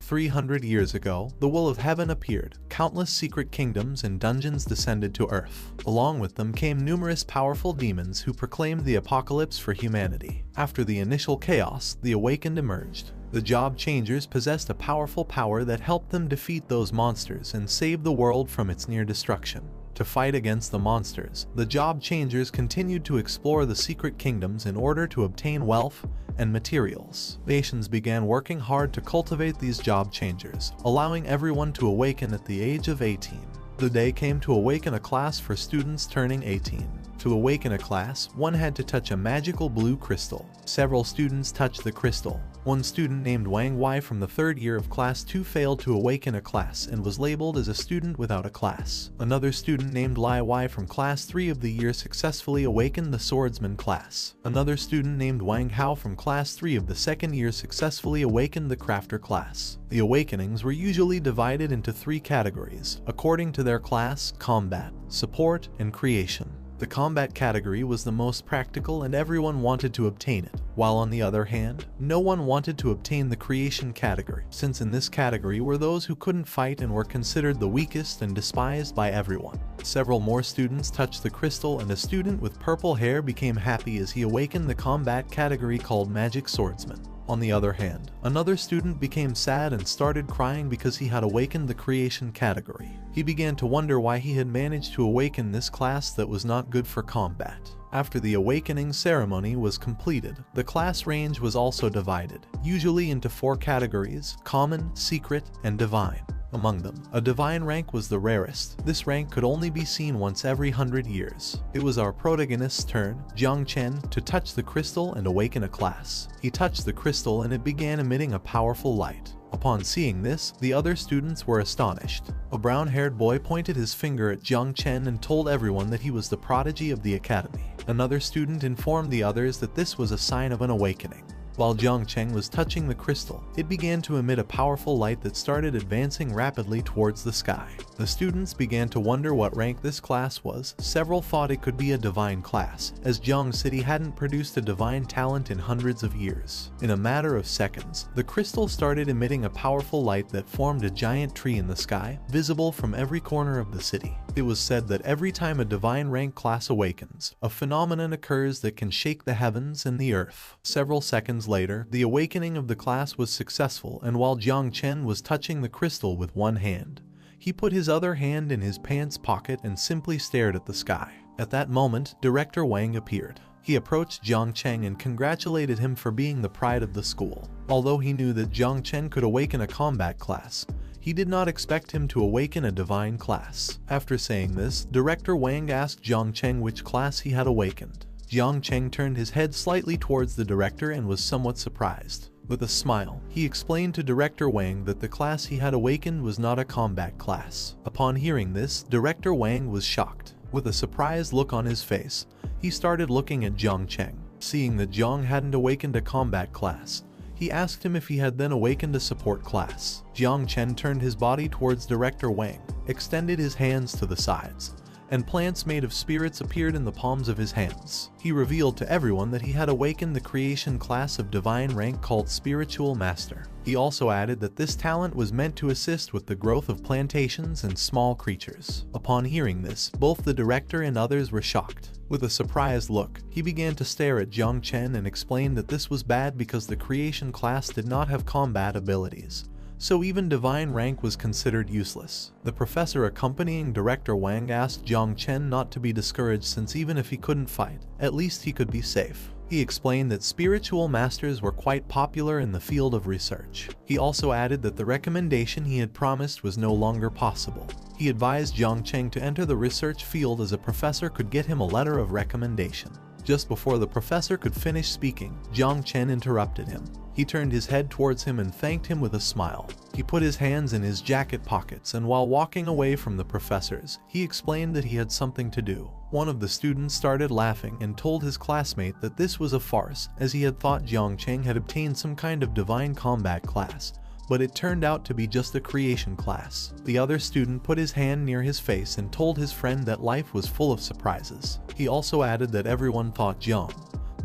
300 years ago, the will of heaven appeared. Countless secret kingdoms and dungeons descended to Earth. Along with them came numerous powerful demons who proclaimed the apocalypse for humanity. After the initial chaos, the awakened emerged. The Job Changers possessed a powerful power that helped them defeat those monsters and save the world from its near destruction. To fight against the monsters, the Job Changers continued to explore the secret kingdoms in order to obtain wealth and materials. Nations began working hard to cultivate these Job Changers, allowing everyone to awaken at the age of 18. The day came to awaken a class for students turning 18. To awaken a class, one had to touch a magical blue crystal. Several students touched the crystal. One student named Wang Wei from the 3rd year of Class 2 failed to awaken a class and was labeled as a student without a class. Another student named Lai Wei from Class 3 of the year successfully awakened the Swordsman class. Another student named Wang Hao from Class 3 of the 2nd year successfully awakened the Crafter class. The awakenings were usually divided into 3 categories, according to their class: combat, support, and creation. The combat category was the most practical and everyone wanted to obtain it, while on the other hand, no one wanted to obtain the creation category, since in this category were those who couldn't fight and were considered the weakest and despised by everyone. Several more students touched the crystal and a student with purple hair became happy as he awakened the combat category called Magic Swordsman. On the other hand, another student became sad and started crying because he had awakened the creation category. He began to wonder why he had managed to awaken this class that was not good for combat. After the awakening ceremony was completed, the class range was also divided, usually into 4 categories: common, secret, and divine. Among them, a divine rank was the rarest. This rank could only be seen once every 100 years. It was our protagonist's turn, Jiang Chen, to touch the crystal and awaken a class. He touched the crystal and it began emitting a powerful light. Upon seeing this, the other students were astonished. A brown-haired boy pointed his finger at Jiang Chen and told everyone that he was the prodigy of the academy. Another student informed the others that this was a sign of an awakening. While Jiang Chen was touching the crystal, it began to emit a powerful light that started advancing rapidly towards the sky. The students began to wonder what rank this class was. Several thought it could be a divine class, as Jiang City hadn't produced a divine talent in hundreds of years. In a matter of seconds, the crystal started emitting a powerful light that formed a giant tree in the sky, visible from every corner of the city. It was said that every time a divine rank class awakens, a phenomenon occurs that can shake the heavens and the earth. Several seconds later, the awakening of the class was successful, and while Jiang Chen was touching the crystal with one hand, he put his other hand in his pants pocket and simply stared at the sky. At that moment, Director Wang appeared. He approached Jiang Chen and congratulated him for being the pride of the school. Although he knew that Jiang Chen could awaken a combat class, he did not expect him to awaken a divine class. After saying this, Director Wang asked Jiang Chen which class he had awakened. Jiang Chen turned his head slightly towards the director and was somewhat surprised. With a smile, he explained to Director Wang that the class he had awakened was not a combat class. Upon hearing this, Director Wang was shocked. With a surprised look on his face, he started looking at Jiang Chen. Seeing that Jiang hadn't awakened a combat class, he asked him if he had then awakened a support class. Jiang Chen turned his body towards Director Wang, extended his hands to the sides, and plants made of spirits appeared in the palms of his hands. He revealed to everyone that he had awakened the creation class of divine rank called Spiritual Master. He also added that this talent was meant to assist with the growth of plantations and small creatures. Upon hearing this, both the director and others were shocked. With a surprised look, he began to stare at Jiang Chen and explained that this was bad because the creation class did not have combat abilities, so even divine rank was considered useless. The professor accompanying Director Wang asked Jiang Chen not to be discouraged since even if he couldn't fight, at least he could be safe. He explained that spiritual masters were quite popular in the field of research. He also added that the recommendation he had promised was no longer possible. He advised Jiang Chen to enter the research field as a professor could get him a letter of recommendation. Just before the professor could finish speaking, Jiang Chen interrupted him. He turned his head towards him and thanked him with a smile. He put his hands in his jacket pockets and while walking away from the professors, he explained that he had something to do. One of the students started laughing and told his classmate that this was a farce, as he had thought Jiang Chen had obtained some kind of divine combat class, but it turned out to be just a creation class. The other student put his hand near his face and told his friend that life was full of surprises. He also added that everyone thought Jiang,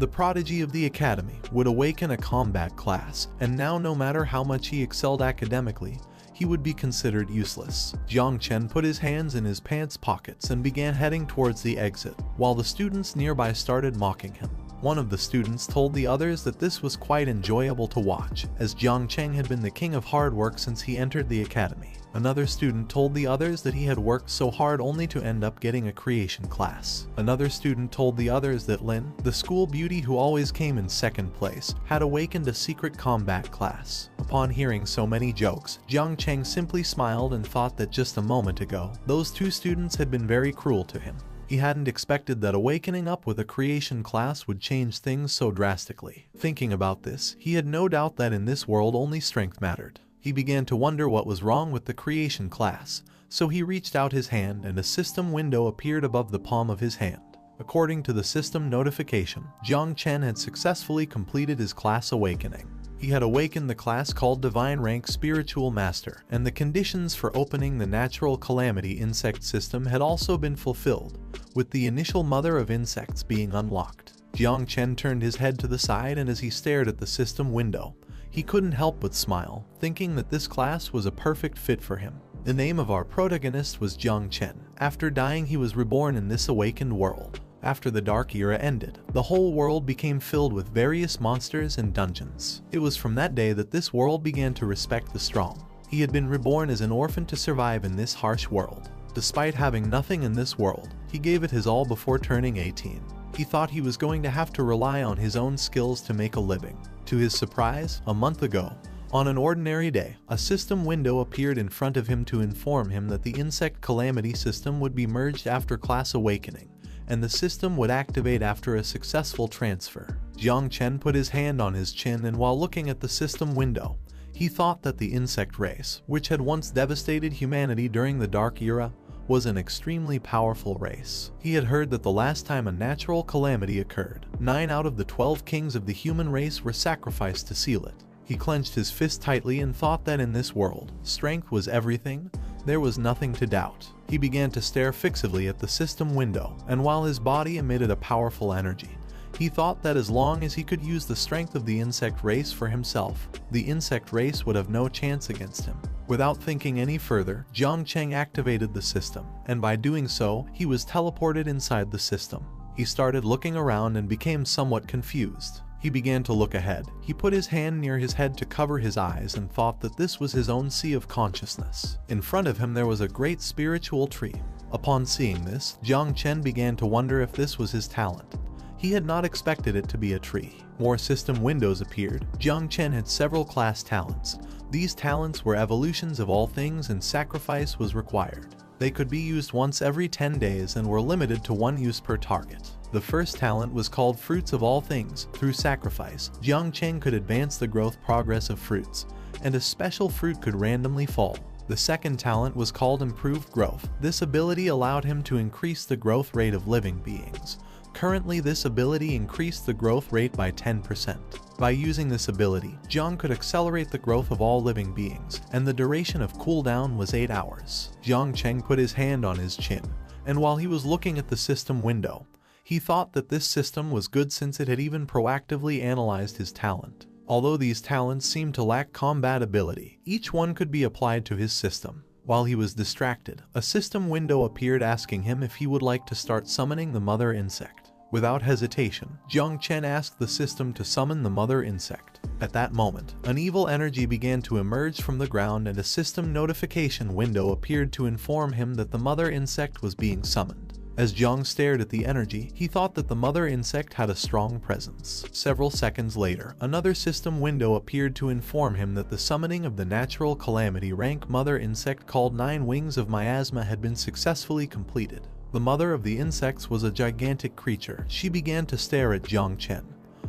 the prodigy of the academy, would awaken a combat class, and now no matter how much he excelled academically, he would be considered useless. Jiang Chen put his hands in his pants pockets and began heading towards the exit, while the students nearby started mocking him. One of the students told the others that this was quite enjoyable to watch, as Jiang Chen had been the king of hard work since he entered the academy. Another student told the others that he had worked so hard only to end up getting a creation class. Another student told the others that Lin, the school beauty who always came in second place, had awakened a secret combat class. Upon hearing so many jokes, Jiang Chen simply smiled and thought that just a moment ago, those two students had been very cruel to him. He hadn't expected that awakening up with a creation class would change things so drastically. Thinking about this, he had no doubt that in this world only strength mattered. He began to wonder what was wrong with the creation class, so he reached out his hand and a system window appeared above the palm of his hand. According to the system notification, Jiang Chen had successfully completed his class awakening. He had awakened the class called Divine Rank Spiritual Master, and the conditions for opening the Natural Calamity insect system had also been fulfilled, with the initial Mother of Insects being unlocked. Jiang Chen turned his head to the side, and as he stared at the system window, he couldn't help but smile, thinking that this class was a perfect fit for him. The name of our protagonist was Jiang Chen. After dying, he was reborn in this awakened world. After the Dark Era ended, the whole world became filled with various monsters and dungeons. It was from that day that this world began to respect the strong. He had been reborn as an orphan to survive in this harsh world. Despite having nothing in this world, he gave it his all before turning 18. He thought he was going to have to rely on his own skills to make a living. To his surprise, a month ago, on an ordinary day, a system window appeared in front of him to inform him that the Insect Calamity system would be merged after class awakening, and the system would activate after a successful transfer. Jiang Chen put his hand on his chin, and while looking at the system window, he thought that the insect race, which had once devastated humanity during the Dark Era, was an extremely powerful race. He had heard that the last time a natural calamity occurred, 9 out of the 12 kings of the human race were sacrificed to seal it. He clenched his fist tightly and thought that in this world, strength was everything. There was nothing to doubt. He began to stare fixedly at the system window, and while his body emitted a powerful energy, he thought that as long as he could use the strength of the insect race for himself, the insect race would have no chance against him. Without thinking any further, Jiang Chen activated the system, and by doing so, he was teleported inside the system. He started looking around and became somewhat confused. He began to look ahead. He put his hand near his head to cover his eyes and thought that this was his own sea of consciousness. In front of him there was a great spiritual tree. Upon seeing this, Jiang Chen began to wonder if this was his talent. He had not expected it to be a tree. More system windows appeared. Jiang Chen had several class talents. These talents were evolutions of all things, and sacrifice was required. They could be used once every 10 days and were limited to 1 use per target. The first talent was called Fruits of All Things. Through sacrifice, Jiang Chen could advance the growth progress of fruits, and a special fruit could randomly fall. The second talent was called Improved Growth. This ability allowed him to increase the growth rate of living beings. Currently, this ability increased the growth rate by 10%. By using this ability, Jiang could accelerate the growth of all living beings, and the duration of cooldown was 8 hours. Jiang Chen put his hand on his chin, and while he was looking at the system window, he thought that this system was good since it had even proactively analyzed his talent. Although these talents seemed to lack combat ability, each one could be applied to his system. While he was distracted, a system window appeared asking him if he would like to start summoning the mother insect. Without hesitation, Jiang Chen asked the system to summon the mother insect. At that moment, an evil energy began to emerge from the ground, and a system notification window appeared to inform him that the mother insect was being summoned. As Jiang stared at the energy, he thought that the mother insect had a strong presence. Several seconds later, another system window appeared to inform him that the summoning of the natural calamity rank mother insect called 9 Wings of Miasma had been successfully completed. The mother of the insects was a gigantic creature. She began to stare at Jiang Chen,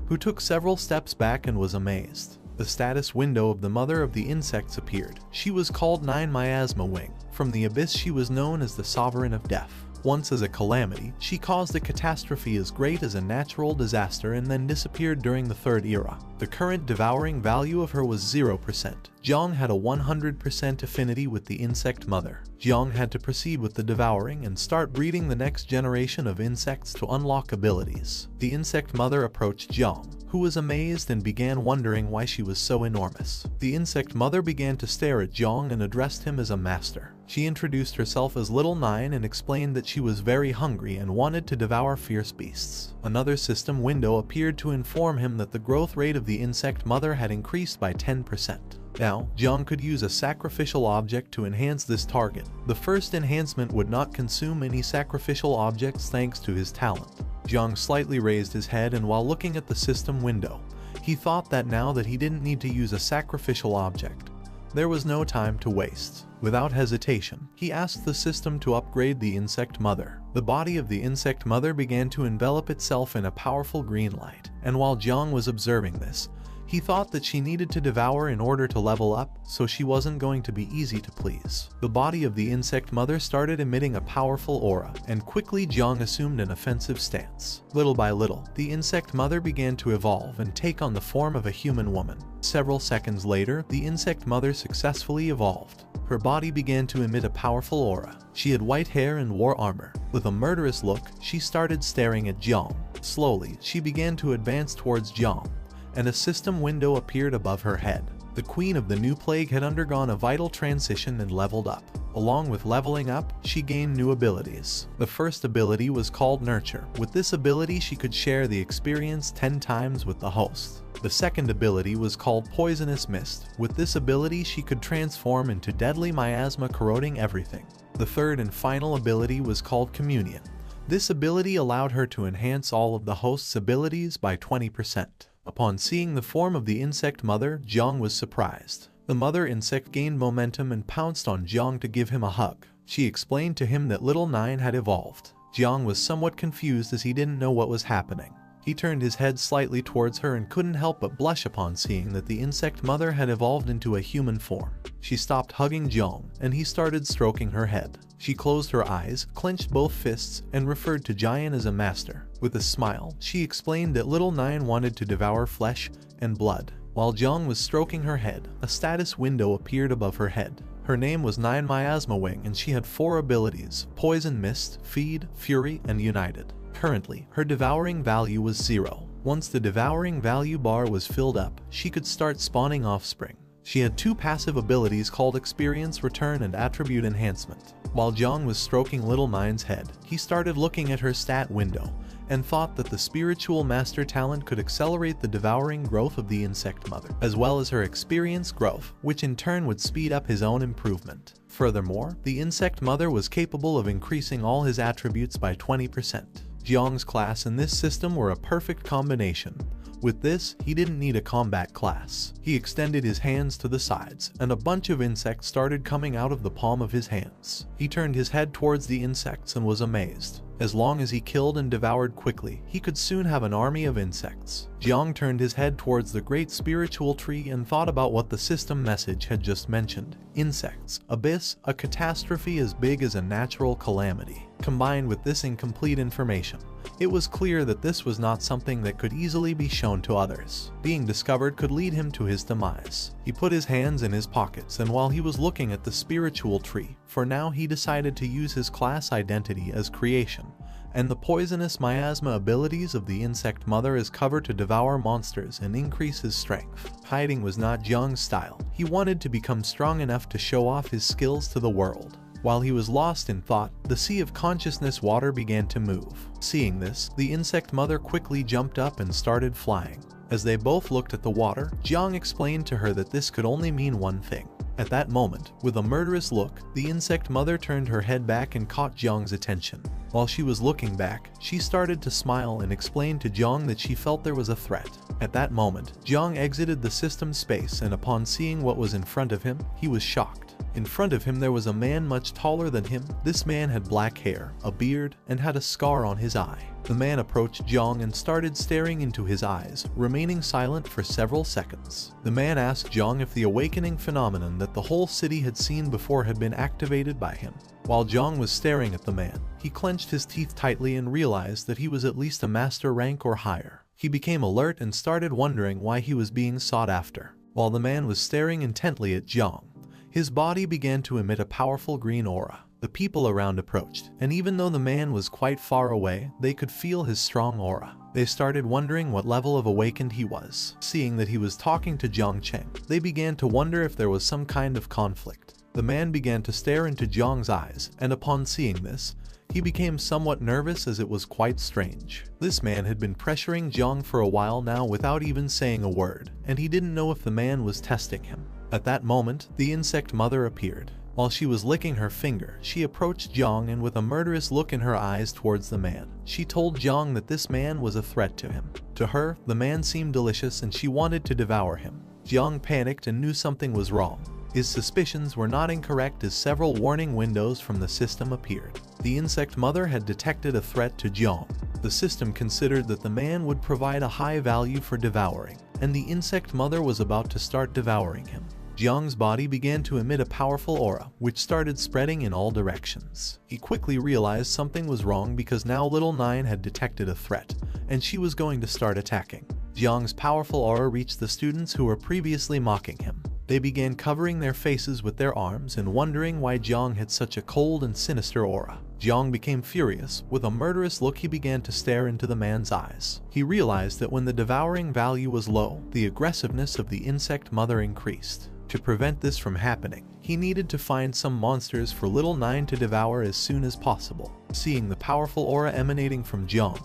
who took several steps back and was amazed. The status window of the mother of the insects appeared. She was called 9 Miasma Wing. From the abyss she was known as the Sovereign of Death. Once as a calamity, she caused a catastrophe as great as a natural disaster and then disappeared during the Third Era. The current devouring value of her was 0%. Jiang had a 100% affinity with the insect mother. Jiang had to proceed with the devouring and start breeding the next generation of insects to unlock abilities. The insect mother approached Jiang, who was amazed and began wondering why she was so enormous. The insect mother began to stare at Jiang and addressed him as a master. She introduced herself as Little Nine and explained that she was very hungry and wanted to devour fierce beasts. Another system window appeared to inform him that the growth rate of the insect mother had increased by 10%. Now, Jiang could use a sacrificial object to enhance this target. The first enhancement would not consume any sacrificial objects thanks to his talent. Jiang slightly raised his head, and while looking at the system window, he thought that now that he didn't need to use a sacrificial object, there was no time to waste. Without hesitation, he asked the system to upgrade the insect mother. The body of the insect mother began to envelop itself in a powerful green light, and while Jiang was observing this, he thought that she needed to devour in order to level up, so she wasn't going to be easy to please. The body of the insect mother started emitting a powerful aura, and quickly Jiang assumed an offensive stance. Little by little, the insect mother began to evolve and take on the form of a human woman. Several seconds later, the insect mother successfully evolved. Her body began to emit a powerful aura. She had white hair and wore armor. With a murderous look, she started staring at Jiang. Slowly, she began to advance towards Jiang, and a system window appeared above her head. The queen of the new plague had undergone a vital transition and leveled up. Along with leveling up, she gained new abilities. The first ability was called Nurture. With this ability, she could share the experience 10 times with the host. The second ability was called Poisonous Mist. With this ability, she could transform into deadly miasma, corroding everything. The third and final ability was called Communion. This ability allowed her to enhance all of the host's abilities by 20%. Upon seeing the form of the insect mother, Jiang was surprised. The mother insect gained momentum and pounced on Jiang to give him a hug. She explained to him that Little Nine had evolved. Jiang was somewhat confused as he didn't know what was happening. He turned his head slightly towards her and couldn't help but blush upon seeing that the insect mother had evolved into a human form. She stopped hugging Jiang, and he started stroking her head. She closed her eyes, clenched both fists, and referred to Jiang as a master. With a smile, she explained that Little Nine wanted to devour flesh and blood. While Jiang was stroking her head, a status window appeared above her head. Her name was Nine Miasma Wing, and she had 4 abilities: Poison Mist, Feed, Fury, and United. Currently, her devouring value was 0. Once the devouring value bar was filled up, she could start spawning offspring. She had 2 passive abilities called Experience Return and Attribute Enhancement. While Jiang was stroking Little Nine's head, he started looking at her stat window and thought that the spiritual master talent could accelerate the devouring growth of the insect mother, as well as her experience growth, which in turn would speed up his own improvement. Furthermore, the insect mother was capable of increasing all his attributes by 20%. Jiang's class in this system were a perfect combination. With this, he didn't need a combat class. He extended his hands to the sides, and a bunch of insects started coming out of the palm of his hands. He turned his head towards the insects and was amazed. As long as he killed and devoured quickly, he could soon have an army of insects. Jiang turned his head towards the great spiritual tree and thought about what the system message had just mentioned. Insects, abyss, a catastrophe as big as a natural calamity. Combined with this incomplete information, it was clear that this was not something that could easily be shown to others. Being discovered could lead him to his demise. He put his hands in his pockets, and while he was looking at the spiritual tree, for now he decided to use his class identity as creation, and the poisonous miasma abilities of the insect mother as cover to devour monsters and increase his strength. Hiding was not Jiang's style. He wanted to become strong enough to show off his skills to the world. While he was lost in thought, the sea of consciousness water began to move. Seeing this, the insect mother quickly jumped up and started flying. As they both looked at the water, Jiang explained to her that this could only mean one thing. At that moment, with a murderous look, the insect mother turned her head back and caught Jiang's attention. While she was looking back, she started to smile and explained to Jiang that she felt there was a threat. At that moment, Jiang exited the system space, and upon seeing what was in front of him, he was shocked. In front of him there was a man much taller than him. This man had black hair, a beard, and had a scar on his eye. The man approached Jiang and started staring into his eyes, remaining silent for several seconds. The man asked Jiang if the awakening phenomenon that the whole city had seen before had been activated by him. While Jiang was staring at the man, he clenched his teeth tightly and realized that he was at least a master rank or higher. He became alert and started wondering why he was being sought after. While the man was staring intently at Jiang, his body began to emit a powerful green aura. The people around approached, and even though the man was quite far away, they could feel his strong aura. They started wondering what level of awakened he was. Seeing that he was talking to Jiang Cheng, they began to wonder if there was some kind of conflict. The man began to stare into Jiang's eyes, and upon seeing this, he became somewhat nervous as it was quite strange. This man had been pressuring Jiang for a while now without even saying a word, and he didn't know if the man was testing him. At that moment, the insect mother appeared. While she was licking her finger, she approached Jiang and with a murderous look in her eyes towards the man, she told Jiang that this man was a threat to him. To her, the man seemed delicious and she wanted to devour him. Jiang panicked and knew something was wrong. His suspicions were not incorrect as several warning windows from the system appeared. The insect mother had detected a threat to Jiang. The system considered that the man would provide a high value for devouring, and the insect mother was about to start devouring him. Jiang's body began to emit a powerful aura, which started spreading in all directions. He quickly realized something was wrong because now Little Nine had detected a threat, and she was going to start attacking. Jiang's powerful aura reached the students who were previously mocking him. They began covering their faces with their arms and wondering why Jiang had such a cold and sinister aura. Jiang became furious. With a murderous look, he began to stare into the man's eyes. He realized that when the devouring value was low, the aggressiveness of the insect mother increased. To prevent this from happening, he needed to find some monsters for Little Nine to devour as soon as possible. Seeing the powerful aura emanating from Jiang,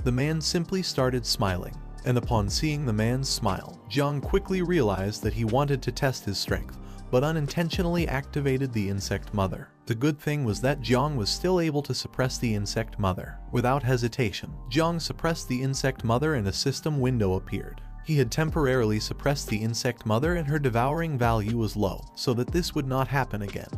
the man simply started smiling. And upon seeing the man's smile, Jiang quickly realized that he wanted to test his strength, but unintentionally activated the insect mother. The good thing was that Jiang was still able to suppress the insect mother. Without hesitation, Jiang suppressed the insect mother and a system window appeared. He had temporarily suppressed the insect mother and her devouring value was low, so that this would not happen again.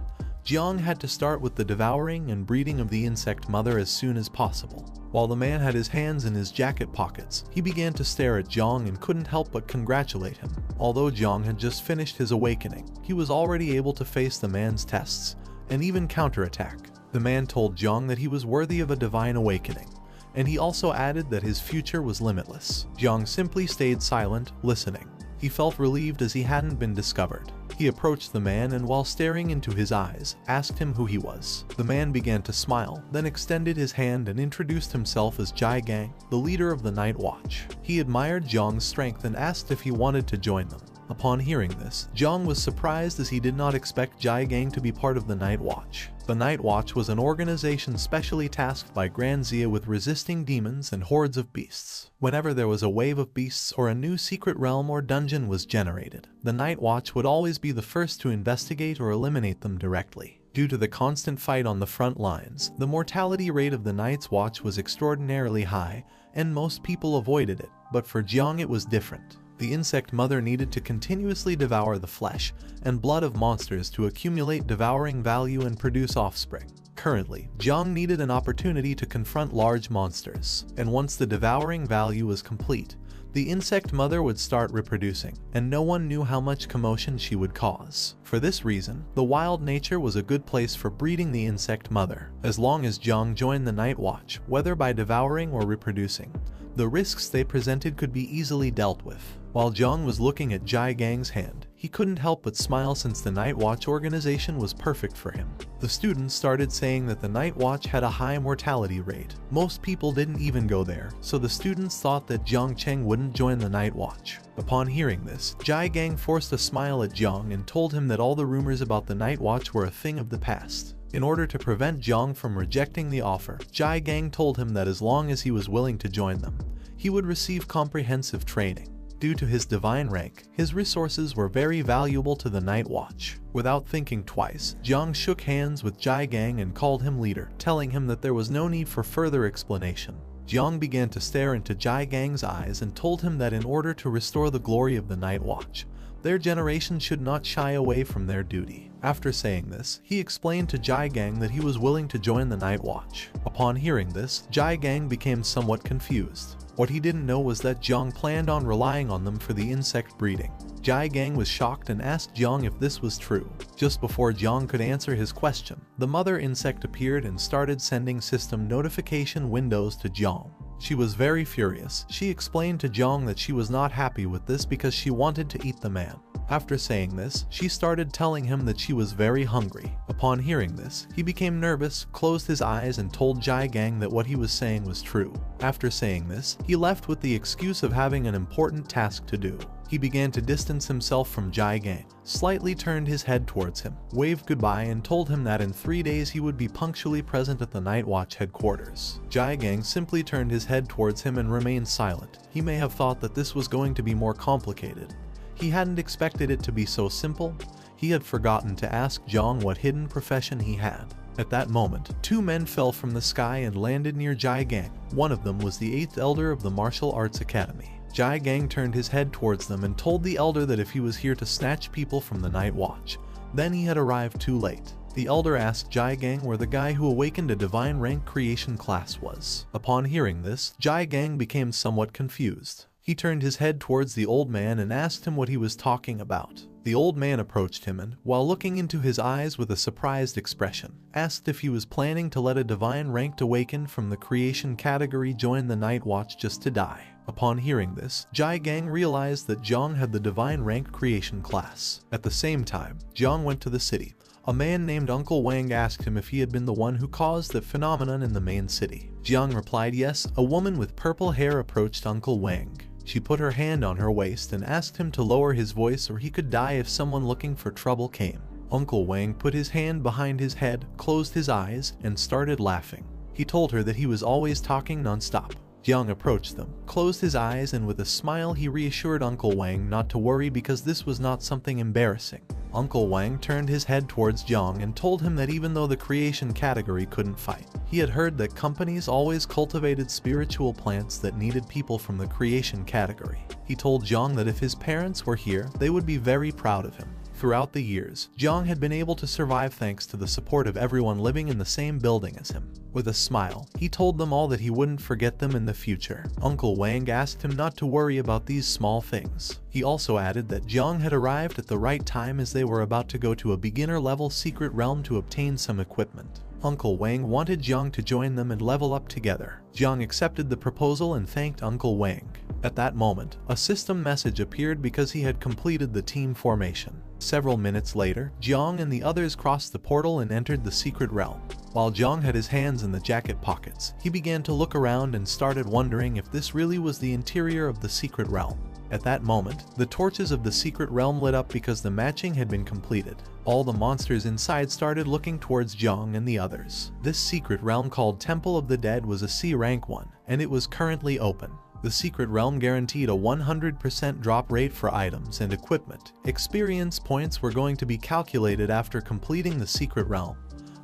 Jiang had to start with the devouring and breeding of the insect mother as soon as possible. While the man had his hands in his jacket pockets, he began to stare at Jiang and couldn't help but congratulate him. Although Jiang had just finished his awakening, he was already able to face the man's tests, and even counterattack. The man told Jiang that he was worthy of a divine awakening, and he also added that his future was limitless. Jiang simply stayed silent, listening. He felt relieved as he hadn't been discovered. He approached the man and while staring into his eyes, asked him who he was. The man began to smile, then extended his hand and introduced himself as Jai Gang, the leader of the Night Watch. He admired Jiang's strength and asked if he wanted to join them. Upon hearing this, Jiang was surprised as he did not expect Jai Gang to be part of the Night Watch. The Night Watch was an organization specially tasked by Grand Zia with resisting demons and hordes of beasts. Whenever there was a wave of beasts or a new secret realm or dungeon was generated, the Night Watch would always be the first to investigate or eliminate them directly. Due to the constant fight on the front lines, the mortality rate of the Night's Watch was extraordinarily high, and most people avoided it, but for Jiang it was different. The insect mother needed to continuously devour the flesh and blood of monsters to accumulate devouring value and produce offspring. Currently, Jiang needed an opportunity to confront large monsters, and once the devouring value was complete, the insect mother would start reproducing, and no one knew how much commotion she would cause. For this reason, the wild nature was a good place for breeding the insect mother. As long as Jiang joined the Night Watch, whether by devouring or reproducing, the risks they presented could be easily dealt with. While Jiang was looking at Jai Gang's hand, he couldn't help but smile since the Night Watch organization was perfect for him. The students started saying that the Night Watch had a high mortality rate. Most people didn't even go there, so the students thought that Jiang Cheng wouldn't join the Night Watch. Upon hearing this, Jai Gang forced a smile at Jiang and told him that all the rumors about the Night Watch were a thing of the past. In order to prevent Jiang from rejecting the offer, Jai Gang told him that as long as he was willing to join them, he would receive comprehensive training. Due to his divine rank, his resources were very valuable to the Night Watch. Without thinking twice, Jiang shook hands with Jai Gang and called him leader, telling him that there was no need for further explanation. Jiang began to stare into Jai Gang's eyes and told him that in order to restore the glory of the Night Watch, Their generation should not shy away from their duty. After saying this, he explained to Jai Gang that he was willing to join the Night Watch. Upon hearing this, Jai Gang became somewhat confused. What he didn't know was that Jiang planned on relying on them for the insect breeding. Jai Gang was shocked and asked Jiang if this was true. Just before Jiang could answer his question, the mother insect appeared and started sending system notification windows to Jiang. She was very furious. She explained to Jiang that she was not happy with this because she wanted to eat the man. After saying this, she started telling him that she was very hungry. Upon hearing this, he became nervous, closed his eyes and told Jai Gang that what he was saying was true. After saying this, he left with the excuse of having an important task to do. He began to distance himself from Jai Gang, slightly turned his head towards him, waved goodbye and told him that in 3 days he would be punctually present at the Night Watch headquarters. Jai Gang simply turned his head towards him and remained silent. He may have thought that this was going to be more complicated. He hadn't expected it to be so simple. He had forgotten to ask Jiang what hidden profession he had. At that moment, 2 men fell from the sky and landed near Jai Gang. One of them was the 8th elder of the Martial Arts Academy. Jai Gang turned his head towards them and told the elder that if he was here to snatch people from the Night Watch, then he had arrived too late. The elder asked Jai Gang where the guy who awakened a divine rank creation class was. Upon hearing this, Jai Gang became somewhat confused. He turned his head towards the old man and asked him what he was talking about. The old man approached him and, while looking into his eyes with a surprised expression, asked if he was planning to let a divine ranked awakened from the creation category join the Night Watch just to die. Upon hearing this, Jai Gang realized that Jiang had the divine rank creation class. At the same time, Jiang went to the city. A man named Uncle Wang asked him if he had been the one who caused the phenomenon in the main city. Jiang replied yes. A woman with purple hair approached Uncle Wang. She put her hand on her waist and asked him to lower his voice or he could die if someone looking for trouble came. Uncle Wang put his hand behind his head, closed his eyes, and started laughing. He told her that he was always talking non-stop. Jiang approached them, closed his eyes, and with a smile he reassured Uncle Wang not to worry because this was not something embarrassing. Uncle Wang turned his head towards Jiang and told him that even though the creation category couldn't fight, he had heard that companies always cultivated spiritual plants that needed people from the creation category. He told Jiang that if his parents were here, they would be very proud of him. Throughout the years, Jiang had been able to survive thanks to the support of everyone living in the same building as him. With a smile, he told them all that he wouldn't forget them in the future. Uncle Wang asked him not to worry about these small things. He also added that Jiang had arrived at the right time as they were about to go to a beginner-level secret realm to obtain some equipment. Uncle Wang wanted Jiang to join them and level up together. Jiang accepted the proposal and thanked Uncle Wang. At that moment, a system message appeared because he had completed the team formation. Several minutes later, Jiang and the others crossed the portal and entered the secret realm. While Jiang had his hands in the jacket pockets, he began to look around and started wondering if this really was the interior of the secret realm. At that moment, the torches of the secret realm lit up because the matching had been completed. All the monsters inside started looking towards Jiang and the others. This secret realm called Temple of the Dead was a C rank one, and it was currently open. The secret realm guaranteed a 100% drop rate for items and equipment. Experience points were going to be calculated after completing the secret realm.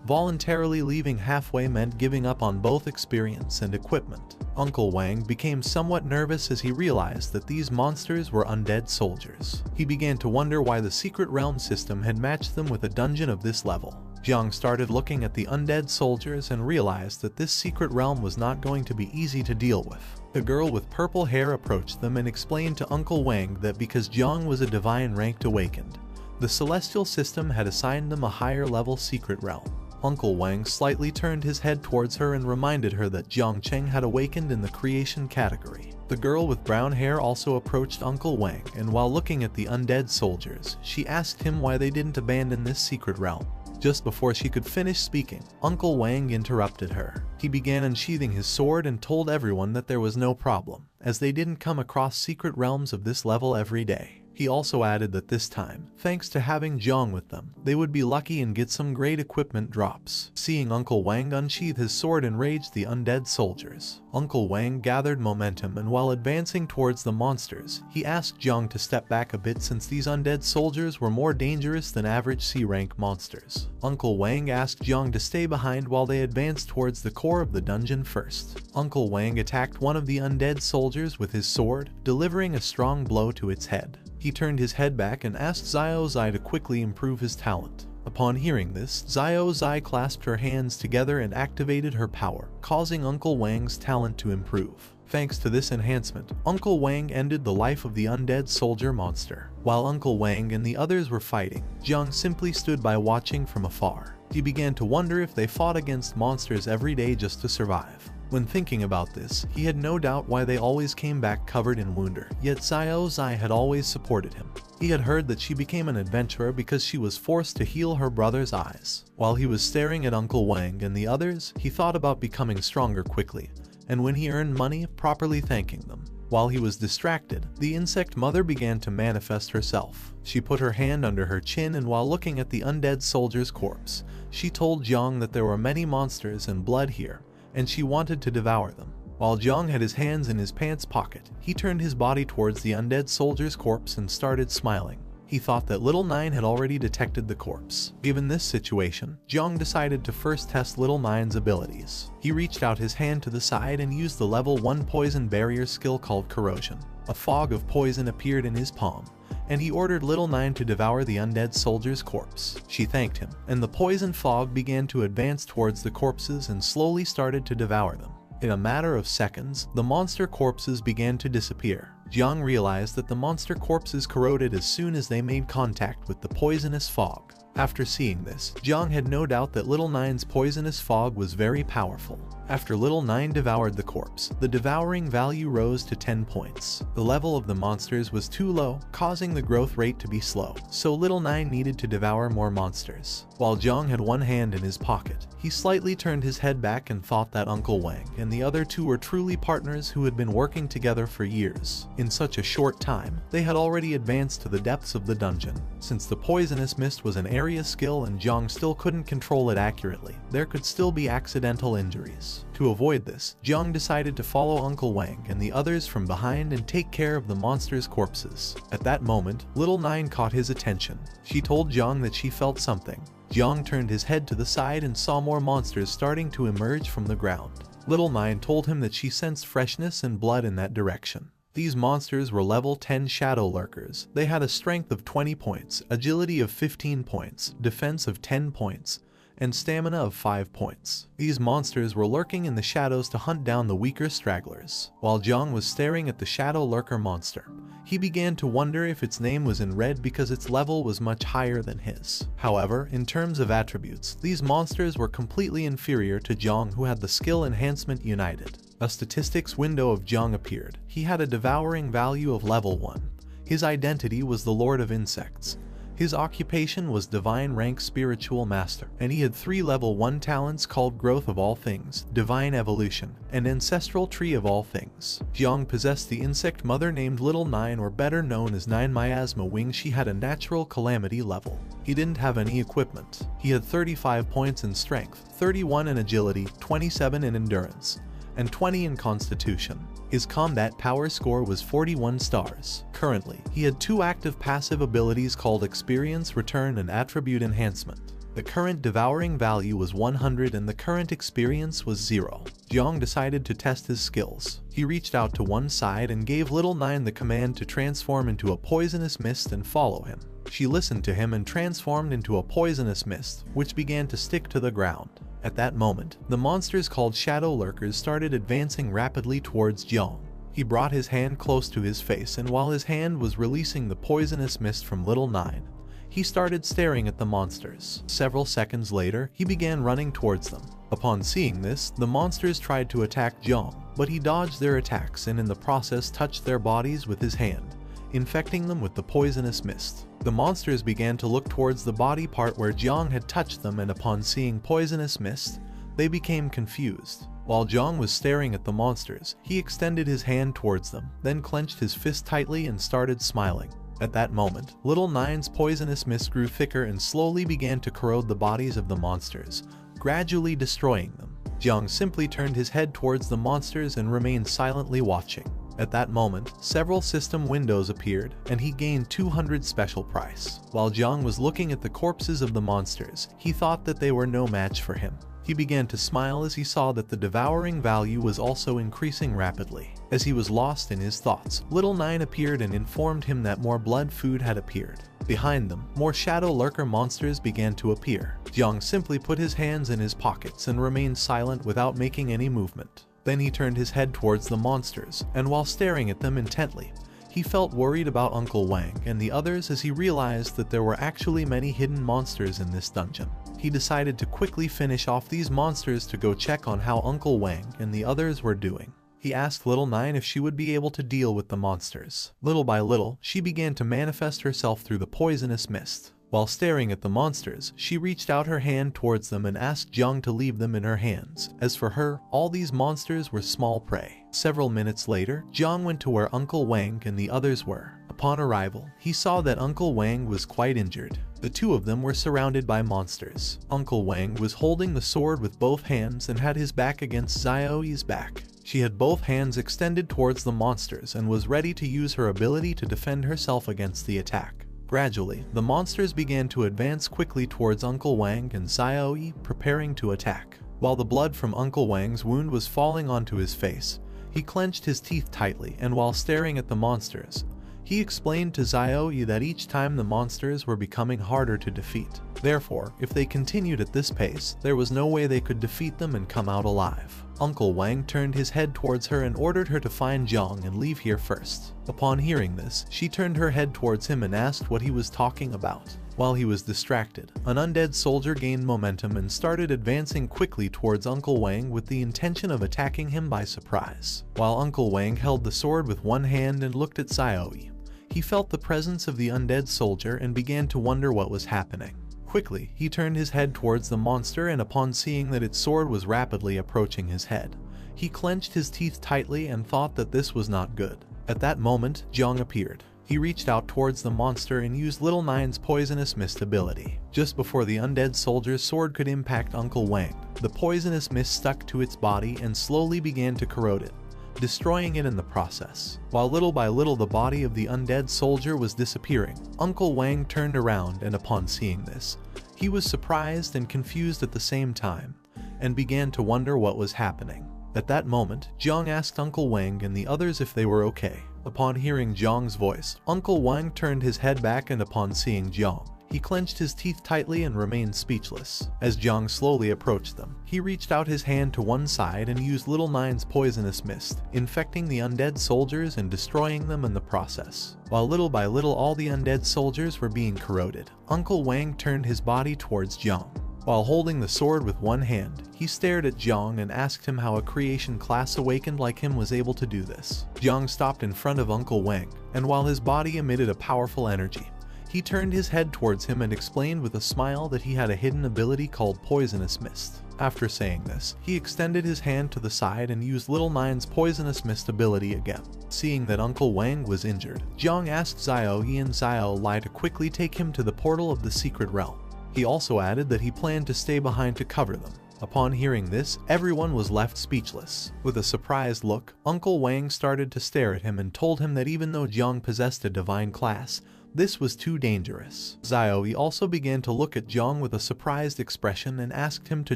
Voluntarily leaving halfway meant giving up on both experience and equipment. Uncle Wang became somewhat nervous as he realized that these monsters were undead soldiers. He began to wonder why the secret realm system had matched them with a dungeon of this level. Jiang started looking at the undead soldiers and realized that this secret realm was not going to be easy to deal with. The girl with purple hair approached them and explained to Uncle Wang that because Jiang was a divine ranked awakened, the celestial system had assigned them a higher level secret realm. Uncle Wang slightly turned his head towards her and reminded her that Jiang Cheng had awakened in the creation category. The girl with brown hair also approached Uncle Wang, and while looking at the undead soldiers, she asked him why they didn't abandon this secret realm. Just before she could finish speaking, Uncle Wang interrupted her. He began unsheathing his sword and told everyone that there was no problem, as they didn't come across secret realms of this level every day. He also added that this time, thanks to having Jiang with them, they would be lucky and get some great equipment drops. Seeing Uncle Wang unsheath his sword enraged the undead soldiers. Uncle Wang gathered momentum and while advancing towards the monsters, he asked Jiang to step back a bit since these undead soldiers were more dangerous than average C-rank monsters. Uncle Wang asked Jiang to stay behind while they advanced towards the core of the dungeon first. Uncle Wang attacked one of the undead soldiers with his sword, delivering a strong blow to its head. He turned his head back and asked Xiao Zai to quickly improve his talent. Upon hearing this, Xiao Zai clasped her hands together and activated her power, causing Uncle Wang's talent to improve. Thanks to this enhancement, Uncle Wang ended the life of the undead soldier monster. While Uncle Wang and the others were fighting, Jiang simply stood by watching from afar. He began to wonder if they fought against monsters every day just to survive. When thinking about this, he had no doubt why they always came back covered in wounder, yet Xiao Zai had always supported him. He had heard that she became an adventurer because she was forced to heal her brother's eyes. While he was staring at Uncle Wang and the others, he thought about becoming stronger quickly, and when he earned money, properly thanking them. While he was distracted, the insect mother began to manifest herself. She put her hand under her chin, and while looking at the undead soldier's corpse, she told Jiang that there were many monsters and blood here, and she wanted to devour them. While Jiang had his hands in his pants pocket, he turned his body towards the undead soldier's corpse and started smiling. He thought that Little Nine had already detected the corpse. Given this situation, Jiang decided to first test Little Nine's abilities. He reached out his hand to the side and used the level 1 poison barrier skill called Corrosion. A fog of poison appeared in his palm, and he ordered Little Nine to devour the undead soldier's corpse. She thanked him, and the poison fog began to advance towards the corpses and slowly started to devour them. In a matter of seconds, the monster corpses began to disappear. Jiang realized that the monster corpses corroded as soon as they made contact with the poisonous fog. After seeing this, Jiang had no doubt that Little Nine's poisonous fog was very powerful. After Little Nine devoured the corpse, the devouring value rose to 10 points. The level of the monsters was too low, causing the growth rate to be slow, so Little Nine needed to devour more monsters. While Jiang had one hand in his pocket, he slightly turned his head back and thought that Uncle Wang and the other two were truly partners who had been working together for years. In such a short time, they had already advanced to the depths of the dungeon. Since the poisonous mist was an area skill and Jiang still couldn't control it accurately, there could still be accidental injuries. To avoid this, Jiang decided to follow Uncle Wang and the others from behind and take care of the monsters' corpses. At that moment, Little Nine caught his attention. She told Jiang that she felt something. Jiang turned his head to the side and saw more monsters starting to emerge from the ground. Little Nine told him that she sensed freshness and blood in that direction. These monsters were level 10 shadow lurkers. They had a strength of 20 points, agility of 15 points, defense of 10 points, and stamina of 5 points. These monsters were lurking in the shadows to hunt down the weaker stragglers. While Jiang was staring at the shadow lurker monster, he began to wonder if its name was in red because its level was much higher than his. However, in terms of attributes, these monsters were completely inferior to Jiang, who had the skill enhancement united. A statistics window of Jiang appeared. He had a devouring value of level 1. His identity was the Lord of Insects. His occupation was Divine Rank Spiritual Master, and he had 3 level 1 talents called Growth of All Things, Divine Evolution, and Ancestral Tree of All Things. Jiang possessed the insect mother named Little Nine, or better known as Nine Miasma Wing. She had a natural calamity level. He didn't have any equipment. He had 35 points in strength, 31 in agility, 27 in endurance, and 20 in constitution. His combat power score was 41 stars. Currently, he had 2 active passive abilities called Experience Return and Attribute Enhancement. The current devouring value was 100 and the current experience was 0. Jiang decided to test his skills. He reached out to one side and gave Little Nine the command to transform into a poisonous mist and follow him. She listened to him and transformed into a poisonous mist, which began to stick to the ground. At that moment, the monsters called Shadow Lurkers started advancing rapidly towards Jiang. He brought his hand close to his face, and while his hand was releasing the poisonous mist from Little Nine, he started staring at the monsters. Several seconds later, he began running towards them. Upon seeing this, the monsters tried to attack Jiang, but he dodged their attacks and in the process touched their bodies with his hand, infecting them with the poisonous mist. The monsters began to look towards the body part where Jiang had touched them, and upon seeing poisonous mist, they became confused. While Jiang was staring at the monsters, he extended his hand towards them, then clenched his fist tightly and started smiling. At that moment, Little Nine's poisonous mist grew thicker and slowly began to corrode the bodies of the monsters, gradually destroying them. Jiang simply turned his head towards the monsters and remained silently watching. At that moment, several system windows appeared, and he gained 200 special price. While Jiang was looking at the corpses of the monsters, he thought that they were no match for him. He began to smile as he saw that the devouring value was also increasing rapidly. As he was lost in his thoughts, Little Nine appeared and informed him that more blood food had appeared. Behind them, more shadow lurker monsters began to appear. Jiang simply put his hands in his pockets and remained silent without making any movement. Then he turned his head towards the monsters, and while staring at them intently, he felt worried about Uncle Wang and the others as he realized that there were actually many hidden monsters in this dungeon. He decided to quickly finish off these monsters to go check on how Uncle Wang and the others were doing. He asked Little Nine if she would be able to deal with the monsters. Little by little, she began to manifest herself through the poisonous mist. While staring at the monsters, she reached out her hand towards them and asked Jiang to leave them in her hands. As for her, all these monsters were small prey. Several minutes later, Jiang went to where Uncle Wang and the others were. Upon arrival, he saw that Uncle Wang was quite injured. The two of them were surrounded by monsters. Uncle Wang was holding the sword with both hands and had his back against Xiaoyi's back. She had both hands extended towards the monsters and was ready to use her ability to defend herself against the attack. Gradually, the monsters began to advance quickly towards Uncle Wang and Xiaoyi, preparing to attack. While the blood from Uncle Wang's wound was falling onto his face, he clenched his teeth tightly, and while staring at the monsters, he explained to Xiaoyi that each time the monsters were becoming harder to defeat. Therefore, if they continued at this pace, there was no way they could defeat them and come out alive. Uncle Wang turned his head towards her and ordered her to find Jiang and leave here first. Upon hearing this, she turned her head towards him and asked what he was talking about. While he was distracted, an undead soldier gained momentum and started advancing quickly towards Uncle Wang with the intention of attacking him by surprise. While Uncle Wang held the sword with one hand and looked at Xiaoyi, he felt the presence of the undead soldier and began to wonder what was happening. Quickly, he turned his head towards the monster, and upon seeing that its sword was rapidly approaching his head, he clenched his teeth tightly and thought that this was not good. At that moment, Jiang appeared. He reached out towards the monster and used Little Nine's poisonous mist ability. Just before the undead soldier's sword could impact Uncle Wang, the poisonous mist stuck to its body and slowly began to corrode it, destroying it in the process. While little by little the body of the undead soldier was disappearing, Uncle Wang turned around, and upon seeing this, he was surprised and confused at the same time, and began to wonder what was happening. At that moment, Jiang asked Uncle Wang and the others if they were okay. Upon hearing Jiang's voice, Uncle Wang turned his head back, and upon seeing Jiang, he clenched his teeth tightly and remained speechless. As Jiang slowly approached them, he reached out his hand to one side and used Little Nine's poisonous mist, infecting the undead soldiers and destroying them in the process. While little by little all the undead soldiers were being corroded, Uncle Wang turned his body towards Jiang. While holding the sword with one hand, he stared at Jiang and asked him how a creation class awakened like him was able to do this. Jiang stopped in front of Uncle Wang, and while his body emitted a powerful energy, he turned his head towards him and explained with a smile that he had a hidden ability called Poisonous Mist. After saying this, he extended his hand to the side and used Little Nine's Poisonous Mist ability again. Seeing that Uncle Wang was injured, Jiang asked Xiaoyi and Xiaolai to quickly take him to the portal of the secret realm. He also added that he planned to stay behind to cover them. Upon hearing this, everyone was left speechless. With a surprised look, Uncle Wang started to stare at him and told him that even though Jiang possessed a divine class, this was too dangerous. Xiaoyi also began to look at Jiang with a surprised expression and asked him to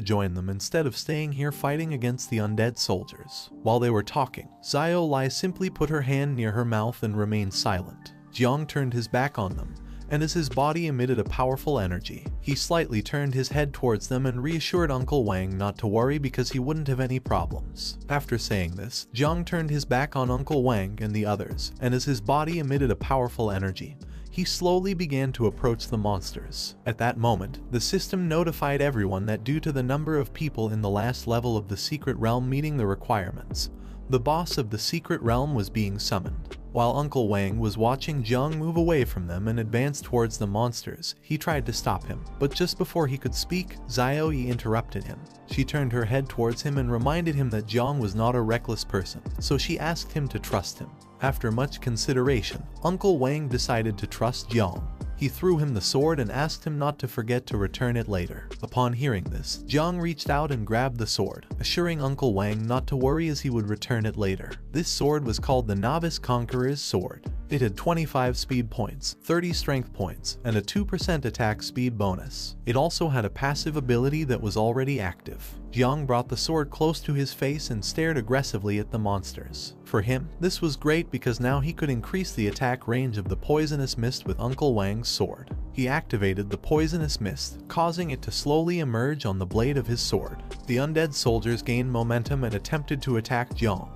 join them instead of staying here fighting against the undead soldiers. While they were talking, Xiaolai simply put her hand near her mouth and remained silent. Jiang turned his back on them, and as his body emitted a powerful energy, he slightly turned his head towards them and reassured Uncle Wang not to worry because he wouldn't have any problems. After saying this, Jiang turned his back on Uncle Wang and the others, and as his body emitted a powerful energy, he slowly began to approach the monsters. At that moment, the system notified everyone that due to the number of people in the last level of the secret realm meeting the requirements, the boss of the secret realm was being summoned. While Uncle Wang was watching Jiang move away from them and advance towards the monsters, he tried to stop him, but just before he could speak, Xiaoyi interrupted him. She turned her head towards him and reminded him that Jiang was not a reckless person, so she asked him to trust him. After much consideration, Uncle Wang decided to trust Jiang. He threw him the sword and asked him not to forget to return it later. Upon hearing this, Jiang reached out and grabbed the sword, assuring Uncle Wang not to worry as he would return it later. This sword was called the Novice Conqueror's Sword. It had 25 speed points, 30 strength points, and a 2% attack speed bonus. It also had a passive ability that was already active. Jiang brought the sword close to his face and stared aggressively at the monsters. For him, this was great because now he could increase the attack range of the poisonous mist with Uncle Wang's sword. He activated the poisonous mist, causing it to slowly emerge on the blade of his sword. The undead soldiers gained momentum and attempted to attack Jiang,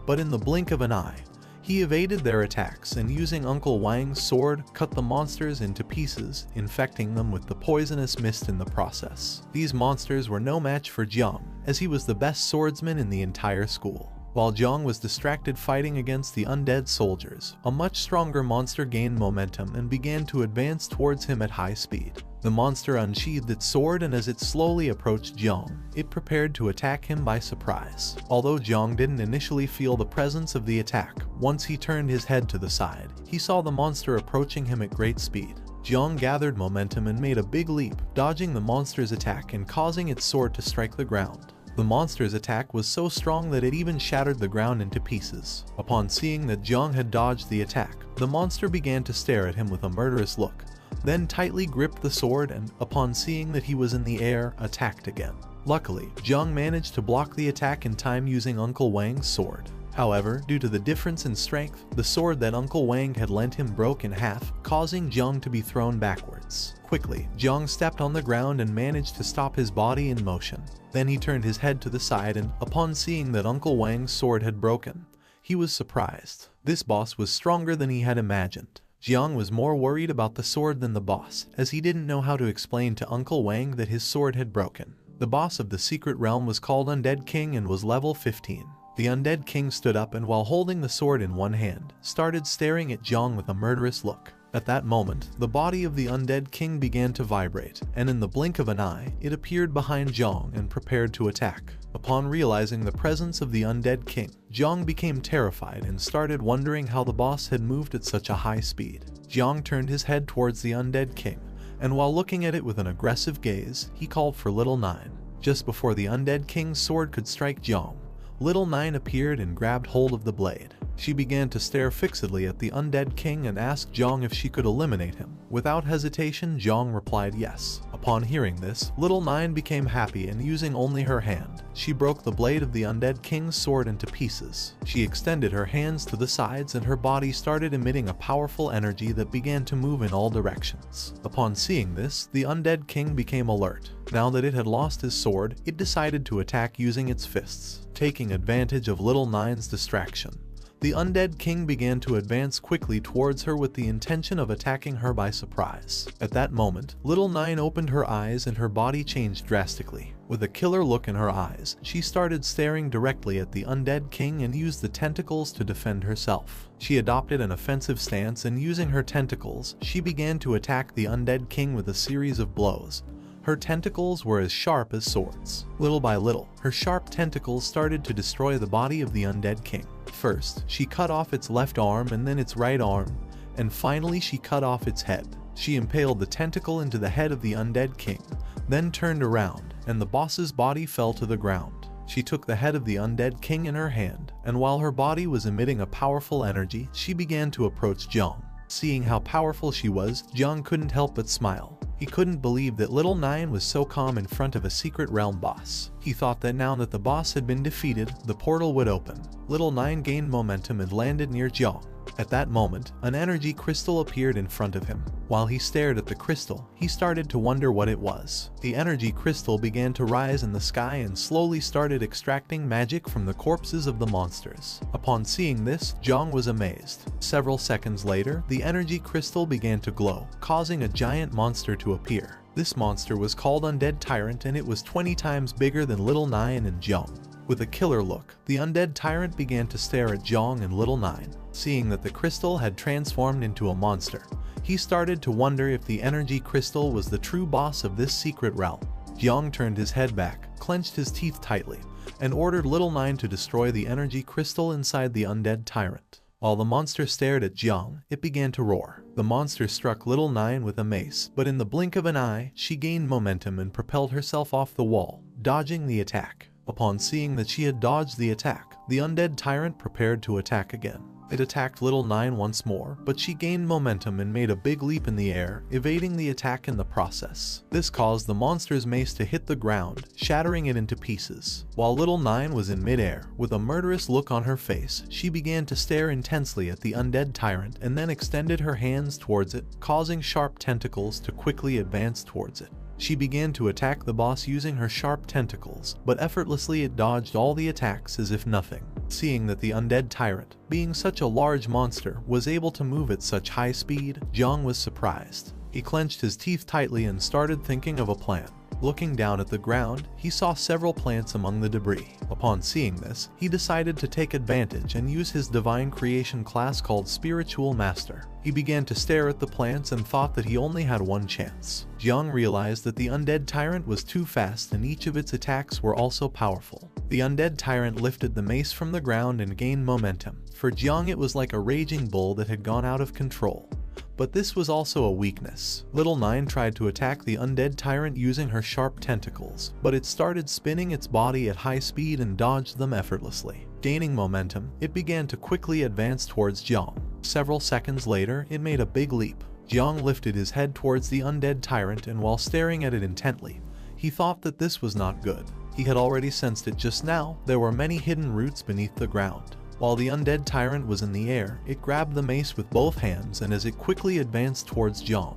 but in the blink of an eye, he evaded their attacks and using Uncle Wang's sword, cut the monsters into pieces, infecting them with the poisonous mist in the process. These monsters were no match for Jiang, as he was the best swordsman in the entire school. While Jiang was distracted fighting against the undead soldiers, a much stronger monster gained momentum and began to advance towards him at high speed. The monster unsheathed its sword, and as it slowly approached Jiang, it prepared to attack him by surprise. Although Jiang didn't initially feel the presence of the attack, once he turned his head to the side, he saw the monster approaching him at great speed. Jiang gathered momentum and made a big leap, dodging the monster's attack and causing its sword to strike the ground. The monster's attack was so strong that it even shattered the ground into pieces. Upon seeing that Jiang had dodged the attack, the monster began to stare at him with a murderous look, then tightly gripped the sword and, upon seeing that he was in the air, attacked again. Luckily, Jiang managed to block the attack in time using Uncle Wang's sword. However, due to the difference in strength, the sword that Uncle Wang had lent him broke in half, causing Jiang to be thrown backwards. Quickly, Jiang stepped on the ground and managed to stop his body in motion. Then he turned his head to the side and, upon seeing that Uncle Wang's sword had broken, he was surprised. This boss was stronger than he had imagined. Jiang was more worried about the sword than the boss, as he didn't know how to explain to Uncle Wang that his sword had broken. The boss of the secret realm was called Undead King and was level 15. The Undead King stood up and, while holding the sword in one hand, started staring at Jiang with a murderous look. At that moment, the body of the Undead King began to vibrate, and in the blink of an eye, it appeared behind Jiang and prepared to attack. Upon realizing the presence of the Undead King, Jiang became terrified and started wondering how the boss had moved at such a high speed. Jiang turned his head towards the Undead King, and while looking at it with an aggressive gaze, he called for Little Nine. Just before the Undead King's sword could strike Jiang, Little Nine appeared and grabbed hold of the blade. She began to stare fixedly at the Undead King and asked Jiang if she could eliminate him. Without hesitation, Jiang replied yes. Upon hearing this, Little Nine became happy and, using only her hand, she broke the blade of the Undead King's sword into pieces. She extended her hands to the sides and her body started emitting a powerful energy that began to move in all directions. Upon seeing this, the Undead King became alert. Now that it had lost his sword, it decided to attack using its fists. Taking advantage of Little Nine's distraction, the Undead King began to advance quickly towards her with the intention of attacking her by surprise. At that moment, Little Nine opened her eyes and her body changed drastically. With a killer look in her eyes, she started staring directly at the Undead King and used the tentacles to defend herself. She adopted an offensive stance and, using her tentacles, she began to attack the Undead King with a series of blows. Her tentacles were as sharp as swords. Little by little, her sharp tentacles started to destroy the body of the Undead King. First, she cut off its left arm and then its right arm, and finally she cut off its head. She impaled the tentacle into the head of the Undead King, then turned around, and the boss's body fell to the ground. She took the head of the Undead King in her hand, and while her body was emitting a powerful energy, she began to approach Jiang. Seeing how powerful she was, Jiang couldn't help but smile. He couldn't believe that Little Nine was so calm in front of a secret realm boss. He thought that now that the boss had been defeated, the portal would open. Little Nine gained momentum and landed near Jiang. At that moment, an energy crystal appeared in front of him. While he stared at the crystal, he started to wonder what it was. The energy crystal began to rise in the sky and slowly started extracting magic from the corpses of the monsters. Upon seeing this, Jiang was amazed. Several seconds later, the energy crystal began to glow, causing a giant monster to appear. This monster was called Undead Tyrant, and it was 20 times bigger than Little Nine and Jiang. With a killer look, the Undead Tyrant began to stare at Jiang and Little Nine. Seeing that the crystal had transformed into a monster, he started to wonder if the energy crystal was the true boss of this secret realm. Jiang turned his head back, clenched his teeth tightly, and ordered Little Nine to destroy the energy crystal inside the Undead Tyrant. While the monster stared at Jiang, it began to roar. The monster struck Little Nine with a mace, but in the blink of an eye, she gained momentum and propelled herself off the wall, dodging the attack. Upon seeing that she had dodged the attack, the Undead Tyrant prepared to attack again. It attacked Little Nine once more, but she gained momentum and made a big leap in the air, evading the attack in the process. This caused the monster's mace to hit the ground, shattering it into pieces. While Little Nine was in midair, with a murderous look on her face, she began to stare intensely at the undead tyrant and then extended her hands towards it, causing sharp tentacles to quickly advance towards it. She began to attack the boss using her sharp tentacles, but effortlessly it dodged all the attacks as if nothing. Seeing that the undead tyrant, being such a large monster, was able to move at such high speed, Jiang was surprised. He clenched his teeth tightly and started thinking of a plan. Looking down at the ground, he saw several plants among the debris. Upon seeing this, he decided to take advantage and use his divine creation class called Spiritual Master. He began to stare at the plants and thought that he only had one chance. Jiang realized that the undead tyrant was too fast and each of its attacks were also powerful. The undead tyrant lifted the mace from the ground and gained momentum. For Jiang, it was like a raging bull that had gone out of control. But this was also a weakness. Little Nine tried to attack the undead tyrant using her sharp tentacles, but it started spinning its body at high speed and dodged them effortlessly. Gaining momentum, it began to quickly advance towards Jiang. Several seconds later, it made a big leap. Jiang lifted his head towards the undead tyrant, and while staring at it intently, he thought that this was not good. He had already sensed it just now. There were many hidden roots beneath the ground. While the undead tyrant was in the air, it grabbed the mace with both hands, and as it quickly advanced towards Jiang,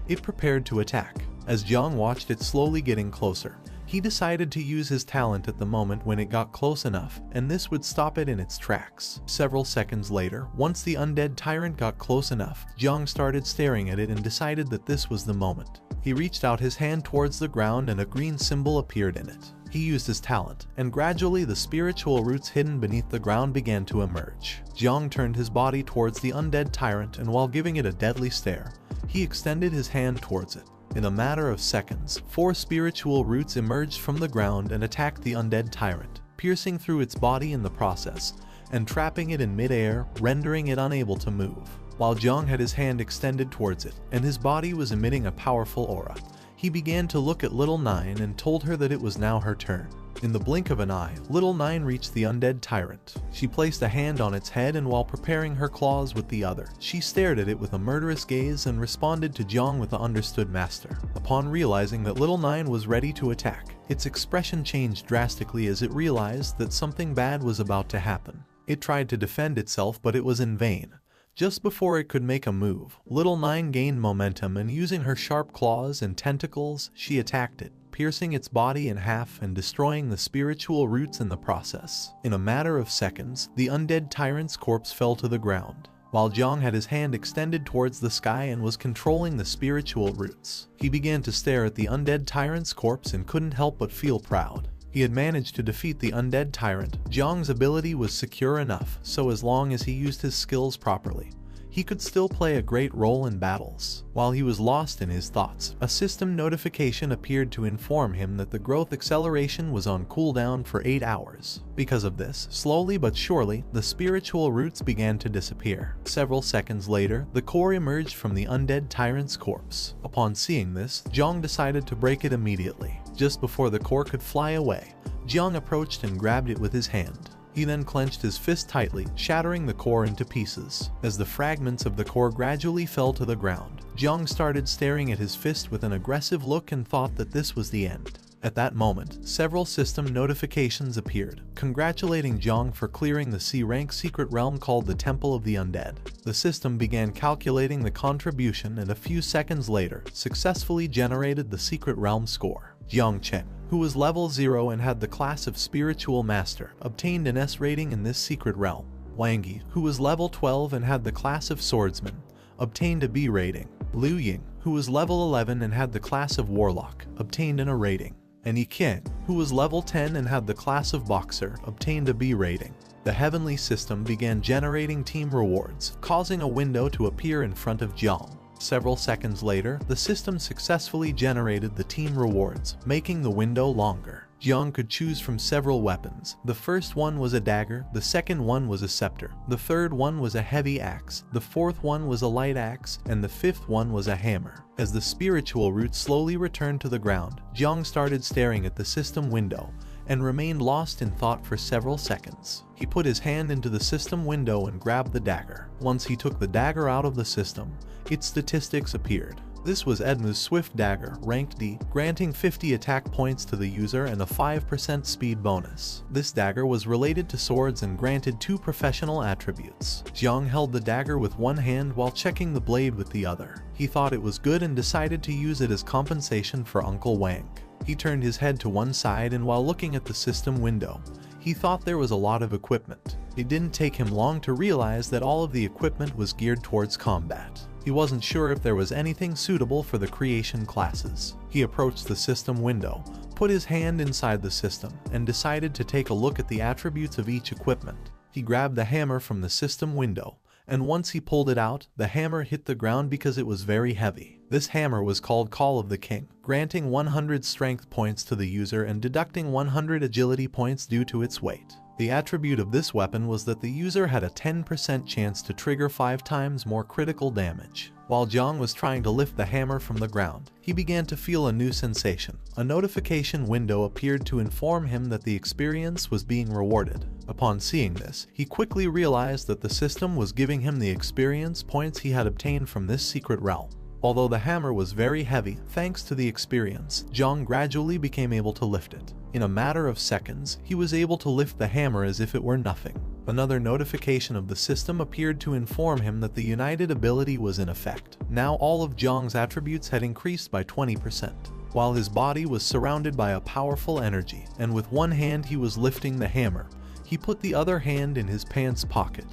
it prepared to attack. As Jiang watched it slowly getting closer, he decided to use his talent at the moment when it got close enough, and this would stop it in its tracks. Several seconds later, once the undead tyrant got close enough, Jiang started staring at it and decided that this was the moment. He reached out his hand towards the ground and a green symbol appeared in it. He used his talent, and gradually the spiritual roots hidden beneath the ground began to emerge. Jiang turned his body towards the undead tyrant, and while giving it a deadly stare, he extended his hand towards it. In a matter of seconds, 4 spiritual roots emerged from the ground and attacked the undead tyrant, piercing through its body in the process, and trapping it in midair, rendering it unable to move. While Jiang had his hand extended towards it, and his body was emitting a powerful aura, he began to look at Little Nine and told her that it was now her turn. In the blink of an eye, Little Nine reached the undead tyrant. She placed a hand on its head, and while preparing her claws with the other, she stared at it with a murderous gaze and responded to Jiang with the understood master. Upon realizing that Little Nine was ready to attack, its expression changed drastically as it realized that something bad was about to happen. It tried to defend itself, but it was in vain. Just before it could make a move, Little Nine gained momentum, and using her sharp claws and tentacles, she attacked it, piercing its body in half and destroying the spiritual roots in the process. In a matter of seconds, the undead tyrant's corpse fell to the ground, while Jiang had his hand extended towards the sky and was controlling the spiritual roots. He began to stare at the undead tyrant's corpse and couldn't help but feel proud. He had managed to defeat the undead tyrant. Jiang's ability was secure enough, so as long as he used his skills properly, he could still play a great role in battles. While he was lost in his thoughts, a system notification appeared to inform him that the growth acceleration was on cooldown for 8 hours. Because of this, slowly but surely, the spiritual roots began to disappear. Several seconds later, the core emerged from the undead tyrant's corpse. Upon seeing this, Jiang decided to break it immediately. Just before the core could fly away, Jiang approached and grabbed it with his hand. He then clenched his fist tightly, shattering the core into pieces. As the fragments of the core gradually fell to the ground, Jiang started staring at his fist with an aggressive look and thought that this was the end. At that moment, several system notifications appeared, congratulating Jiang for clearing the C-rank secret realm called the Temple of the Undead. The system began calculating the contribution and a few seconds later, successfully generated the secret realm score. Jiang Cheng, who was level 0 and had the class of Spiritual Master, obtained an S rating in this secret realm. Wang Yi, who was level 12 and had the class of Swordsman, obtained a B rating. Liu Ying, who was level 11 and had the class of Warlock, obtained an A rating. And Yi Qiang, who was level 10 and had the class of Boxer, obtained a B rating. The heavenly system began generating team rewards, causing a window to appear in front of Jiang. Several seconds later, the system successfully generated the team rewards, making the window longer. Jiang could choose from several weapons. The first one was a dagger, the second one was a scepter, the third one was a heavy axe, the fourth one was a light axe, and the fifth one was a hammer. As the spiritual roots slowly returned to the ground, Jiang started staring at the system window, and remained lost in thought for several seconds. He put his hand into the system window and grabbed the dagger. Once he took the dagger out of the system, its statistics appeared. This was Edmu's Swift Dagger, ranked D, granting 50 attack points to the user and a 5% speed bonus. This dagger was related to swords and granted 2 professional attributes. Jiang held the dagger with one hand while checking the blade with the other. He thought it was good and decided to use it as compensation for Uncle Wang. He turned his head to one side, and while looking at the system window, he thought there was a lot of equipment. It didn't take him long to realize that all of the equipment was geared towards combat. He wasn't sure if there was anything suitable for the creation classes. He approached the system window, put his hand inside the system, and decided to take a look at the attributes of each equipment. He grabbed the hammer from the system window, and once he pulled it out, the hammer hit the ground because it was very heavy. This hammer was called Call of the King, granting 100 strength points to the user and deducting 100 agility points due to its weight. The attribute of this weapon was that the user had a 10% chance to trigger 5 times more critical damage. While Jiang was trying to lift the hammer from the ground, he began to feel a new sensation. A notification window appeared to inform him that the experience was being rewarded. Upon seeing this, he quickly realized that the system was giving him the experience points he had obtained from this secret realm. Although the hammer was very heavy, thanks to the experience, Jiang gradually became able to lift it. In a matter of seconds, he was able to lift the hammer as if it were nothing. Another notification of the system appeared to inform him that the United ability was in effect. Now all of Jiang's attributes had increased by 20%. While his body was surrounded by a powerful energy, and with one hand he was lifting the hammer, he put the other hand in his pants pocket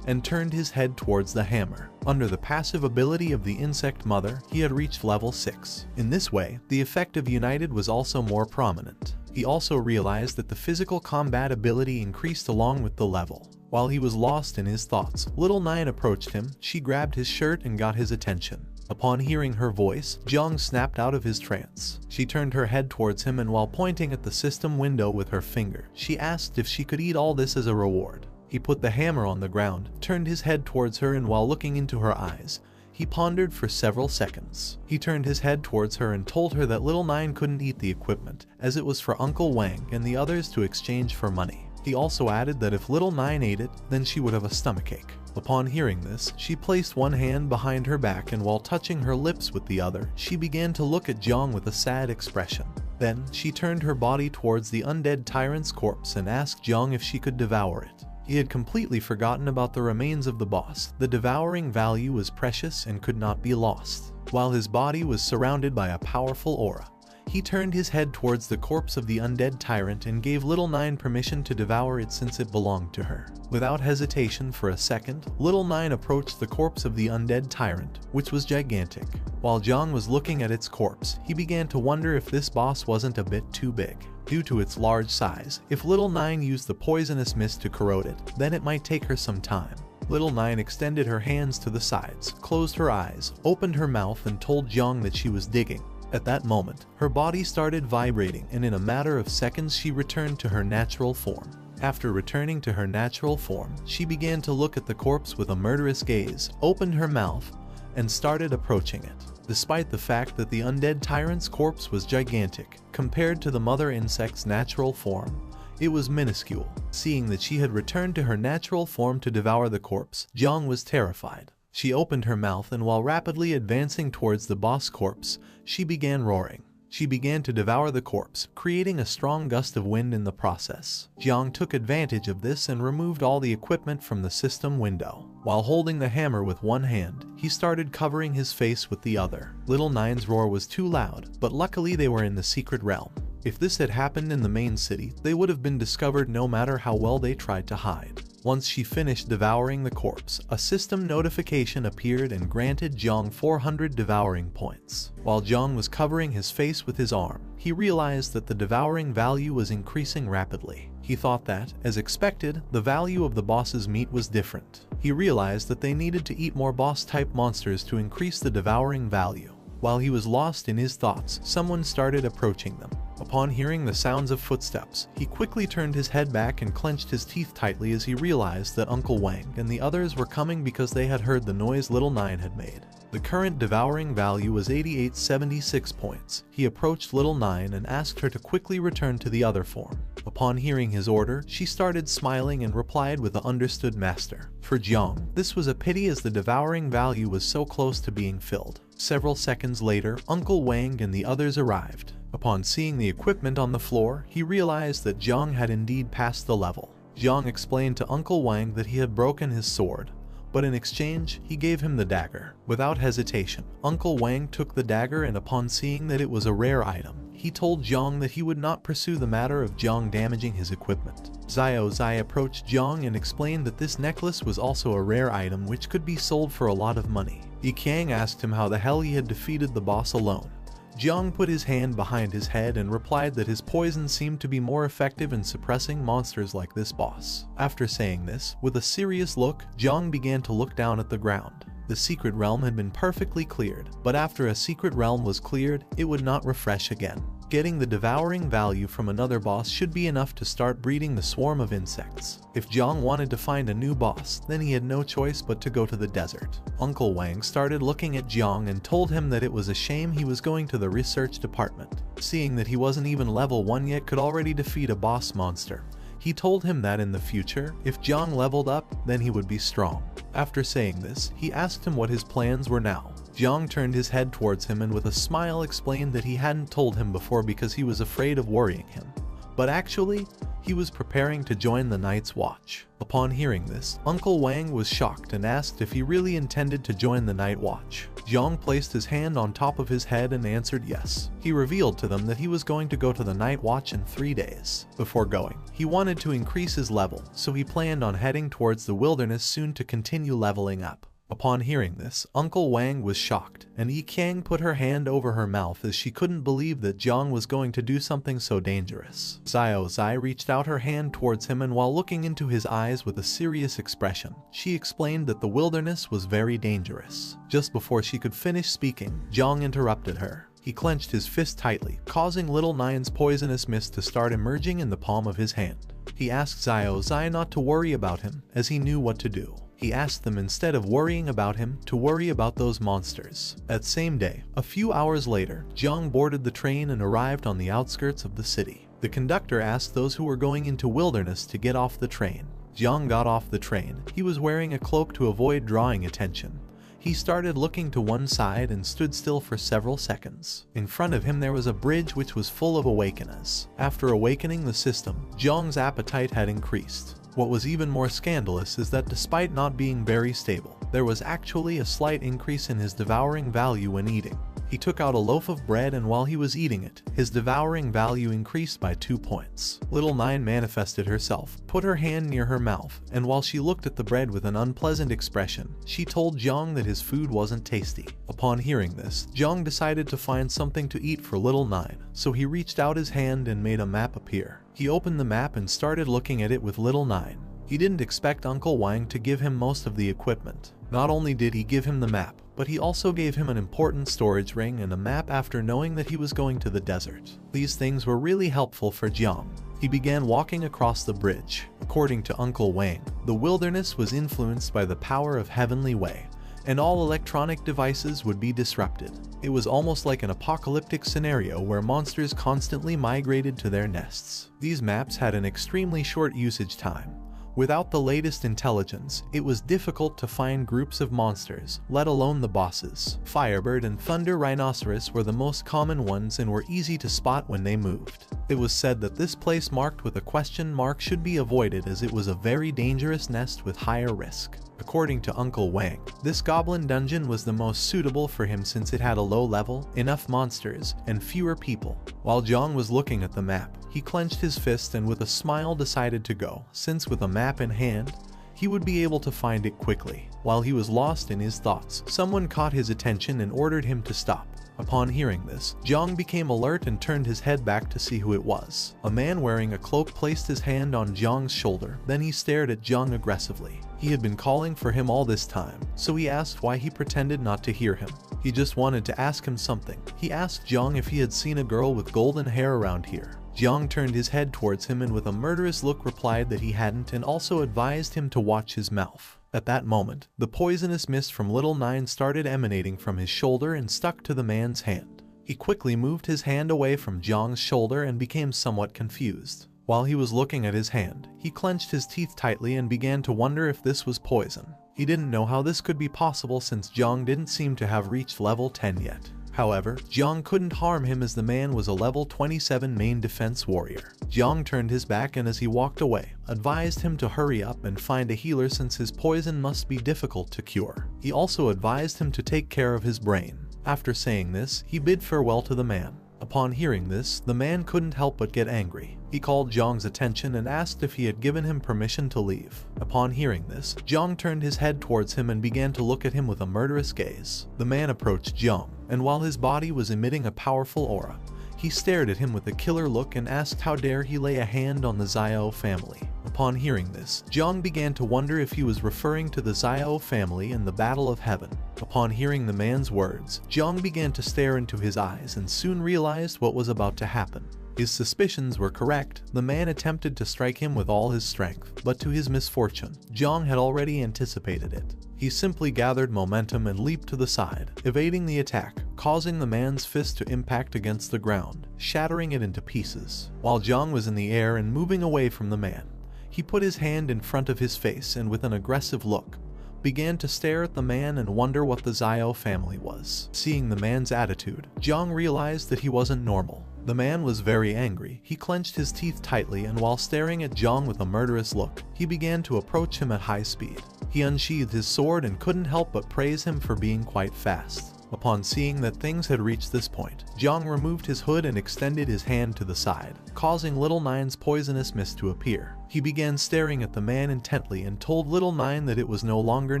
and turned his head towards the hammer. Under the passive ability of the Insect Mother, he had reached level 6. In this way, the effect of United was also more prominent. He also realized that the physical combat ability increased along with the level. While he was lost in his thoughts, Little Nine approached him. She grabbed his shirt and got his attention. Upon hearing her voice, Jiang snapped out of his trance. She turned her head towards him, and while pointing at the system window with her finger, she asked if she could eat all this as a reward. He put the hammer on the ground, turned his head towards her, and while looking into her eyes, he pondered for several seconds. He turned his head towards her and told her that Little Nine couldn't eat the equipment, as it was for Uncle Wang and the others to exchange for money. He also added that if Little Nine ate it, then she would have a stomachache. Upon hearing this, she placed one hand behind her back, and while touching her lips with the other, she began to look at Jiang with a sad expression. Then, she turned her body towards the undead tyrant's corpse and asked Jiang if she could devour it. He had completely forgotten about the remains of the boss. The devouring value was precious and could not be lost. While his body was surrounded by a powerful aura, he turned his head towards the corpse of the undead tyrant and gave Little Nine permission to devour it since it belonged to her. Without hesitation for a second, Little Nine approached the corpse of the undead tyrant, which was gigantic. While Jiang was looking at its corpse, he began to wonder if this boss wasn't a bit too big. Due to its large size, if Little Nine used the poisonous mist to corrode it, then it might take her some time. Little Nine extended her hands to the sides, closed her eyes, opened her mouth, and told Jiang that she was digging. At that moment, her body started vibrating, and in a matter of seconds she returned to her natural form. After returning to her natural form, she began to look at the corpse with a murderous gaze, opened her mouth, and started approaching it. Despite the fact that the undead tyrant's corpse was gigantic, compared to the mother insect's natural form, it was minuscule. Seeing that she had returned to her natural form to devour the corpse, Jiang was terrified. She opened her mouth, and while rapidly advancing towards the boss corpse, she began roaring. She began to devour the corpse, creating a strong gust of wind in the process. Jiang took advantage of this and removed all the equipment from the system window. While holding the hammer with one hand, he started covering his face with the other. Little Nine's roar was too loud, but luckily they were in the secret realm. If this had happened in the main city, they would have been discovered no matter how well they tried to hide. Once she finished devouring the corpse, a system notification appeared and granted Jiang 400 devouring points. While Jiang was covering his face with his arm, he realized that the devouring value was increasing rapidly. He thought that, as expected, the value of the boss's meat was different. He realized that they needed to eat more boss-type monsters to increase the devouring value. While he was lost in his thoughts, someone started approaching them. Upon hearing the sounds of footsteps, he quickly turned his head back and clenched his teeth tightly as he realized that Uncle Wang and the others were coming because they had heard the noise Little Nine had made. The current devouring value was 8876 points. He approached Little Nine and asked her to quickly return to the other form. Upon hearing his order, she started smiling and replied with a "understood, master." For Jiang, this was a pity as the devouring value was so close to being filled. Several seconds later, Uncle Wang and the others arrived. Upon seeing the equipment on the floor, he realized that Jiang had indeed passed the level. Jiang explained to Uncle Wang that he had broken his sword, but in exchange, he gave him the dagger. Without hesitation, Uncle Wang took the dagger, and upon seeing that it was a rare item, he told Jiang that he would not pursue the matter of Jiang damaging his equipment. Xiao Zai approached Jiang and explained that this necklace was also a rare item which could be sold for a lot of money. Yi Qiang asked him how the hell he had defeated the boss alone. Jiang put his hand behind his head and replied that his poison seemed to be more effective in suppressing monsters like this boss. After saying this, with a serious look, Jiang began to look down at the ground. The secret realm had been perfectly cleared, but after a secret realm was cleared, it would not refresh again. Getting the devouring value from another boss should be enough to start breeding the swarm of insects. If Jiang wanted to find a new boss, then he had no choice but to go to the desert. Uncle Wang started looking at Jiang and told him that it was a shame he was going to the research department. Seeing that he wasn't even level 1 yet could already defeat a boss monster, he told him that in the future, if Jiang leveled up, then he would be strong. After saying this, he asked him what his plans were now. Jiang turned his head towards him and with a smile explained that he hadn't told him before because he was afraid of worrying him. But actually, he was preparing to join the Night's Watch. Upon hearing this, Uncle Wang was shocked and asked if he really intended to join the Night Watch. Jiang placed his hand on top of his head and answered yes. He revealed to them that he was going to go to the Night Watch in 3 days. Before going, he wanted to increase his level, so he planned on heading towards the wilderness soon to continue leveling up. Upon hearing this, Uncle Wang was shocked, and Yi Qiang put her hand over her mouth as she couldn't believe that Jiang was going to do something so dangerous. Xiao Zai reached out her hand towards him and while looking into his eyes with a serious expression, she explained that the wilderness was very dangerous. Just before she could finish speaking, Jiang interrupted her. He clenched his fist tightly, causing Little Nine's poisonous mist to start emerging in the palm of his hand. He asked Xiao Zai not to worry about him, as he knew what to do. He asked them instead of worrying about him, to worry about those monsters. That same day, a few hours later, Jiang boarded the train and arrived on the outskirts of the city. The conductor asked those who were going into wilderness to get off the train. Jiang got off the train. He was wearing a cloak to avoid drawing attention. He started looking to one side and stood still for several seconds. In front of him there was a bridge which was full of awakeners. After awakening the system, Jiang's appetite had increased. What was even more scandalous is that despite not being very stable, there was actually a slight increase in his devouring value when eating. He took out a loaf of bread and while he was eating it, his devouring value increased by 2 points. Little Nine manifested herself, put her hand near her mouth, and while she looked at the bread with an unpleasant expression, she told Jiang that his food wasn't tasty. Upon hearing this, Jiang decided to find something to eat for Little Nine, so he reached out his hand and made a map appear. He opened the map and started looking at it with Little Nine. He didn't expect Uncle Wang to give him most of the equipment. Not only did he give him the map, but he also gave him an important storage ring and a map after knowing that he was going to the desert. These things were really helpful for Jiang. He began walking across the bridge. According to Uncle Wang, the wilderness was influenced by the power of Heavenly Way, and all electronic devices would be disrupted. It was almost like an apocalyptic scenario where monsters constantly migrated to their nests. These maps had an extremely short usage time. Without the latest intelligence, it was difficult to find groups of monsters, let alone the bosses. Firebird and Thunder Rhinoceros were the most common ones and were easy to spot when they moved. It was said that this place marked with a question mark should be avoided as it was a very dangerous nest with higher risk. According to Uncle Wang, this goblin dungeon was the most suitable for him since it had a low level, enough monsters, and fewer people. While Jiang was looking at the map, he clenched his fist and with a smile decided to go, since with a map in hand, he would be able to find it quickly. While he was lost in his thoughts, someone caught his attention and ordered him to stop. Upon hearing this, Jiang became alert and turned his head back to see who it was. A man wearing a cloak placed his hand on Jiang's shoulder, then he stared at Jiang aggressively. He had been calling for him all this time, so he asked why he pretended not to hear him. He just wanted to ask him something. He asked Jiang if he had seen a girl with golden hair around here. Jiang turned his head towards him and with a murderous look replied that he hadn't and also advised him to watch his mouth. At that moment, the poisonous mist from Little Nine started emanating from his shoulder and stuck to the man's hand. He quickly moved his hand away from Jiang's shoulder and became somewhat confused. While he was looking at his hand, he clenched his teeth tightly and began to wonder if this was poison. He didn't know how this could be possible since Jiang didn't seem to have reached level 10 yet. However, Jiang couldn't harm him as the man was a level 27 main defense warrior. Jiang turned his back and as he walked away, advised him to hurry up and find a healer since his poison must be difficult to cure. He also advised him to take care of his brain. After saying this, he bid farewell to the man. Upon hearing this, the man couldn't help but get angry. He called Jiang's attention and asked if he had given him permission to leave. Upon hearing this, Jiang turned his head towards him and began to look at him with a murderous gaze. The man approached Jiang, and while his body was emitting a powerful aura, he stared at him with a killer look and asked how dare he lay a hand on the Xiao family. Upon hearing this, Jiang began to wonder if he was referring to the Xiao family in the Battle of Heaven. Upon hearing the man's words, Jiang began to stare into his eyes and soon realized what was about to happen. His suspicions were correct. The man attempted to strike him with all his strength, but to his misfortune, Jiang had already anticipated it. He simply gathered momentum and leaped to the side, evading the attack, causing the man's fist to impact against the ground, shattering it into pieces. While Jiang was in the air and moving away from the man, he put his hand in front of his face and with an aggressive look, began to stare at the man and wonder what the Xiao family was. Seeing the man's attitude, Jiang realized that he wasn't normal. The man was very angry. He clenched his teeth tightly and while staring at Jiang with a murderous look, he began to approach him at high speed. He unsheathed his sword and couldn't help but praise him for being quite fast. Upon seeing that things had reached this point, Jiang removed his hood and extended his hand to the side, causing Little Nine's poisonous mist to appear. He began staring at the man intently and told Little Nine that it was no longer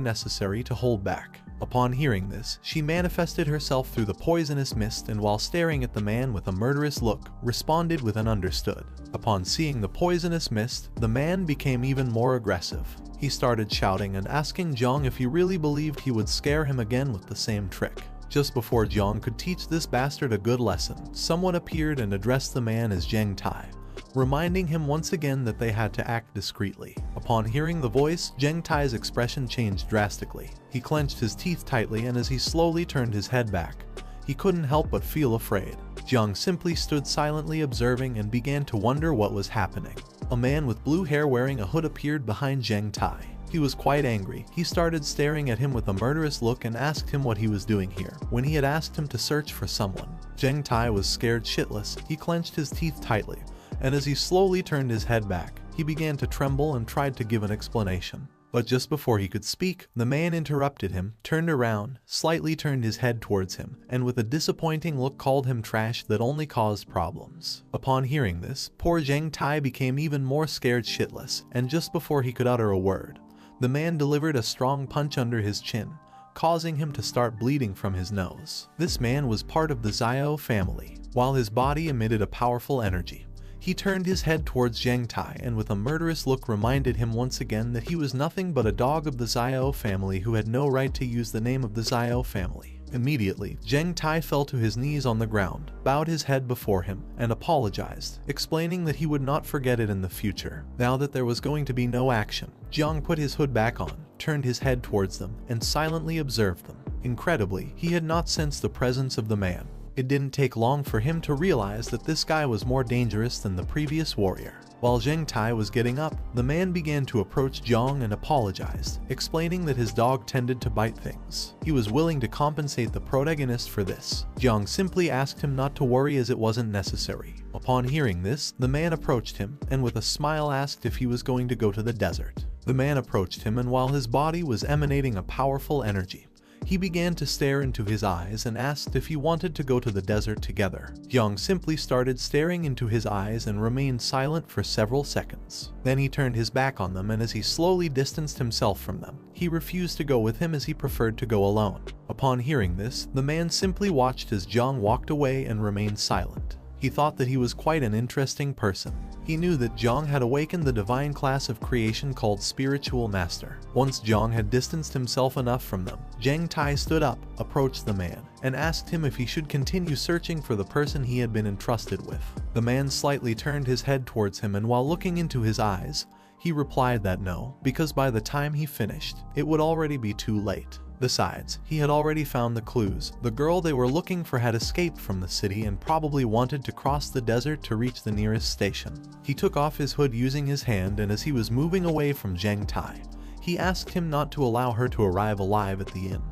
necessary to hold back. Upon hearing this, she manifested herself through the poisonous mist and while staring at the man with a murderous look, responded with an understood. Upon seeing the poisonous mist, the man became even more aggressive. He started shouting and asking Jiang if he really believed he would scare him again with the same trick. Just before Jiang could teach this bastard a good lesson, someone appeared and addressed the man as Zheng Tai, reminding him once again that they had to act discreetly. Upon hearing the voice, Zheng Tai's expression changed drastically. He clenched his teeth tightly and as he slowly turned his head back, he couldn't help but feel afraid. Jiang simply stood silently observing and began to wonder what was happening. A man with blue hair wearing a hood appeared behind Zheng Tai. He was quite angry. He started staring at him with a murderous look and asked him what he was doing here. When he had asked him to search for someone, Zheng Tai was scared shitless. He clenched his teeth tightly, and as he slowly turned his head back, he began to tremble and tried to give an explanation. But just before he could speak, the man interrupted him, turned around, slightly turned his head towards him, and with a disappointing look called him trash that only caused problems. Upon hearing this, poor Zheng Tai became even more scared shitless, and just before he could utter a word, the man delivered a strong punch under his chin, causing him to start bleeding from his nose. This man was part of the Xiao family. While his body emitted a powerful energy, he turned his head towards Zheng Tai and with a murderous look reminded him once again that he was nothing but a dog of the Xiao family who had no right to use the name of the Xiao family. Immediately, Zheng Tai fell to his knees on the ground, bowed his head before him, and apologized, explaining that he would not forget it in the future. Now that there was going to be no action, Jiang put his hood back on, turned his head towards them, and silently observed them. Incredibly, he had not sensed the presence of the man. It didn't take long for him to realize that this guy was more dangerous than the previous warrior. While Zheng Tai was getting up, the man began to approach Jiang and apologized, explaining that his dog tended to bite things. He was willing to compensate the protagonist for this. Jiang simply asked him not to worry as it wasn't necessary. Upon hearing this, the man approached him and with a smile asked if he was going to go to the desert. The man approached him and while his body was emanating a powerful energy, he began to stare into his eyes and asked if he wanted to go to the desert together. Jiang simply started staring into his eyes and remained silent for several seconds. Then he turned his back on them and as he slowly distanced himself from them, he refused to go with him as he preferred to go alone. Upon hearing this, the man simply watched as Jiang walked away and remained silent. He thought that he was quite an interesting person. He knew that Jiang had awakened the divine class of creation called Spiritual Master. Once Jiang had distanced himself enough from them, Zheng Tai stood up, approached the man, and asked him if he should continue searching for the person he had been entrusted with. The man slightly turned his head towards him and while looking into his eyes, He replied that no, because by the time he finished, it would already be too late. Besides, he had already found the clues. The girl they were looking for had escaped from the city and probably wanted to cross the desert to reach the nearest station. He took off his hood using his hand, and as he was moving away from Zhang Tai, he asked him not to allow her to arrive alive at the inn,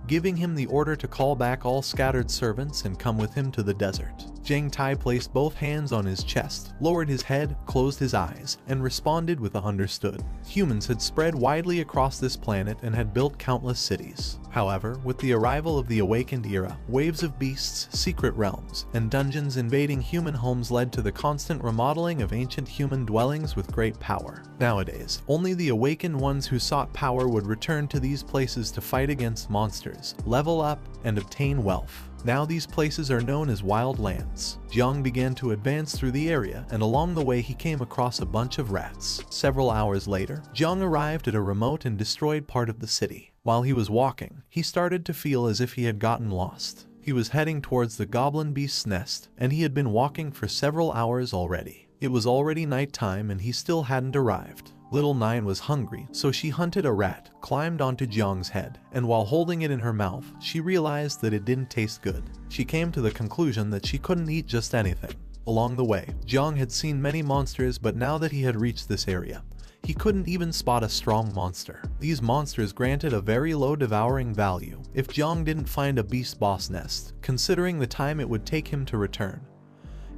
giving him the order to call back all scattered servants and come with him to the desert. Zhang Tai placed both hands on his chest, lowered his head, closed his eyes, and responded with a understood. Humans had spread widely across this planet and had built countless cities. However, with the arrival of the Awakened Era, waves of beasts, secret realms, and dungeons invading human homes led to the constant remodeling of ancient human dwellings with great power. Nowadays, only the awakened ones who sought power would return to these places to fight against monsters, level up, and obtain wealth. Now these places are known as wild lands. Jiang began to advance through the area, and along the way he came across a bunch of rats. Several hours later, Jiang arrived at a remote and destroyed part of the city. While he was walking, he started to feel as if he had gotten lost. He was heading towards the goblin beast's nest, and he had been walking for several hours already. It was already nighttime and he still hadn't arrived. Little Nine was hungry, so she hunted a rat, climbed onto Jiang's head, and while holding it in her mouth, she realized that it didn't taste good. She came to the conclusion that she couldn't eat just anything. Along the way, Jiang had seen many monsters, but now that he had reached this area, he couldn't even spot a strong monster. These monsters granted a very low devouring value if Jiang didn't find a beast boss nest, considering the time it would take him to return.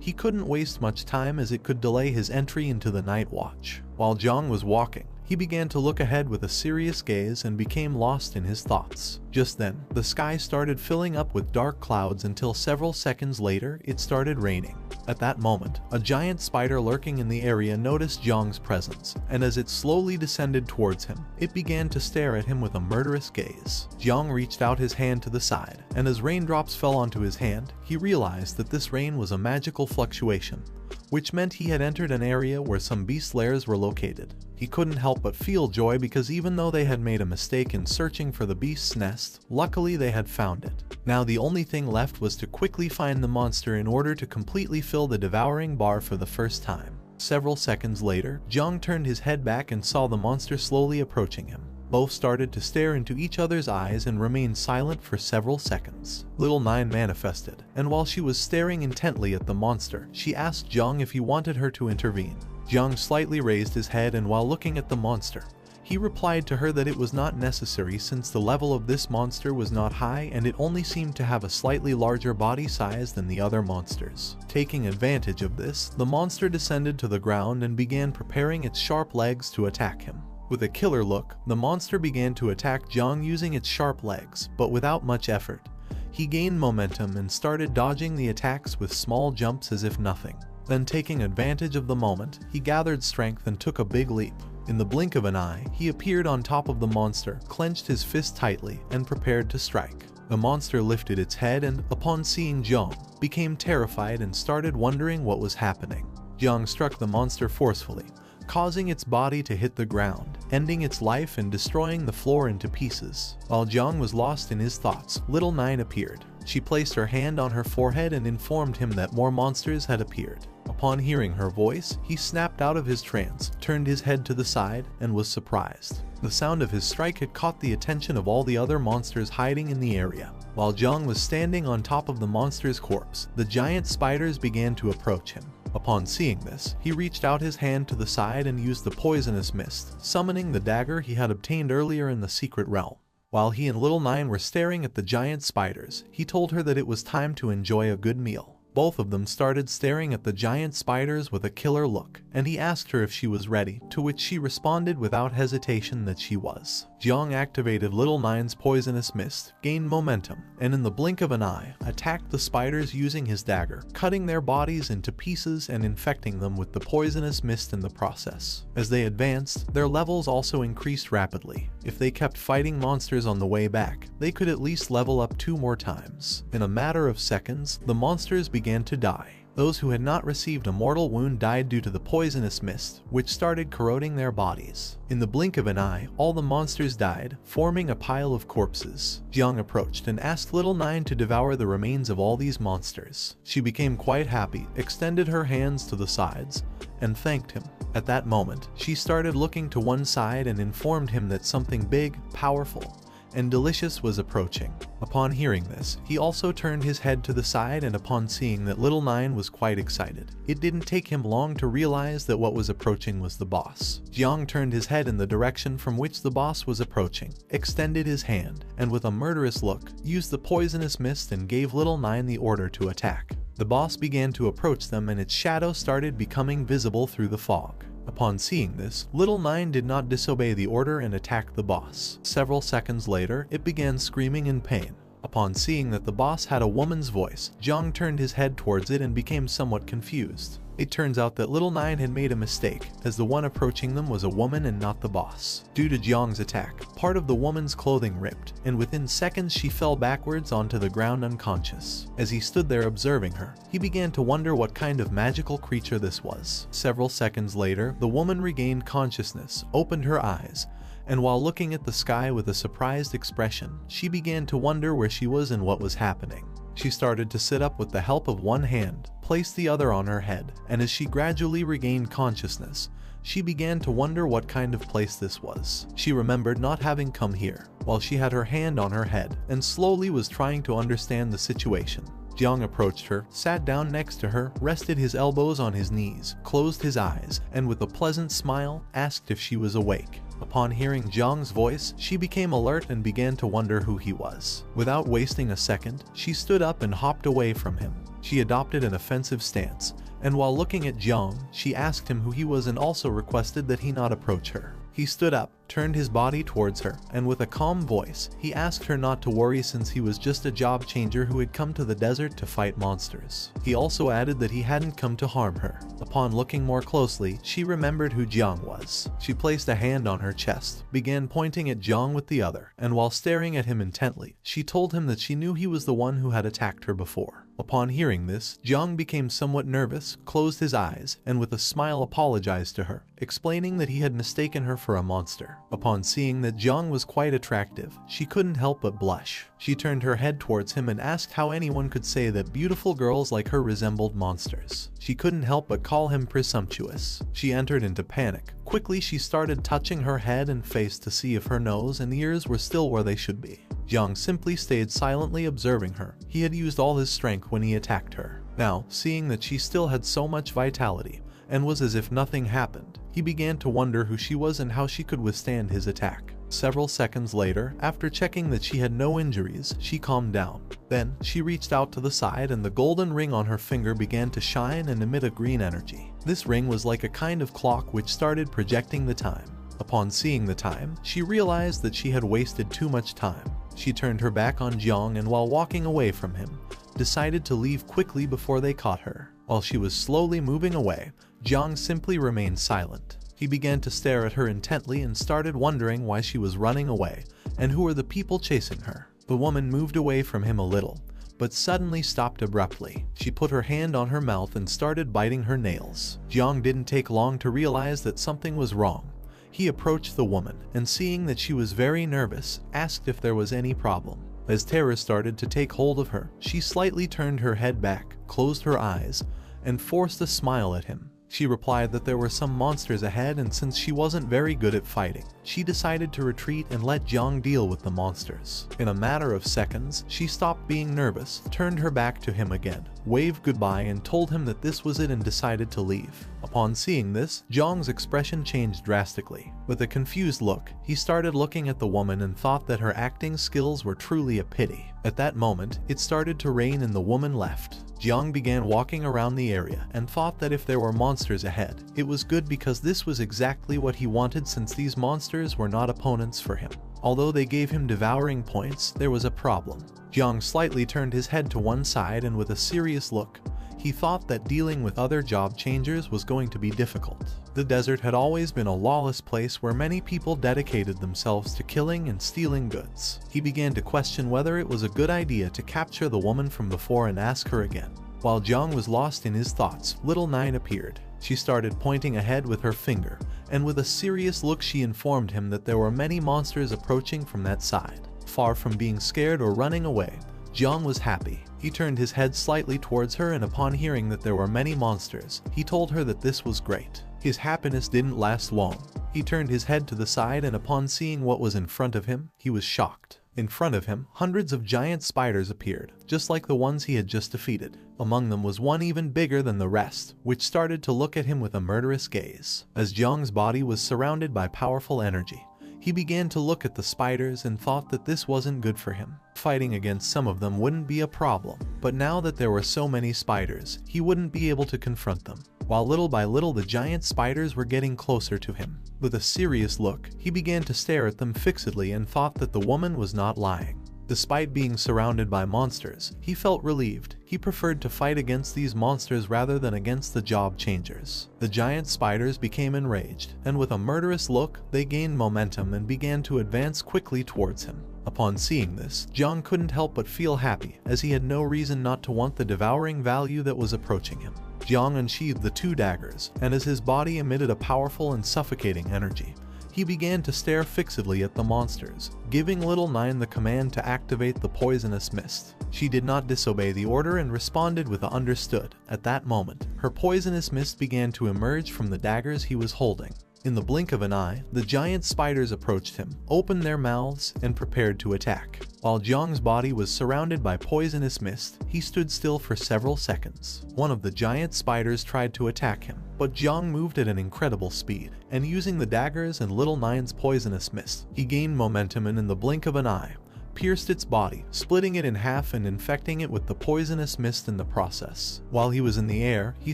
He couldn't waste much time as it could delay his entry into the night watch. While Jiang was walking, he began to look ahead with a serious gaze and became lost in his thoughts. Just then, the sky started filling up with dark clouds until several seconds later, it started raining. At that moment, a giant spider lurking in the area noticed Jiang's presence, and as it slowly descended towards him, it began to stare at him with a murderous gaze. Jiang reached out his hand to the side, and as raindrops fell onto his hand, he realized that this rain was a magical fluctuation, which meant he had entered an area where some beast lairs were located. He couldn't help but feel joy because even though they had made a mistake in searching for the beast's nest, luckily they had found it. Now the only thing left was to quickly find the monster in order to completely fill the devouring bar for the first time. Several seconds later, Jiang turned his head back and saw the monster slowly approaching him. Both started to stare into each other's eyes and remained silent for several seconds. Little Nine manifested, and while she was staring intently at the monster, she asked Jiang if he wanted her to intervene. Jiang slightly raised his head, and while looking at the monster, he replied to her that it was not necessary since the level of this monster was not high and it only seemed to have a slightly larger body size than the other monsters. Taking advantage of this, the monster descended to the ground and began preparing its sharp legs to attack him. With a killer look, the monster began to attack Jiang using its sharp legs, but without much effort. He gained momentum and started dodging the attacks with small jumps as if nothing. Then, taking advantage of the moment, he gathered strength and took a big leap. In the blink of an eye, he appeared on top of the monster, clenched his fist tightly, and prepared to strike. The monster lifted its head and, upon seeing Jiang, became terrified and started wondering what was happening. Jiang struck the monster forcefully, causing its body to hit the ground, ending its life and destroying the floor into pieces. While Jiang was lost in his thoughts, Little Nine appeared. She placed her hand on her forehead and informed him that more monsters had appeared. Upon hearing her voice, he snapped out of his trance, turned his head to the side, and was surprised. The sound of his strike had caught the attention of all the other monsters hiding in the area. While Jiang was standing on top of the monster's corpse, the giant spiders began to approach him. Upon seeing this, he reached out his hand to the side and used the poisonous mist, summoning the dagger he had obtained earlier in the secret realm. While he and Little Nine were staring at the giant spiders, he told her that it was time to enjoy a good meal. Both of them started staring at the giant spiders with a killer look, and he asked her if she was ready, to which she responded without hesitation that she was. Jiang activated Little Nine's poisonous mist, gained momentum, and in the blink of an eye, attacked the spiders using his dagger, cutting their bodies into pieces and infecting them with the poisonous mist in the process. As they advanced, their levels also increased rapidly. If they kept fighting monsters on the way back, they could at least level up 2 more times. In a matter of seconds, the monsters began to die. Those who had not received a mortal wound died due to the poisonous mist, which started corroding their bodies. In the blink of an eye, all the monsters died, forming a pile of corpses. Jiang approached and asked Little Nine to devour the remains of all these monsters. She became quite happy, extended her hands to the sides, and thanked him. At that moment, she started looking to one side and informed him that something big, powerful, and delicious was approaching. Upon hearing this, he also turned his head to the side, and upon seeing that Little Nine was quite excited, it didn't take him long to realize that what was approaching was the boss. Jiang turned his head in the direction from which the boss was approaching, extended his hand, and with a murderous look, used the poisonous mist and gave Little Nine the order to attack. The boss began to approach them, and its shadow started becoming visible through the fog. Upon seeing this, Little Nine did not disobey the order and attacked the boss. Several seconds later, it began screaming in pain. Upon seeing that the boss had a woman's voice, Jiang turned his head towards it and became somewhat confused. It turns out that Little Nine had made a mistake, as the one approaching them was a woman and not the boss. Due to Jiang's attack, part of the woman's clothing ripped, and within seconds she fell backwards onto the ground unconscious. As he stood there observing her, he began to wonder what kind of magical creature this was. Several seconds later, the woman regained consciousness, opened her eyes, and while looking at the sky with a surprised expression, she began to wonder where she was and what was happening. She started to sit up with the help of one hand, placed the other on her head, and as she gradually regained consciousness, she began to wonder what kind of place this was. She remembered not having come here, while she had her hand on her head, and slowly was trying to understand the situation. Jiang approached her, sat down next to her, rested his elbows on his knees, closed his eyes, and with a pleasant smile, asked if she was awake. Upon hearing Jiang's voice, she became alert and began to wonder who he was. Without wasting a second, she stood up and hopped away from him. She adopted an offensive stance, and while looking at Jiang, she asked him who he was and also requested that he not approach her. He stood up, turned his body towards her, and with a calm voice, he asked her not to worry since he was just a job changer who had come to the desert to fight monsters. He also added that he hadn't come to harm her. Upon looking more closely, she remembered who Jiang was. She placed a hand on her chest, began pointing at Jiang with the other, and while staring at him intently, she told him that she knew he was the one who had attacked her before. Upon hearing this, Jiang became somewhat nervous, closed his eyes, and with a smile apologized to her, explaining that he had mistaken her for a monster. Upon seeing that Jiang was quite attractive, she couldn't help but blush. She turned her head towards him and asked how anyone could say that beautiful girls like her resembled monsters. She couldn't help but call him presumptuous. She entered into panic. Quickly she started touching her head and face to see if her nose and ears were still where they should be. Jiang simply stayed silently observing her. He had used all his strength when he attacked her. Now, seeing that she still had so much vitality, and was as if nothing happened, he began to wonder who she was and how she could withstand his attack. Several seconds later, after checking that she had no injuries, she calmed down. Then, she reached out to the side and the golden ring on her finger began to shine and emit a green energy. This ring was like a kind of clock which started projecting the time. Upon seeing the time, she realized that she had wasted too much time. She turned her back on Jiang and while walking away from him, decided to leave quickly before they caught her. While she was slowly moving away, Jiang simply remained silent. He began to stare at her intently and started wondering why she was running away and who were the people chasing her. The woman moved away from him a little, but suddenly stopped abruptly. She put her hand on her mouth and started biting her nails. Jiang didn't take long to realize that something was wrong. He approached the woman and seeing that she was very nervous, asked if there was any problem. As terror started to take hold of her, she slightly turned her head back, closed her eyes, and forced a smile at him. She replied that there were some monsters ahead and since she wasn't very good at fighting, she decided to retreat and let Jiang deal with the monsters. In a matter of seconds, she stopped being nervous, turned her back to him again, waved goodbye and told him that this was it and decided to leave. Upon seeing this, Jiang's expression changed drastically. With a confused look, he started looking at the woman and thought that her acting skills were truly a pity. At that moment, it started to rain and the woman left. Jiang began walking around the area and thought that if there were monsters ahead, it was good because this was exactly what he wanted since these monsters were not opponents for him. Although they gave him devouring points, there was a problem. Jiang slightly turned his head to one side and with a serious look, he thought that dealing with other job changers was going to be difficult. The desert had always been a lawless place where many people dedicated themselves to killing and stealing goods. He began to question whether it was a good idea to capture the woman from before and ask her again. While Jiang was lost in his thoughts, Little Nine appeared. She started pointing ahead with her finger, and with a serious look she informed him that there were many monsters approaching from that side. Far from being scared or running away, Jiang was happy. He turned his head slightly towards her and upon hearing that there were many monsters, he told her that this was great. His happiness didn't last long. He turned his head to the side, and upon seeing what was in front of him, he was shocked. In front of him, hundreds of giant spiders appeared, just like the ones he had just defeated. Among them was one even bigger than the rest, which started to look at him with a murderous gaze. As Jiang's body was surrounded by powerful energy, he began to look at the spiders and thought that this wasn't good for him. Fighting against some of them wouldn't be a problem, but now that there were so many spiders, he wouldn't be able to confront them. While little by little the giant spiders were getting closer to him. With a serious look, he began to stare at them fixedly and thought that the woman was not lying. Despite being surrounded by monsters, he felt relieved. He preferred to fight against these monsters rather than against the job changers. The giant spiders became enraged, and with a murderous look, they gained momentum and began to advance quickly towards him. Upon seeing this, Jiang couldn't help but feel happy, as he had no reason not to want the devouring value that was approaching him. Jiang unsheathed the two daggers, and as his body emitted a powerful and suffocating energy, he began to stare fixedly at the monsters, giving Little Nine the command to activate the poisonous mist. She did not disobey the order and responded with a "understood." At that moment, her poisonous mist began to emerge from the daggers he was holding. In the blink of an eye, the giant spiders approached him, opened their mouths, and prepared to attack. While Jiang's body was surrounded by poisonous mist, he stood still for several seconds. One of the giant spiders tried to attack him, but Jiang moved at an incredible speed, and using the daggers and Little Nine's poisonous mist, he gained momentum and in the blink of an eye, pierced its body, splitting it in half and infecting it with the poisonous mist in the process. While he was in the air, he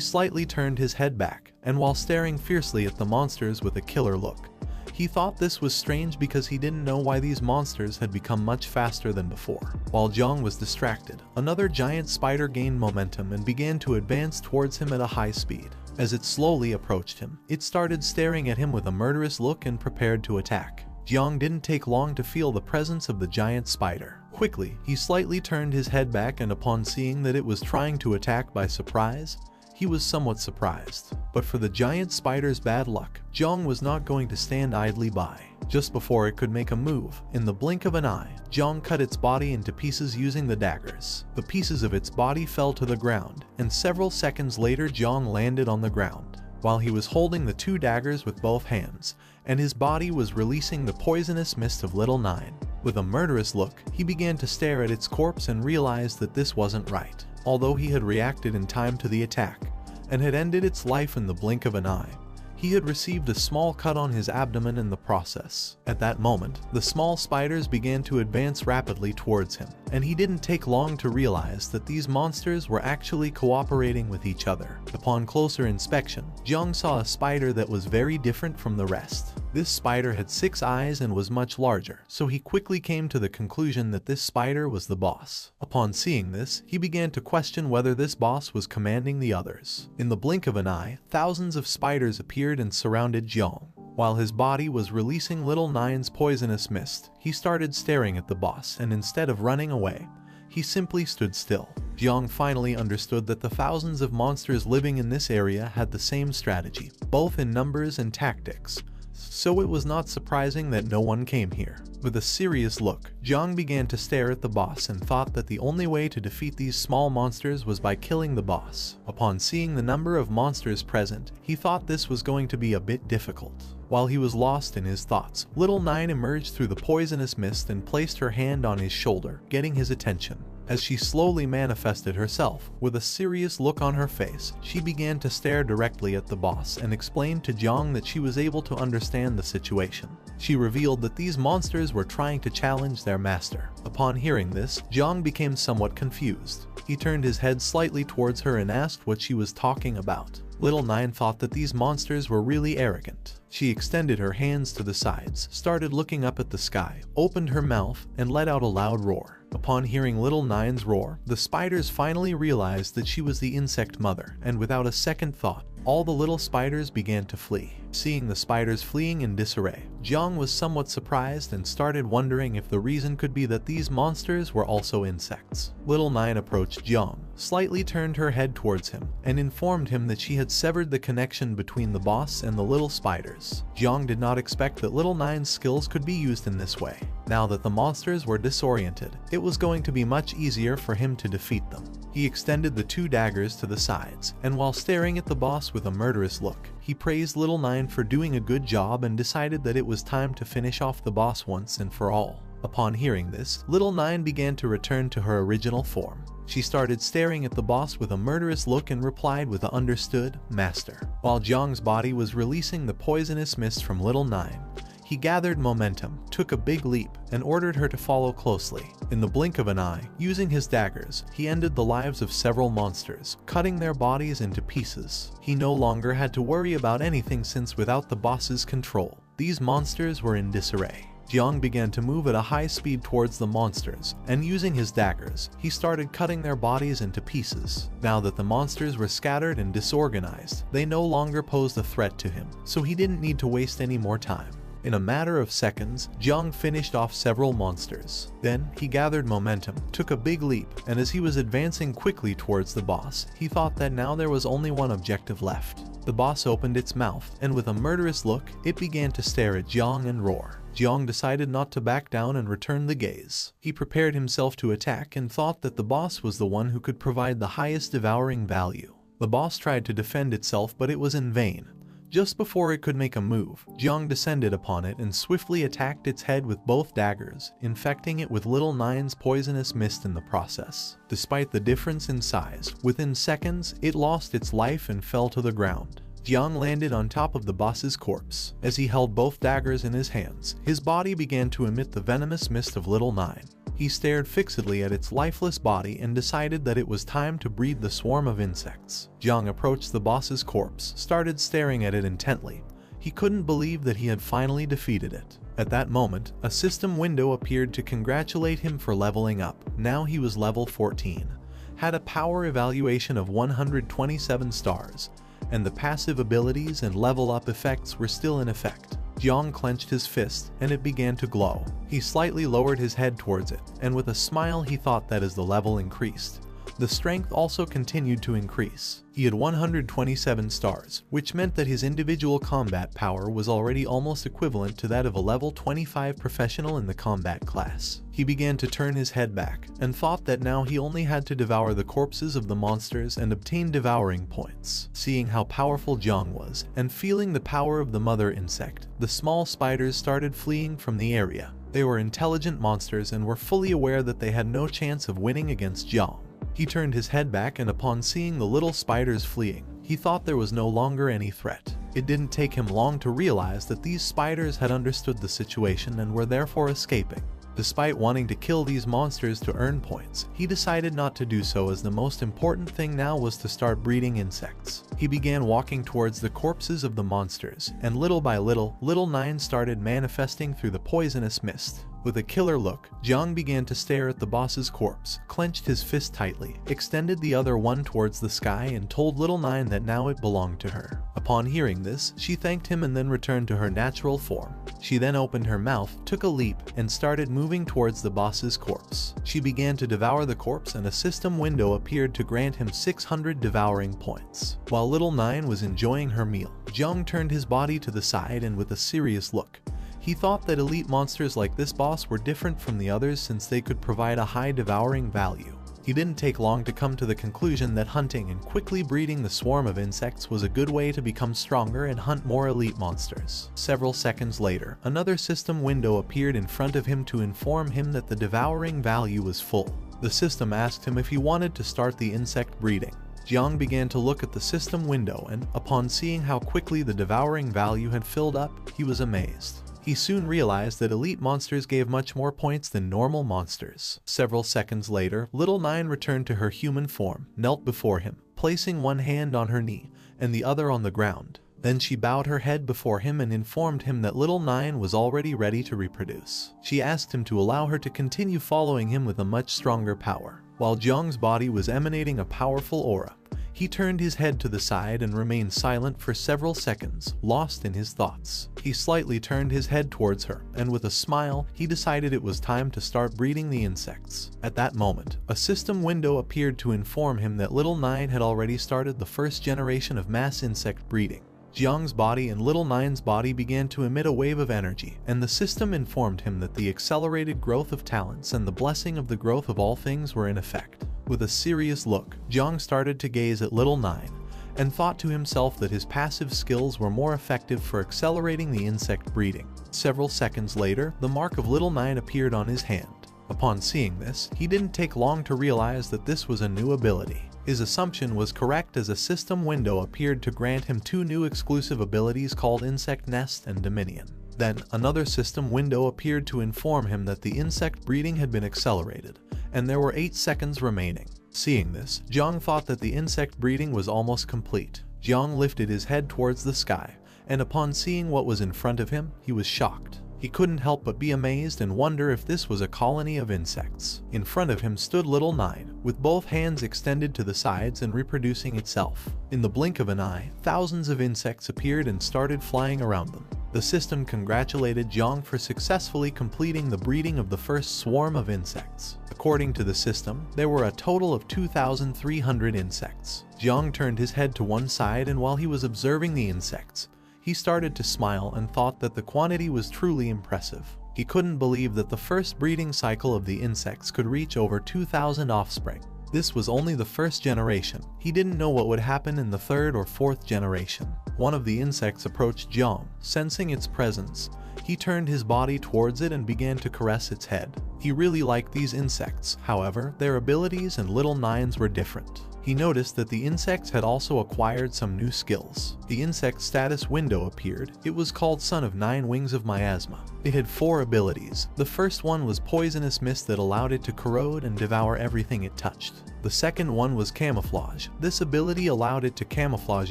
slightly turned his head back, and while staring fiercely at the monsters with a killer look, he thought this was strange because he didn't know why these monsters had become much faster than before. While Jiang was distracted, another giant spider gained momentum and began to advance towards him at a high speed. As it slowly approached him, it started staring at him with a murderous look and prepared to attack. Jiang didn't take long to feel the presence of the giant spider. Quickly, he slightly turned his head back, and upon seeing that it was trying to attack by surprise, he was somewhat surprised. But for the giant spider's bad luck, Jiang was not going to stand idly by. Just before it could make a move, in the blink of an eye, Jiang cut its body into pieces using the daggers. The pieces of its body fell to the ground, and several seconds later Jiang landed on the ground. While he was holding the two daggers with both hands, and his body was releasing the poisonous mist of Little Nine. With a murderous look, he began to stare at its corpse and realized that this wasn't right. Although he had reacted in time to the attack, and had ended its life in the blink of an eye, he had received a small cut on his abdomen in the process. At that moment, the small spiders began to advance rapidly towards him, and he didn't take long to realize that these monsters were actually cooperating with each other. Upon closer inspection, Jiang saw a spider that was very different from the rest. This spider had 6 eyes and was much larger, so he quickly came to the conclusion that this spider was the boss. Upon seeing this, he began to question whether this boss was commanding the others. In the blink of an eye, thousands of spiders appeared and surrounded Jiang. While his body was releasing Little Nine's poisonous mist, he started staring at the boss, and instead of running away, he simply stood still. Jiang finally understood that the thousands of monsters living in this area had the same strategy, both in numbers and tactics. So it was not surprising that no one came here. With a serious look, Jiang began to stare at the boss and thought that the only way to defeat these small monsters was by killing the boss. Upon seeing the number of monsters present, he thought this was going to be a bit difficult. While he was lost in his thoughts, Little Nine emerged through the poisonous mist and placed her hand on his shoulder, getting his attention. As she slowly manifested herself, with a serious look on her face, she began to stare directly at the boss and explained to Jiang that she was able to understand the situation. She revealed that these monsters were trying to challenge their master. Upon hearing this, Jiang became somewhat confused. He turned his head slightly towards her and asked what she was talking about. Little Nine thought that these monsters were really arrogant. She extended her hands to the sides, started looking up at the sky, opened her mouth, and let out a loud roar. Upon hearing Little Nine's roar, the spiders finally realized that she was the insect mother, and without a second thought, all the little spiders began to flee. Seeing the spiders fleeing in disarray, Jiang was somewhat surprised and started wondering if the reason could be that these monsters were also insects. Little Nine approached Jiang, slightly turned her head towards him, and informed him that she had severed the connection between the boss and the little spiders. Jiang did not expect that Little Nine's skills could be used in this way. Now that the monsters were disoriented, it was going to be much easier for him to defeat them. He extended the 2 daggers to the sides, and while staring at the boss with a murderous look, he praised Little Nine for doing a good job and decided that it was time to finish off the boss once and for all. Upon hearing this, Little Nine began to return to her original form. She started staring at the boss with a murderous look and replied with a "Understood, Master." While Jiang's body was releasing the poisonous mist from Little Nine, he gathered momentum, took a big leap, and ordered her to follow closely. In the blink of an eye, using his daggers, he ended the lives of several monsters, cutting their bodies into pieces. He no longer had to worry about anything since without the boss's control, these monsters were in disarray. Jiang began to move at a high speed towards the monsters, and using his daggers, he started cutting their bodies into pieces. Now that the monsters were scattered and disorganized, they no longer posed a threat to him, so he didn't need to waste any more time. In a matter of seconds, Jiang finished off several monsters. Then, he gathered momentum, took a big leap, and as he was advancing quickly towards the boss, he thought that now there was only one objective left. The boss opened its mouth, and with a murderous look, it began to stare at Jiang and roar. Jiang decided not to back down and return the gaze. He prepared himself to attack and thought that the boss was the one who could provide the highest devouring value. The boss tried to defend itself, but it was in vain. Just before it could make a move, Jiang descended upon it and swiftly attacked its head with both daggers, infecting it with Little Nine's poisonous mist in the process. Despite the difference in size, within seconds, it lost its life and fell to the ground. Jiang landed on top of the boss's corpse. As he held both daggers in his hands, his body began to emit the venomous mist of Little Nine. He stared fixedly at its lifeless body and decided that it was time to breed the swarm of insects. Jiang approached the boss's corpse, started staring at it intently. He couldn't believe that he had finally defeated it. At that moment, a system window appeared to congratulate him for leveling up. Now he was level 14, had a power evaluation of 127 stars, and the passive abilities and level up effects were still in effect. Jiang clenched his fist, and it began to glow. He slightly lowered his head towards it, and with a smile he thought that as the level increased, the strength also continued to increase. He had 127 stars, which meant that his individual combat power was already almost equivalent to that of a level 25 professional in the combat class. He began to turn his head back, and thought that now he only had to devour the corpses of the monsters and obtain devouring points. Seeing how powerful Jiang was, and feeling the power of the mother insect, the small spiders started fleeing from the area. They were intelligent monsters and were fully aware that they had no chance of winning against Jiang. He turned his head back, and upon seeing the little spiders fleeing, he thought there was no longer any threat. It didn't take him long to realize that these spiders had understood the situation and were therefore escaping. Despite wanting to kill these monsters to earn points, he decided not to do so, as the most important thing now was to start breeding insects. He began walking towards the corpses of the monsters, and little by little, Little Nine started manifesting through the poisonous mist. With a killer look, Jiang began to stare at the boss's corpse, clenched his fist tightly, extended the other one towards the sky, and told Little Nine that now it belonged to her. Upon hearing this, she thanked him and then returned to her natural form. She then opened her mouth, took a leap, and started moving towards the boss's corpse. She began to devour the corpse, and a system window appeared to grant him 600 devouring points. While Little Nine was enjoying her meal, Jiang turned his body to the side, and with a serious look, he thought that elite monsters like this boss were different from the others since they could provide a high devouring value. He didn't take long to come to the conclusion that hunting and quickly breeding the swarm of insects was a good way to become stronger and hunt more elite monsters. Several seconds later, another system window appeared in front of him to inform him that the devouring value was full. The system asked him if he wanted to start the insect breeding. Jiang began to look at the system window, and upon seeing how quickly the devouring value had filled up, he was amazed. He soon realized that elite monsters gave much more points than normal monsters. Several seconds later, Little Nine returned to her human form, knelt before him, placing one hand on her knee and the other on the ground. Then she bowed her head before him and informed him that Little Nine was already ready to reproduce. She asked him to allow her to continue following him with a much stronger power. While Jiang's body was emanating a powerful aura, he turned his head to the side and remained silent for several seconds, lost in his thoughts. He slightly turned his head towards her, and with a smile, he decided it was time to start breeding the insects. At that moment, a system window appeared to inform him that Little Nine had already started the first generation of mass insect breeding. Jiang's body and Little Nine's body began to emit a wave of energy, and the system informed him that the accelerated growth of talents and the blessing of the growth of all things were in effect. With a serious look, Jiang started to gaze at Little Nine and thought to himself that his passive skills were more effective for accelerating the insect breeding. Several seconds later, the mark of Little Nine appeared on his hand. Upon seeing this, he didn't take long to realize that this was a new ability. His assumption was correct as a system window appeared to grant him 2 new exclusive abilities called Insect Nest and Dominion. Then, another system window appeared to inform him that the insect breeding had been accelerated, and there were 8 seconds remaining. Seeing this, Jiang thought that the insect breeding was almost complete. Jiang lifted his head towards the sky, and upon seeing what was in front of him, he was shocked. He couldn't help but be amazed and wonder if this was a colony of insects. In front of him stood Little Nine, with both hands extended to the sides and reproducing itself. In the blink of an eye, thousands of insects appeared and started flying around them. The system congratulated Jiang for successfully completing the breeding of the first swarm of insects. According to the system, there were a total of 2,300 insects. Jiang turned his head to one side, and while he was observing the insects, he started to smile and thought that the quantity was truly impressive. He couldn't believe that the first breeding cycle of the insects could reach over 2,000 offspring. This was only the first generation. He didn't know what would happen in the 3rd or 4th generation. One of the insects approached Jiang. Sensing its presence, he turned his body towards it and began to caress its head. He really liked these insects. However, their abilities and Little Nine's were different. He noticed that the insects had also acquired some new skills. The insect status window appeared. It was called Son of 9 Wings of Miasma. It had 4 abilities. The first one was Poisonous Mist that allowed it to corrode and devour everything it touched. The second one was Camouflage. This ability allowed it to camouflage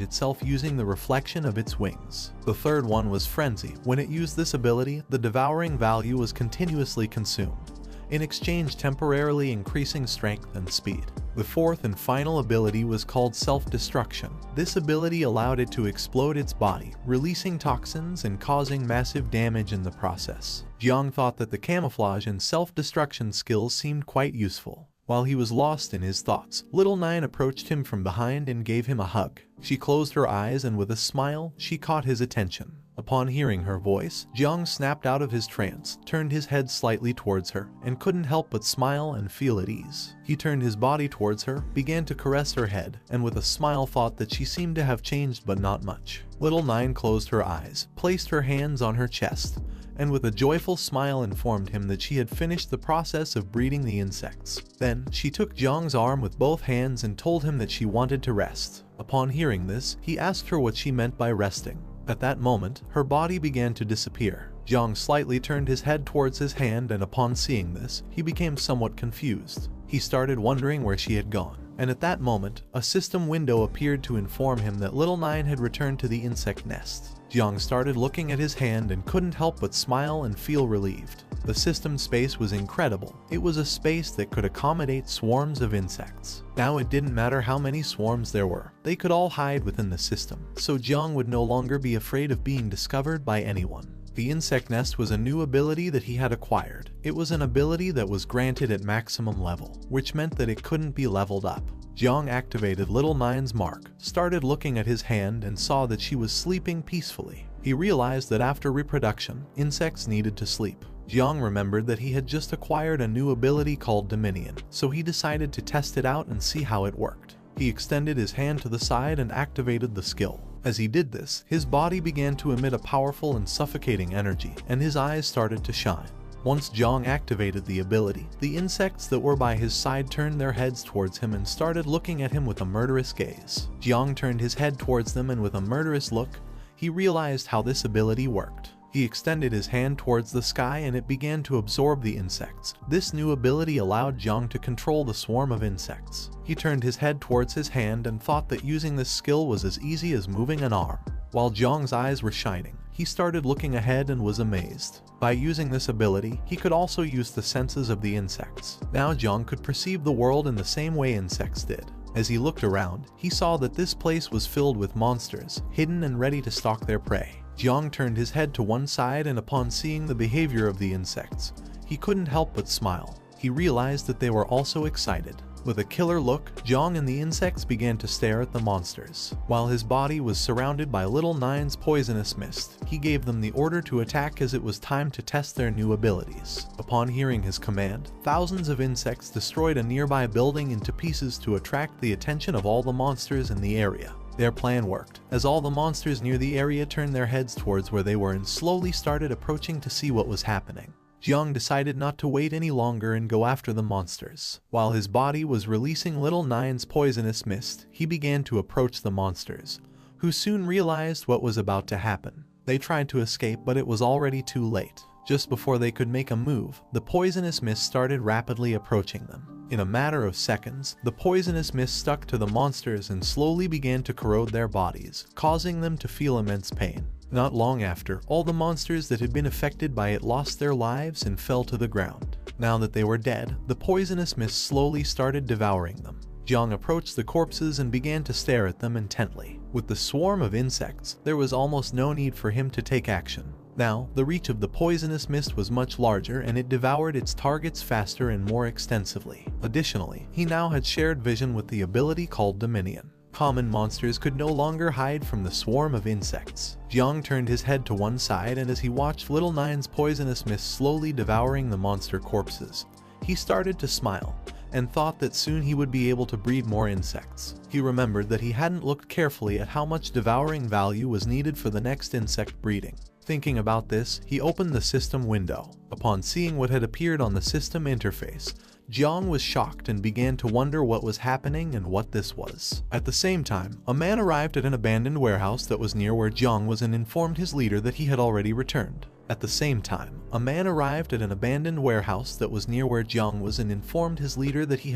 itself using the reflection of its wings. The third one was Frenzy. When it used this ability, the devouring value was continuously consumed, in exchange temporarily increasing strength and speed. The fourth and final ability was called Self-Destruction. This ability allowed it to explode its body, releasing toxins and causing massive damage in the process. Jiang thought that the camouflage and self-destruction skills seemed quite useful. While he was lost in his thoughts, Little Nine approached him from behind and gave him a hug. She closed her eyes and with a smile, she caught his attention. Upon hearing her voice, Jiang snapped out of his trance, turned his head slightly towards her, and couldn't help but smile and feel at ease. He turned his body towards her, began to caress her head, and with a smile thought that she seemed to have changed but not much. Little Nine closed her eyes, placed her hands on her chest, and with a joyful smile informed him that she had finished the process of breeding the insects. Then, she took Jiang's arm with both hands and told him that she wanted to rest. Upon hearing this, he asked her what she meant by resting. At that moment, her body began to disappear. Jiang slightly turned his head towards his hand, and upon seeing this, he became somewhat confused. He started wondering where she had gone. And at that moment, a system window appeared to inform him that Little Nine had returned to the insect nest. Jiang started looking at his hand and couldn't help but smile and feel relieved. The system space was incredible. It was a space that could accommodate swarms of insects. Now it didn't matter how many swarms there were. They could all hide within the system, so Jiang would no longer be afraid of being discovered by anyone. The insect nest was a new ability that he had acquired. It was an ability that was granted at maximum level, which meant that it couldn't be leveled up. Jiang activated Little Nine's mark, started looking at his hand and saw that she was sleeping peacefully. He realized that after reproduction, insects needed to sleep. Jiang remembered that he had just acquired a new ability called Dominion, so he decided to test it out and see how it worked. He extended his hand to the side and activated the skill. As he did this, his body began to emit a powerful and suffocating energy, and his eyes started to shine. Once Jiang activated the ability, the insects that were by his side turned their heads towards him and started looking at him with a murderous gaze. Jiang turned his head towards them, and with a murderous look, he realized how this ability worked. He extended his hand towards the sky and it began to absorb the insects. This new ability allowed Jiang to control the swarm of insects. He turned his head towards his hand and thought that using this skill was as easy as moving an arm. While Jiang's eyes were shining, he started looking ahead and was amazed. By using this ability, he could also use the senses of the insects. Now Jiang could perceive the world in the same way insects did. As he looked around, he saw that this place was filled with monsters, hidden and ready to stalk their prey. Jiang turned his head to one side, and upon seeing the behavior of the insects, he couldn't help but smile. He realized that they were also excited. With a killer look, Jiang and the insects began to stare at the monsters. While his body was surrounded by Little Nine's poisonous mist, he gave them the order to attack as it was time to test their new abilities. Upon hearing his command, thousands of insects destroyed a nearby building into pieces to attract the attention of all the monsters in the area. Their plan worked, as all the monsters near the area turned their heads towards where they were and slowly started approaching to see what was happening. Jiang decided not to wait any longer and go after the monsters. While his body was releasing Little Nine's poisonous mist, he began to approach the monsters, who soon realized what was about to happen. They tried to escape, but it was already too late. Just before they could make a move, the poisonous mist started rapidly approaching them. In a matter of seconds, the poisonous mist stuck to the monsters and slowly began to corrode their bodies, causing them to feel immense pain. Not long after, all the monsters that had been affected by it lost their lives and fell to the ground. Now that they were dead, the poisonous mist slowly started devouring them. Jiang approached the corpses and began to stare at them intently. With the swarm of insects, there was almost no need for him to take action. Now, the reach of the poisonous mist was much larger and it devoured its targets faster and more extensively. Additionally, he now had shared vision with the ability called Dominion. Common monsters could no longer hide from the swarm of insects. Jiang turned his head to one side, and as he watched Little Nine's poisonous mist slowly devouring the monster corpses, he started to smile and thought that soon he would be able to breed more insects. He remembered that he hadn't looked carefully at how much devouring value was needed for the next insect breeding. Thinking about this, he opened the system window. Upon seeing what had appeared on the system interface, Jiang was shocked and began to wonder what was happening and what this was. At the same time, a man arrived at an abandoned warehouse that was near where Jiang was and informed his leader that he had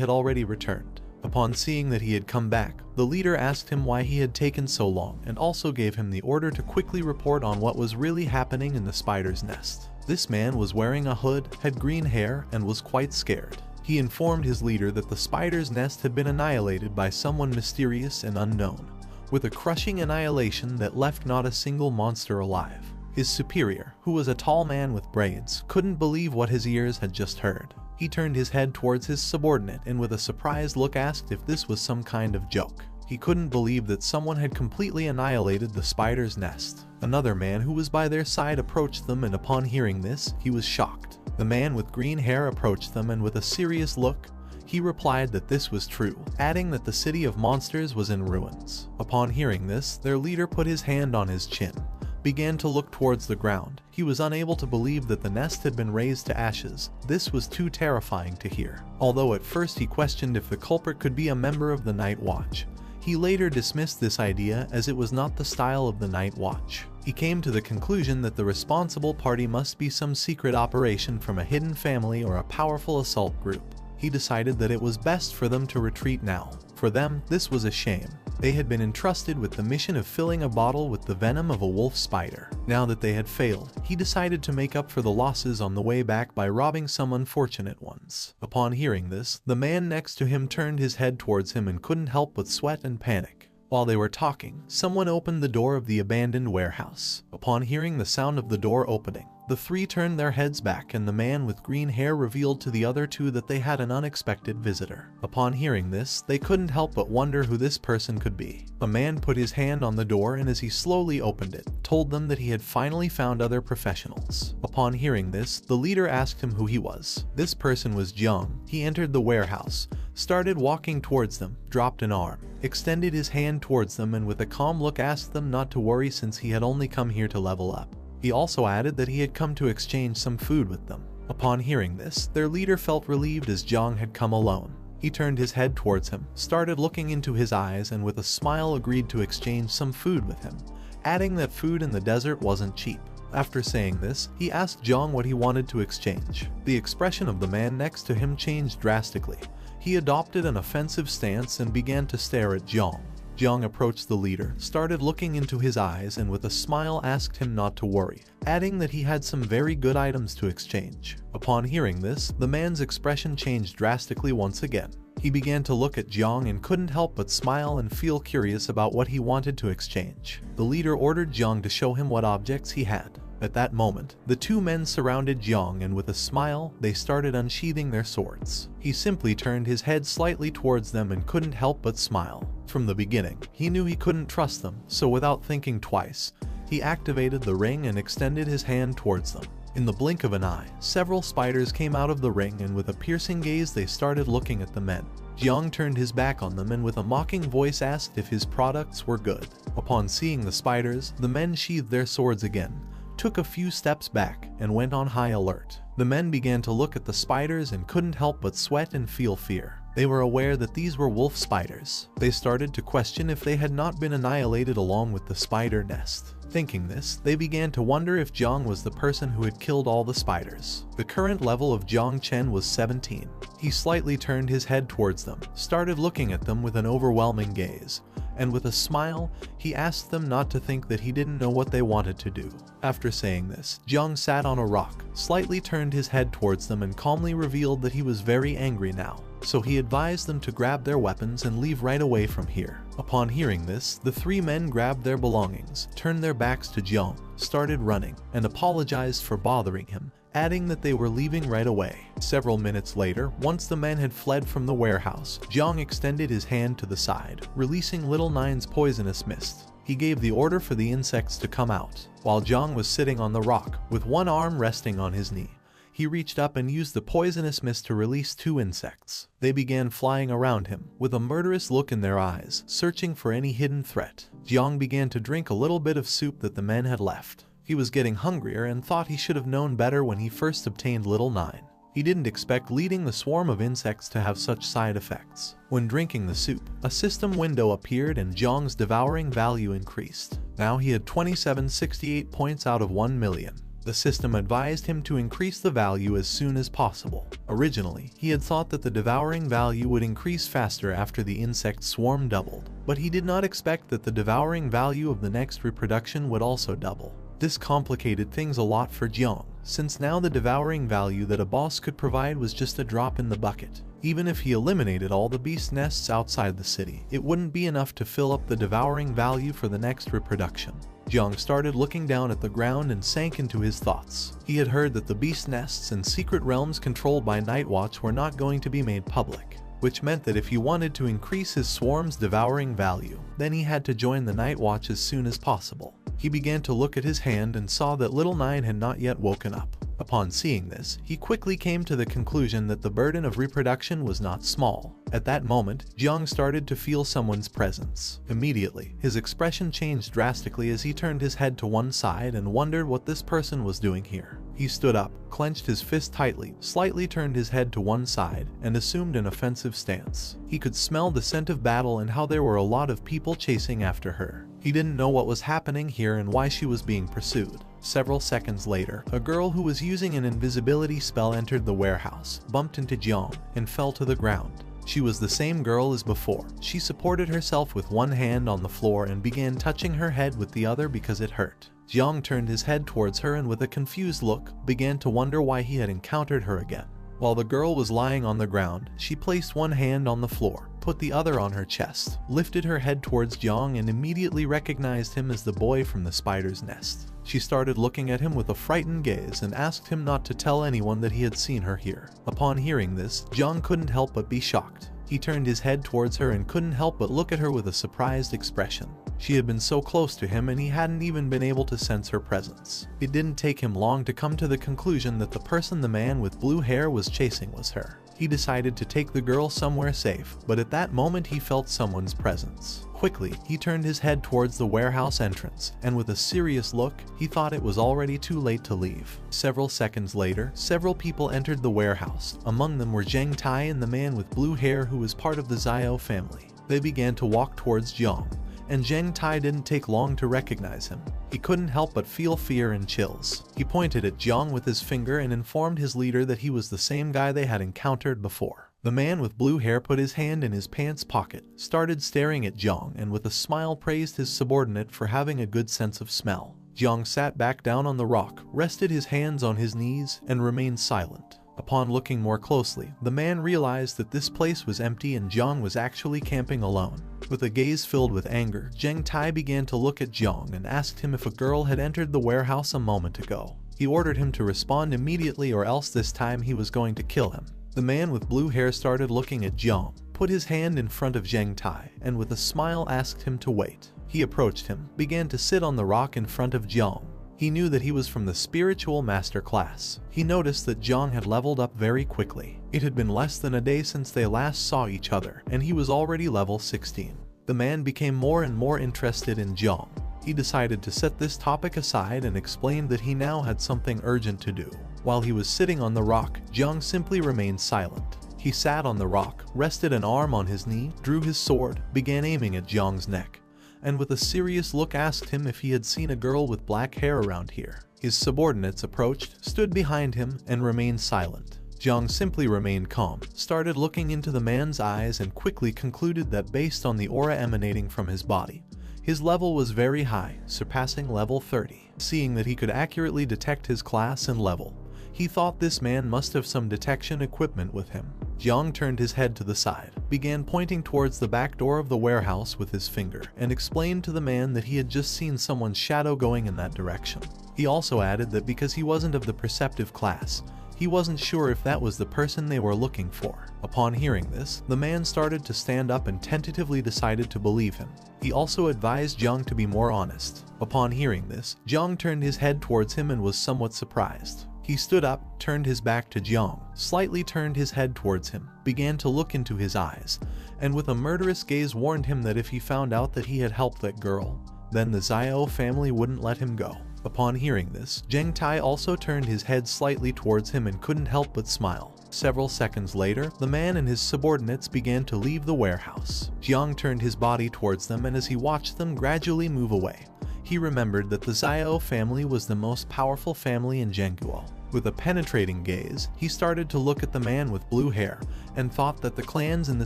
already returned. Upon seeing that he had come back, the leader asked him why he had taken so long and also gave him the order to quickly report on what was really happening in the spider's nest. This man was wearing a hood, had green hair, and was quite scared. He informed his leader that the spider's nest had been annihilated by someone mysterious and unknown, with a crushing annihilation that left not a single monster alive. His superior, who was a tall man with braids, couldn't believe what his ears had just heard. He turned his head towards his subordinate and with a surprised look asked if this was some kind of joke. He couldn't believe that someone had completely annihilated the spider's nest. Another man who was by their side approached them, and upon hearing this, he was shocked. The man with green hair approached them, and with a serious look, he replied that this was true, adding that the city of monsters was in ruins. Upon hearing this, their leader put his hand on his chin, began to look towards the ground. He was unable to believe that the nest had been razed to ashes. This was too terrifying to hear. Although at first he questioned if the culprit could be a member of the Night Watch, he later dismissed this idea as it was not the style of the Night Watch. He came to the conclusion that the responsible party must be some secret operation from a hidden family or a powerful assault group. He decided that it was best for them to retreat now. For them, this was a shame. They had been entrusted with the mission of filling a bottle with the venom of a wolf spider. Now that they had failed, he decided to make up for the losses on the way back by robbing some unfortunate ones. Upon hearing this, the man next to him turned his head towards him and couldn't help but sweat and panic. While they were talking, someone opened the door of the abandoned warehouse. Upon hearing the sound of the door opening, the three turned their heads back, and the man with green hair revealed to the other two that they had an unexpected visitor. Upon hearing this, they couldn't help but wonder who this person could be. A man put his hand on the door and as he slowly opened it, told them that he had finally found other professionals. Upon hearing this, the leader asked him who he was. This person was Jiang. He entered the warehouse, started walking towards them, dropped an arm, extended his hand towards them, and with a calm look asked them not to worry since he had only come here to level up. He also added that he had come to exchange some food with them. Upon hearing this, their leader felt relieved as Jiang had come alone. He turned his head towards him, started looking into his eyes, and with a smile agreed to exchange some food with him, adding that food in the desert wasn't cheap. After saying this, he asked Jiang what he wanted to exchange. The expression of the man next to him changed drastically. He adopted an offensive stance and began to stare at Jiang. Jiang approached the leader, started looking into his eyes, and with a smile asked him not to worry, adding that he had some very good items to exchange. Upon hearing this, the man's expression changed drastically once again. He began to look at Jiang and couldn't help but smile and feel curious about what he wanted to exchange. The leader ordered Jiang to show him what objects he had. At that moment, the two men surrounded Jiang and with a smile, they started unsheathing their swords. He simply turned his head slightly towards them and couldn't help but smile. From the beginning, he knew he couldn't trust them, so without thinking twice, he activated the ring and extended his hand towards them. In the blink of an eye, several spiders came out of the ring and with a piercing gaze they started looking at the men. Jiang turned his back on them and with a mocking voice asked if his products were good. Upon seeing the spiders, the men sheathed their swords again, took a few steps back, and went on high alert. The men began to look at the spiders and couldn't help but sweat and feel fear. They were aware that these were wolf spiders. They started to question if they had not been annihilated along with the spider nest. Thinking this, they began to wonder if Jiang was the person who had killed all the spiders. The current level of Jiang Chen was 17. He slightly turned his head towards them, started looking at them with an overwhelming gaze, and with a smile, he asked them not to think that he didn't know what they wanted to do. After saying this, Jiang sat on a rock, slightly turned his head towards them and calmly revealed that he was very angry now. So he advised them to grab their weapons and leave right away from here. Upon hearing this, the three men grabbed their belongings, turned their backs to Jiang, started running, and apologized for bothering him, adding that they were leaving right away. Several minutes later, once the men had fled from the warehouse, Jiang extended his hand to the side, releasing Little Nine's poisonous mist. He gave the order for the insects to come out. While Jiang was sitting on the rock, with one arm resting on his knee, he reached up and used the poisonous mist to release two insects. They began flying around him, with a murderous look in their eyes, searching for any hidden threat. Jiang began to drink a little bit of soup that the men had left. He was getting hungrier and thought he should have known better when he first obtained Little Nine. He didn't expect leading the swarm of insects to have such side effects. When drinking the soup, a system window appeared and Jiang's devouring value increased. Now he had 2768 points out of 1 million. The system advised him to increase the value as soon as possible. Originally, he had thought that the devouring value would increase faster after the insect swarm doubled, but he did not expect that the devouring value of the next reproduction would also double. This complicated things a lot for Jiang, since now the devouring value that a boss could provide was just a drop in the bucket. Even if he eliminated all the beast nests outside the city, it wouldn't be enough to fill up the devouring value for the next reproduction. Jiang started looking down at the ground and sank into his thoughts. He had heard that the beast nests and secret realms controlled by Nightwatch were not going to be made public, which meant that if he wanted to increase his swarm's devouring value, then he had to join the Nightwatch as soon as possible. He began to look at his hand and saw that Little Nine had not yet woken up. Upon seeing this, he quickly came to the conclusion that the burden of reproduction was not small. At that moment, Jiang started to feel someone's presence. Immediately, his expression changed drastically as he turned his head to one side and wondered what this person was doing here. He stood up, clenched his fist tightly, slightly turned his head to one side, and assumed an offensive stance. He could smell the scent of battle and how there were a lot of people chasing after her. He didn't know what was happening here and why she was being pursued. Several seconds later, a girl who was using an invisibility spell entered the warehouse, bumped into Jiang, and fell to the ground. She was the same girl as before. She supported herself with one hand on the floor and began touching her head with the other because it hurt. Jiang turned his head towards her and with a confused look, began to wonder why he had encountered her again. While the girl was lying on the ground, she placed one hand on the floor, put the other on her chest, lifted her head towards Jiang and immediately recognized him as the boy from the spider's nest. She started looking at him with a frightened gaze and asked him not to tell anyone that he had seen her here. Upon hearing this, Jiang couldn't help but be shocked. He turned his head towards her and couldn't help but look at her with a surprised expression. She had been so close to him and he hadn't even been able to sense her presence. It didn't take him long to come to the conclusion that the person the man with blue hair was chasing was her. He decided to take the girl somewhere safe, but at that moment he felt someone's presence. Quickly, he turned his head towards the warehouse entrance, and with a serious look, he thought it was already too late to leave. Several seconds later, several people entered the warehouse. Among them were Zheng Tai and the man with blue hair who was part of the Zhao family. They began to walk towards Jiang, and Zheng Tai didn't take long to recognize him. He couldn't help but feel fear and chills. He pointed at Jiang with his finger and informed his leader that he was the same guy they had encountered before. The man with blue hair put his hand in his pants pocket, started staring at Jiang, and with a smile praised his subordinate for having a good sense of smell. Jiang sat back down on the rock, rested his hands on his knees, and remained silent. Upon looking more closely, the man realized that this place was empty and Jiang was actually camping alone. With a gaze filled with anger, Zheng Tai began to look at Jiang and asked him if a girl had entered the warehouse a moment ago. He ordered him to respond immediately or else this time he was going to kill him. The man with blue hair started looking at Jiang, put his hand in front of Zheng Tai, and with a smile asked him to wait. He approached him, began to sit on the rock in front of Jiang. He knew that he was from the spiritual master class. He noticed that Jiang had leveled up very quickly. It had been less than a day since they last saw each other, and he was already level 16. The man became more and more interested in Jiang. He decided to set this topic aside and explained that he now had something urgent to do. While he was sitting on the rock, Jiang simply remained silent. He sat on the rock, rested an arm on his knee, drew his sword, began aiming at Jiang's neck, and with a serious look asked him if he had seen a girl with black hair around here. His subordinates approached, stood behind him, and remained silent. Jiang simply remained calm, started looking into the man's eyes and quickly concluded that based on the aura emanating from his body, his level was very high, surpassing level 30. Seeing that he could accurately detect his class and level, he thought this man must have some detection equipment with him. Jiang turned his head to the side, began pointing towards the back door of the warehouse with his finger, and explained to the man that he had just seen someone's shadow going in that direction. He also added that because he wasn't of the perceptive class, he wasn't sure if that was the person they were looking for. Upon hearing this, the man started to stand up and tentatively decided to believe him. He also advised Jiang to be more honest. Upon hearing this, Jiang turned his head towards him and was somewhat surprised. He stood up, turned his back to Jiang, slightly turned his head towards him, began to look into his eyes, and with a murderous gaze warned him that if he found out that he had helped that girl, then the Xiao family wouldn't let him go. Upon hearing this, Zheng Tai also turned his head slightly towards him and couldn't help but smile. Several seconds later, the man and his subordinates began to leave the warehouse. Jiang turned his body towards them, and as he watched them gradually move away, he remembered that the Xiao family was the most powerful family in Zhengguo. With a penetrating gaze, he started to look at the man with blue hair and thought that the clans in the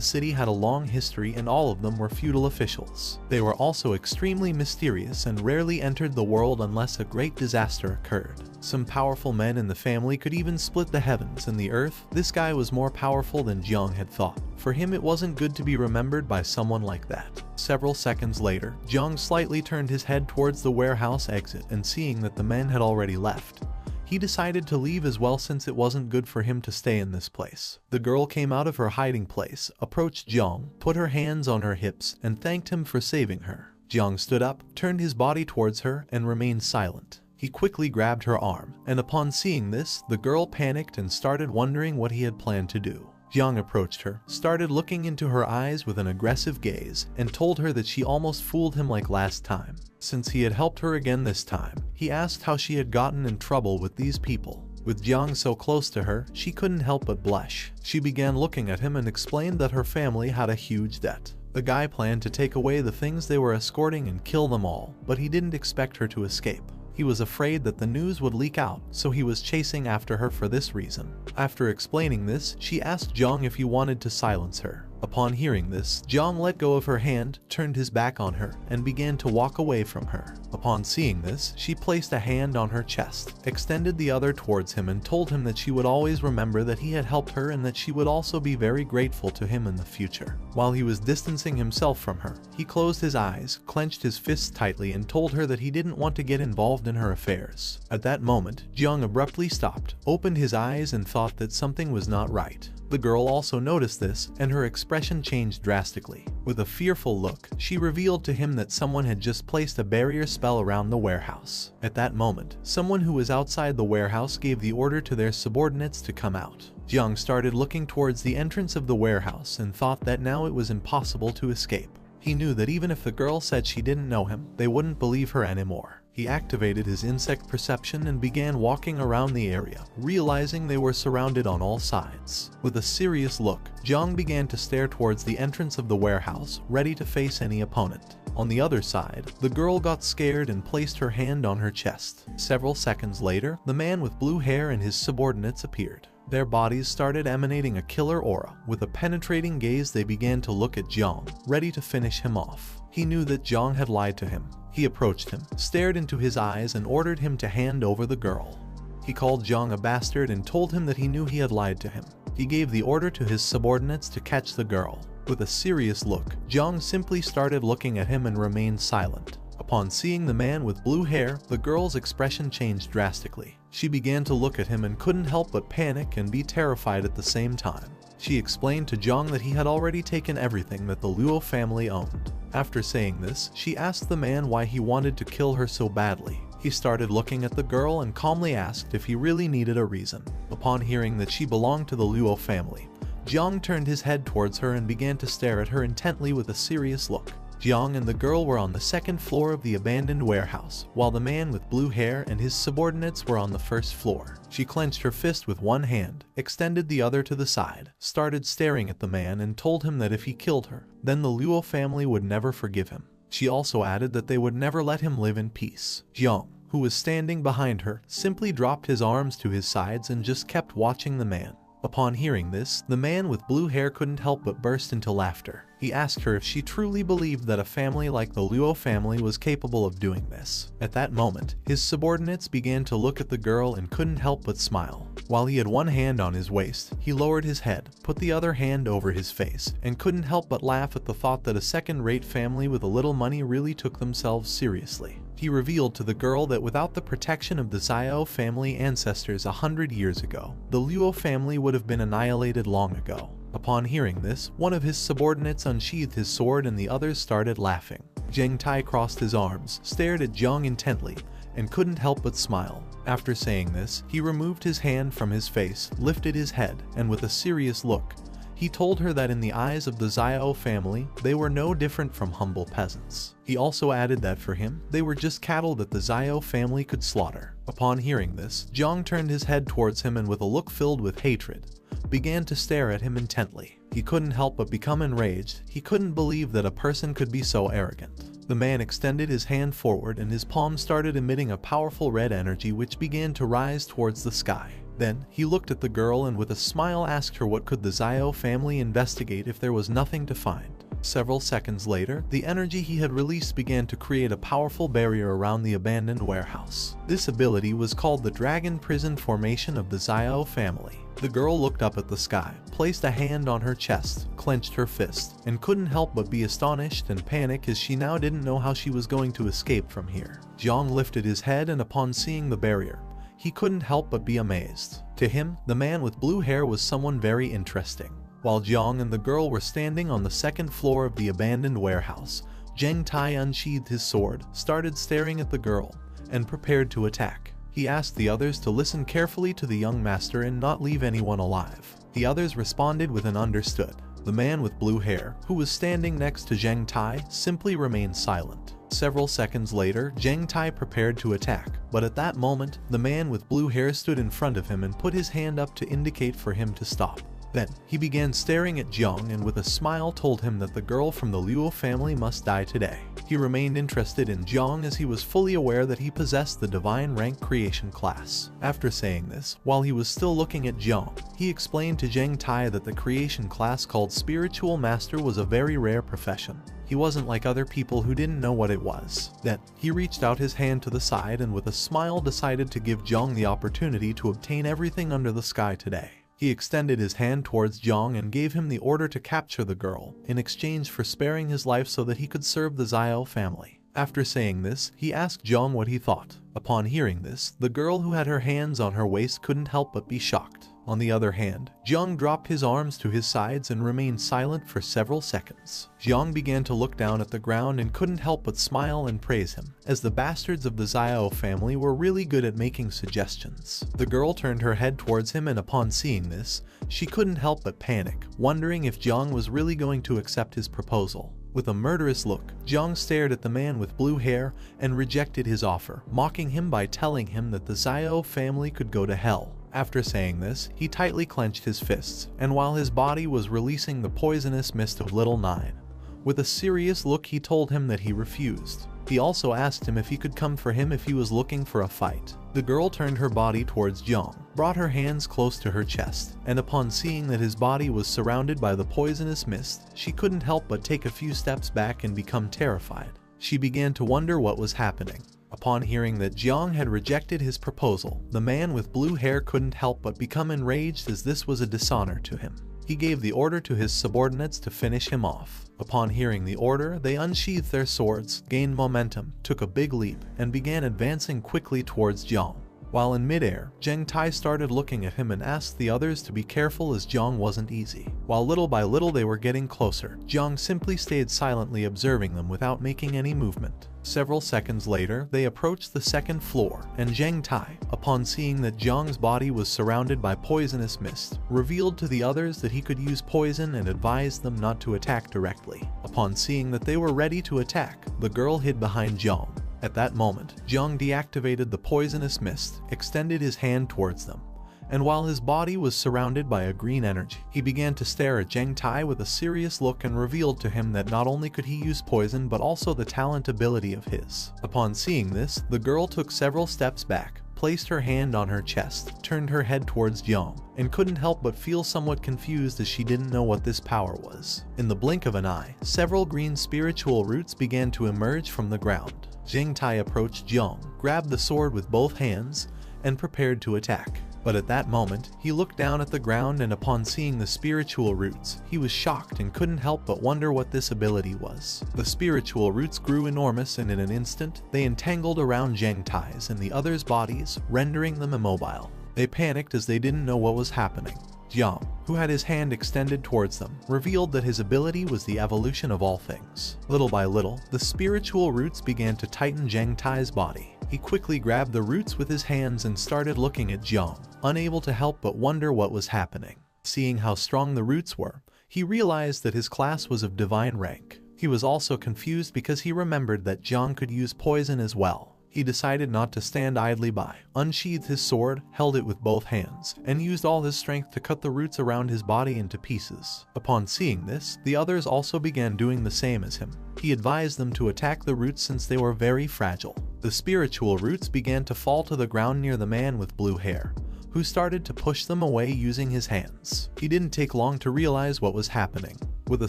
city had a long history and all of them were feudal officials. They were also extremely mysterious and rarely entered the world unless a great disaster occurred. Some powerful men in the family could even split the heavens and the earth. This guy was more powerful than Jiang had thought. For him, it wasn't good to be remembered by someone like that. Several seconds later, Jiang slightly turned his head towards the warehouse exit, and seeing that the men had already left, he decided to leave as well since it wasn't good for him to stay in this place. The girl came out of her hiding place, approached Jiang, put her hands on her hips, and thanked him for saving her. Jiang stood up, turned his body towards her, and remained silent. He quickly grabbed her arm, and upon seeing this, the girl panicked and started wondering what he had planned to do. Jiang approached her, started looking into her eyes with an aggressive gaze, and told her that she almost fooled him like last time. Since he had helped her again this time, he asked how she had gotten in trouble with these people. With Jiang so close to her, she couldn't help but blush. She began looking at him and explained that her family had a huge debt. The guy planned to take away the things they were escorting and kill them all, but he didn't expect her to escape. He was afraid that the news would leak out, so he was chasing after her for this reason. After explaining this, she asked Jiang if he wanted to silence her. Upon hearing this, Jiang let go of her hand, turned his back on her, and began to walk away from her. Upon seeing this, she placed a hand on her chest, extended the other towards him, and told him that she would always remember that he had helped her and that she would also be very grateful to him in the future. While he was distancing himself from her, he closed his eyes, clenched his fists tightly, and told her that he didn't want to get involved in her affairs. At that moment, Jiang abruptly stopped, opened his eyes, and thought that something was not right. The girl also noticed this, and her expression changed drastically. With a fearful look, she revealed to him that someone had just placed a barrier spell around the warehouse. At that moment, someone who was outside the warehouse gave the order to their subordinates to come out. Jiang started looking towards the entrance of the warehouse and thought that now it was impossible to escape. He knew that even if the girl said she didn't know him, they wouldn't believe her anymore. He activated his insect perception and began walking around the area, realizing they were surrounded on all sides. With a serious look, Jiang began to stare towards the entrance of the warehouse, ready to face any opponent. On the other side, the girl got scared and placed her hand on her chest. Several seconds later, the man with blue hair and his subordinates appeared. Their bodies started emanating a killer aura. With a penetrating gaze, they began to look at Jiang, ready to finish him off. He knew that Jiang had lied to him. He approached him, stared into his eyes, and ordered him to hand over the girl. He called Jiang a bastard and told him that he knew he had lied to him. He gave the order to his subordinates to catch the girl. With a serious look, Jiang simply started looking at him and remained silent. Upon seeing the man with blue hair, the girl's expression changed drastically. She began to look at him and couldn't help but panic and be terrified at the same time. She explained to Jiang that he had already taken everything that the Luo family owned. After saying this, she asked the man why he wanted to kill her so badly. He started looking at the girl and calmly asked if he really needed a reason. Upon hearing that she belonged to the Luo family, Jiang turned his head towards her and began to stare at her intently with a serious look. Jiang and the girl were on the second floor of the abandoned warehouse, while the man with blue hair and his subordinates were on the first floor. She clenched her fist with one hand, extended the other to the side, started staring at the man and told him that if he killed her, then the Luo family would never forgive him. She also added that they would never let him live in peace. Jiang, who was standing behind her, simply dropped his arms to his sides and just kept watching the man. Upon hearing this, the man with blue hair couldn't help but burst into laughter. He asked her if she truly believed that a family like the Luo family was capable of doing this. At that moment, his subordinates began to look at the girl and couldn't help but smile. While he had one hand on his waist, he lowered his head, put the other hand over his face, and couldn't help but laugh at the thought that a second-rate family with a little money really took themselves seriously. He revealed to the girl that without the protection of the Xiao family ancestors 100 years ago, the Luo family would have been annihilated long ago. Upon hearing this, one of his subordinates unsheathed his sword and the others started laughing. Zheng Tai crossed his arms, stared at Jiang intently, and couldn't help but smile. After saying this, he removed his hand from his face, lifted his head, and with a serious look, he told her that in the eyes of the Xiao family, they were no different from humble peasants. He also added that for him, they were just cattle that the Xiao family could slaughter. Upon hearing this, Jiang turned his head towards him and with a look filled with hatred, began to stare at him intently. He couldn't help but become enraged. He couldn't believe that a person could be so arrogant. The man extended his hand forward and his palm started emitting a powerful red energy which began to rise towards the sky. Then, he looked at the girl and with a smile asked her what could the Xiao family investigate if there was nothing to find. Several seconds later, the energy he had released began to create a powerful barrier around the abandoned warehouse. This ability was called the Dragon Prison Formation of the Xiao family. The girl looked up at the sky, placed a hand on her chest, clenched her fist, and couldn't help but be astonished and panic as she now didn't know how she was going to escape from here. Jiang lifted his head and upon seeing the barrier, he couldn't help but be amazed. To him, the man with blue hair was someone very interesting. While Jiang and the girl were standing on the second floor of the abandoned warehouse, Zheng Tai unsheathed his sword, started staring at the girl, and prepared to attack. He asked the others to listen carefully to the young master and not leave anyone alive. The others responded with an understood. The man with blue hair, who was standing next to Zheng Tai, simply remained silent. Several seconds later, Zheng Tai prepared to attack, but at that moment, the man with blue hair stood in front of him and put his hand up to indicate for him to stop. Then, he began staring at Jiang and with a smile told him that the girl from the Luo family must die today. He remained interested in Jiang as he was fully aware that he possessed the divine rank creation class. After saying this, while he was still looking at Jiang, he explained to Zheng Tai that the creation class called Spiritual Master was a very rare profession. He wasn't like other people who didn't know what it was. Then, he reached out his hand to the side and with a smile decided to give Jiang the opportunity to obtain everything under the sky today. He extended his hand towards Jiang and gave him the order to capture the girl, in exchange for sparing his life so that he could serve the Xiao family. After saying this, he asked Jiang what he thought. Upon hearing this, the girl who had her hands on her waist couldn't help but be shocked. On the other hand, Jiang dropped his arms to his sides and remained silent for several seconds. Jiang began to look down at the ground and couldn't help but smile and praise him, as the bastards of the Xiao family were really good at making suggestions. The girl turned her head towards him and upon seeing this, she couldn't help but panic, wondering if Jiang was really going to accept his proposal. With a murderous look, Jiang stared at the man with blue hair and rejected his offer, mocking him by telling him that the Xiao family could go to hell. After saying this, he tightly clenched his fists, and while his body was releasing the poisonous mist of Little Nine, with a serious look he told him that he refused. He also asked him if he could come for him if he was looking for a fight. The girl turned her body towards Jiang, brought her hands close to her chest, and upon seeing that his body was surrounded by the poisonous mist, she couldn't help but take a few steps back and become terrified. She began to wonder what was happening. Upon hearing that Jiang had rejected his proposal, the man with blue hair couldn't help but become enraged, as this was a dishonor to him. He gave the order to his subordinates to finish him off. Upon hearing the order, they unsheathed their swords, gained momentum, took a big leap, and began advancing quickly towards Jiang. While in midair, Zheng Tai started looking at him and asked the others to be careful, as Jiang wasn't easy. While little by little they were getting closer, Jiang simply stayed silently observing them without making any movement. Several seconds later, they approached the second floor, and Zheng Tai, upon seeing that Jiang's body was surrounded by poisonous mist, revealed to the others that he could use poison and advised them not to attack directly. Upon seeing that they were ready to attack, the girl hid behind Jiang. At that moment, Jiang deactivated the poisonous mist, extended his hand towards them, and while his body was surrounded by a green energy, he began to stare at Zheng Tai with a serious look and revealed to him that not only could he use poison but also the talent ability of his. Upon seeing this, the girl took several steps back, placed her hand on her chest, turned her head towards Jiang, and couldn't help but feel somewhat confused, as she didn't know what this power was. In the blink of an eye, several green spiritual roots began to emerge from the ground. Zheng Tai approached Jiang, grabbed the sword with both hands, and prepared to attack. But at that moment, he looked down at the ground, and upon seeing the spiritual roots, he was shocked and couldn't help but wonder what this ability was. The spiritual roots grew enormous, and in an instant, they entangled around Zheng Tai's and the others' bodies, rendering them immobile. They panicked as they didn't know what was happening. Jiang, who had his hand extended towards them, revealed that his ability was the evolution of all things. Little by little, the spiritual roots began to tighten Zheng Tai's body. He quickly grabbed the roots with his hands and started looking at Jiang, unable to help but wonder what was happening. Seeing how strong the roots were, he realized that his class was of divine rank. He was also confused because he remembered that Jiang could use poison as well. He decided not to stand idly by, unsheathed his sword, held it with both hands, and used all his strength to cut the roots around his body into pieces. Upon seeing this, the others also began doing the same as him. He advised them to attack the roots since they were very fragile. The spiritual roots began to fall to the ground near the man with blue hair, who started to push them away using his hands. He didn't take long to realize what was happening. With a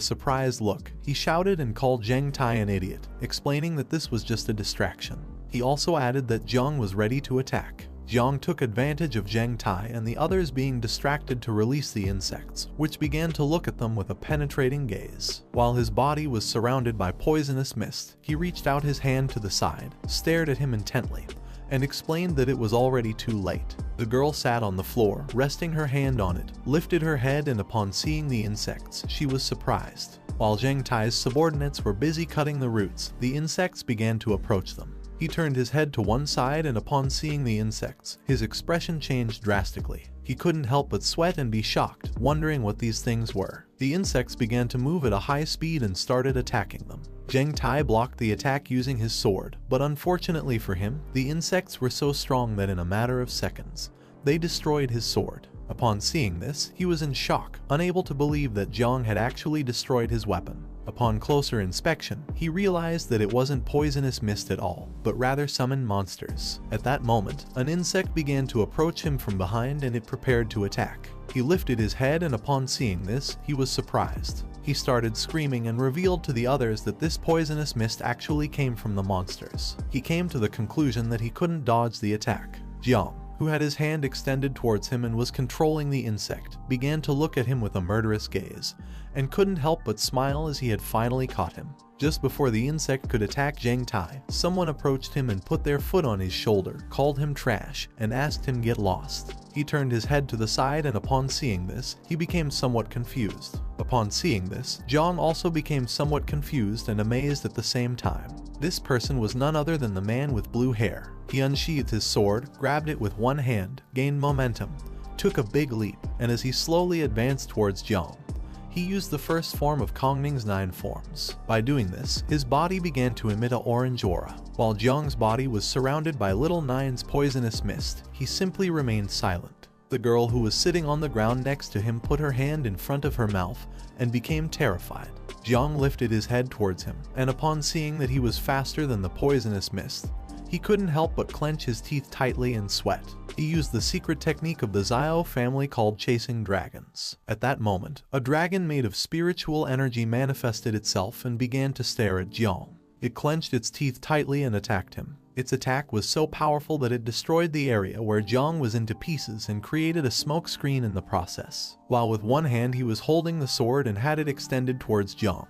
surprised look, he shouted and called Zheng Tai an idiot, explaining that this was just a distraction. He also added that Jiang was ready to attack. Jiang took advantage of Zheng Tai and the others being distracted to release the insects, which began to look at them with a penetrating gaze. While his body was surrounded by poisonous mist, he reached out his hand to the side, stared at him intently, and explained that it was already too late. The girl sat on the floor, resting her hand on it, lifted her head, and upon seeing the insects, she was surprised. While Zheng Tai's subordinates were busy cutting the roots, the insects began to approach them. He turned his head to one side, and upon seeing the insects, his expression changed drastically. He couldn't help but sweat and be shocked, wondering what these things were. The insects began to move at a high speed and started attacking them. Zheng Tai blocked the attack using his sword, but unfortunately for him, the insects were so strong that in a matter of seconds, they destroyed his sword. Upon seeing this, he was in shock, unable to believe that Jiang had actually destroyed his weapon. Upon closer inspection, he realized that it wasn't poisonous mist at all, but rather summoned monsters. At that moment, an insect began to approach him from behind and it prepared to attack. He lifted his head, and upon seeing this, he was surprised. He started screaming and revealed to the others that this poisonous mist actually came from the monsters. He came to the conclusion that he couldn't dodge the attack. Jiang, who had his hand extended towards him and was controlling the insect, began to look at him with a murderous gaze, and couldn't help but smile as he had finally caught him. Just before the insect could attack Zheng Tai, someone approached him and put their foot on his shoulder, called him trash, and asked him get lost. He turned his head to the side, and upon seeing this, he became somewhat confused. Upon seeing this, Jiang also became somewhat confused and amazed at the same time. This person was none other than the man with blue hair. He unsheathed his sword, grabbed it with one hand, gained momentum, took a big leap, and as he slowly advanced towards Jiang, he used the first form of Kongning's 9 forms. By doing this, his body began to emit an orange aura. While Jiang's body was surrounded by Little Nine's poisonous mist, he simply remained silent. The girl who was sitting on the ground next to him put her hand in front of her mouth and became terrified. Jiang lifted his head towards him, and upon seeing that he was faster than the poisonous mist, he couldn't help but clench his teeth tightly and sweat. He used the secret technique of the Xiao family called chasing dragons. At that moment, a dragon made of spiritual energy manifested itself and began to stare at Jiang. It clenched its teeth tightly and attacked him. Its attack was so powerful that it destroyed the area where Jiang was into pieces and created a smoke screen in the process. While with one hand he was holding the sword and had it extended towards Jiang,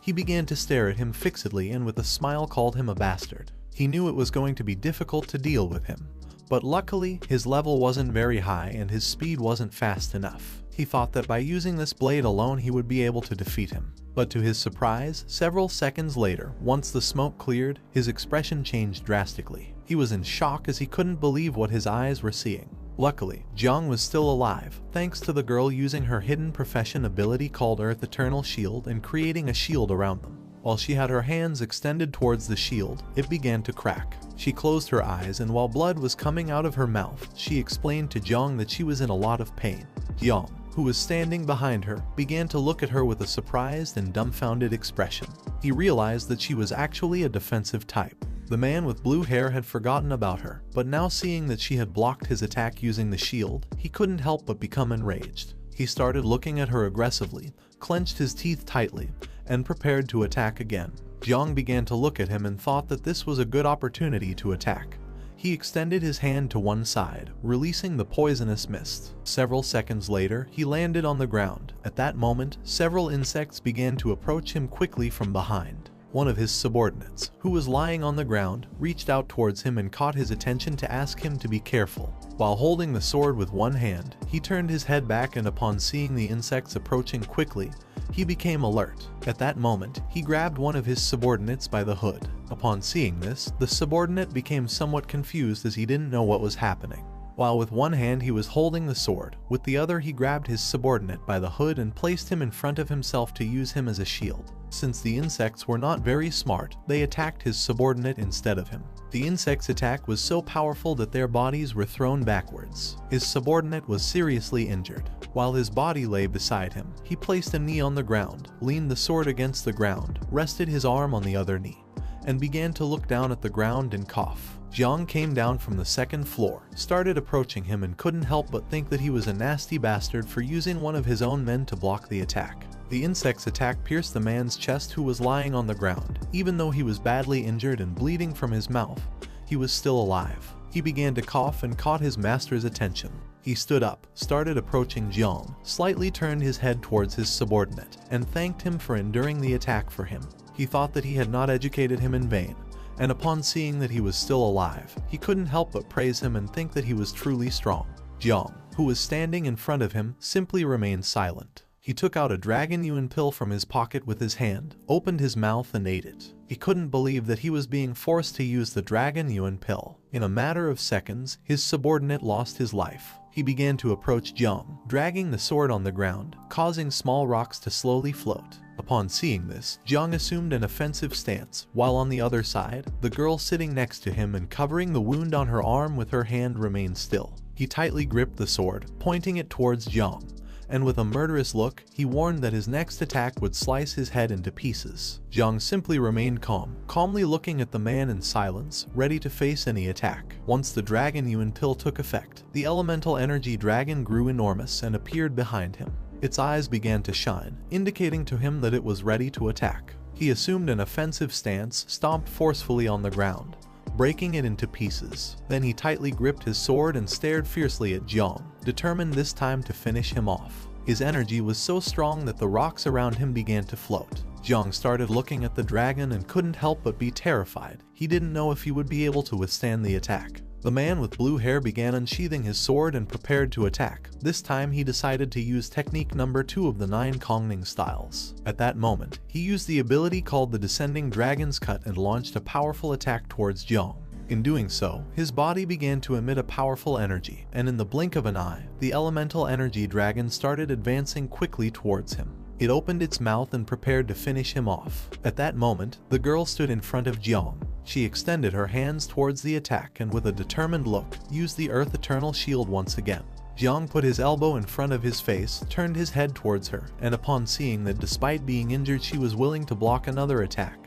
he began to stare at him fixedly and with a smile called him a bastard. He knew it was going to be difficult to deal with him, but luckily his level wasn't very high and his speed wasn't fast enough. He thought that by using this blade alone he would be able to defeat him. But to his surprise, several seconds later, once the smoke cleared, his expression changed drastically. He was in shock as he couldn't believe what his eyes were seeing. Luckily, Jiang was still alive, thanks to the girl using her hidden profession ability called Earth Eternal Shield and creating a shield around them. While she had her hands extended towards the shield, it began to crack. She closed her eyes and while blood was coming out of her mouth, she explained to Jiang that she was in a lot of pain. Jiang, who was standing behind her, began to look at her with a surprised and dumbfounded expression. He realized that she was actually a defensive type. The man with blue hair had forgotten about her, but now seeing that she had blocked his attack using the shield, he couldn't help but become enraged. He started looking at her aggressively, clenched his teeth tightly, and prepared to attack again. Jiang began to look at him and thought that this was a good opportunity to attack. He extended his hand to one side, releasing the poisonous mist. Several seconds later, he landed on the ground. At that moment, several insects began to approach him quickly from behind. One of his subordinates, who was lying on the ground, reached out towards him and caught his attention to ask him to be careful. While holding the sword with one hand, he turned his head back and upon seeing the insects approaching quickly, he became alert. At that moment, he grabbed one of his subordinates by the hood. Upon seeing this, the subordinate became somewhat confused as he didn't know what was happening. While with one hand he was holding the sword, with the other he grabbed his subordinate by the hood and placed him in front of himself to use him as a shield. Since the insects were not very smart, they attacked his subordinate instead of him. The insect's attack was so powerful that their bodies were thrown backwards. His subordinate was seriously injured. While his body lay beside him, he placed a knee on the ground, leaned the sword against the ground, rested his arm on the other knee, and began to look down at the ground and cough. Jiang came down from the second floor, started approaching him and couldn't help but think that he was a nasty bastard for using one of his own men to block the attack. The insect's attack pierced the man's chest who was lying on the ground. Even though he was badly injured and bleeding from his mouth, he was still alive. He began to cough and caught his master's attention. He stood up, started approaching Jiang, slightly turned his head towards his subordinate, and thanked him for enduring the attack for him. He thought that he had not educated him in vain, and upon seeing that he was still alive, he couldn't help but praise him and think that he was truly strong. Jiang, who was standing in front of him, simply remained silent. He took out a dragon yuan pill from his pocket with his hand, opened his mouth and ate it. He couldn't believe that he was being forced to use the dragon yuan pill. In a matter of seconds, his subordinate lost his life. He began to approach Jiang, dragging the sword on the ground, causing small rocks to slowly float. Upon seeing this, Jiang assumed an offensive stance, while on the other side, the girl sitting next to him and covering the wound on her arm with her hand remained still. He tightly gripped the sword, pointing it towards Jiang, and with a murderous look, he warned that his next attack would slice his head into pieces. Jiang simply remained calm, calmly looking at the man in silence, ready to face any attack. Once the dragon yuan pill took effect, the elemental energy dragon grew enormous and appeared behind him. Its eyes began to shine, indicating to him that it was ready to attack. He assumed an offensive stance, stomped forcefully on the ground, breaking it into pieces. Then he tightly gripped his sword and stared fiercely at Jiang, determined this time to finish him off. His energy was so strong that the rocks around him began to float. Jiang started looking at the dragon and couldn't help but be terrified. He didn't know if he would be able to withstand the attack. The man with blue hair began unsheathing his sword and prepared to attack. This time he decided to use technique number 2 of the 9 Kongning styles. At that moment, he used the ability called the Descending Dragon's Cut and launched a powerful attack towards Jiang. In doing so, his body began to emit a powerful energy, and in the blink of an eye, the elemental energy dragon started advancing quickly towards him. It opened its mouth and prepared to finish him off. At that moment, the girl stood in front of Jiang. She extended her hands towards the attack and with a determined look, used the Earth Eternal Shield once again. Jiang put his elbow in front of his face, turned his head towards her, and upon seeing that despite being injured she was willing to block another attack,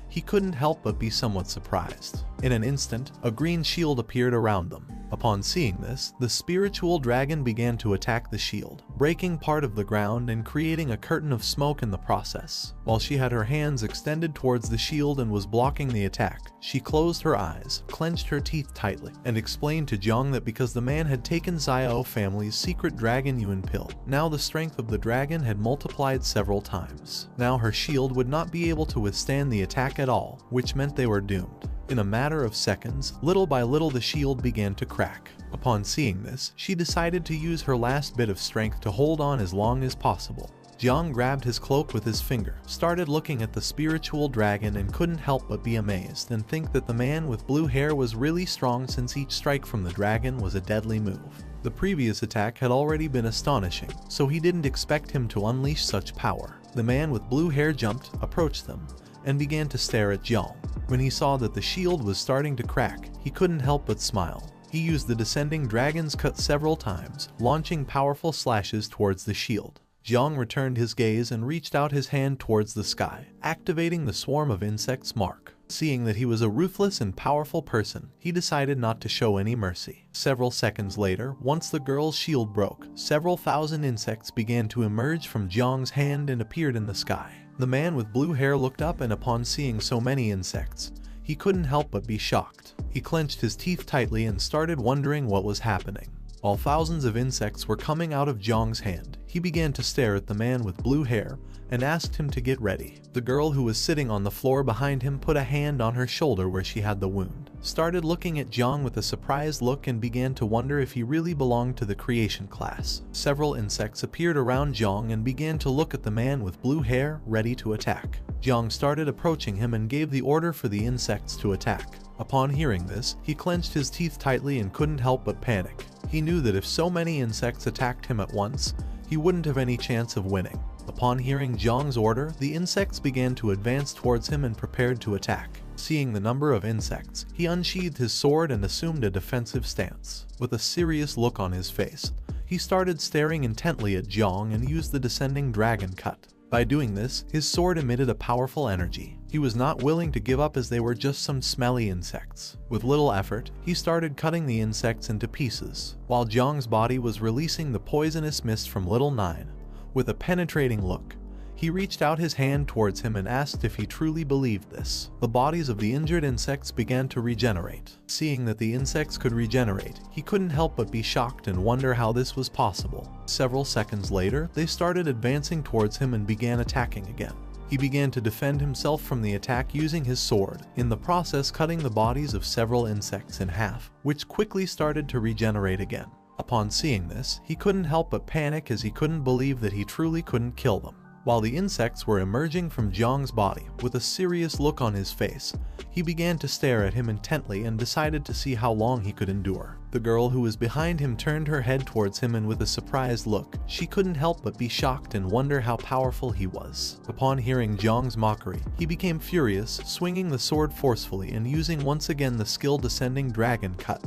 he couldn't help but be somewhat surprised. In an instant, a green shield appeared around them. Upon seeing this, the spiritual dragon began to attack the shield, breaking part of the ground and creating a curtain of smoke in the process. While she had her hands extended towards the shield and was blocking the attack, she closed her eyes, clenched her teeth tightly, and explained to Jiang that because the man had taken Xiao family's secret dragon Yuan pill, now the strength of the dragon had multiplied several times. Now her shield would not be able to withstand the attack at all, which meant they were doomed. In a matter of seconds, little by little the shield began to crack. Upon seeing this, she decided to use her last bit of strength to hold on as long as possible. Jiang grabbed his cloak with his finger, started looking at the spiritual dragon and couldn't help but be amazed and think that the man with blue hair was really strong since each strike from the dragon was a deadly move. The previous attack had already been astonishing, so he didn't expect him to unleash such power. The man with blue hair jumped, approached them, and began to stare at Jiang. When he saw that the shield was starting to crack, he couldn't help but smile. He used the descending dragon's cut several times, launching powerful slashes towards the shield. Jiang returned his gaze and reached out his hand towards the sky, activating the swarm of insects mark. Seeing that he was a ruthless and powerful person, he decided not to show any mercy. Several seconds later, once the girl's shield broke, several thousand insects began to emerge from Jiang's hand and appeared in the sky. The man with blue hair looked up and upon seeing so many insects, he couldn't help but be shocked. He clenched his teeth tightly and started wondering what was happening. While thousands of insects were coming out of Jiang's hand, he began to stare at the man with blue hair and asked him to get ready. The girl who was sitting on the floor behind him put a hand on her shoulder where she had the wound, started looking at Jiang with a surprised look and began to wonder if he really belonged to the creation class. Several insects appeared around Jiang and began to look at the man with blue hair, ready to attack. Jiang started approaching him and gave the order for the insects to attack. Upon hearing this, he clenched his teeth tightly and couldn't help but panic. He knew that if so many insects attacked him at once, he wouldn't have any chance of winning. Upon hearing Jiang's order, the insects began to advance towards him and prepared to attack. Seeing the number of insects, he unsheathed his sword and assumed a defensive stance. With a serious look on his face, he started staring intently at Jiang and used the descending dragon cut. By doing this, his sword emitted a powerful energy. He was not willing to give up as they were just some smelly insects. With little effort, he started cutting the insects into pieces, while Jiang's body was releasing the poisonous mist from Little Nine. With a penetrating look, he reached out his hand towards him and asked if he truly believed this. The bodies of the injured insects began to regenerate. Seeing that the insects could regenerate, he couldn't help but be shocked and wonder how this was possible. Several seconds later, they started advancing towards him and began attacking again. He began to defend himself from the attack using his sword, in the process cutting the bodies of several insects in half, which quickly started to regenerate again. Upon seeing this, he couldn't help but panic as he couldn't believe that he truly couldn't kill them. While the insects were emerging from Jiang's body, with a serious look on his face, he began to stare at him intently and decided to see how long he could endure. The girl who was behind him turned her head towards him and with a surprised look, she couldn't help but be shocked and wonder how powerful he was. Upon hearing Jiang's mockery, he became furious, swinging the sword forcefully and using once again the skill descending dragon cut,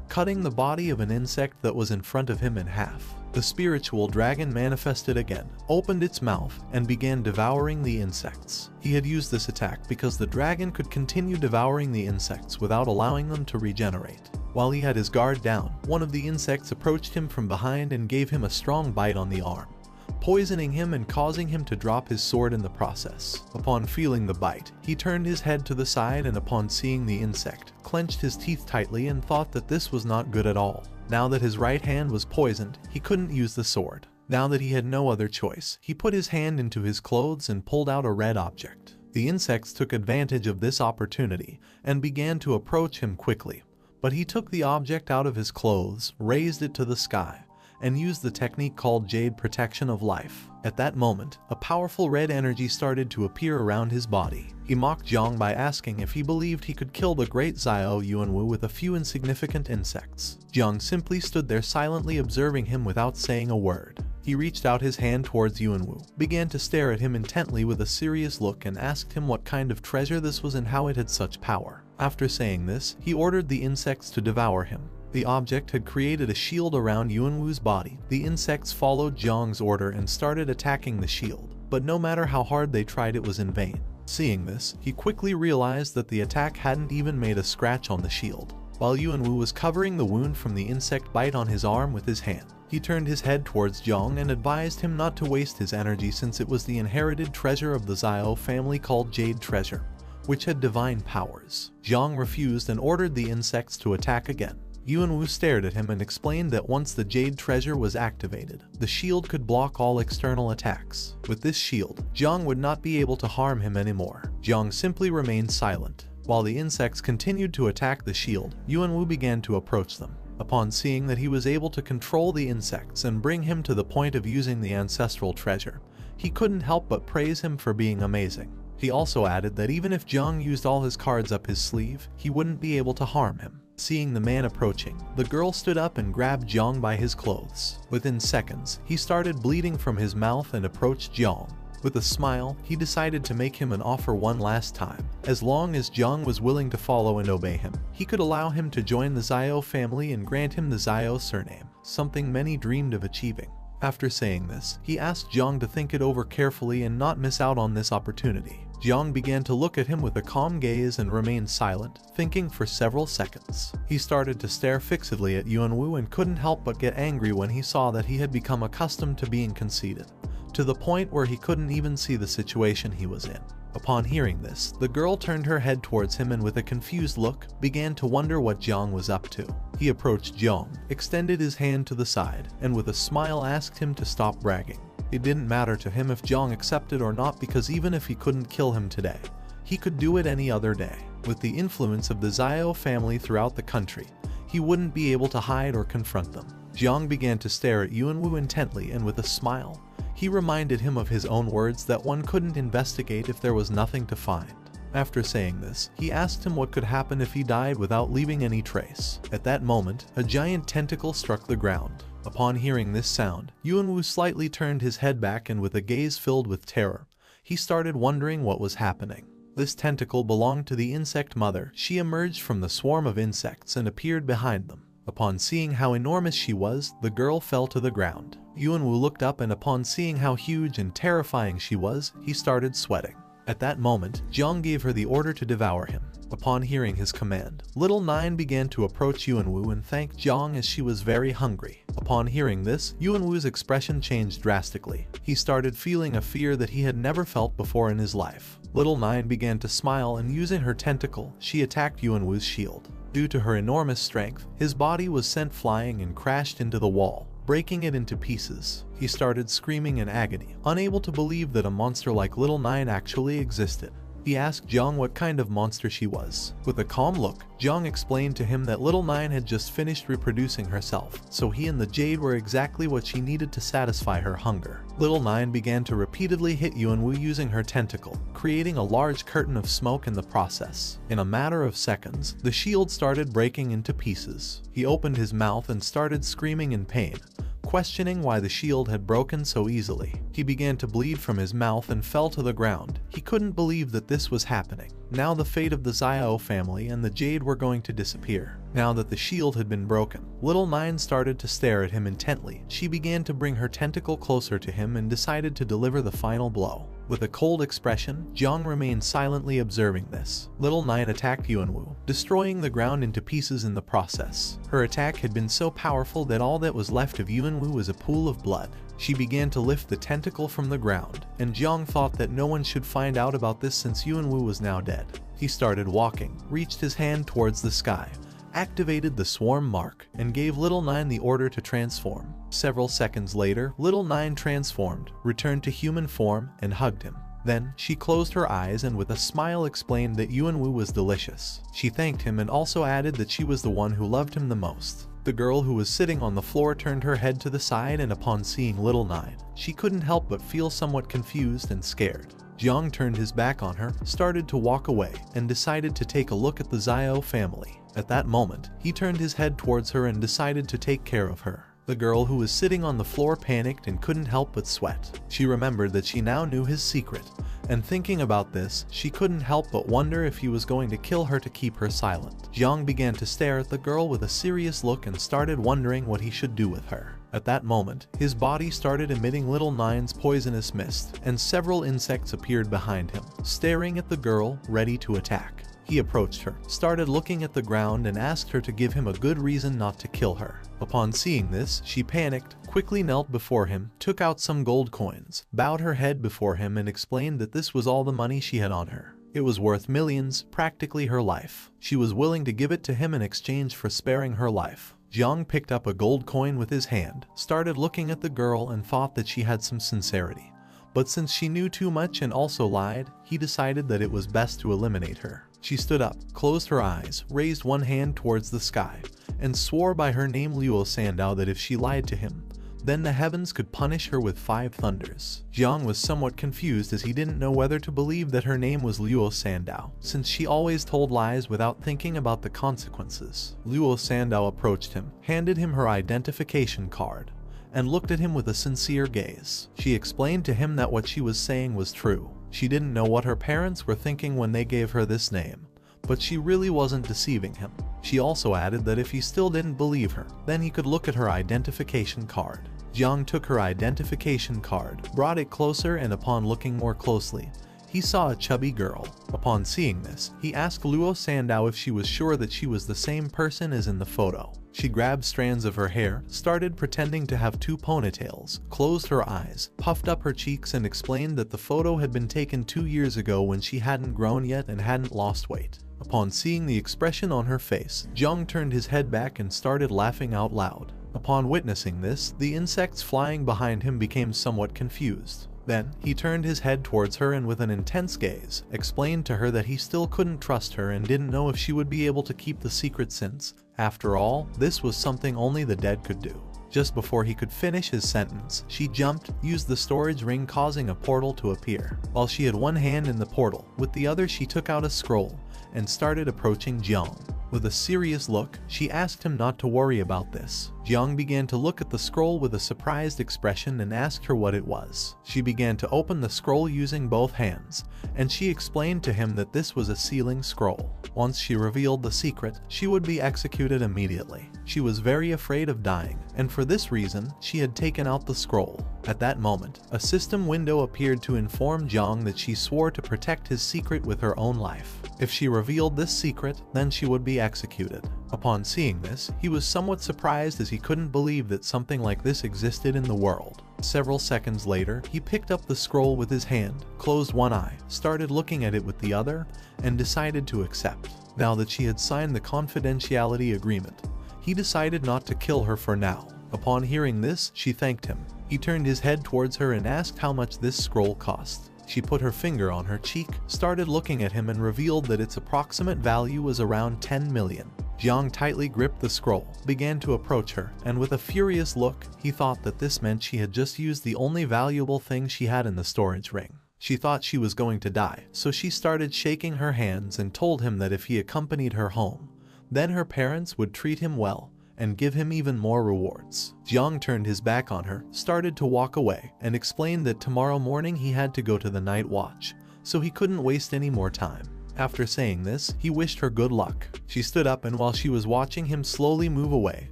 cutting the body of an insect that was in front of him in half. The spiritual dragon manifested again, opened its mouth, and began devouring the insects. He had used this attack because the dragon could continue devouring the insects without allowing them to regenerate. While he had his guard down, one of the insects approached him from behind and gave him a strong bite on the arm, poisoning him and causing him to drop his sword in the process. Upon feeling the bite, he turned his head to the side and upon seeing the insect, clenched his teeth tightly and thought that this was not good at all. Now that his right hand was poisoned, he couldn't use the sword. Now that he had no other choice, he put his hand into his clothes and pulled out a red object. The insects took advantage of this opportunity and began to approach him quickly, but he took the object out of his clothes, raised it to the sky, and used the technique called Jade Protection of Life. At that moment, a powerful red energy started to appear around his body. He mocked Jiang by asking if he believed he could kill the great Xiao Yuanwu with a few insignificant insects. Jiang simply stood there silently observing him without saying a word. He reached out his hand towards Yuanwu, began to stare at him intently with a serious look and asked him what kind of treasure this was and how it had such power. After saying this, he ordered the insects to devour him. The object had created a shield around Yuanwu's body. The insects followed Jiang's order and started attacking the shield, but no matter how hard they tried, it was in vain. Seeing this, he quickly realized that the attack hadn't even made a scratch on the shield. while Yuanwu was covering the wound from the insect bite on his arm with his hand. He turned his head towards Jiang and advised him not to waste his energy since it was the inherited treasure of the Xiao family called Jade Treasure, which had divine powers. Jiang refused and ordered the insects to attack again. Yuanwu stared at him and explained that once the Jade Treasure was activated, the shield could block all external attacks. With this shield, Jiang would not be able to harm him anymore. Jiang simply remained silent. While the insects continued to attack the shield, Yuanwu began to approach them. Upon seeing that he was able to control the insects and bring him to the point of using the ancestral treasure, he couldn't help but praise him for being amazing. He also added that even if Jiang used all his cards up his sleeve, he wouldn't be able to harm him. Seeing the man approaching, the girl stood up and grabbed Jiang by his clothes. Within seconds, he started bleeding from his mouth and approached Jiang. With a smile, he decided to make him an offer one last time. As long as Jiang was willing to follow and obey him, he could allow him to join the Xiao family and grant him the Xiao surname, something many dreamed of achieving. After saying this, he asked Jiang to think it over carefully and not miss out on this opportunity. Jiang began to look at him with a calm gaze and remained silent, thinking for several seconds. He started to stare fixedly at Yuanwu and couldn't help but get angry when he saw that he had become accustomed to being conceited, to the point where he couldn't even see the situation he was in. Upon hearing this, the girl turned her head towards him and with a confused look, began to wonder what Jiang was up to. He approached Jiang, extended his hand to the side, and with a smile asked him to stop bragging. It didn't matter to him if Jiang accepted or not because even if he couldn't kill him today, he could do it any other day. With the influence of the Xiao family throughout the country, he wouldn't be able to hide or confront them. Jiang began to stare at Yuanwu intently and with a smile, he reminded him of his own words that one couldn't investigate if there was nothing to find. After saying this, he asked him what could happen if he died without leaving any trace. At that moment, a giant tentacle struck the ground. Upon hearing this sound, Yuanwu slightly turned his head back and with a gaze filled with terror, he started wondering what was happening. This tentacle belonged to the insect mother. She emerged from the swarm of insects and appeared behind them. Upon seeing how enormous she was, the girl fell to the ground. Yuanwu looked up and upon seeing how huge and terrifying she was, he started sweating. At that moment, Jiang gave her the order to devour him. Upon hearing his command, Little Nine began to approach Yuanwu and thank Jiang as she was very hungry. Upon hearing this, Yuanwu's expression changed drastically. He started feeling a fear that he had never felt before in his life. Little Nine began to smile and using her tentacle, she attacked Yuanwu's shield. Due to her enormous strength, his body was sent flying and crashed into the wall, breaking it into pieces. He started screaming in agony, unable to believe that a monster like Little Nine actually existed. He asked Jiang what kind of monster she was. With a calm look, Jiang explained to him that Little Nine had just finished reproducing herself, so he and the jade were exactly what she needed to satisfy her hunger. Little Nine began to repeatedly hit Yuanwu using her tentacle, creating a large curtain of smoke in the process. In a matter of seconds, the shield started breaking into pieces. He opened his mouth and started screaming in pain, questioning why the shield had broken so easily. He began to bleed from his mouth and fell to the ground. He couldn't believe that this was happening. Now the fate of the Xiao family and the jade were going to disappear. Now that the shield had been broken, Little Nine started to stare at him intently. She began to bring her tentacle closer to him and decided to deliver the final blow. With a cold expression, Jiang remained silently observing this. Little Nine attacked Yuanwu, destroying the ground into pieces in the process. Her attack had been so powerful that all that was left of Yuanwu was a pool of blood. She began to lift the tentacle from the ground, and Jiang thought that no one should find out about this since Yuanwu was now dead. He started walking, reached his hand towards the sky, activated the swarm mark, and gave Little Nine the order to transform. Several seconds later, Little Nine transformed, returned to human form, and hugged him. Then, she closed her eyes and with a smile explained that Yuanwu was delicious. She thanked him and also added that she was the one who loved him the most. The girl who was sitting on the floor turned her head to the side and upon seeing Little Nine, she couldn't help but feel somewhat confused and scared. Jiang turned his back on her, started to walk away, and decided to take a look at the Xiao family. At that moment, he turned his head towards her and decided to take care of her. The girl who was sitting on the floor panicked and couldn't help but sweat. She remembered that she now knew his secret, and thinking about this, she couldn't help but wonder if he was going to kill her to keep her silent. Jiang began to stare at the girl with a serious look and started wondering what he should do with her. At that moment, his body started emitting Little Nine's poisonous mist, and several insects appeared behind him, staring at the girl, ready to attack. He approached her, started looking at the ground and asked her to give him a good reason not to kill her. Upon seeing this, she panicked, quickly knelt before him, took out some gold coins, bowed her head before him and explained that this was all the money she had on her. It was worth millions, practically her life. She was willing to give it to him in exchange for sparing her life. Jiang picked up a gold coin with his hand, started looking at the girl and thought that she had some sincerity. But since she knew too much and also lied, he decided that it was best to eliminate her. She stood up, closed her eyes, raised one hand towards the sky, and swore by her name Luo Sandow that if she lied to him, then the heavens could punish her with 5 thunders. Jiang was somewhat confused as he didn't know whether to believe that her name was Luo Sandow, since she always told lies without thinking about the consequences. Luo Sandow approached him, handed him her identification card, and looked at him with a sincere gaze. She explained to him that what she was saying was true. She didn't know what her parents were thinking when they gave her this name, but she really wasn't deceiving him. She also added that if he still didn't believe her, then he could look at her identification card. Jiang took her identification card, brought it closer, and upon looking more closely, he saw a chubby girl. Upon seeing this, he asked Luo Sandow if she was sure that she was the same person as in the photo. She grabbed strands of her hair, started pretending to have 2 ponytails, closed her eyes, puffed up her cheeks and explained that the photo had been taken 2 years ago when she hadn't grown yet and hadn't lost weight. Upon seeing the expression on her face, Jiang turned his head back and started laughing out loud. Upon witnessing this, the insects flying behind him became somewhat confused. Then, he turned his head towards her and with an intense gaze, explained to her that he still couldn't trust her and didn't know if she would be able to keep the secret since, after all, this was something only the dead could do. Just before he could finish his sentence, she jumped, used the storage ring causing a portal to appear. While she had one hand in the portal, with the other she took out a scroll, and started approaching Jiang. With a serious look, she asked him not to worry about this. Jiang began to look at the scroll with a surprised expression and asked her what it was. She began to open the scroll using both hands, and she explained to him that this was a sealing scroll. Once she revealed the secret, she would be executed immediately. She was very afraid of dying, and for this reason, she had taken out the scroll. At that moment, a system window appeared to inform Jiang that she swore to protect his secret with her own life. If she revealed this secret, then she would be executed. Upon seeing this, he was somewhat surprised as he couldn't believe that something like this existed in the world. Several seconds later, he picked up the scroll with his hand, closed one eye, started looking at it with the other, and decided to accept. Now that she had signed the confidentiality agreement, he decided not to kill her for now. Upon hearing this, she thanked him. He turned his head towards her and asked how much this scroll cost. She put her finger on her cheek, started looking at him and revealed that its approximate value was around 10 million. Jiang tightly gripped the scroll, began to approach her, and with a furious look, he thought that this meant she had just used the only valuable thing she had in the storage ring. She thought she was going to die, so she started shaking her hands and told him that if he accompanied her home, then her parents would treat him well and give him even more rewards. Jiang turned his back on her, started to walk away, and explained that tomorrow morning he had to go to the night watch, so he couldn't waste any more time. After saying this, he wished her good luck. She stood up and while she was watching him slowly move away,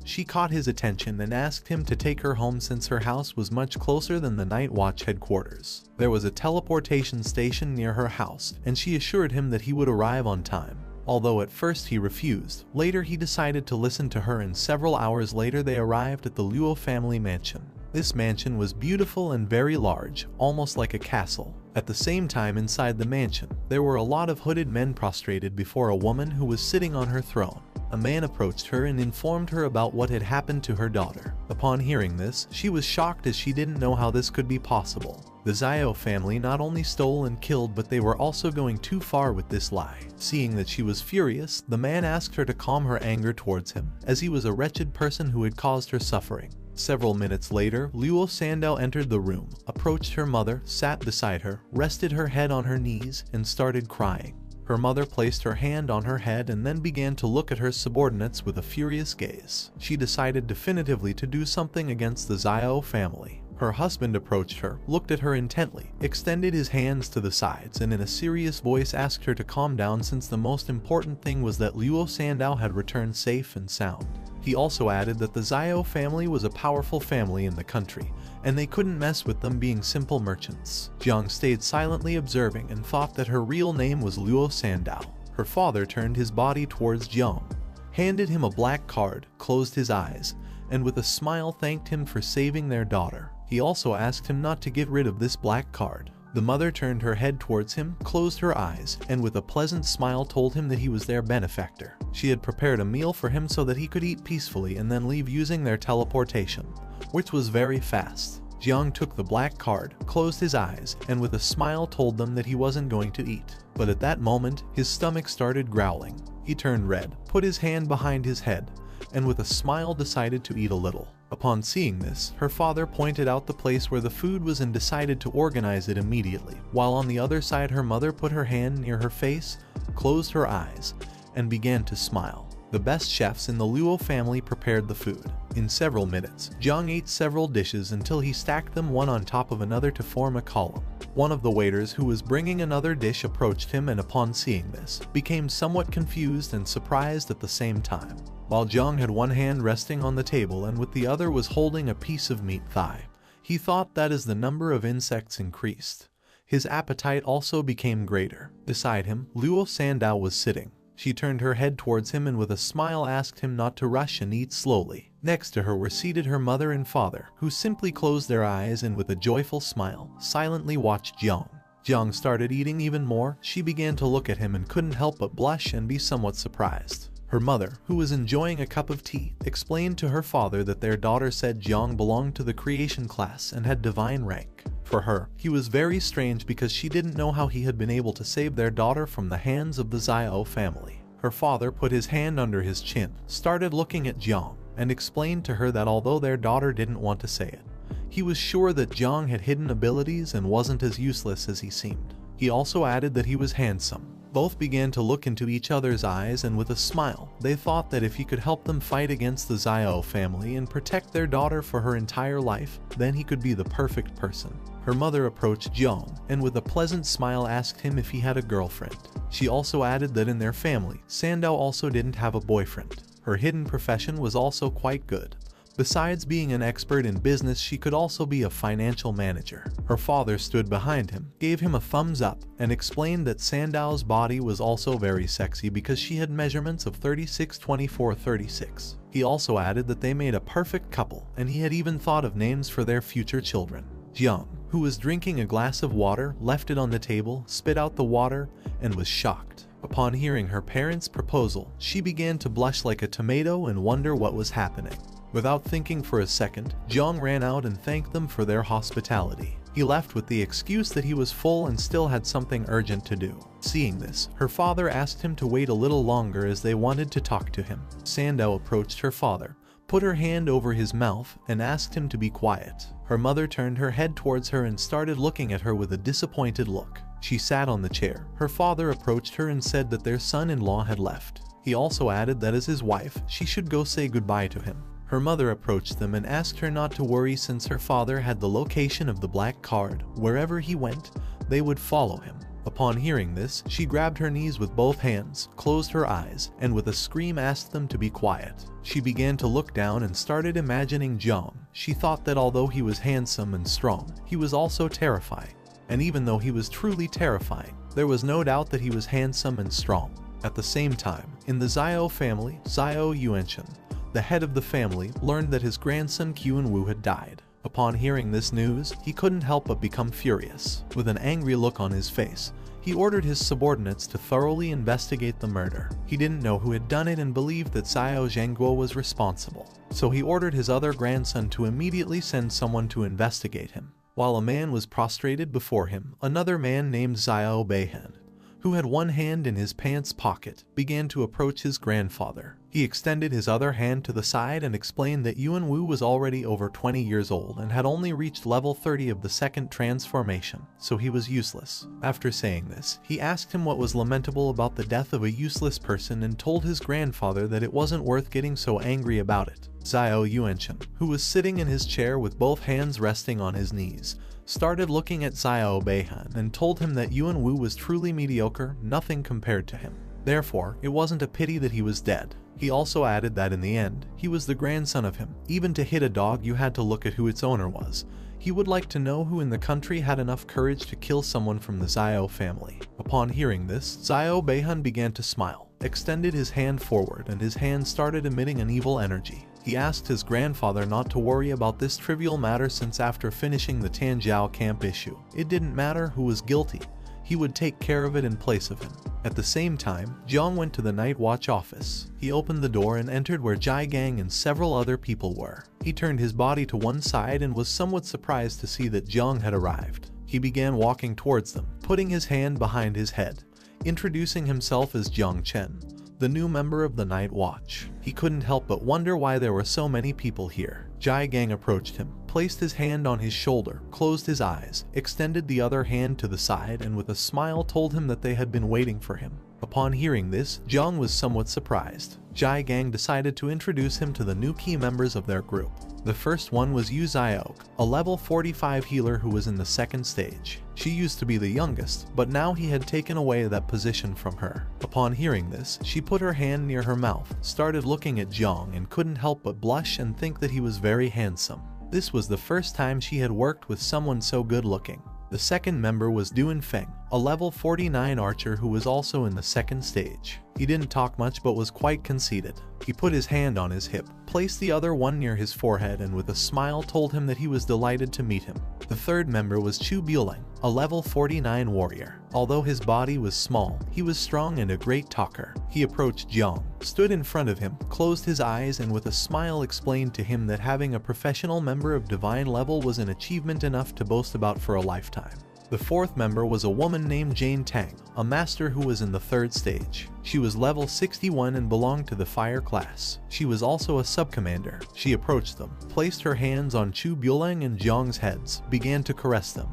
she caught his attention and asked him to take her home since her house was much closer than the night watch headquarters. There was a teleportation station near her house, and she assured him that he would arrive on time. Although at first he refused, later he decided to listen to her and several hours later they arrived at the Luo family mansion. This mansion was beautiful and very large, almost like a castle. At the same time inside the mansion, there were a lot of hooded men prostrated before a woman who was sitting on her throne. A man approached her and informed her about what had happened to her daughter. Upon hearing this, she was shocked as she didn't know how this could be possible. The Zhao family not only stole and killed, but they were also going too far with this lie. Seeing that she was furious, the man asked her to calm her anger towards him, as he was a wretched person who had caused her suffering. Several minutes later, Luo Sandow entered the room, approached her mother, sat beside her, rested her head on her knees, and started crying. Her mother placed her hand on her head and then began to look at her subordinates with a furious gaze. She decided definitively to do something against the Zhao family. Her husband approached her, looked at her intently, extended his hands to the sides, and in a serious voice asked her to calm down since the most important thing was that Luo Sandow had returned safe and sound. He also added that the Zhao family was a powerful family in the country, and they couldn't mess with them being simple merchants. Jiang stayed silently observing and thought that her real name was Luo Sandow. Her father turned his body towards Jiang, handed him a black card, closed his eyes, and with a smile thanked him for saving their daughter. He also asked him not to get rid of this black card. The mother turned her head towards him, closed her eyes, and with a pleasant smile told him that he was their benefactor. She had prepared a meal for him so that he could eat peacefully and then leave using their teleportation, which was very fast. Jiang took the black card, closed his eyes, and with a smile told them that he wasn't going to eat. But at that moment, his stomach started growling. He turned red, put his hand behind his head, and with a smile decided to eat a little. Upon seeing this, her father pointed out the place where the food was and decided to organize it immediately, while on the other side her mother put her hand near her face, closed her eyes, and began to smile. The best chefs in the Luo family prepared the food. In several minutes, Jiang ate several dishes until he stacked them one on top of another to form a column. One of the waiters who was bringing another dish approached him and upon seeing this, became somewhat confused and surprised at the same time. While Jiang had one hand resting on the table and with the other was holding a piece of meat thigh, he thought that as the number of insects increased, his appetite also became greater. Beside him, Luo Sandao was sitting. She turned her head towards him and with a smile asked him not to rush and eat slowly. Next to her were seated her mother and father, who simply closed their eyes and with a joyful smile, silently watched Jiang. Jiang started eating even more. She began to look at him and couldn't help but blush and be somewhat surprised. Her mother, who was enjoying a cup of tea, explained to her father that their daughter said Jiang belonged to the creation class and had divine rank. For her, he was very strange because she didn't know how he had been able to save their daughter from the hands of the Xiao family. Her father put his hand under his chin, started looking at Jiang, and explained to her that although their daughter didn't want to say it, he was sure that Jiang had hidden abilities and wasn't as useless as he seemed. He also added that he was handsome. Both began to look into each other's eyes and with a smile, they thought that if he could help them fight against the Xiao family and protect their daughter for her entire life, then he could be the perfect person. Her mother approached Jiang and with a pleasant smile asked him if he had a girlfriend. She also added that in their family, Sandao also didn't have a boyfriend. Her hidden profession was also quite good. Besides being an expert in business, she could also be a financial manager. Her father stood behind him, gave him a thumbs up, and explained that Sandao's body was also very sexy because she had measurements of 36, 24, 36. He also added that they made a perfect couple, and he had even thought of names for their future children. Jiang, who was drinking a glass of water, left it on the table, spit out the water, and was shocked. Upon hearing her parents' proposal, she began to blush like a tomato and wonder what was happening. Without thinking for a second, Jiang ran out and thanked them for their hospitality. He left with the excuse that he was full and still had something urgent to do. Seeing this, her father asked him to wait a little longer as they wanted to talk to him. Sandao approached her father, put her hand over his mouth, and asked him to be quiet. Her mother turned her head towards her and started looking at her with a disappointed look. She sat on the chair. Her father approached her and said that their son-in-law had left. He also added that as his wife, she should go say goodbye to him. Her mother approached them and asked her not to worry since her father had the location of the black card. Wherever he went, they would follow him. Upon hearing this, she grabbed her knees with both hands, closed her eyes, and with a scream asked them to be quiet. She began to look down and started imagining Jiang. She thought that although he was handsome and strong, he was also terrifying. And even though he was truly terrifying, there was no doubt that he was handsome and strong. At the same time, in the Xiao family, Xiao Yuanshan, the head of the family, learned that his grandson Qianwu had died. Upon hearing this news, he couldn't help but become furious. With an angry look on his face, he ordered his subordinates to thoroughly investigate the murder. He didn't know who had done it and believed that Xiao Zhangguo was responsible. So he ordered his other grandson to immediately send someone to investigate him. While a man was prostrated before him, another man named Xiao Beihan, who had one hand in his pants pocket, began to approach his grandfather. He extended his other hand to the side and explained that Yuanwu was already over 20 years old and had only reached level 30 of the second transformation, so he was useless. After saying this, he asked him what was lamentable about the death of a useless person and told his grandfather that it wasn't worth getting so angry about it. Xiao Yuanshan, who was sitting in his chair with both hands resting on his knees, started looking at Xiao Beihan and told him that Yuanwu was truly mediocre, nothing compared to him. Therefore, it wasn't a pity that he was dead. He also added that in the end, he was the grandson of him. Even to hit a dog you had to look at who its owner was. He would like to know who in the country had enough courage to kill someone from the Xiao family. Upon hearing this, Xiao Beihun began to smile, extended his hand forward, and his hand started emitting an evil energy. He asked his grandfather not to worry about this trivial matter since after finishing the Tianjiao camp issue, it didn't matter who was guilty. He would take care of it in place of him. At the same time, Jiang went to the night watch office. He opened the door and entered where Jai Gang and several other people were. He turned his body to one side and was somewhat surprised to see that Jiang had arrived. He began walking towards them, putting his hand behind his head, introducing himself as Jiang Chen, the new member of the night watch. He couldn't help but wonder why there were so many people here. Jai Gang approached him, placed his hand on his shoulder, closed his eyes, extended the other hand to the side, and with a smile told him that they had been waiting for him. Upon hearing this, Jiang was somewhat surprised. Jai Gang decided to introduce him to the new key members of their group. The first one was Yu Xiaok, a level 45 healer who was in the second stage. She used to be the youngest, but now he had taken away that position from her. Upon hearing this, she put her hand near her mouth, started looking at Jiang, and couldn't help but blush and think that he was very handsome. This was the first time she had worked with someone so good looking. The second member was Duan Feng, a level 49 archer who was also in the second stage. He didn't talk much but was quite conceited. He put his hand on his hip, placed the other one near his forehead, and with a smile told him that he was delighted to meet him. The third member was Chu Buling, a level 49 warrior. Although his body was small, he was strong and a great talker. He approached Jiang, stood in front of him, closed his eyes, and with a smile explained to him that having a professional member of divine level was an achievement enough to boast about for a lifetime. The fourth member was a woman named Jane Tang, a master who was in the third stage. She was level 61 and belonged to the fire class. She was also a sub-commander. She approached them, placed her hands on Chu Buling and Jiang's heads, began to caress them,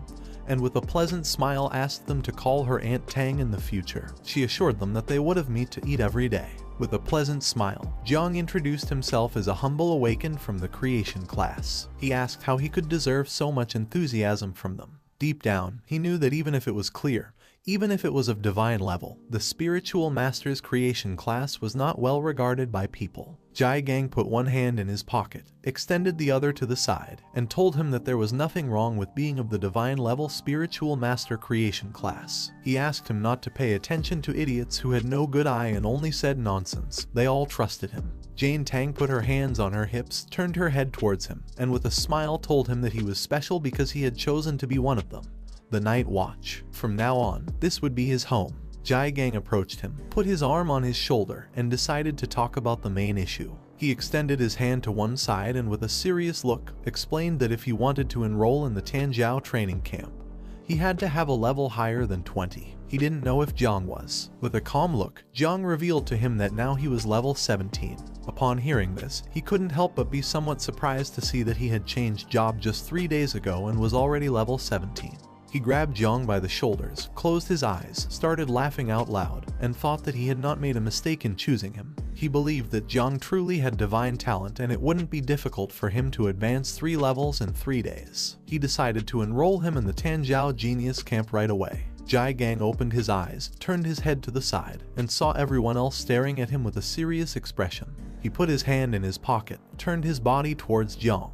and with a pleasant smile asked them to call her Aunt Tang in the future. She assured them that they would have meat to eat every day. With a pleasant smile, Jiang introduced himself as a humble awakened from the creation class. He asked how he could deserve so much enthusiasm from them. Deep down, he knew that even if it was clear, even if it was of divine level, the spiritual master's creation class was not well regarded by people. Jai Gang put one hand in his pocket, extended the other to the side, and told him that there was nothing wrong with being of the divine level spiritual master creation class. He asked him not to pay attention to idiots who had no good eye and only said nonsense. They all trusted him. Jane Tang put her hands on her hips, turned her head towards him, and with a smile told him that he was special because he had chosen to be one of them. The Night Watch. From now on, this would be his home. Jai Gang approached him, put his arm on his shoulder, and decided to talk about the main issue. He extended his hand to one side and with a serious look, explained that if he wanted to enroll in the Tianjiao training camp, he had to have a level higher than 20. He didn't know if Jiang was. With a calm look, Jiang revealed to him that now he was level 17. Upon hearing this, he couldn't help but be somewhat surprised to see that he had changed job just 3 days ago and was already level 17. He grabbed Jiang by the shoulders, closed his eyes, started laughing out loud, and thought that he had not made a mistake in choosing him. He believed that Jiang truly had divine talent and it wouldn't be difficult for him to advance 3 levels in 3 days. He decided to enroll him in the Tianjiao Genius Camp right away. Jai Gang opened his eyes, turned his head to the side, and saw everyone else staring at him with a serious expression. He put his hand in his pocket, turned his body towards Jiang,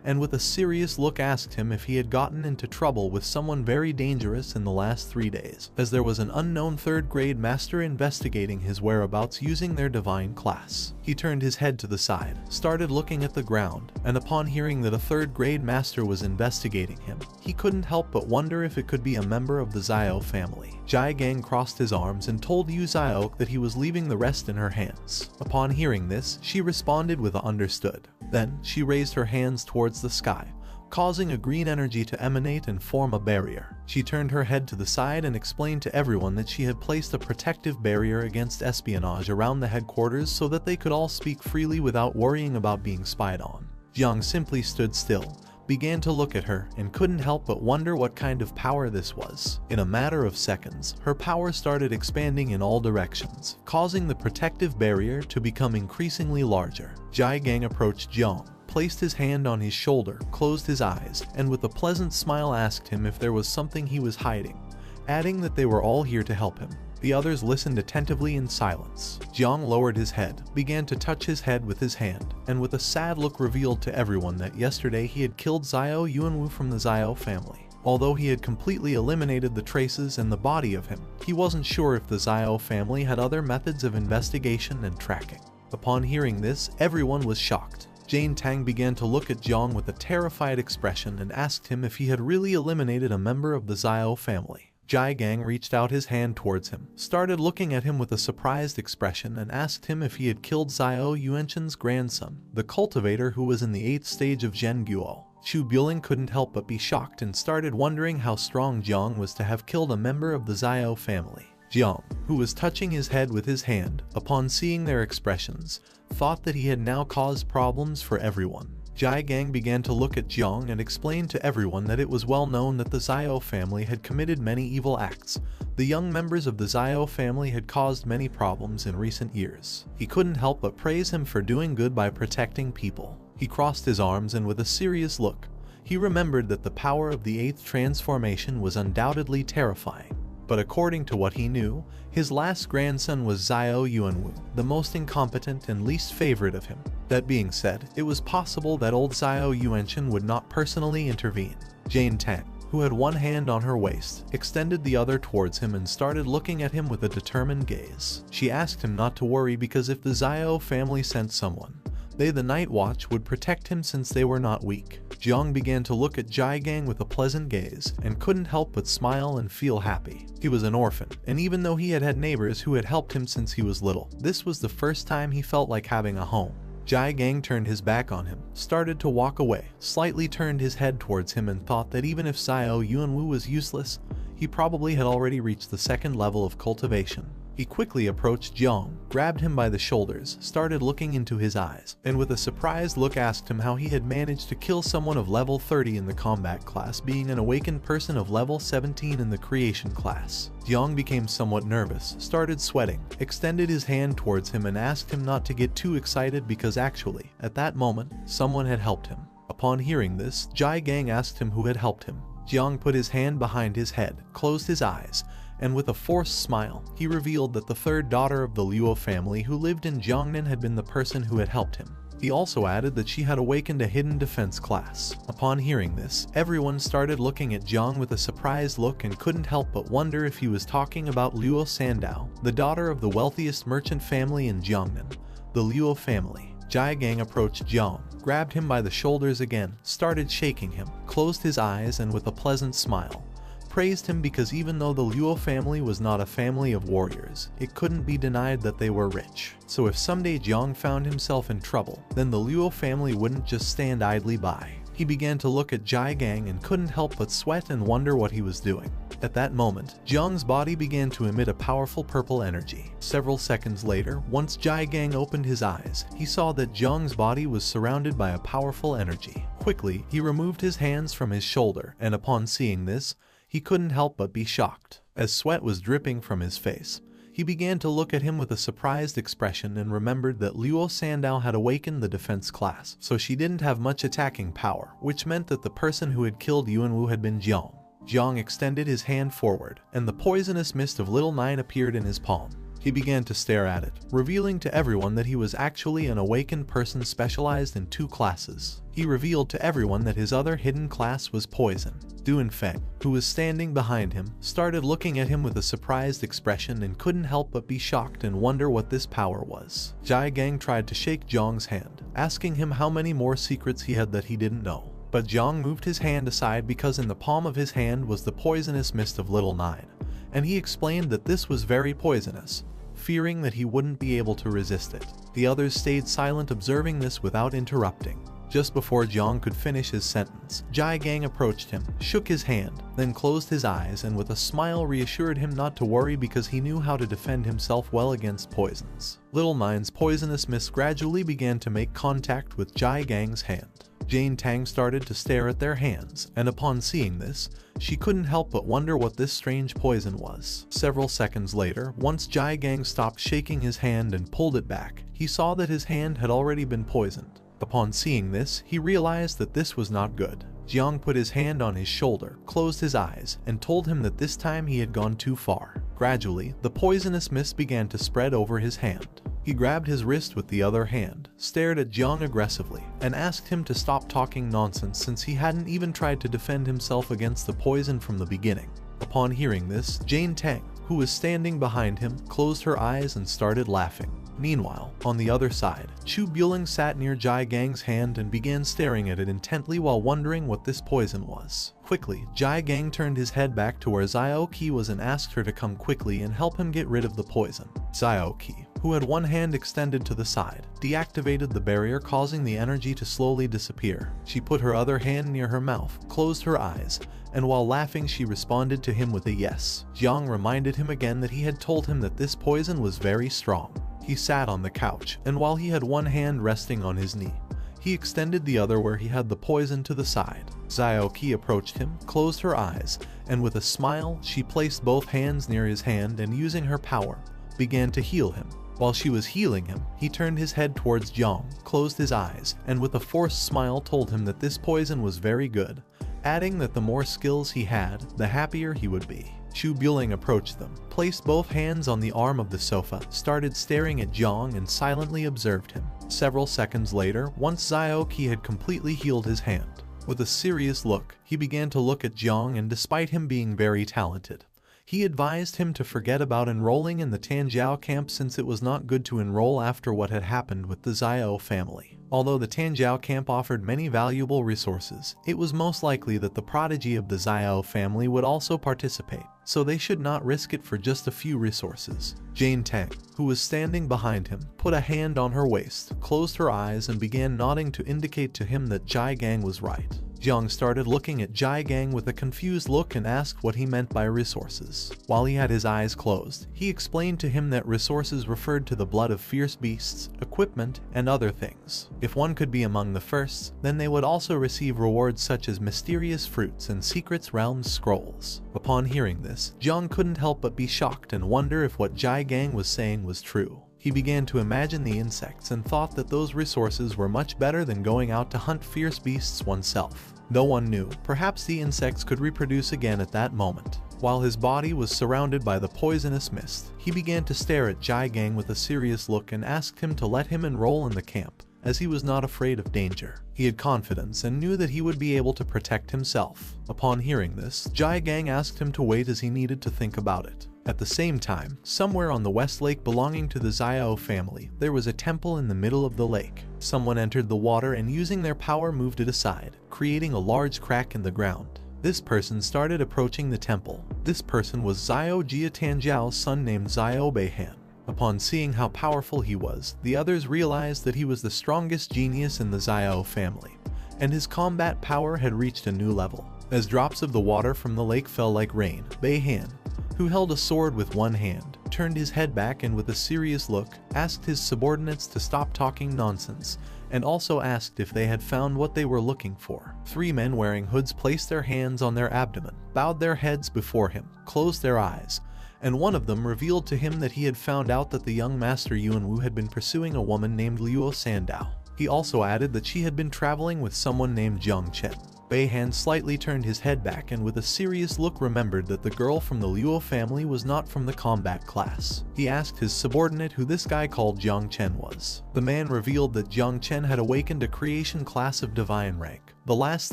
and with a serious look asked him if he had gotten into trouble with someone very dangerous in the last 3 days, as there was an unknown third-grade master investigating his whereabouts using their divine class. He turned his head to the side, started looking at the ground, and upon hearing that a third-grade master was investigating him, he couldn't help but wonder if it could be a member of the Xiao family. Jai Gang crossed his arms and told Yu Xiaok that he was leaving the rest in her hands. Upon hearing this, she responded with a understood. Then, she raised her hands towards the sky, causing a green energy to emanate and form a barrier. She turned her head to the side and explained to everyone that she had placed a protective barrier against espionage around the headquarters so that they could all speak freely without worrying about being spied on. Jiang simply stood still, began to look at her, and couldn't help but wonder what kind of power this was. In a matter of seconds, her power started expanding in all directions, causing the protective barrier to become increasingly larger. Jai Gang approached Jiang, placed his hand on his shoulder, closed his eyes, and with a pleasant smile asked him if there was something he was hiding, adding that they were all here to help him. The others listened attentively in silence. Jiang lowered his head, began to touch his head with his hand, and with a sad look revealed to everyone that yesterday he had killed Xiao Yuanwu from the Xiao family. Although he had completely eliminated the traces in the body of him, he wasn't sure if the Xiao family had other methods of investigation and tracking. Upon hearing this, everyone was shocked. Jane Tang began to look at Jiang with a terrified expression and asked him if he had really eliminated a member of the Xiao family. Jai Gang reached out his hand towards him, started looking at him with a surprised expression and asked him if he had killed Xiao Yuanshen's grandson, the cultivator who was in the 8th stage of Zhenguo. Chu Buling couldn't help but be shocked and started wondering how strong Jiang was to have killed a member of the Xiao family. Jiang, who was touching his head with his hand, upon seeing their expressions, thought that he had now caused problems for everyone. Jai Gang began to look at Jiang and explained to everyone that it was well known that the Xiao family had committed many evil acts. The young members of the Xiao family had caused many problems in recent years. He couldn't help but praise him for doing good by protecting people. He crossed his arms and with a serious look, he remembered that the power of the 8th transformation was undoubtedly terrifying. But according to what he knew, his last grandson was Xiao Yuanwu, the most incompetent and least favorite of him. That being said, it was possible that old Xiao Yuanshen would not personally intervene. Jane Tang, who had one hand on her waist, extended the other towards him and started looking at him with a determined gaze. She asked him not to worry because if the Xiao family sent someone, they, the Night Watch, would protect him since they were not weak. Jiang began to look at Jai Gang with a pleasant gaze and couldn't help but smile and feel happy. He was an orphan, and even though he had had neighbors who had helped him since he was little, this was the first time he felt like having a home. Jai Gang turned his back on him, started to walk away, slightly turned his head towards him and thought that even if Xiao Yuanwu was useless, he probably had already reached the 2nd level of cultivation. He quickly approached Jiang, grabbed him by the shoulders, started looking into his eyes, and with a surprised look asked him how he had managed to kill someone of level 30 in the combat class, being an awakened person of level 17 in the creation class. Jiang became somewhat nervous, started sweating, extended his hand towards him and asked him not to get too excited because actually, at that moment, someone had helped him. Upon hearing this, Jai Gang asked him who had helped him. Jiang put his hand behind his head, closed his eyes, and with a forced smile, he revealed that the 3rd daughter of the Luo family who lived in Jiangnan had been the person who had helped him. He also added that she had awakened a hidden defense class. Upon hearing this, everyone started looking at Jiang with a surprised look and couldn't help but wonder if he was talking about Luo Sandao, the daughter of the wealthiest merchant family in Jiangnan, the Luo family. Jai Gang approached Jiang, grabbed him by the shoulders again, started shaking him, closed his eyes and with a pleasant smile, praised him because even though the Luo family was not a family of warriors, it couldn't be denied that they were rich. So if someday Jiang found himself in trouble, then the Luo family wouldn't just stand idly by. He began to look at Jai Gang and couldn't help but sweat and wonder what he was doing. At that moment, Jiang's body began to emit a powerful purple energy. Several seconds later, once Jai Gang opened his eyes, he saw that Jiang's body was surrounded by a powerful energy. Quickly, he removed his hands from his shoulder, and upon seeing this, he couldn't help but be shocked. As sweat was dripping from his face, he began to look at him with a surprised expression and remembered that Luo Sandao had awakened the defense class, so she didn't have much attacking power, which meant that the person who had killed Yuanwu had been Jiang. Jiang extended his hand forward, and the poisonous mist of Little Nine appeared in his palm. He began to stare at it, revealing to everyone that he was actually an awakened person specialized in 2 classes. He revealed to everyone that his other hidden class was poison. Duanfeng, who was standing behind him, started looking at him with a surprised expression and couldn't help but be shocked and wonder what this power was. Jai Gang tried to shake Jiang's hand, asking him how many more secrets he had that he didn't know. But Jiang moved his hand aside because in the palm of his hand was the poisonous mist of Little Nine, and he explained that this was very poisonous, fearing that he wouldn't be able to resist it. The others stayed silent, observing this without interrupting. Just before Jiang could finish his sentence, Jai Gang approached him, shook his hand, then closed his eyes and with a smile reassured him not to worry because he knew how to defend himself well against poisons. Little Nine's poisonous mist gradually began to make contact with Jai Gang's hand. Jane Tang started to stare at their hands, and upon seeing this, she couldn't help but wonder what this strange poison was. Several seconds later, once Jai Gang stopped shaking his hand and pulled it back, he saw that his hand had already been poisoned. Upon seeing this, he realized that this was not good. Jiang put his hand on his shoulder, closed his eyes, and told him that this time he had gone too far. Gradually, the poisonous mist began to spread over his hand. He grabbed his wrist with the other hand, stared at Jiang aggressively, and asked him to stop talking nonsense since he hadn't even tried to defend himself against the poison from the beginning. Upon hearing this, Jane Tang, who was standing behind him, closed her eyes and started laughing. Meanwhile, on the other side, Chu Buling sat near Jai Gang's hand and began staring at it intently while wondering what this poison was. Quickly, Jai Gang turned his head back to where Xiao Qi was and asked her to come quickly and help him get rid of the poison. Xiao Qi, who had one hand extended to the side, deactivated the barrier, causing the energy to slowly disappear. She put her other hand near her mouth, closed her eyes, and while laughing she responded to him with a yes. Jiang reminded him again that he had told him that this poison was very strong. He sat on the couch, and while he had one hand resting on his knee, he extended the other where he had the poison to the side. Xiao Qi approached him, closed her eyes, and with a smile, she placed both hands near his hand and using her power, began to heal him. While she was healing him, he turned his head towards Jiang, closed his eyes, and with a forced smile told him that this poison was very good, adding that the more skills he had, the happier he would be. Chu Buling approached them, placed both hands on the arm of the sofa, started staring at Jiang and silently observed him. Several seconds later, once Xiao Qi had completely healed his hand, with a serious look, he began to look at Jiang, and despite him being very talented, he advised him to forget about enrolling in the Tanjiao camp since it was not good to enroll after what had happened with the Xiao family. Although the Tanjiao camp offered many valuable resources, it was most likely that the prodigy of the Xiao family would also participate, so they should not risk it for just a few resources. Jane Tang, who was standing behind him, put a hand on her waist, closed her eyes and began nodding to indicate to him that Jai Gang was right. Jiang started looking at Jai Gang with a confused look and asked what he meant by resources. While he had his eyes closed, he explained to him that resources referred to the blood of fierce beasts, equipment, and other things. If one could be among the first, then they would also receive rewards such as mysterious fruits and secrets realms scrolls. Upon hearing this, Jiang couldn't help but be shocked and wonder if what Jai Gang was saying was true. He began to imagine the insects and thought that those resources were much better than going out to hunt fierce beasts oneself. No one knew, perhaps the insects could reproduce again at that moment. While his body was surrounded by the poisonous mist, he began to stare at Jai Gang with a serious look and asked him to let him enroll in the camp, as he was not afraid of danger. He had confidence and knew that he would be able to protect himself. Upon hearing this, Jai Gang asked him to wait as he needed to think about it. At the same time, somewhere on the West Lake belonging to the Xiao family, there was a temple in the middle of the lake. Someone entered the water and using their power moved it aside, creating a large crack in the ground. This person started approaching the temple. This person was Xiao Jia Tanjiao's son named Xiao Beihan. Upon seeing how powerful he was, the others realized that he was the strongest genius in the Xiao family, and his combat power had reached a new level. As drops of the water from the lake fell like rain, Beihan, who held a sword with one hand, turned his head back and with a serious look, asked his subordinates to stop talking nonsense, and also asked if they had found what they were looking for. 3 men wearing hoods placed their hands on their abdomen, bowed their heads before him, closed their eyes, and one of them revealed to him that he had found out that the young master Yuan Wu had been pursuing a woman named Luo Sandao. He also added that she had been traveling with someone named Jiang Chen. Beihan slightly turned his head back and with a serious look remembered that the girl from the Luo family was not from the combat class. He asked his subordinate who this guy called Jiang Chen was. The man revealed that Jiang Chen had awakened a creation class of divine rank. The last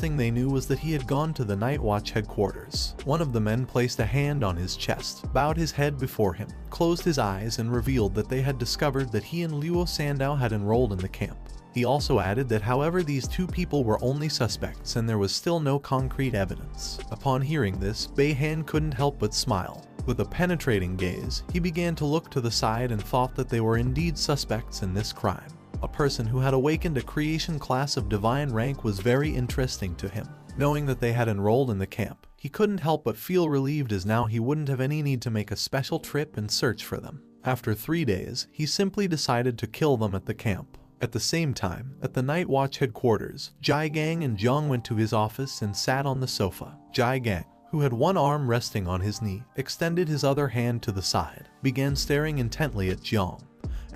thing they knew was that he had gone to the Night Watch headquarters. One of the men placed a hand on his chest, bowed his head before him, closed his eyes and revealed that they had discovered that he and Luo Sandao had enrolled in the camp. He also added that however these 2 people were only suspects and there was still no concrete evidence. Upon hearing this, Beihan couldn't help but smile. With a penetrating gaze, he began to look to the side and thought that they were indeed suspects in this crime. A person who had awakened a creation class of divine rank was very interesting to him. Knowing that they had enrolled in the camp, he couldn't help but feel relieved as now he wouldn't have any need to make a special trip and search for them. After 3 days, he simply decided to kill them at the camp. At the same time, at the Night Watch headquarters, Jai Gang and Jiang went to his office and sat on the sofa. Jai Gang, who had one arm resting on his knee, extended his other hand to the side, began staring intently at Jiang,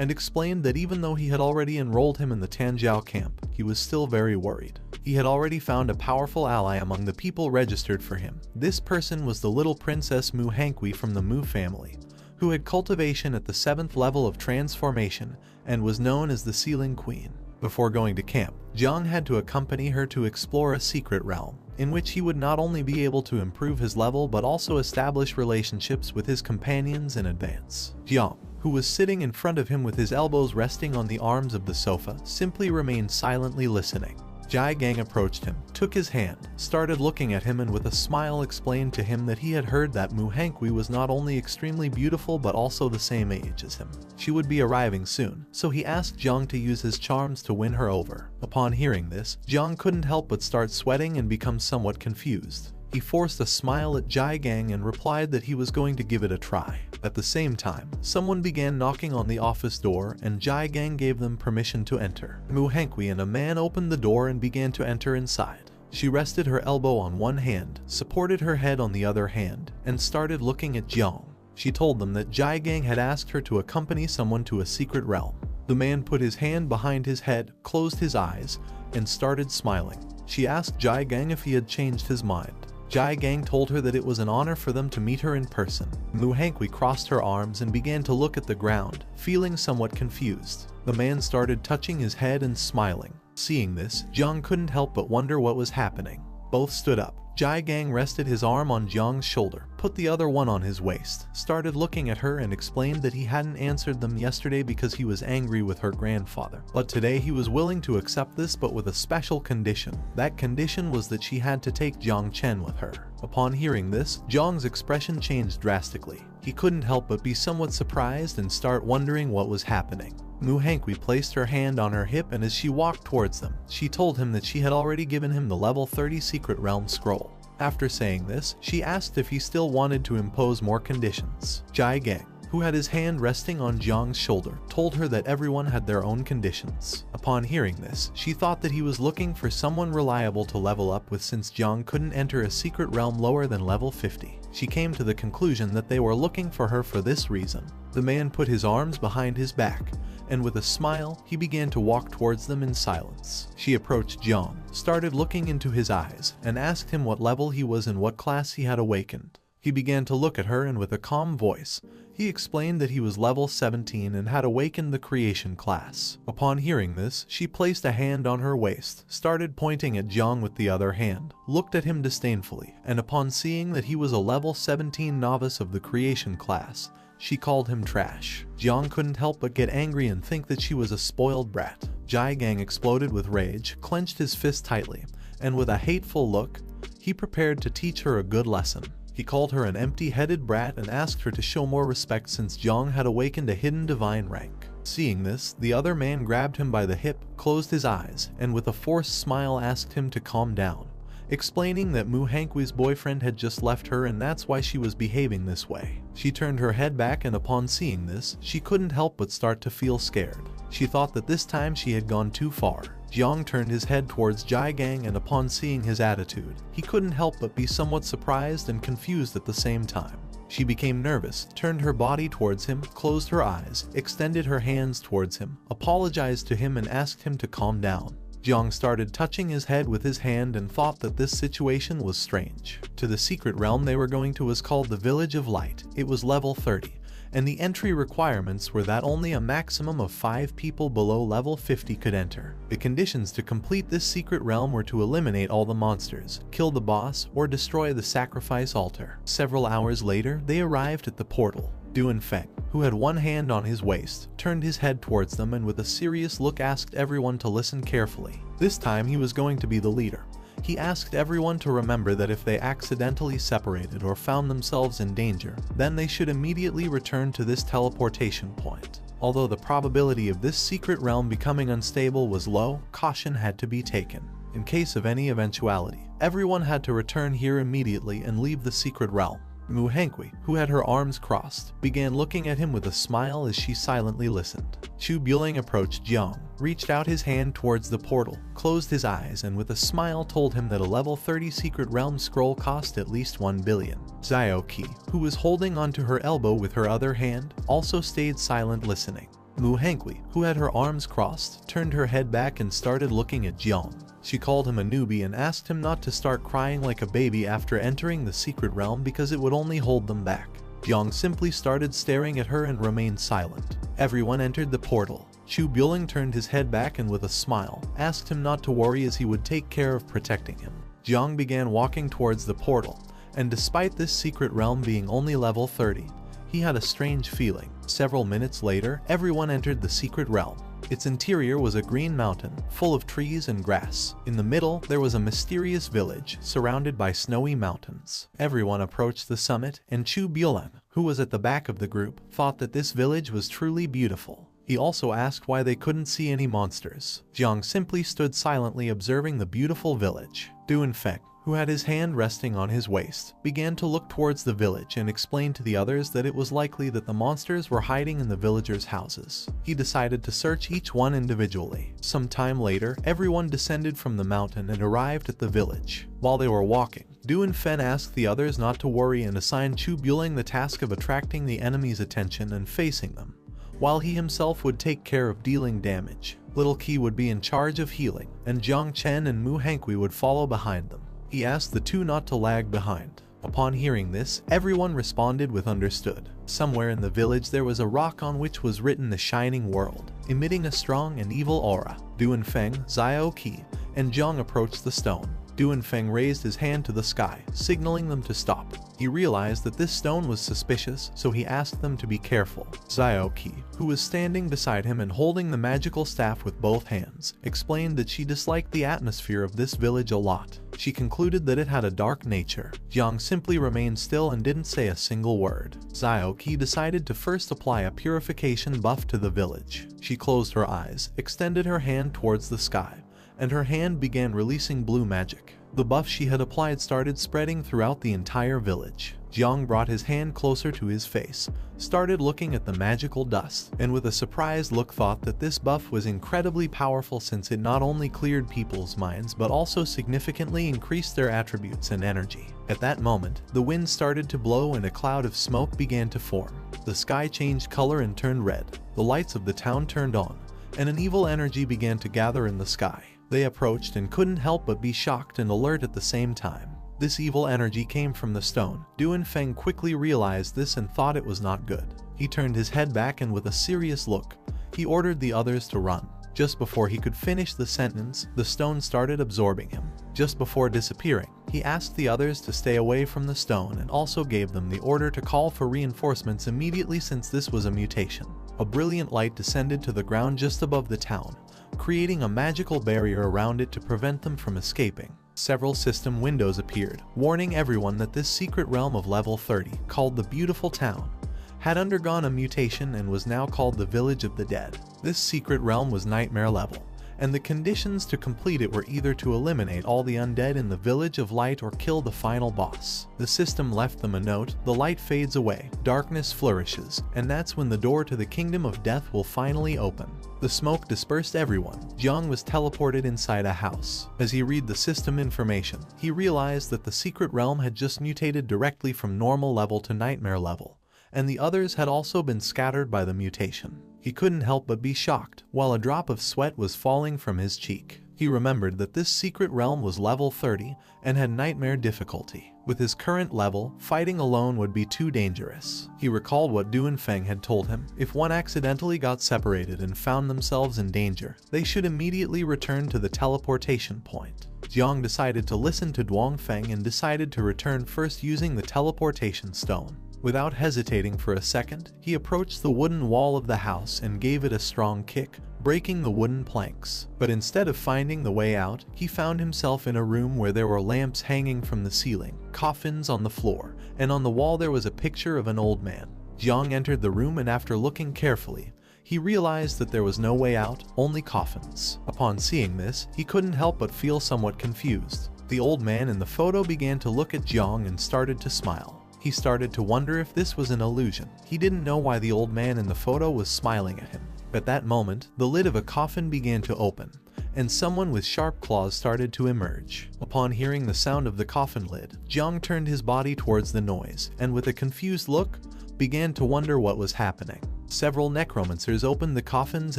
and explained that even though he had already enrolled him in the Tanjiao camp, he was still very worried. He had already found a powerful ally among the people registered for him. This person was the little princess Mu Hankwi from the Mu family, who had cultivation at the 7th level of transformation and was known as the Sealing Queen. Before going to camp, Jiang had to accompany her to explore a secret realm, in which he would not only be able to improve his level but also establish relationships with his companions in advance. Jiang, who was sitting in front of him with his elbows resting on the arms of the sofa, simply remained silently listening. Jai Gang approached him, took his hand, started looking at him, and with a smile explained to him that he had heard that Mu Hankwi was not only extremely beautiful but also the same age as him. She would be arriving soon, so he asked Jiang to use his charms to win her over. Upon hearing this, Jiang couldn't help but start sweating and become somewhat confused. He forced a smile at Jai Gang and replied that he was going to give it a try. At the same time, someone began knocking on the office door and Jai Gang gave them permission to enter. Mu Hankwi and a man opened the door and began to enter inside. She rested her elbow on one hand, supported her head on the other hand, and started looking at Jiang. She told them that Jai Gang had asked her to accompany someone to a secret realm. The man put his hand behind his head, closed his eyes, and started smiling. She asked Jai Gang if he had changed his mind. Jai Gang told her that it was an honor for them to meet her in person. Mu Hankwi crossed her arms and began to look at the ground, feeling somewhat confused. The man started touching his head and smiling. Seeing this, Jiang couldn't help but wonder what was happening. Both stood up. Jai Gang rested his arm on Jiang's shoulder, put the other one on his waist, started looking at her and explained that he hadn't answered them yesterday because he was angry with her grandfather. But today he was willing to accept this, but with a special condition. That condition was that she had to take Jiang Chen with her. Upon hearing this, Jiang's expression changed drastically. He couldn't help but be somewhat surprised and start wondering what was happening. Mu Hankwi placed her hand on her hip, and as she walked towards them, she told him that she had already given him the level 30 secret realm scroll. After saying this, she asked if he still wanted to impose more conditions. Jai Gang, who had his hand resting on Jiang's shoulder, told her that everyone had their own conditions. Upon hearing this, she thought that he was looking for someone reliable to level up with, since Jiang couldn't enter a secret realm lower than level 50. She came to the conclusion that they were looking for her for this reason. The man put his arms behind his back, and with a smile, he began to walk towards them in silence. She approached Jiang, started looking into his eyes, and asked him what level he was and what class he had awakened. He began to look at her, and with a calm voice, he explained that he was level 17 and had awakened the creation class. Upon hearing this, she placed a hand on her waist, started pointing at Jiang with the other hand, looked at him disdainfully, and upon seeing that he was a level 17 novice of the creation class, she called him trash. Jiang couldn't help but get angry and think that she was a spoiled brat. Jai Gang exploded with rage, clenched his fist tightly, and with a hateful look, he prepared to teach her a good lesson. He called her an empty-headed brat and asked her to show more respect since Jiang had awakened a hidden divine rank. Seeing this, the other man grabbed him by the hip, closed his eyes, and with a forced smile asked him to calm down, explaining that Mu Hankwi's boyfriend had just left her and that's why she was behaving this way. She turned her head back, and upon seeing this, she couldn't help but start to feel scared. She thought that this time she had gone too far. Jiang turned his head towards Jai Gang, and upon seeing his attitude, he couldn't help but be somewhat surprised and confused at the same time. She became nervous, turned her body towards him, closed her eyes, extended her hands towards him, apologized to him and asked him to calm down. Jiang started touching his head with his hand and thought that this situation was strange. To the secret realm they were going to was called the Village of Light. It was level 30, and the entry requirements were that only a maximum of 5 people below level 50 could enter. The conditions to complete this secret realm were to eliminate all the monsters, kill the boss, or destroy the sacrifice altar. Several hours later, they arrived at the portal. Duan Feng, who had one hand on his waist, turned his head towards them and with a serious look asked everyone to listen carefully. This time he was going to be the leader. He asked everyone to remember that if they accidentally separated or found themselves in danger, then they should immediately return to this teleportation point. Although the probability of this secret realm becoming unstable was low, caution had to be taken. In case of any eventuality, everyone had to return here immediately and leave the secret realm. Mu Hankwi, who had her arms crossed, began looking at him with a smile as she silently listened. Chu Bueling approached Jiang, reached out his hand towards the portal, closed his eyes, and with a smile told him that a level 30 secret realm scroll cost at least 1 billion. Xiao Qi, who was holding onto her elbow with her other hand, also stayed silent listening. Manhwa, who had her arms crossed, turned her head back and started looking at Jiang. She called him a newbie and asked him not to start crying like a baby after entering the secret realm because it would only hold them back. Jiang simply started staring at her and remained silent. Everyone entered the portal. Chu Buling turned his head back and with a smile, asked him not to worry as he would take care of protecting him. Jiang began walking towards the portal, and despite this secret realm being only level 30, he had a strange feeling. Several minutes later, everyone entered the secret realm. Its interior was a green mountain, full of trees and grass. In the middle, there was a mysterious village, surrounded by snowy mountains. Everyone approached the summit, and Chu Buling, who was at the back of the group, thought that this village was truly beautiful. He also asked why they couldn't see any monsters. Jiang simply stood silently observing the beautiful village. Duanfeng, who had his hand resting on his waist, began to look towards the village and explained to the others that it was likely that the monsters were hiding in the villagers' houses. He decided to search each one individually. Some time later, everyone descended from the mountain and arrived at the village. While they were walking, Duanfeng asked the others not to worry and assigned Chu Buling the task of attracting the enemy's attention and facing them, while he himself would take care of dealing damage. Little Qi would be in charge of healing, and Jiang Chen and Manhwa would follow behind them. He asked the two not to lag behind. Upon hearing this, everyone responded with understood. Somewhere in the village there was a rock on which was written the Shining World, emitting a strong and evil aura. Duanfeng, Xiao Qi, and Jiang approached the stone. Duanfeng raised his hand to the sky, signaling them to stop. He realized that this stone was suspicious, so he asked them to be careful. Xiao Qi, who was standing beside him and holding the magical staff with both hands, explained that she disliked the atmosphere of this village a lot. She concluded that it had a dark nature. Jiang simply remained still and didn't say a single word. Xiao Qi decided to first apply a purification buff to the village. She closed her eyes, extended her hand towards the sky, and her hand began releasing blue magic. The buff she had applied started spreading throughout the entire village. Jiang brought his hand closer to his face, started looking at the magical dust, and with a surprised look thought that this buff was incredibly powerful since it not only cleared people's minds but also significantly increased their attributes and energy. At that moment, the wind started to blow and a cloud of smoke began to form. The sky changed color and turned red. The lights of the town turned on, and an evil energy began to gather in the sky. They approached and couldn't help but be shocked and alert at the same time. This evil energy came from the stone. Duanfeng quickly realized this and thought it was not good. He turned his head back and with a serious look, he ordered the others to run. Just before he could finish the sentence, the stone started absorbing him. Just before disappearing, he asked the others to stay away from the stone and also gave them the order to call for reinforcements immediately since this was a mutation. A brilliant light descended to the ground just above the town, creating a magical barrier around it to prevent them from escaping. Several system windows appeared, warning everyone that this secret realm of level 30, called the Beautiful Town, had undergone a mutation and was now called the Village of the Dead. This secret realm was nightmare level, and the conditions to complete it were either to eliminate all the undead in the Village of Light or kill the final boss. The system left them a note: the light fades away, darkness flourishes, and that's when the door to the Kingdom of Death will finally open. The smoke dispersed everyone. Jiang was teleported inside a house. As he read the system information, he realized that the secret realm had just mutated directly from normal level to nightmare level, and the others had also been scattered by the mutation. He couldn't help but be shocked, while a drop of sweat was falling from his cheek. He remembered that this secret realm was level 30 and had nightmare difficulty. With his current level, fighting alone would be too dangerous. He recalled what Duanfeng had told him: if one accidentally got separated and found themselves in danger, they should immediately return to the teleportation point. Jiang decided to listen to Duanfeng and decided to return first using the teleportation stone. Without hesitating for a second, he approached the wooden wall of the house and gave it a strong kick, breaking the wooden planks. But instead of finding the way out, he found himself in a room where there were lamps hanging from the ceiling, coffins on the floor, and on the wall there was a picture of an old man. Jiang entered the room and after looking carefully, he realized that there was no way out, only coffins. Upon seeing this, he couldn't help but feel somewhat confused. The old man in the photo began to look at Jiang and started to smile. He started to wonder if this was an illusion. He didn't know why the old man in the photo was smiling at him. At that moment, the lid of a coffin began to open, and someone with sharp claws started to emerge. Upon hearing the sound of the coffin lid, Jiang turned his body towards the noise, and with a confused look, began to wonder what was happening. Several necromancers opened the coffins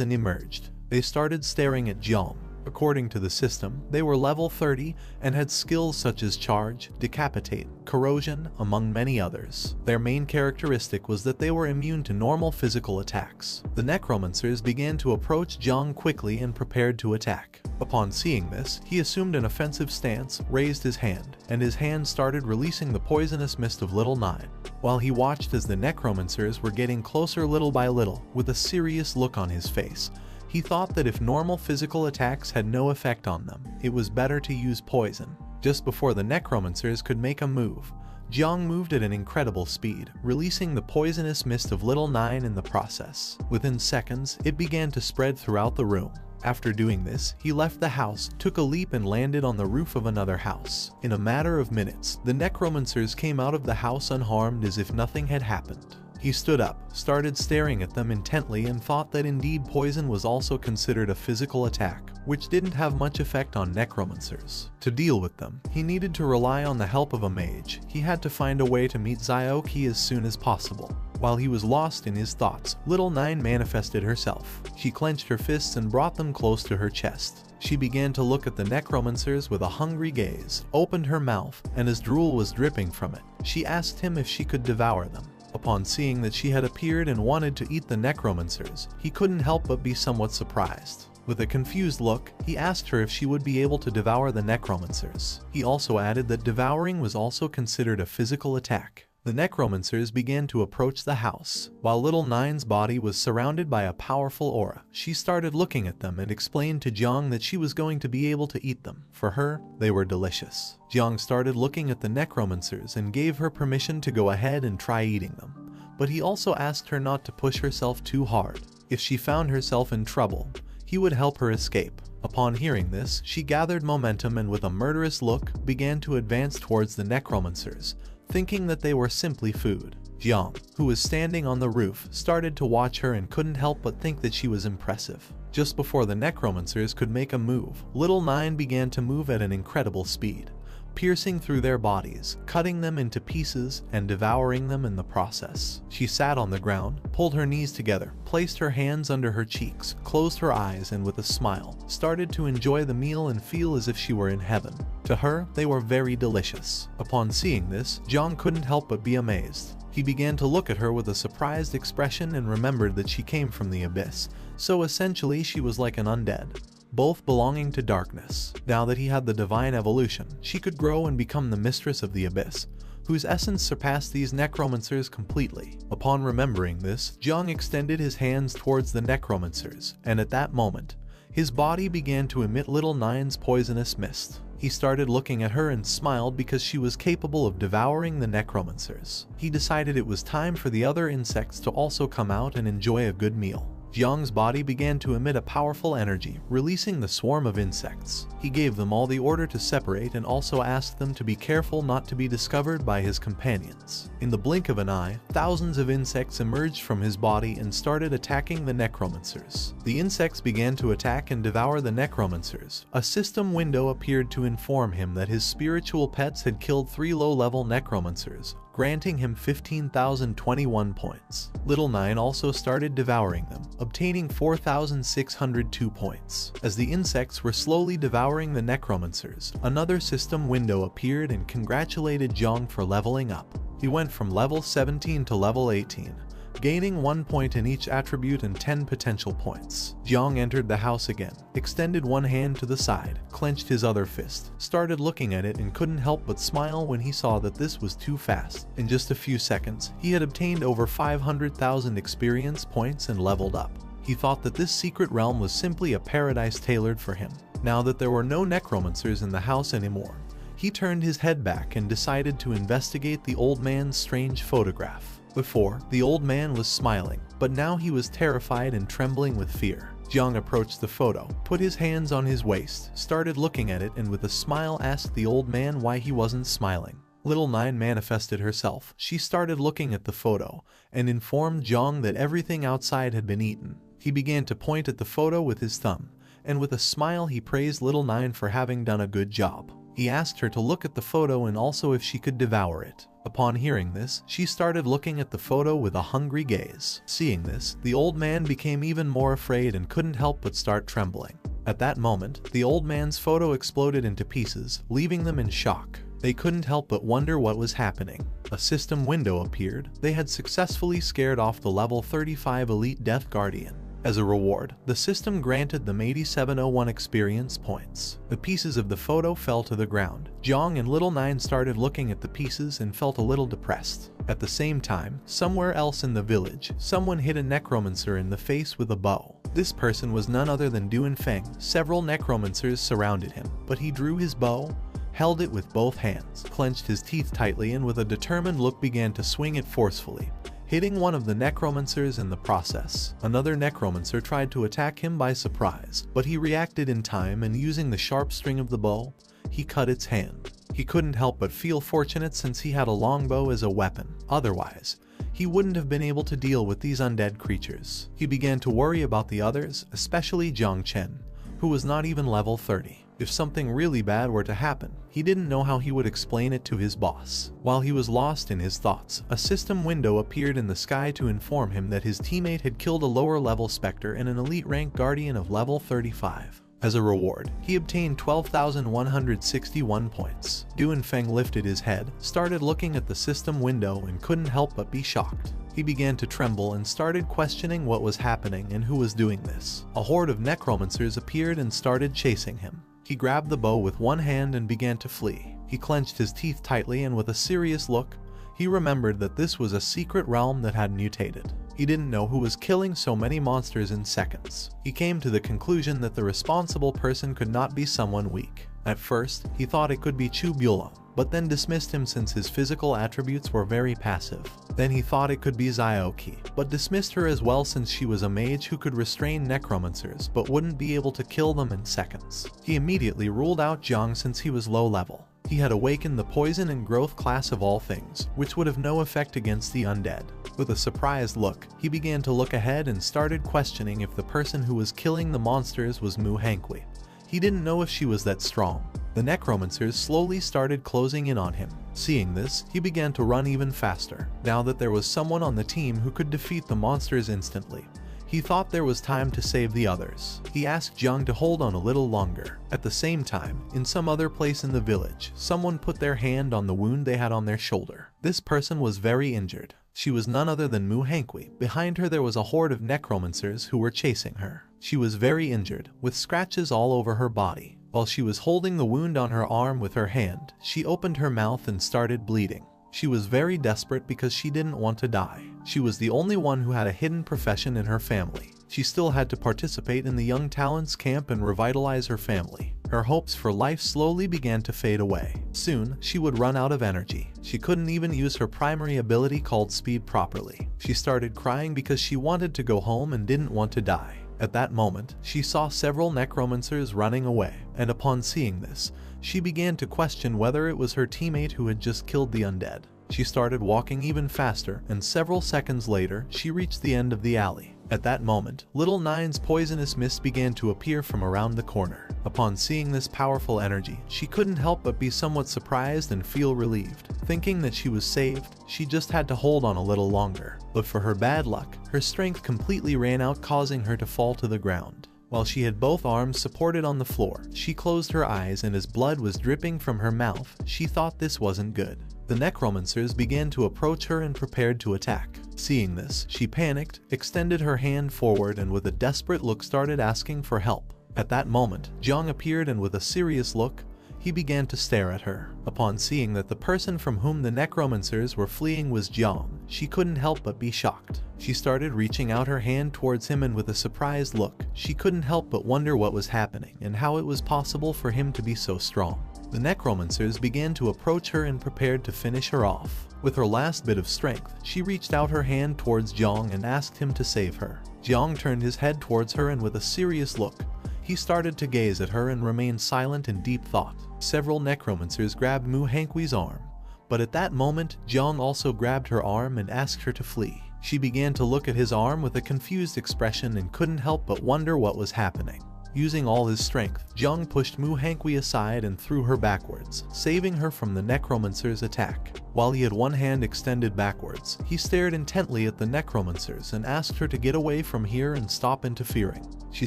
and emerged. They started staring at Jiang. According to the system, they were level 30 and had skills such as charge, decapitate, corrosion, among many others. Their main characteristic was that they were immune to normal physical attacks. The necromancers began to approach Jiang quickly and prepared to attack. Upon seeing this, he assumed an offensive stance, raised his hand, and his hand started releasing the poisonous mist of Little Nine. While he watched as the necromancers were getting closer little by little, with a serious look on his face, he thought that if normal physical attacks had no effect on them, it was better to use poison. Just before the necromancers could make a move, Jiang moved at an incredible speed, releasing the poisonous mist of Little Nine in the process. Within seconds, it began to spread throughout the room. After doing this, he left the house, took a leap and landed on the roof of another house. In a matter of minutes, the necromancers came out of the house unharmed as if nothing had happened. He stood up, started staring at them intently and thought that indeed poison was also considered a physical attack, which didn't have much effect on necromancers. To deal with them, he needed to rely on the help of a mage. He had to find a way to meet Xiaoqi as soon as possible. While he was lost in his thoughts, Little Nine manifested herself. She clenched her fists and brought them close to her chest. She began to look at the necromancers with a hungry gaze, opened her mouth, and as drool was dripping from it, she asked him if she could devour them. Upon seeing that she had appeared and wanted to eat the necromancers, he couldn't help but be somewhat surprised. With a confused look, he asked her if she would be able to devour the necromancers. He also added that devouring was also considered a physical attack. The necromancers began to approach the house. While Little Nine's body was surrounded by a powerful aura, she started looking at them and explained to Jiang that she was going to be able to eat them. For her, they were delicious. Jiang started looking at the necromancers and gave her permission to go ahead and try eating them. But he also asked her not to push herself too hard. If she found herself in trouble, he would help her escape. Upon hearing this, she gathered momentum and with a murderous look, began to advance towards the necromancers, thinking that they were simply food. Jiang, who was standing on the roof, started to watch her and couldn't help but think that she was impressive. Just before the necromancers could make a move, Little Nine began to move at an incredible speed, piercing through their bodies, cutting them into pieces, and devouring them in the process. She sat on the ground, pulled her knees together, placed her hands under her cheeks, closed her eyes, and with a smile, started to enjoy the meal and feel as if she were in heaven. To her, they were very delicious. Upon seeing this, Jiang couldn't help but be amazed. He began to look at her with a surprised expression and remembered that she came from the abyss, so essentially she was like an undead, both belonging to darkness. Now that he had the divine evolution, she could grow and become the mistress of the abyss, whose essence surpassed these necromancers completely. Upon remembering this, Jiang extended his hands towards the necromancers, and at that moment, his body began to emit Little Nine's poisonous mist. He started looking at her and smiled because she was capable of devouring the necromancers. He decided it was time for the other insects to also come out and enjoy a good meal. Jiang's body began to emit a powerful energy, releasing the swarm of insects. He gave them all the order to separate and also asked them to be careful not to be discovered by his companions. In the blink of an eye, thousands of insects emerged from his body and started attacking the necromancers. The insects began to attack and devour the necromancers. A system window appeared to inform him that his spiritual pets had killed 3 low-level necromancers, granting him 15,021 points. Little Nine also started devouring them, obtaining 4,602 points. As the insects were slowly devouring the necromancers, another system window appeared and congratulated Jiang for leveling up. He went from level 17 to level 18, gaining 1 point in each attribute and 10 potential points. Jiang entered the house again, extended one hand to the side, clenched his other fist, started looking at it and couldn't help but smile when he saw that this was too fast. In just a few seconds, he had obtained over 500,000 experience points and leveled up. He thought that this secret realm was simply a paradise tailored for him. Now that there were no necromancers in the house anymore, he turned his head back and decided to investigate the old man's strange photograph. Before, the old man was smiling, but now he was terrified and trembling with fear. Jiang approached the photo, put his hands on his waist, started looking at it and with a smile asked the old man why he wasn't smiling. Little Nine manifested herself. She started looking at the photo and informed Jiang that everything outside had been eaten. He began to point at the photo with his thumb, and with a smile he praised Little Nine for having done a good job. He asked her to look at the photo and also if she could devour it. Upon hearing this, she started looking at the photo with a hungry gaze. Seeing this, the old man became even more afraid and couldn't help but start trembling. At that moment, the old man's photo exploded into pieces, leaving them in shock. They couldn't help but wonder what was happening. A system window appeared. They had successfully scared off the level 35 elite Death Guardian. As a reward, the system granted them 8701 experience points. The pieces of the photo fell to the ground. Jong and Little Nine started looking at the pieces and felt a little depressed. At the same time, somewhere else in the village, someone hit a necromancer in the face with a bow. This person was none other than Duan Feng. Several necromancers surrounded him, but he drew his bow, held it with both hands, clenched his teeth tightly, and with a determined look began to swing it forcefully, hitting one of the necromancers in the process. Another necromancer tried to attack him by surprise, but he reacted in time and using the sharp string of the bow, he cut its hand. He couldn't help but feel fortunate since he had a longbow as a weapon. Otherwise, he wouldn't have been able to deal with these undead creatures. He began to worry about the others, especially Jiang Chen, who was not even level 30. If something really bad were to happen, he didn't know how he would explain it to his boss. While he was lost in his thoughts, a system window appeared in the sky to inform him that his teammate had killed a lower level Spectre and an elite rank Guardian of level 35. As a reward, he obtained 12,161 points. Duan Feng lifted his head, started looking at the system window and couldn't help but be shocked. He began to tremble and started questioning what was happening and who was doing this. A horde of necromancers appeared and started chasing him. He grabbed the bow with one hand and began to flee. He clenched his teeth tightly and with a serious look, he remembered that this was a secret realm that had mutated. He didn't know who was killing so many monsters in seconds. He came to the conclusion that the responsible person could not be someone weak. At first, he thought it could be Chu Bulo, but then dismissed him since his physical attributes were very passive. Then he thought it could be Zioki, but dismissed her as well since she was a mage who could restrain necromancers but wouldn't be able to kill them in seconds. He immediately ruled out Jiang since he was low level. He had awakened the poison and growth class of all things, which would have no effect against the undead. With a surprised look, he began to look ahead and started questioning if the person who was killing the monsters was Mu Hankui. He didn't know if she was that strong. The necromancers slowly started closing in on him. Seeing this, he began to run even faster. Now that there was someone on the team who could defeat the monsters instantly, he thought there was time to save the others. He asked Jiang to hold on a little longer. At the same time, in some other place in the village, someone put their hand on the wound they had on their shoulder. This person was very injured. She was none other than Mu Hankui. Behind her there was a horde of necromancers who were chasing her. She was very injured, with scratches all over her body. While she was holding the wound on her arm with her hand, she opened her mouth and started bleeding. She was very desperate because she didn't want to die. She was the only one who had a hidden profession in her family. She still had to participate in the Young Talents camp and revitalize her family. Her hopes for life slowly began to fade away. Soon, she would run out of energy. She couldn't even use her primary ability called Speed properly. She started crying because she wanted to go home and didn't want to die. At that moment, she saw several necromancers running away, and upon seeing this, she began to question whether it was her teammate who had just killed the undead. She started walking even faster, and several seconds later, she reached the end of the alley. At that moment, Little Nine's poisonous mist began to appear from around the corner. Upon seeing this powerful energy, she couldn't help but be somewhat surprised and feel relieved. Thinking that she was saved, she just had to hold on a little longer. But for her bad luck, her strength completely ran out, causing her to fall to the ground. While she had both arms supported on the floor, she closed her eyes, and as blood was dripping from her mouth, she thought this wasn't good. The necromancers began to approach her and prepared to attack. Seeing this, she panicked, extended her hand forward, and with a desperate look started asking for help. At that moment, Jiang appeared, and with a serious look, he began to stare at her. Upon seeing that the person from whom the necromancers were fleeing was Jiang, she couldn't help but be shocked. She started reaching out her hand towards him, and with a surprised look, she couldn't help but wonder what was happening and how it was possible for him to be so strong. The necromancers began to approach her and prepared to finish her off. With her last bit of strength, she reached out her hand towards Jiang and asked him to save her. Jiang turned his head towards her, and with a serious look, he started to gaze at her and remained silent in deep thought. Several necromancers grabbed Mu Hankui's arm, but at that moment, Jiang also grabbed her arm and asked her to flee. She began to look at his arm with a confused expression and couldn't help but wonder what was happening. Using all his strength, Jiang pushed Mu Hangui aside and threw her backwards, saving her from the necromancer's attack. While he had one hand extended backwards, he stared intently at the necromancers and asked her to get away from here and stop interfering. She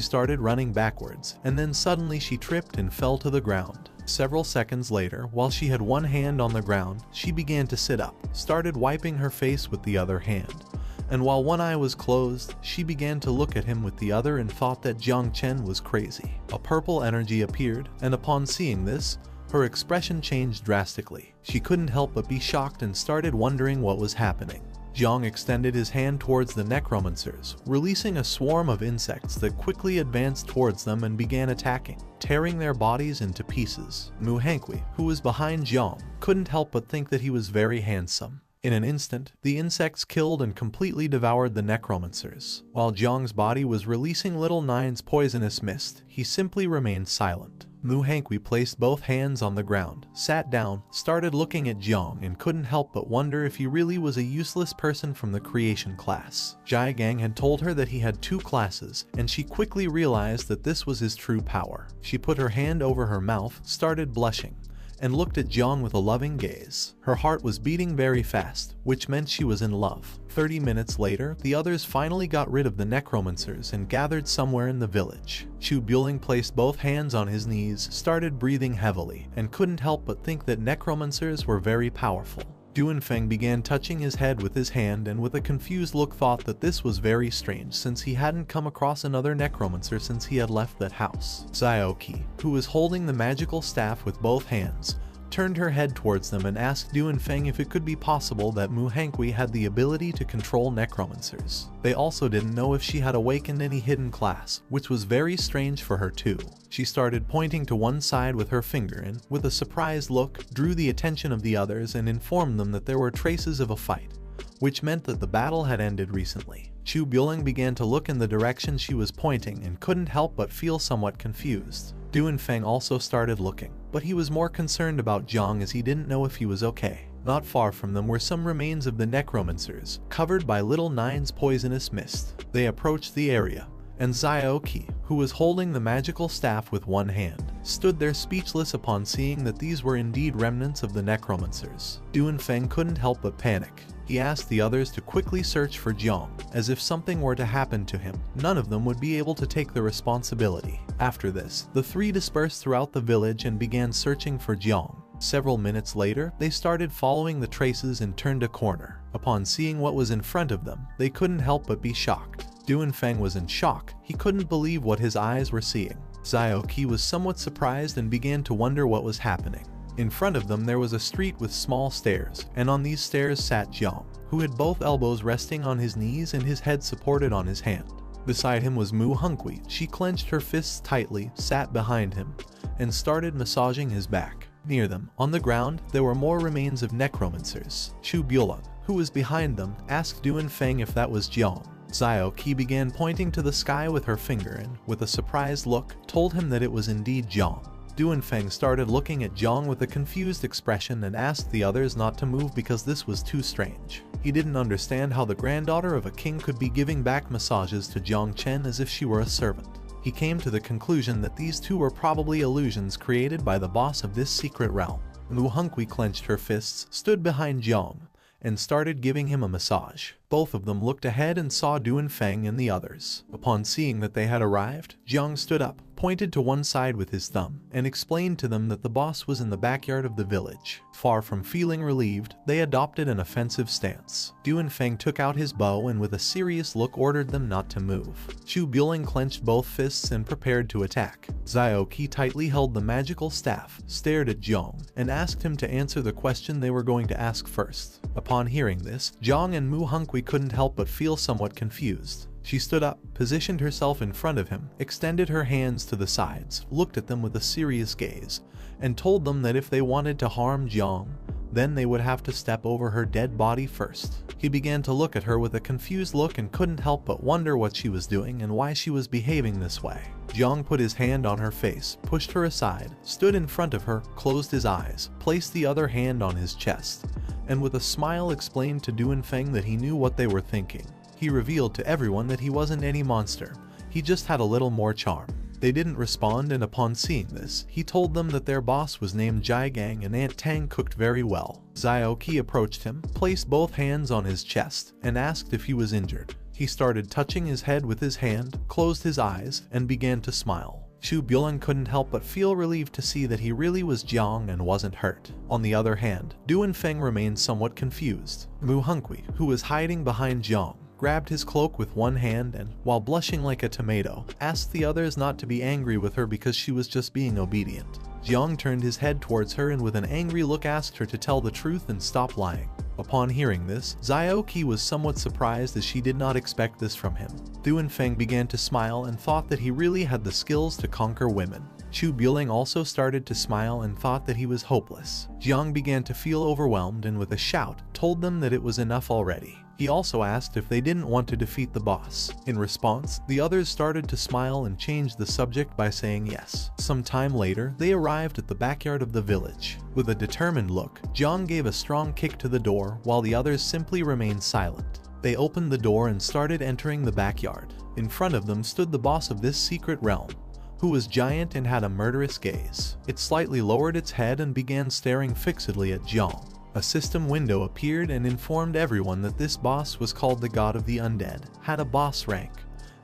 started running backwards, and then suddenly she tripped and fell to the ground. Several seconds later, while she had one hand on the ground, she began to sit up, started wiping her face with the other hand. And while one eye was closed, she began to look at him with the other and thought that Jiang Chen was crazy. A purple energy appeared, and upon seeing this, her expression changed drastically. She couldn't help but be shocked and started wondering what was happening. Jiang extended his hand towards the necromancers, releasing a swarm of insects that quickly advanced towards them and began attacking, tearing their bodies into pieces. Mu Hangui, who was behind Jiang, couldn't help but think that he was very handsome. In an instant, the insects killed and completely devoured the necromancers. While Jiang's body was releasing Little Nine's poisonous mist, he simply remained silent. Mu Hangui placed both hands on the ground, sat down, started looking at Jiang, and couldn't help but wonder if he really was a useless person from the creation class. Jai Gang had told her that he had 2 classes, and she quickly realized that this was his true power. She put her hand over her mouth, started blushing, and looked at Jiang with a loving gaze. Her heart was beating very fast, which meant she was in love. 30 minutes later, the others finally got rid of the necromancers and gathered somewhere in the village. Chu Buling placed both hands on his knees, started breathing heavily, and couldn't help but think that necromancers were very powerful. Duanfeng began touching his head with his hand and with a confused look thought that this was very strange since he hadn't come across another necromancer since he had left that house. Xiaoqi, who was holding the magical staff with both hands, turned her head towards them and asked Duanfeng if it could be possible that Mu Hangui had the ability to control necromancers. They also didn't know if she had awakened any hidden class, which was very strange for her too. She started pointing to one side with her finger and, with a surprised look, drew the attention of the others and informed them that there were traces of a fight, which meant that the battle had ended recently. Chu Buling began to look in the direction she was pointing and couldn't help but feel somewhat confused. Duanfeng also started looking, but he was more concerned about Jiang as he didn't know if he was okay. Not far from them were some remains of the necromancers, covered by Little Nine's poisonous mist. They approached the area, and Xiaoqi, who was holding the magical staff with one hand, stood there speechless upon seeing that these were indeed remnants of the necromancers. Duanfeng couldn't help but panic. He asked the others to quickly search for Jiang, as if something were to happen to him, none of them would be able to take the responsibility. After this, the 3 dispersed throughout the village and began searching for Jiang. Several minutes later, they started following the traces and turned a corner. Upon seeing what was in front of them, they couldn't help but be shocked. Duanfeng was in shock. He couldn't believe what his eyes were seeing. Xiaoqi was somewhat surprised and began to wonder what was happening. In front of them there was a street with small stairs, and on these stairs sat Jiang, who had both elbows resting on his knees and his head supported on his hand. Beside him was Mu Hangui. She clenched her fists tightly, sat behind him, and started massaging his back. Near them, on the ground, there were more remains of necromancers. Chu Buling, who was behind them, asked Duanfeng if that was Jiang. Xiaoqi began pointing to the sky with her finger and, with a surprised look, told him that it was indeed Jiang. Duanfeng started looking at Jiang with a confused expression and asked the others not to move because this was too strange. He didn't understand how the granddaughter of a king could be giving back massages to Jiang Chen as if she were a servant. He came to the conclusion that these 2 were probably illusions created by the boss of this secret realm. Mu Hangui clenched her fists, stood behind Jiang, and started giving him a massage. Both of them looked ahead and saw Duanfeng and the others. Upon seeing that they had arrived, Jiang stood up, pointed to one side with his thumb, and explained to them that the boss was in the backyard of the village. Far from feeling relieved, they adopted an offensive stance. Duanfeng took out his bow and with a serious look ordered them not to move. Chu Buling clenched both fists and prepared to attack. Xiaoqi tightly held the magical staff, stared at Jiang, and asked him to answer the question they were going to ask first. Upon hearing this, Jiang and Mu Hangui couldn't help but feel somewhat confused. She stood up, positioned herself in front of him, extended her hands to the sides, looked at them with a serious gaze, and told them that if they wanted to harm Jiang, then they would have to step over her dead body first. He began to look at her with a confused look and couldn't help but wonder what she was doing and why she was behaving this way. Jiang put his hand on her face, pushed her aside, stood in front of her, closed his eyes, placed the other hand on his chest, and with a smile explained to Duanfeng that he knew what they were thinking. He revealed to everyone that he wasn't any monster, he just had a little more charm. They didn't respond, and upon seeing this, he told them that their boss was named Jigang and Aunt Tang cooked very well. Xiaoqi approached him, placed both hands on his chest, and asked if he was injured. He started touching his head with his hand, closed his eyes, and began to smile. Chu Bulan couldn't help but feel relieved to see that he really was Jiang and wasn't hurt. On the other hand, Du Feng remained somewhat confused. Mu Hongqi, who was hiding behind Jiang, grabbed his cloak with one hand and, while blushing like a tomato, asked the others not to be angry with her because she was just being obedient. Jiang turned his head towards her and with an angry look asked her to tell the truth and stop lying. Upon hearing this, Xiaoqi was somewhat surprised as she did not expect this from him. Du Feng began to smile and thought that he really had the skills to conquer women. Chu Bulan also started to smile and thought that he was hopeless. Jiang began to feel overwhelmed and with a shout, told them that it was enough already. He also asked if they didn't want to defeat the boss. In response, the others started to smile and changed the subject by saying yes. Some time later, they arrived at the backyard of the village. With a determined look, Jiang gave a strong kick to the door while the others simply remained silent. They opened the door and started entering the backyard. In front of them stood the boss of this secret realm, who was giant and had a murderous gaze. It slightly lowered its head and began staring fixedly at Jiang. A system window appeared and informed everyone that this boss was called the God of the Undead, had a boss rank,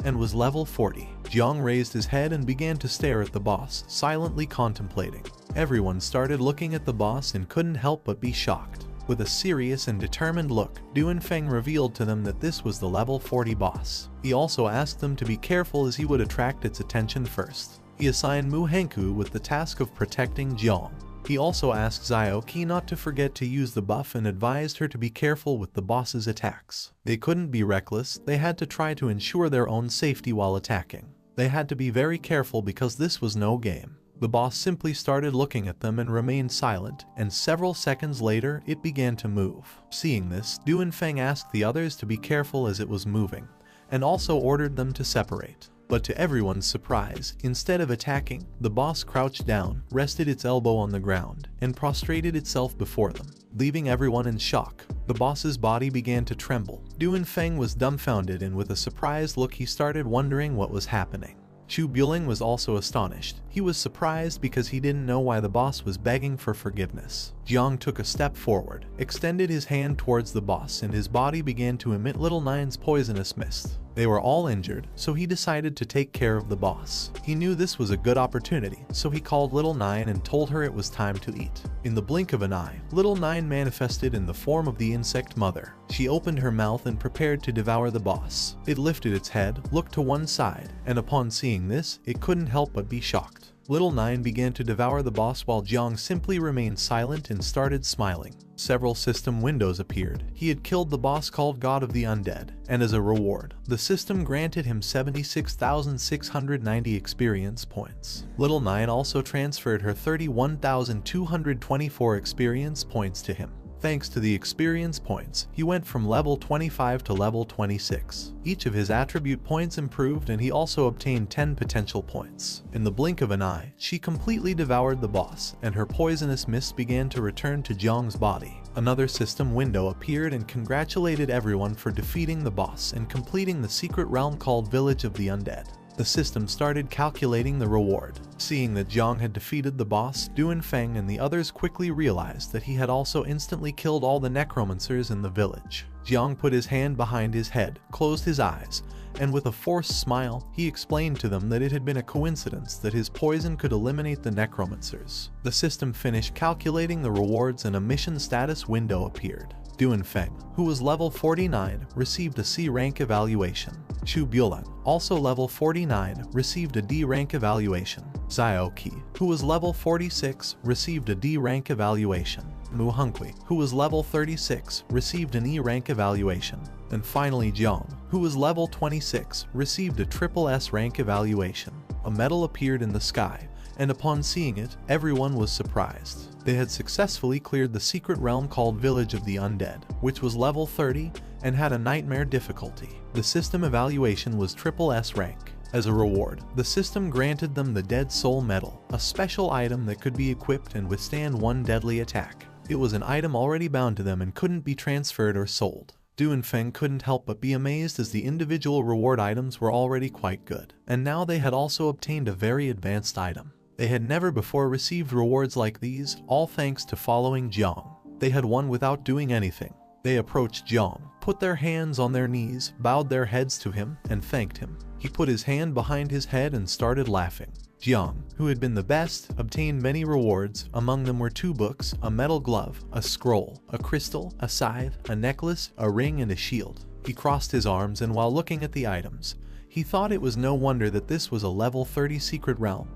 and was level 40. Jiang raised his head and began to stare at the boss, silently contemplating. Everyone started looking at the boss and couldn't help but be shocked. With a serious and determined look, Du Feng revealed to them that this was the level 40 boss. He also asked them to be careful as he would attract its attention first. He assigned Mu Hongqi with the task of protecting Jiang. He also asked Xiaoqi not to forget to use the buff and advised her to be careful with the boss's attacks. They couldn't be reckless, they had to try to ensure their own safety while attacking. They had to be very careful because this was no game. The boss simply started looking at them and remained silent, and several seconds later, it began to move. Seeing this, Du Feng asked the others to be careful as it was moving, and also ordered them to separate. But to everyone's surprise, instead of attacking, the boss crouched down, rested its elbow on the ground, and prostrated itself before them, leaving everyone in shock. The boss's body began to tremble. Du Feng was dumbfounded and with a surprised look he started wondering what was happening. Chu Bulan was also astonished. He was surprised because he didn't know why the boss was begging for forgiveness. Jiang took a step forward, extended his hand towards the boss, and his body began to emit Little Nine's poisonous mist. They were all injured, so he decided to take care of the boss. He knew this was a good opportunity, so he called Little Nine and told her it was time to eat. In the blink of an eye, Little Nine manifested in the form of the insect mother. She opened her mouth and prepared to devour the boss. It lifted its head, looked to one side, and upon seeing this, it couldn't help but be shocked. Little Nine began to devour the boss while Jiang simply remained silent and started smiling. Several system windows appeared. He had killed the boss called God of the Undead, and as a reward, the system granted him 76,690 experience points. Little Nine also transferred her 31,224 experience points to him. Thanks to the experience points, he went from level 25 to level 26. Each of his attribute points improved and he also obtained 10 potential points. In the blink of an eye, she completely devoured the boss, and her poisonous mist began to return to Jiang's body. Another system window appeared and congratulated everyone for defeating the boss and completing the secret realm called Village of the Undead. The system started calculating the reward. Seeing that Jiang had defeated the boss, Du Feng and the others quickly realized that he had also instantly killed all the necromancers in the village. Jiang put his hand behind his head, closed his eyes, and with a forced smile, he explained to them that it had been a coincidence that his poison could eliminate the necromancers. The system finished calculating the rewards and a mission status window appeared. Du Feng, who was level 49, received a C rank evaluation. Chu Bulan, also level 49, received a D rank evaluation. Xiaoqi, who was level 46, received a D rank evaluation. Mu Hongqi, who was level 36, received an E rank evaluation. And finally Jiang, who was level 26, received a triple S rank evaluation. A medal appeared in the sky, and upon seeing it, everyone was surprised. They had successfully cleared the secret realm called Village of the Undead, which was level 30 and had a nightmare difficulty. The system evaluation was triple S rank. As a reward, the system granted them the Dead Soul Medal, a special item that could be equipped and withstand one deadly attack. It was an item already bound to them and couldn't be transferred or sold. Feng couldn't help but be amazed as the individual reward items were already quite good, and now they had also obtained a very advanced item. They had never before received rewards like these, all thanks to following Jiang. They had won without doing anything. They approached Jiang, put their hands on their knees, bowed their heads to him, and thanked him. He put his hand behind his head and started laughing. Jiang, who had been the best, obtained many rewards. Among them were 2 books, a metal glove, a scroll, a crystal, a scythe, a necklace, a ring, and a shield. He crossed his arms, and while looking at the items, he thought it was no wonder that this was a level 30 secret realm.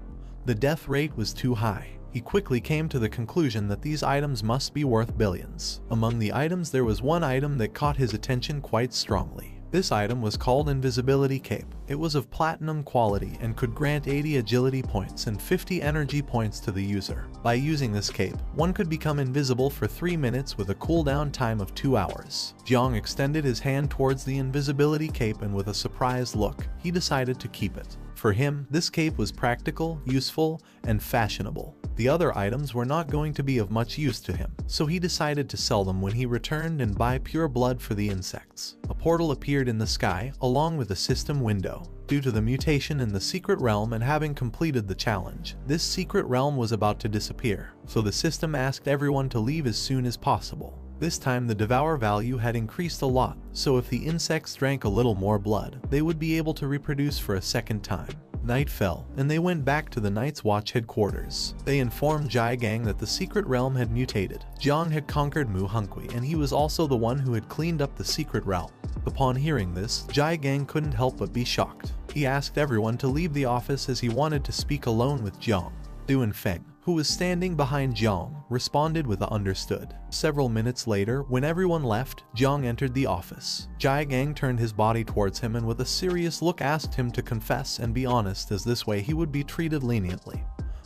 The death rate was too high. He quickly came to the conclusion that these items must be worth billions. Among the items, there was one item that caught his attention quite strongly. This item was called Invisibility Cape. It was of platinum quality and could grant 80 agility points and 50 energy points to the user. By using this cape, one could become invisible for 3 minutes with a cooldown time of 2 hours. Jiang extended his hand towards the invisibility cape, and with a surprised look, he decided to keep it. For him, this cape was practical, useful, and fashionable. The other items were not going to be of much use to him, so he decided to sell them when he returned and buy pure blood for the insects. A portal appeared in the sky, along with a system window. Due to the mutation in the secret realm and having completed the challenge, this secret realm was about to disappear, so the system asked everyone to leave as soon as possible. This time the devour value had increased a lot, so if the insects drank a little more blood, they would be able to reproduce for a second time. Night fell, and they went back to the Night's Watch headquarters. They informed Jai Gang that the secret realm had mutated. Jiang had conquered Mu Hunkui, and he was also the one who had cleaned up the secret realm. Upon hearing this, Jai Gang couldn't help but be shocked. He asked everyone to leave the office as he wanted to speak alone with Jiang. Feng, who was standing behind Jiang, responded with a understood. Several minutes later, when everyone left, Jiang entered the office. Jai Gang turned his body towards him and with a serious look asked him to confess and be honest, as this way he would be treated leniently.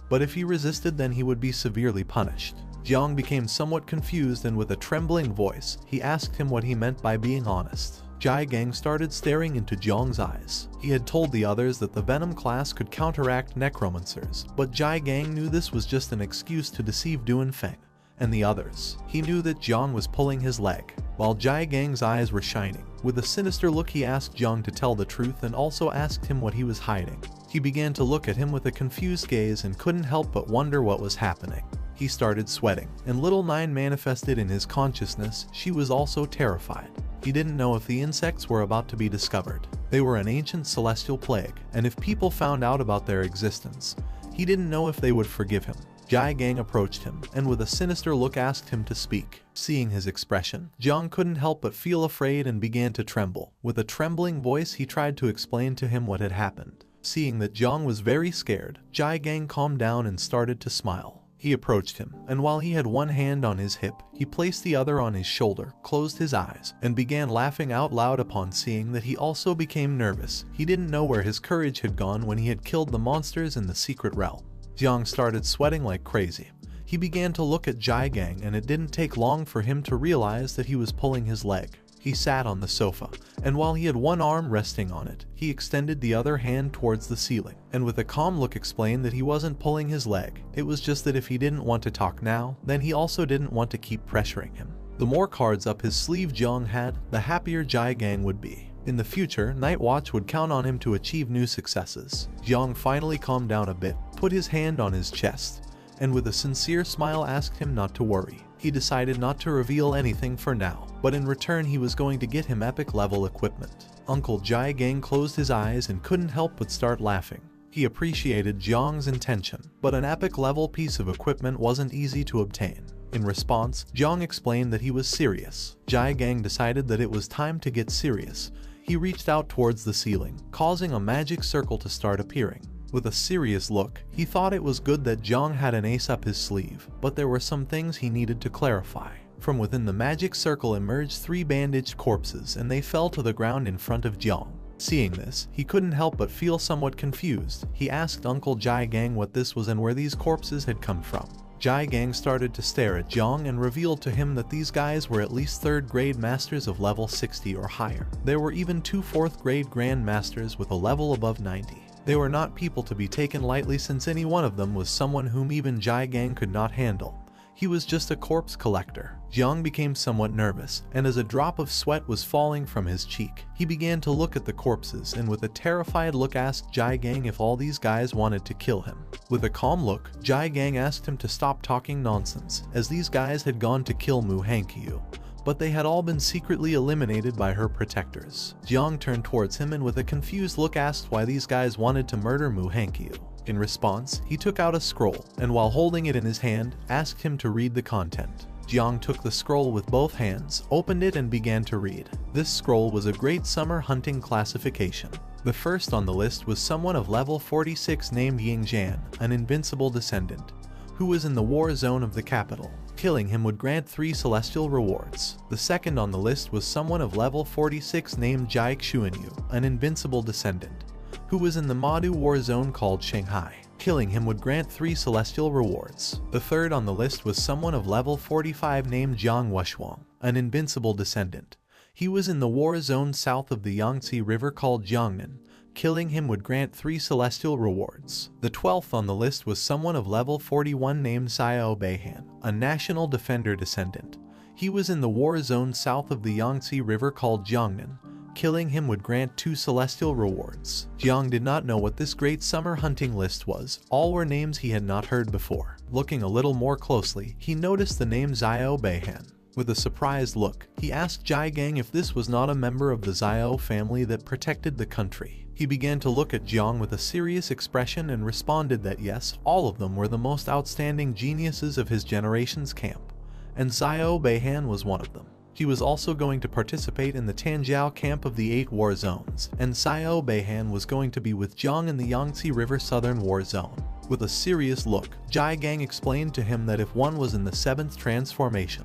But if he resisted, then he would be severely punished. Jiang became somewhat confused, and with a trembling voice, he asked him what he meant by being honest. Jai Gang started staring into Jiang's eyes. He had told the others that the Venom class could counteract necromancers, but Jai Gang knew this was just an excuse to deceive Feng and the others. He knew that Jiang was pulling his leg. While Jai Gang's eyes were shining, with a sinister look he asked Jiang to tell the truth and also asked him what he was hiding. He began to look at him with a confused gaze and couldn't help but wonder what was happening. He started sweating, and little Nine manifested in his consciousness. She was also terrified. He didn't know if the insects were about to be discovered. They were an ancient celestial plague, and if people found out about their existence, he didn't know if they would forgive him. Jai Gang approached him, and with a sinister look asked him to speak. Seeing his expression, Jiang couldn't help but feel afraid and began to tremble. With a trembling voice he tried to explain to him what had happened. Seeing that Jiang was very scared, Jai Gang calmed down and started to smile. He approached him, and while he had one hand on his hip, he placed the other on his shoulder, closed his eyes, and began laughing out loud. Upon seeing that, he also became nervous. He didn't know where his courage had gone when he had killed the monsters in the secret realm. Jiang started sweating like crazy. He began to look at Jai Gang, and it didn't take long for him to realize that he was pulling his leg. He sat on the sofa, and while he had one arm resting on it, he extended the other hand towards the ceiling, and with a calm look explained that he wasn't pulling his leg. It was just that if he didn't want to talk now, then he also didn't want to keep pressuring him. The more cards up his sleeve Jiang had, the happier Jai Gang would be. In the future, Night Watch would count on him to achieve new successes. Jiang finally calmed down a bit, put his hand on his chest, and with a sincere smile asked him not to worry. He decided not to reveal anything for now, but in return he was going to get him epic level equipment. Uncle Jai Gang closed his eyes and couldn't help but start laughing. He appreciated Jiang's intention, but an epic level piece of equipment wasn't easy to obtain. In response, Jiang explained that he was serious. Jai Gang decided that it was time to get serious. He reached out towards the ceiling, causing a magic circle to start appearing. With a serious look, he thought it was good that Jiang had an ace up his sleeve, but there were some things he needed to clarify. From within the magic circle emerged 3 bandaged corpses, and they fell to the ground in front of Jiang. Seeing this, he couldn't help but feel somewhat confused. He asked Uncle Jai Gang what this was and where these corpses had come from. Jai Gang started to stare at Jiang and revealed to him that these guys were at least 3rd grade masters of level 60 or higher. There were even 2 4th grade grand masters with a level above 90. They were not people to be taken lightly, since any one of them was someone whom even Jai Gang could not handle. He was just a corpse collector. Jiang became somewhat nervous, and as a drop of sweat was falling from his cheek, he began to look at the corpses and with a terrified look asked Jai Gang if all these guys wanted to kill him. With a calm look, Jai Gang asked him to stop talking nonsense, as these guys had gone to kill Mu Hankyu, but they had all been secretly eliminated by her protectors. Jiang turned towards him and with a confused look asked why these guys wanted to murder Mu Hankyu. In response, he took out a scroll, and while holding it in his hand, asked him to read the content. Jiang took the scroll with both hands, opened it and began to read. This scroll was a great summer hunting classification. The first on the list was someone of level 46 named Ying Jian, an invincible descendant, who was in the war zone of the capital. Killing him would grant 3 celestial rewards. The second on the list was someone of level 46 named Jai Xuanyu, an invincible descendant, who was in the Madu war zone called Shanghai. Killing him would grant 3 celestial rewards. The third on the list was someone of level 45 named Jiang Wushuang, an invincible descendant. He was in the war zone south of the Yangtze River called Jiangnan. Killing him would grant 3 celestial rewards. The 12th on the list was someone of level 41 named Xiao Beihan, a national defender descendant. He was in the war zone south of the Yangtze River called Jiangnan. Killing him would grant 2 celestial rewards. Jiang did not know what this great summer hunting list was. All were names he had not heard before. Looking a little more closely, he noticed the name Xiao Beihan. With a surprised look, he asked Jai Gang if this was not a member of the Xiao family that protected the country. He began to look at Jiang with a serious expression and responded that yes, all of them were the most outstanding geniuses of his generation's camp, and Xiao Beihan was one of them. He was also going to participate in the Tanjiao camp of the 8 war zones, and Xiao Beihan was going to be with Jiang in the Yangtze River Southern War Zone. With a serious look, Jai Gang explained to him that if one was in the 7th transformation,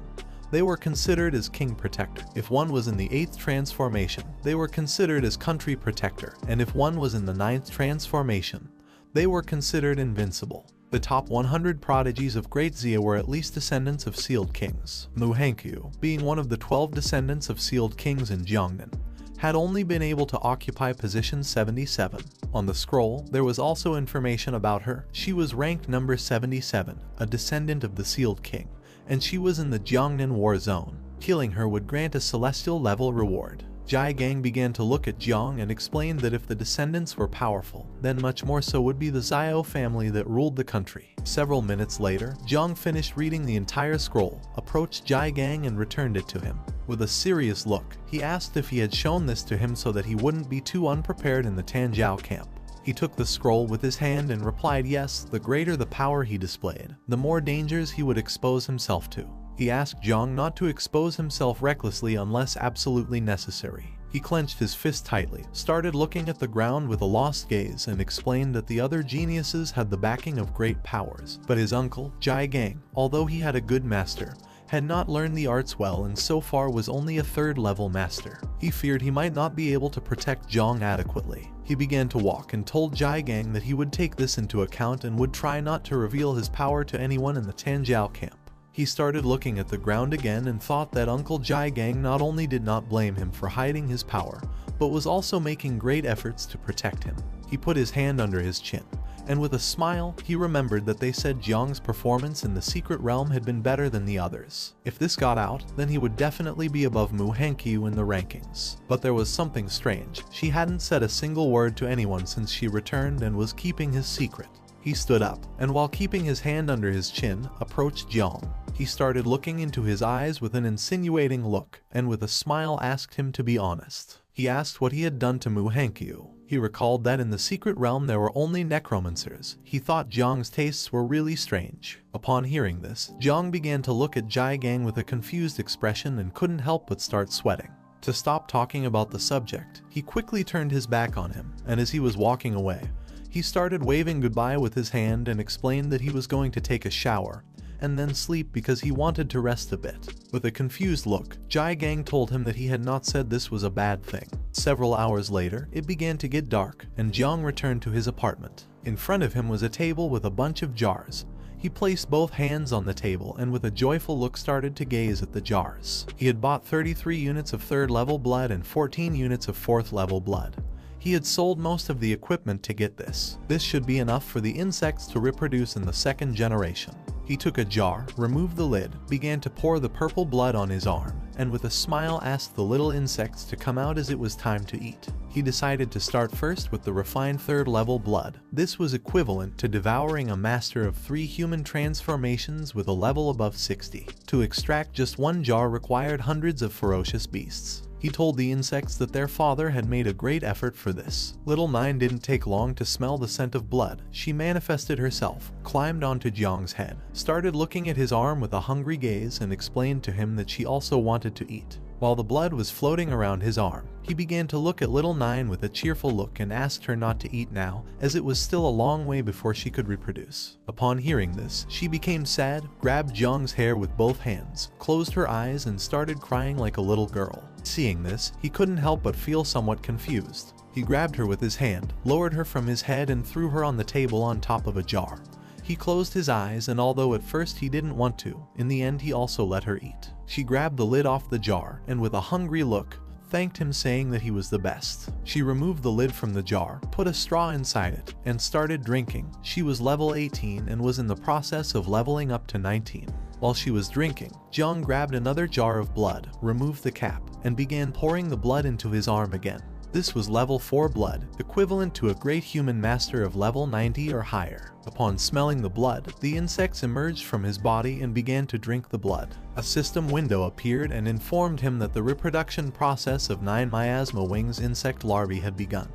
they were considered as king protector. If one was in the 8th transformation, they were considered as country protector, and if one was in the 9th transformation, they were considered invincible. The top 100 prodigies of Great Xia were at least descendants of sealed kings. Mu Hankyu, being one of the 12 descendants of sealed kings in Jiangnan, had only been able to occupy position 77. On the scroll, there was also information about her. She was ranked number 77, a descendant of the sealed king, and she was in the Jiangnan war zone. Killing her would grant a celestial level reward. Jai Gang began to look at Jiang and explained that if the descendants were powerful, then much more so would be the Xiao family that ruled the country. Several minutes later, Jiang finished reading the entire scroll, approached Jai Gang and returned it to him. With a serious look, he asked if he had shown this to him so that he wouldn't be too unprepared in the Tanjiao camp. He took the scroll with his hand and replied yes, the greater the power he displayed, the more dangers he would expose himself to. He asked Jiang not to expose himself recklessly unless absolutely necessary. He clenched his fist tightly, started looking at the ground with a lost gaze, and explained that the other geniuses had the backing of great powers, but his uncle, Jai Gang, although he had a good master, had not learned the arts well and so far was only a 3rd level master. He feared he might not be able to protect Jiang adequately. He began to walk and told Jai Gang that he would take this into account and would try not to reveal his power to anyone in the Tanjiao camp. He started looking at the ground again and thought that Uncle Jai Gang not only did not blame him for hiding his power, but was also making great efforts to protect him. He put his hand under his chin, and with a smile, he remembered that they said Jiang's performance in the secret realm had been better than the others. If this got out, then he would definitely be above Mu Hankyu in the rankings. But there was something strange. She hadn't said a single word to anyone since she returned and was keeping his secret. He stood up, and while keeping his hand under his chin, approached Jiang. He started looking into his eyes with an insinuating look, and with a smile asked him to be honest. He asked what he had done to Mu Hankyu. He recalled that in the secret realm there were only necromancers. He thought Jiang's tastes were really strange. Upon hearing this, Jiang began to look at Jai Gang with a confused expression and couldn't help but start sweating. To stop talking about the subject, he quickly turned his back on him, and as he was walking away, he started waving goodbye with his hand and explained that he was going to take a shower and then sleep because he wanted to rest a bit. With a confused look, Jai Gang told him that he had not said this was a bad thing. Several hours later, it began to get dark, and Jiang returned to his apartment. In front of him was a table with a bunch of jars. He placed both hands on the table and with a joyful look started to gaze at the jars. He had bought 33 units of 3rd level blood and 14 units of 4th level blood. He had sold most of the equipment to get this. This should be enough for the insects to reproduce in the 2nd generation. He took a jar, removed the lid, began to pour the purple blood on his arm, and with a smile asked the little insects to come out as it was time to eat. He decided to start first with the refined 3rd level blood. This was equivalent to devouring a master of 3 human transformations with a level above 60. To extract just 1 jar required hundreds of ferocious beasts. He told the insects that their father had made a great effort for this. Little Nine didn't take long to smell the scent of blood. She manifested herself, climbed onto Jiang's head, started looking at his arm with a hungry gaze, and explained to him that she also wanted to eat. While the blood was floating around his arm, he began to look at Little Nine with a cheerful look and asked her not to eat now, as it was still a long way before she could reproduce. Upon hearing this, she became sad, grabbed Jiang's hair with both hands, closed her eyes, and started crying like a little girl. Seeing this, he couldn't help but feel somewhat confused. He grabbed her with his hand, lowered her from his head, and threw her on the table on top of a jar. He closed his eyes, and although at first he didn't want to, in the end he also let her eat. She grabbed the lid off the jar, and with a hungry look, thanked him, saying that he was the best. She removed the lid from the jar, put a straw inside it, and started drinking. She was level 18 and was in the process of leveling up to 19. While she was drinking, Jiang grabbed another jar of blood, removed the cap, and began pouring the blood into his arm again. This was level 4 blood, equivalent to a great human master of level 90 or higher. Upon smelling the blood, the insects emerged from his body and began to drink the blood. A system window appeared and informed him that the reproduction process of 9 miasma wings insect larvae had begun.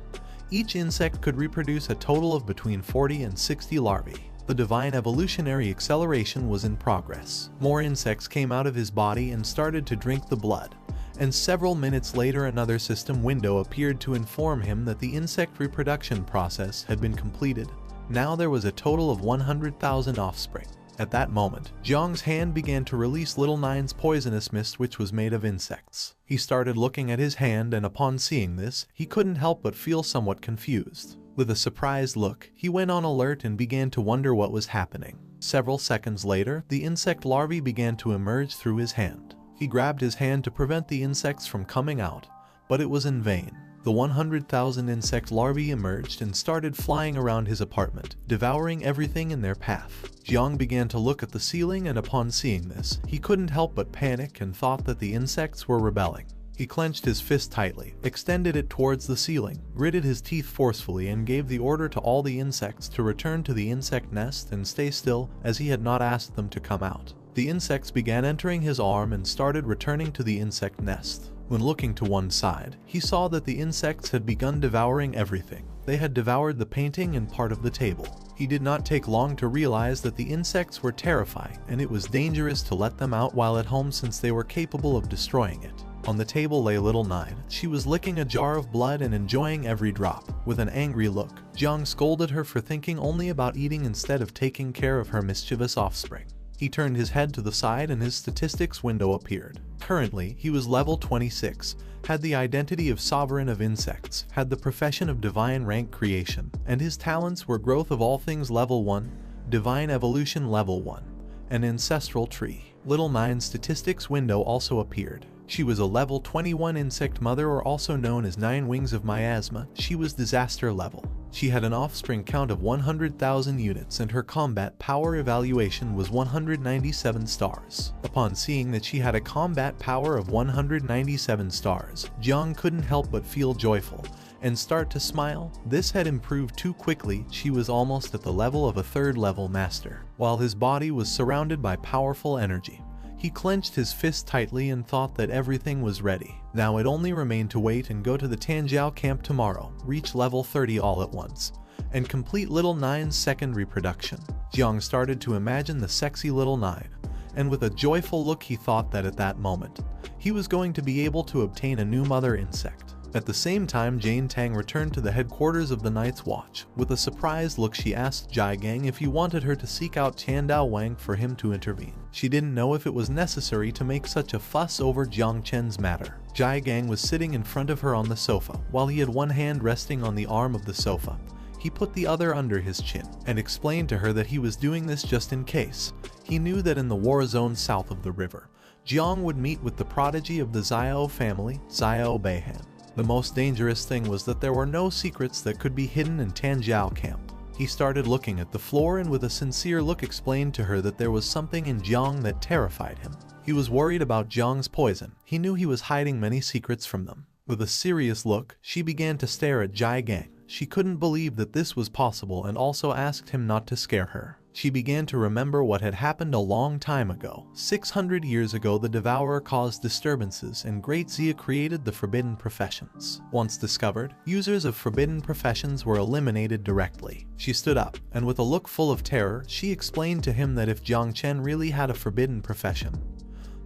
Each insect could reproduce a total of between 40 and 60 larvae. The divine evolutionary acceleration was in progress. More insects came out of his body and started to drink the blood. And several minutes later another system window appeared to inform him that the insect reproduction process had been completed. Now there was a total of 100,000 offspring. At that moment, Jiang's hand began to release Little Nine's poisonous mist, which was made of insects. He started looking at his hand, and upon seeing this, he couldn't help but feel somewhat confused. With a surprised look, he went on alert and began to wonder what was happening. Several seconds later, the insect larvae began to emerge through his hand. He grabbed his hand to prevent the insects from coming out, but it was in vain. The 100,000 insect larvae emerged and started flying around his apartment, devouring everything in their path. Jiang began to look at the ceiling, and upon seeing this, he couldn't help but panic and thought that the insects were rebelling. He clenched his fist tightly, extended it towards the ceiling, gritted his teeth forcefully, and gave the order to all the insects to return to the insect nest and stay still, as he had not asked them to come out. The insects began entering his arm and started returning to the insect nest. When looking to one side, he saw that the insects had begun devouring everything. They had devoured the painting and part of the table. He did not take long to realize that the insects were terrifying, and it was dangerous to let them out while at home since they were capable of destroying it. On the table lay Little Nine. She was licking a jar of blood and enjoying every drop. With an angry look, Jiang scolded her for thinking only about eating instead of taking care of her mischievous offspring. He turned his head to the side and his statistics window appeared. Currently, he was level 26, had the identity of Sovereign of Insects, had the profession of Divine Rank Creation, and his talents were Growth of All Things level 1, Divine Evolution level 1, and Ancestral Tree. Little Nine's statistics window also appeared. She was a level 21 insect mother, or also known as 9 Wings of Miasma. She was disaster level. She had an offspring count of 100,000 units, and her combat power evaluation was 197 stars. Upon seeing that she had a combat power of 197 stars, Jiang couldn't help but feel joyful and start to smile. This had improved too quickly. She was almost at the level of a 3rd level master. While his body was surrounded by powerful energy, he clenched his fist tightly and thought that everything was ready. Now it only remained to wait and go to the Tanjiao camp tomorrow, reach level 30 all at once, and complete Little Nine's second reproduction. Jiang started to imagine the sexy Little Nine, and with a joyful look he thought that at that moment, he was going to be able to obtain a new mother insect. At the same time, Jane Tang returned to the headquarters of the Night's Watch. With a surprised look, she asked Jai Gang if he wanted her to seek out Tiandao Wang for him to intervene. She didn't know if it was necessary to make such a fuss over Jiang Chen's matter. Jai Gang was sitting in front of her on the sofa. While he had one hand resting on the arm of the sofa, he put the other under his chin and explained to her that he was doing this just in case. He knew that in the war zone south of the river, Jiang would meet with the prodigy of the Xiao family, Xiao Beihan. The most dangerous thing was that there were no secrets that could be hidden in Tanjiao camp. He started looking at the floor and with a sincere look explained to her that there was something in Jiang that terrified him. He was worried about Jiang's poison. He knew he was hiding many secrets from them. With a serious look, she began to stare at Jai Gang. She couldn't believe that this was possible and also asked him not to scare her. She began to remember what had happened a long time ago. 600 years ago, the Devourer caused disturbances and Great Zia created the forbidden professions. Once discovered, users of forbidden professions were eliminated directly. She stood up, and with a look full of terror, she explained to him that if Jiang Chen really had a forbidden profession,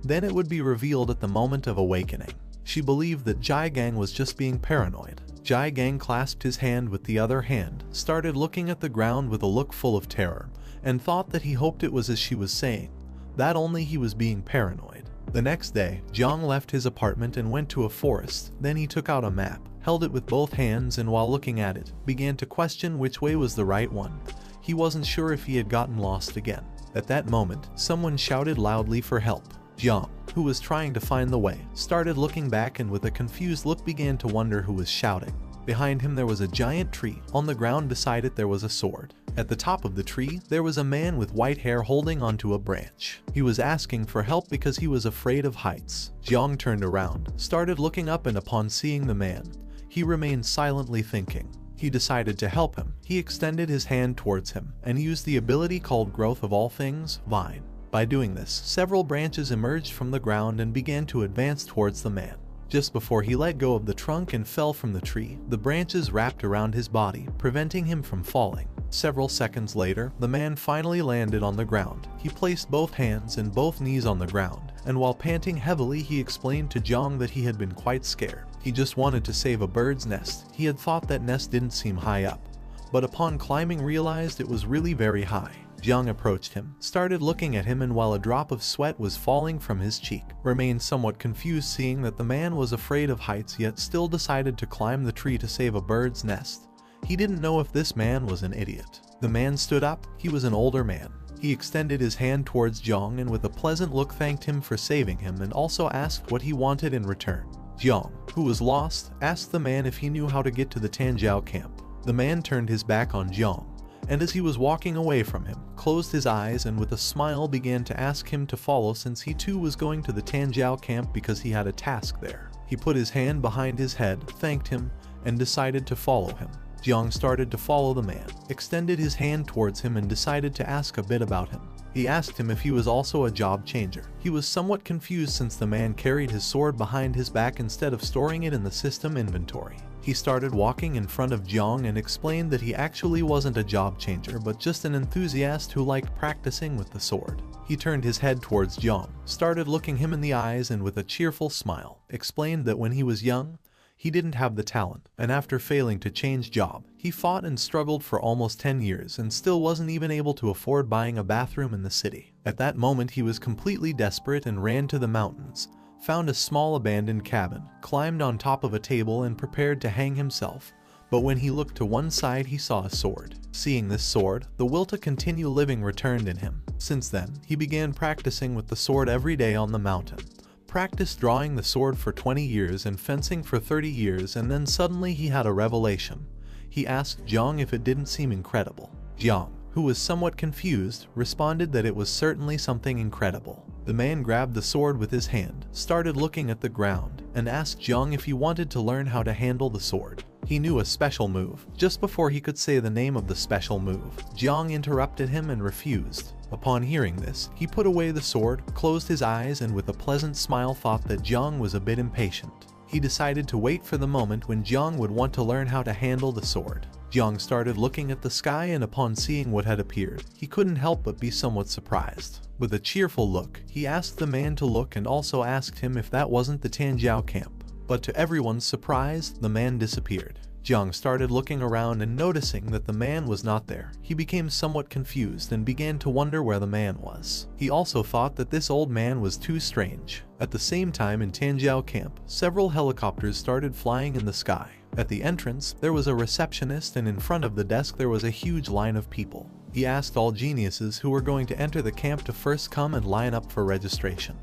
then it would be revealed at the moment of awakening. She believed that Jai Gang was just being paranoid. Jai Gang clasped his hand with the other hand, started looking at the ground with a look full of terror, and thought that he hoped it was as she was saying, that only he was being paranoid. The next day, Jiang left his apartment and went to a forest. Then he took out a map, held it with both hands, and while looking at it, began to question which way was the right one. He wasn't sure if he had gotten lost again. At that moment, someone shouted loudly for help. Jiang, who was trying to find the way, started looking back and with a confused look began to wonder who was shouting. Behind him there was a giant tree. On the ground beside it there was a sword. At the top of the tree, there was a man with white hair holding onto a branch. He was asking for help because he was afraid of heights. Jiang turned around, started looking up, and upon seeing the man, he remained silently thinking. He decided to help him. He extended his hand towards him and used the ability called Growth of All Things, Vine. By doing this, several branches emerged from the ground and began to advance towards the man. Just before he let go of the trunk and fell from the tree, the branches wrapped around his body, preventing him from falling. Several seconds later, the man finally landed on the ground. He placed both hands and both knees on the ground, and while panting heavily, he explained to Jiang that he had been quite scared. He just wanted to save a bird's nest. He had thought that nest didn't seem high up, but upon climbing realized it was really very high. Jiang approached him, started looking at him, and while a drop of sweat was falling from his cheek, remained somewhat confused seeing that the man was afraid of heights yet still decided to climb the tree to save a bird's nest. He didn't know if this man was an idiot. The man stood up. He was an older man. He extended his hand towards Jiang and with a pleasant look thanked him for saving him and also asked what he wanted in return. Jiang, who was lost, asked the man if he knew how to get to the Tanjiao camp. The man turned his back on Jiang, and as he was walking away from him, closed his eyes and with a smile began to ask him to follow since he too was going to the Tanjiao camp because he had a task there. He put his hand behind his head, thanked him, and decided to follow him. Jiang started to follow the man, extended his hand towards him and decided to ask a bit about him. He asked him if he was also a job changer. He was somewhat confused since the man carried his sword behind his back instead of storing it in the system inventory. He started walking in front of Jiang and explained that he actually wasn't a job changer but just an enthusiast who liked practicing with the sword. He turned his head towards Jiang, started looking him in the eyes and with a cheerful smile, explained that when he was young, he didn't have the talent, and after failing to change job, he fought and struggled for almost 10 years and still wasn't even able to afford buying a bathroom in the city. At that moment he was completely desperate and ran to the mountains, found a small abandoned cabin, climbed on top of a table and prepared to hang himself. But when he looked to one side he saw a sword. Seeing this sword, the will to continue living returned in him. Since then, he began practicing with the sword every day on the mountain. Practiced drawing the sword for 20 years and fencing for 30 years, and then suddenly he had a revelation. He asked Jiang if it didn't seem incredible. Jiang, who was somewhat confused, responded that it was certainly something incredible. The man grabbed the sword with his hand, started looking at the ground, and asked Jiang if he wanted to learn how to handle the sword. He knew a special move. Just before he could say the name of the special move, Jiang interrupted him and refused. Upon hearing this, he put away the sword, closed his eyes, and with a pleasant smile thought that Jiang was a bit impatient. He decided to wait for the moment when Jiang would want to learn how to handle the sword. Jiang started looking at the sky, and upon seeing what had appeared, he couldn't help but be somewhat surprised. With a cheerful look, he asked the man to look and also asked him if that wasn't the Tanjiao camp. But to everyone's surprise, the man disappeared. Jiang started looking around and noticing that the man was not there. He became somewhat confused and began to wonder where the man was. He also thought that this old man was too strange. At the same time in Tanjiao camp, several helicopters started flying in the sky. At the entrance, there was a receptionist, and in front of the desk there was a huge line of people. He asked all geniuses who were going to enter the camp to first come and line up for registration.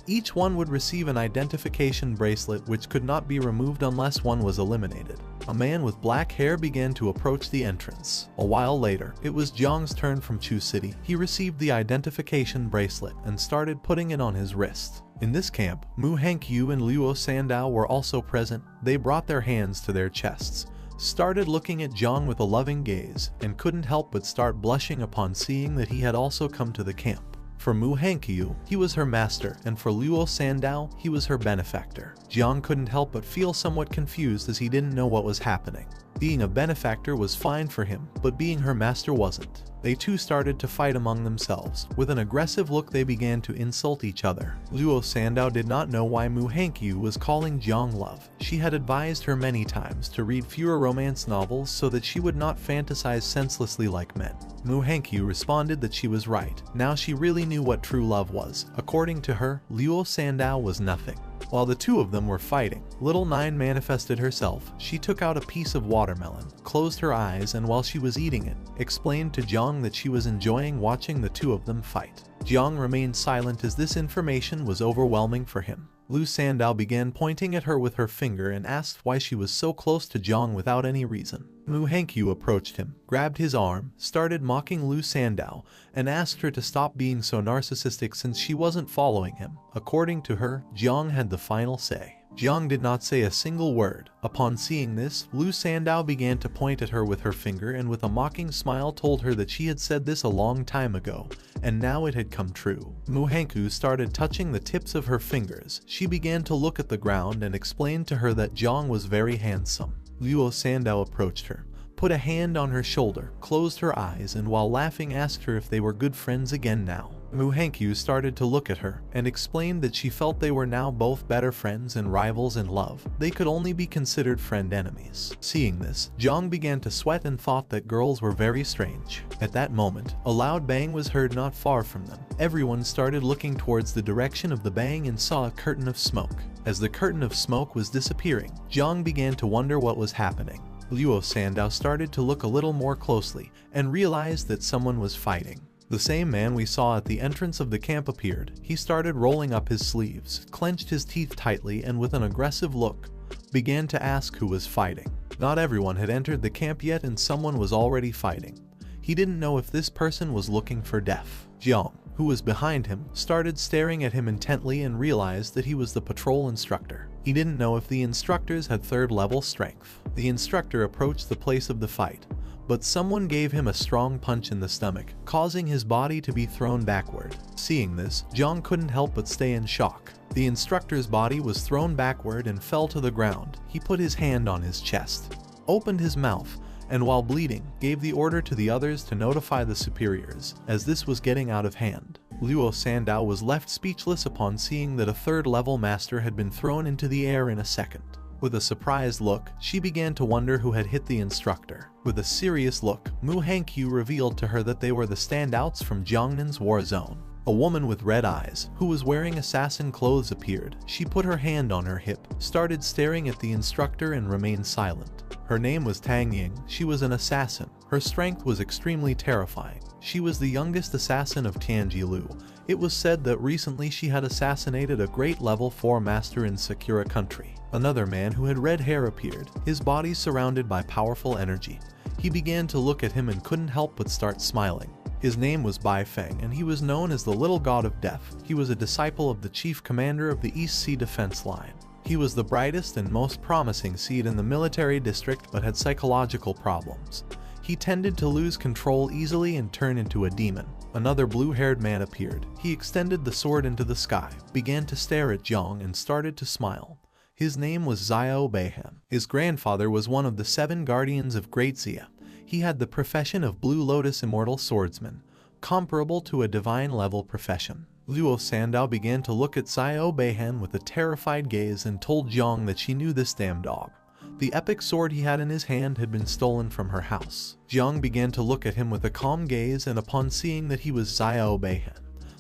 Each one would receive an identification bracelet which could not be removed unless one was eliminated. a man with black hair began to approach the entrance. A while later, it was Jiang's turn from Chu City. He received the identification bracelet and started putting it on his wrist. In this camp, Mu Hankyu and Luo Sandao were also present. They brought their hands to their chests, started looking at Jiang with a loving gaze, and couldn't help but start blushing upon seeing that he had also come to the camp. For Mu Hankyu, he was her master, and for Luo Sandao, he was her benefactor. Jiang couldn't help but feel somewhat confused as he didn't know what was happening. Being a benefactor was fine for him, but being her master wasn't. They too started to fight among themselves. With an aggressive look, they began to insult each other. Luo Sandao did not know why Mu Hankyu was calling Jiang love. She had advised her many times to read fewer romance novels so that she would not fantasize senselessly like men. Mu Hankyu responded that she was right. Now she really knew what true love was. According to her, Luo Sandao was nothing. While the two of them were fighting, Little Nine manifested herself. She took out a piece of watermelon, closed her eyes, and while she was eating it, explained to Jiang that she was enjoying watching the two of them fight. Jiang remained silent as this information was overwhelming for him. Lu Sandao began pointing at her with her finger and asked why she was so close to Jiang without any reason. Mu Hankyu approached him, grabbed his arm, started mocking Lu Sandao, and asked her to stop being so narcissistic since she wasn't following him. According to her, Jiang had the final say. Jiang did not say a single word. Upon seeing this, Lu Sandao began to point at her with her finger and with a mocking smile told her that she had said this a long time ago, and now it had come true. Mu Hankyu started touching the tips of her fingers. She began to look at the ground and explained to her that Jiang was very handsome. Luo Sandao approached her, put a hand on her shoulder, closed her eyes, and while laughing asked her if they were good friends again now. Mu Hankyu started to look at her and explained that she felt they were now both better friends and rivals in love. They could only be considered friend-enemies. Seeing this, Jiang began to sweat and thought that girls were very strange. At that moment, a loud bang was heard not far from them. Everyone started looking towards the direction of the bang and saw a curtain of smoke. As the curtain of smoke was disappearing, Jiang began to wonder what was happening. Luo Sandao started to look a little more closely and realized that someone was fighting. The same man we saw at the entrance of the camp appeared. He started rolling up his sleeves, clenched his teeth tightly, and with an aggressive look, began to ask who was fighting. Not everyone had entered the camp yet and someone was already fighting. He didn't know if this person was looking for death. Jiang, who was behind him, started staring at him intently and realized that he was the patrol instructor. He didn't know if the instructors had third-level strength. The instructor approached the place of the fight, but someone gave him a strong punch in the stomach, causing his body to be thrown backward. Seeing this, Jiang couldn't help but stay in shock. The instructor's body was thrown backward and fell to the ground. He put his hand on his chest, opened his mouth, and while bleeding, gave the order to the others to notify the superiors, as this was getting out of hand. Luo Sandao was left speechless upon seeing that a third-level master had been thrown into the air in a second. With a surprised look, she began to wonder who had hit the instructor. With a serious look, Mu Hankyu revealed to her that they were the standouts from Jiangnan's war zone. A woman with red eyes, who was wearing assassin clothes, appeared. She put her hand on her hip, started staring at the instructor and remained silent. Her name was Tang Ying. She was an assassin. Her strength was extremely terrifying. She was the youngest assassin of Tianjilu. It was said that recently she had assassinated a great level 4 master in Sakura country. Another man who had red hair appeared, his body surrounded by powerful energy. He began to look at him and couldn't help but start smiling. His name was Bai Feng and he was known as the Little God of Death. He was a disciple of the chief commander of the East Sea Defense Line. He was the brightest and most promising seed in the military district but had psychological problems. He tended to lose control easily and turn into a demon. Another blue-haired man appeared. He extended the sword into the sky, began to stare at Jiang and started to smile. His name was Xiao Beihan. His grandfather was one of the 7 guardians of Great Xia. He had the profession of Blue Lotus Immortal Swordsman, comparable to a divine-level profession. Luo Sandao began to look at Xiao Beihan with a terrified gaze and told Jiang that she knew this damn dog. The epic sword he had in his hand had been stolen from her house. Jiang began to look at him with a calm gaze, and upon seeing that he was Xiao Beihan,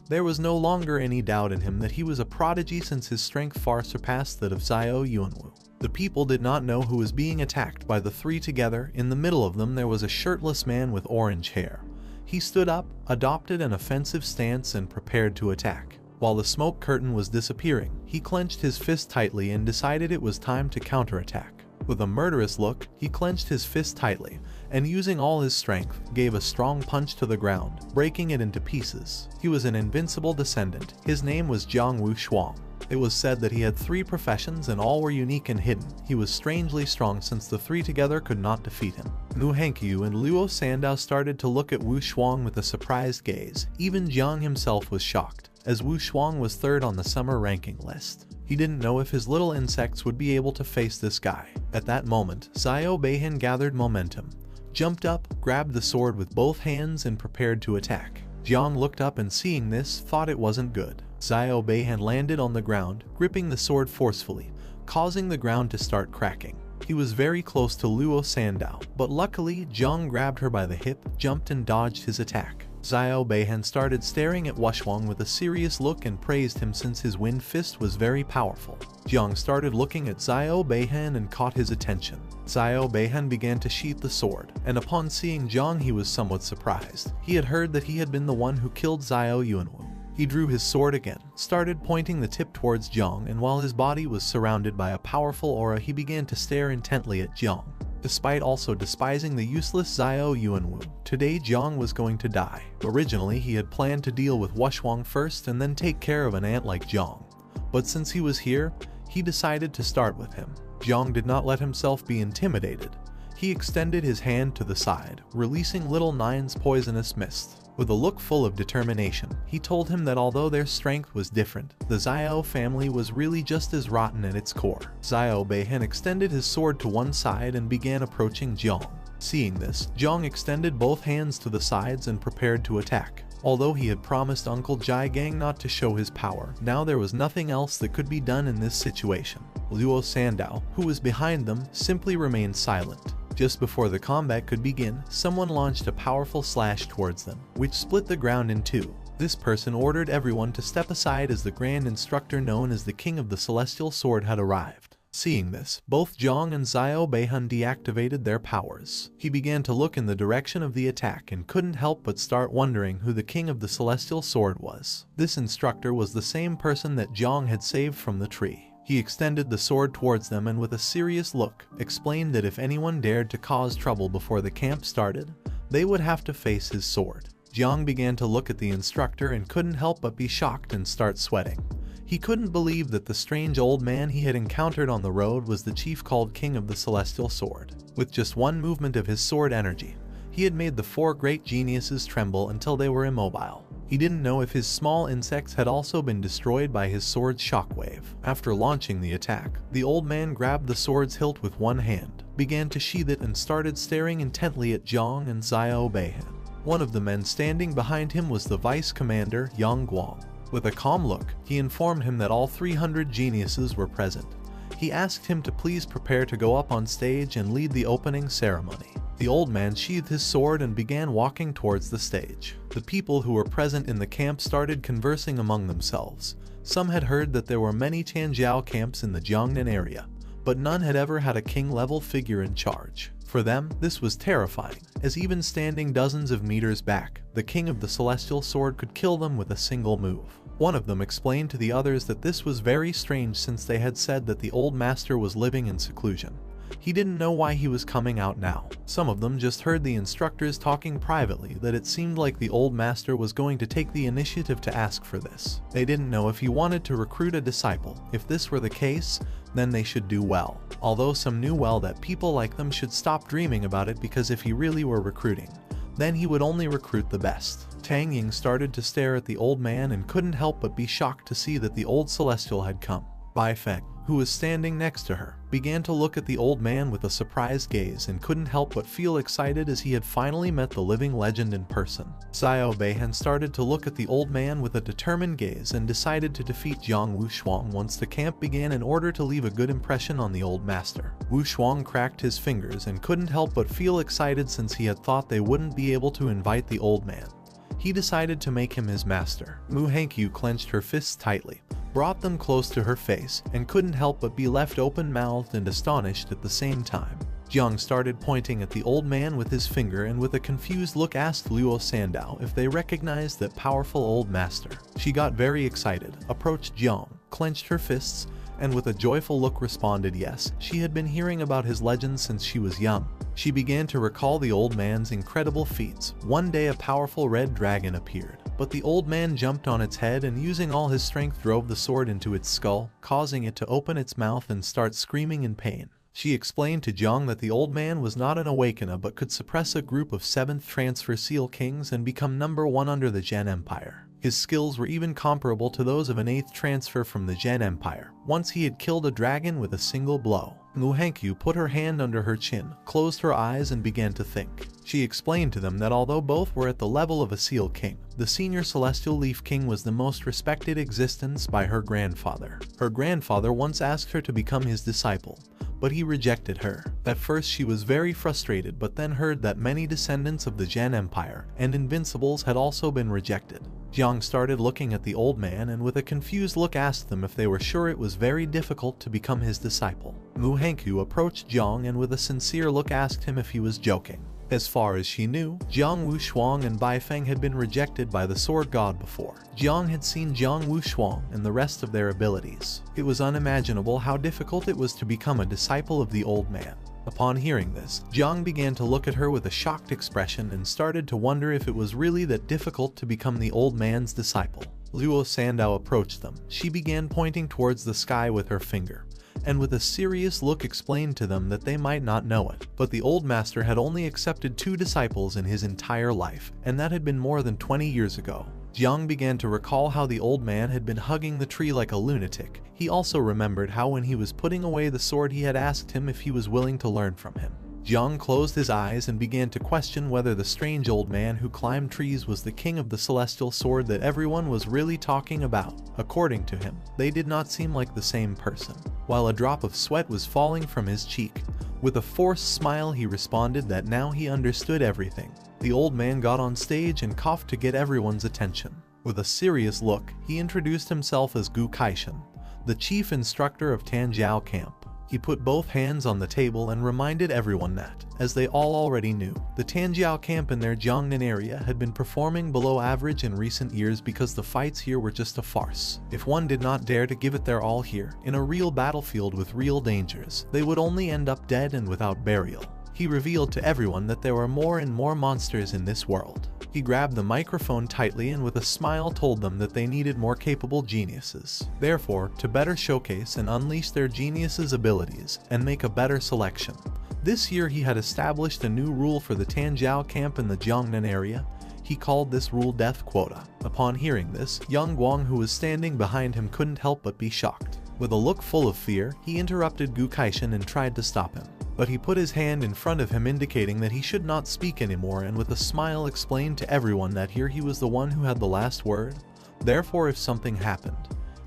there was no longer any doubt in him that he was a prodigy since his strength far surpassed that of Xiao Yuanwu. The people did not know who was being attacked by the 3 together. In the middle of them there was a shirtless man with orange hair. He stood up, adopted an offensive stance and prepared to attack. While the smoke curtain was disappearing, he clenched his fist tightly and decided it was time to counterattack. With a murderous look, he clenched his fist tightly, and using all his strength, gave a strong punch to the ground, breaking it into pieces. He was an invincible descendant. His name was Jiang Wuxuang. It was said that he had 3 professions and all were unique and hidden. He was strangely strong since the 3 together could not defeat him. Mu Hankyu and Luo Sandow started to look at Wu Shuang with a surprised gaze. Even Jiang himself was shocked, as Wu Shuang was 3rd on the summer ranking list. He didn't know if his little insects would be able to face this guy. At that moment, Xiao Beihan gathered momentum, jumped up, grabbed the sword with both hands and prepared to attack. Jiang looked up and seeing this, thought it wasn't good. Xiao Beihan landed on the ground, gripping the sword forcefully, causing the ground to start cracking. He was very close to Luo Sandow, but luckily Jiang grabbed her by the hip, jumped and dodged his attack. Xiao Beihan started staring at Wuxuang with a serious look and praised him since his wind fist was very powerful. Jiang started looking at Xiao Beihan and caught his attention. Xiao Beihan began to sheath the sword, and upon seeing Jiang he was somewhat surprised. He had heard that he had been the one who killed Xiao Yuanwu. He drew his sword again, started pointing the tip towards Jiang, and while his body was surrounded by a powerful aura he began to stare intently at Jiang. Despite also despising the useless Xiao Yuanwu, today Jiang was going to die. Originally he had planned to deal with Wuxuang first and then take care of an ant like Jiang. But since he was here, he decided to start with him. Jiang did not let himself be intimidated. He extended his hand to the side, releasing Little Nine's poisonous mist. With a look full of determination, he told him that although their strength was different, the Xiao family was really just as rotten at its core. Xiao Beihan extended his sword to one side and began approaching Jiang. Seeing this, Jiang extended both hands to the sides and prepared to attack. Although he had promised Uncle Jai Gang not to show his power, now there was nothing else that could be done in this situation. Luo Sandow, who was behind them, simply remained silent. Just before the combat could begin, someone launched a powerful slash towards them, which split the ground in 2. This person ordered everyone to step aside as the Grand Instructor known as the King of the Celestial Sword had arrived. Seeing this, both Jiang and Xiao Beihan deactivated their powers. He began to look in the direction of the attack and couldn't help but start wondering who the King of the Celestial Sword was. This instructor was the same person that Jiang had saved from the tree. He extended the sword towards them and with a serious look, explained that if anyone dared to cause trouble before the camp started, they would have to face his sword. Jiang began to look at the instructor and couldn't help but be shocked and start sweating. He couldn't believe that the strange old man he had encountered on the road was the chief called King of the Celestial Sword. With just one movement of his sword energy, he had made the 4 great geniuses tremble until they were immobile. He didn't know if his small insects had also been destroyed by his sword's shockwave. After launching the attack, the old man grabbed the sword's hilt with one hand, began to sheath it and started staring intently at Jiang and Xiao Beihan. One of the men standing behind him was the Vice Commander, Yang Guang. With a calm look, he informed him that all 300 geniuses were present. He asked him to please prepare to go up on stage and lead the opening ceremony. The old man sheathed his sword and began walking towards the stage. The people who were present in the camp started conversing among themselves. Some had heard that there were many Tianjiao camps in the Jiangnan area, but none had ever had a king-level figure in charge. For them, this was terrifying, as even standing dozens of meters back, the King of the Celestial Sword could kill them with a single move. One of them explained to the others that this was very strange since they had said that the old master was living in seclusion. He didn't know why he was coming out now. Some of them just heard the instructors talking privately that it seemed like the old master was going to take the initiative to ask for this. They didn't know if he wanted to recruit a disciple. If this were the case, then they should do well. Although some knew well that people like them should stop dreaming about it because if he really were recruiting, then he would only recruit the best. Tang Ying started to stare at the old man and couldn't help but be shocked to see that the old celestial had come. Bai Feng, who was standing next to her, began to look at the old man with a surprised gaze and couldn't help but feel excited as he had finally met the living legend in person. Xiao Beihan started to look at the old man with a determined gaze and decided to defeat Jiang Wuxuang once the camp began in order to leave a good impression on the old master. Wuxuang cracked his fingers and couldn't help but feel excited since he had thought they wouldn't be able to invite the old man. He decided to make him his master. Mu Hankyu clenched her fists tightly, brought them close to her face, and couldn't help but be left open-mouthed and astonished at the same time. Jiang started pointing at the old man with his finger and with a confused look asked Luo Sandow if they recognized that powerful old master. She got very excited, approached Jiang, clenched her fists, and with a joyful look responded yes, she had been hearing about his legends since she was young. She began to recall the old man's incredible feats. One day a powerful red dragon appeared, but the old man jumped on its head and using all his strength drove the sword into its skull, causing it to open its mouth and start screaming in pain. She explained to Jiang that the old man was not an awakener but could suppress a group of 7th transfer seal kings and become #1 under the Gen Empire. His skills were even comparable to those of an 8th transfer from the Gen Empire. Once he had killed a dragon with a single blow. Mu Hankyu put her hand under her chin, closed her eyes and began to think. She explained to them that although both were at the level of a Seal King, the senior Celestial Leaf King was the most respected existence by her grandfather. Her grandfather once asked her to become his disciple, but he rejected her. At first she was very frustrated but then heard that many descendants of the Gen Empire and Invincibles had also been rejected. Jiang started looking at the old man and with a confused look asked them if they were sure it was very difficult to become his disciple. Mu Hankyu approached Jiang and with a sincere look asked him if he was joking. As far as she knew, Jiang Wushuang and Bai Feng had been rejected by the Sword God before. Jiang had seen Jiang Wushuang and the rest of their abilities. It was unimaginable how difficult it was to become a disciple of the old man. Upon hearing this, Jiang began to look at her with a shocked expression and started to wonder if it was really that difficult to become the old man's disciple. Luo Sandao approached them. She began pointing towards the sky with her finger, and with a serious look explained to them that they might not know it, but the old master had only accepted 2 disciples in his entire life, and that had been more than 20 years ago. Jiang began to recall how the old man had been hugging the tree like a lunatic. He also remembered how when he was putting away the sword he had asked him if he was willing to learn from him. Jiang closed his eyes and began to question whether the strange old man who climbed trees was the king of the celestial sword that everyone was really talking about. According to him, they did not seem like the same person. While a drop of sweat was falling from his cheek, with a forced smile he responded that now he understood everything. The old man got on stage and coughed to get everyone's attention. With a serious look, he introduced himself as Gu Kaishan, the chief instructor of Tanjiao Camp. He put both hands on the table and reminded everyone that, as they all already knew, the Tanjiao camp in their Jiangnan area had been performing below average in recent years because the fights here were just a farce. If one did not dare to give it their all here, in a real battlefield with real dangers, they would only end up dead and without burial. He revealed to everyone that there were more and more monsters in this world. He grabbed the microphone tightly and with a smile told them that they needed more capable geniuses. Therefore, to better showcase and unleash their geniuses' abilities and make a better selection. This year he had established a new rule for the Tanjiao camp in the Jiangnan area. He called this rule Death Quota. Upon hearing this, Yang Guang, who was standing behind him, couldn't help but be shocked. With a look full of fear, he interrupted Gu Kaishan and tried to stop him. But he put his hand in front of him indicating that he should not speak anymore and with a smile explained to everyone that here he was the one who had the last word. Therefore if something happened,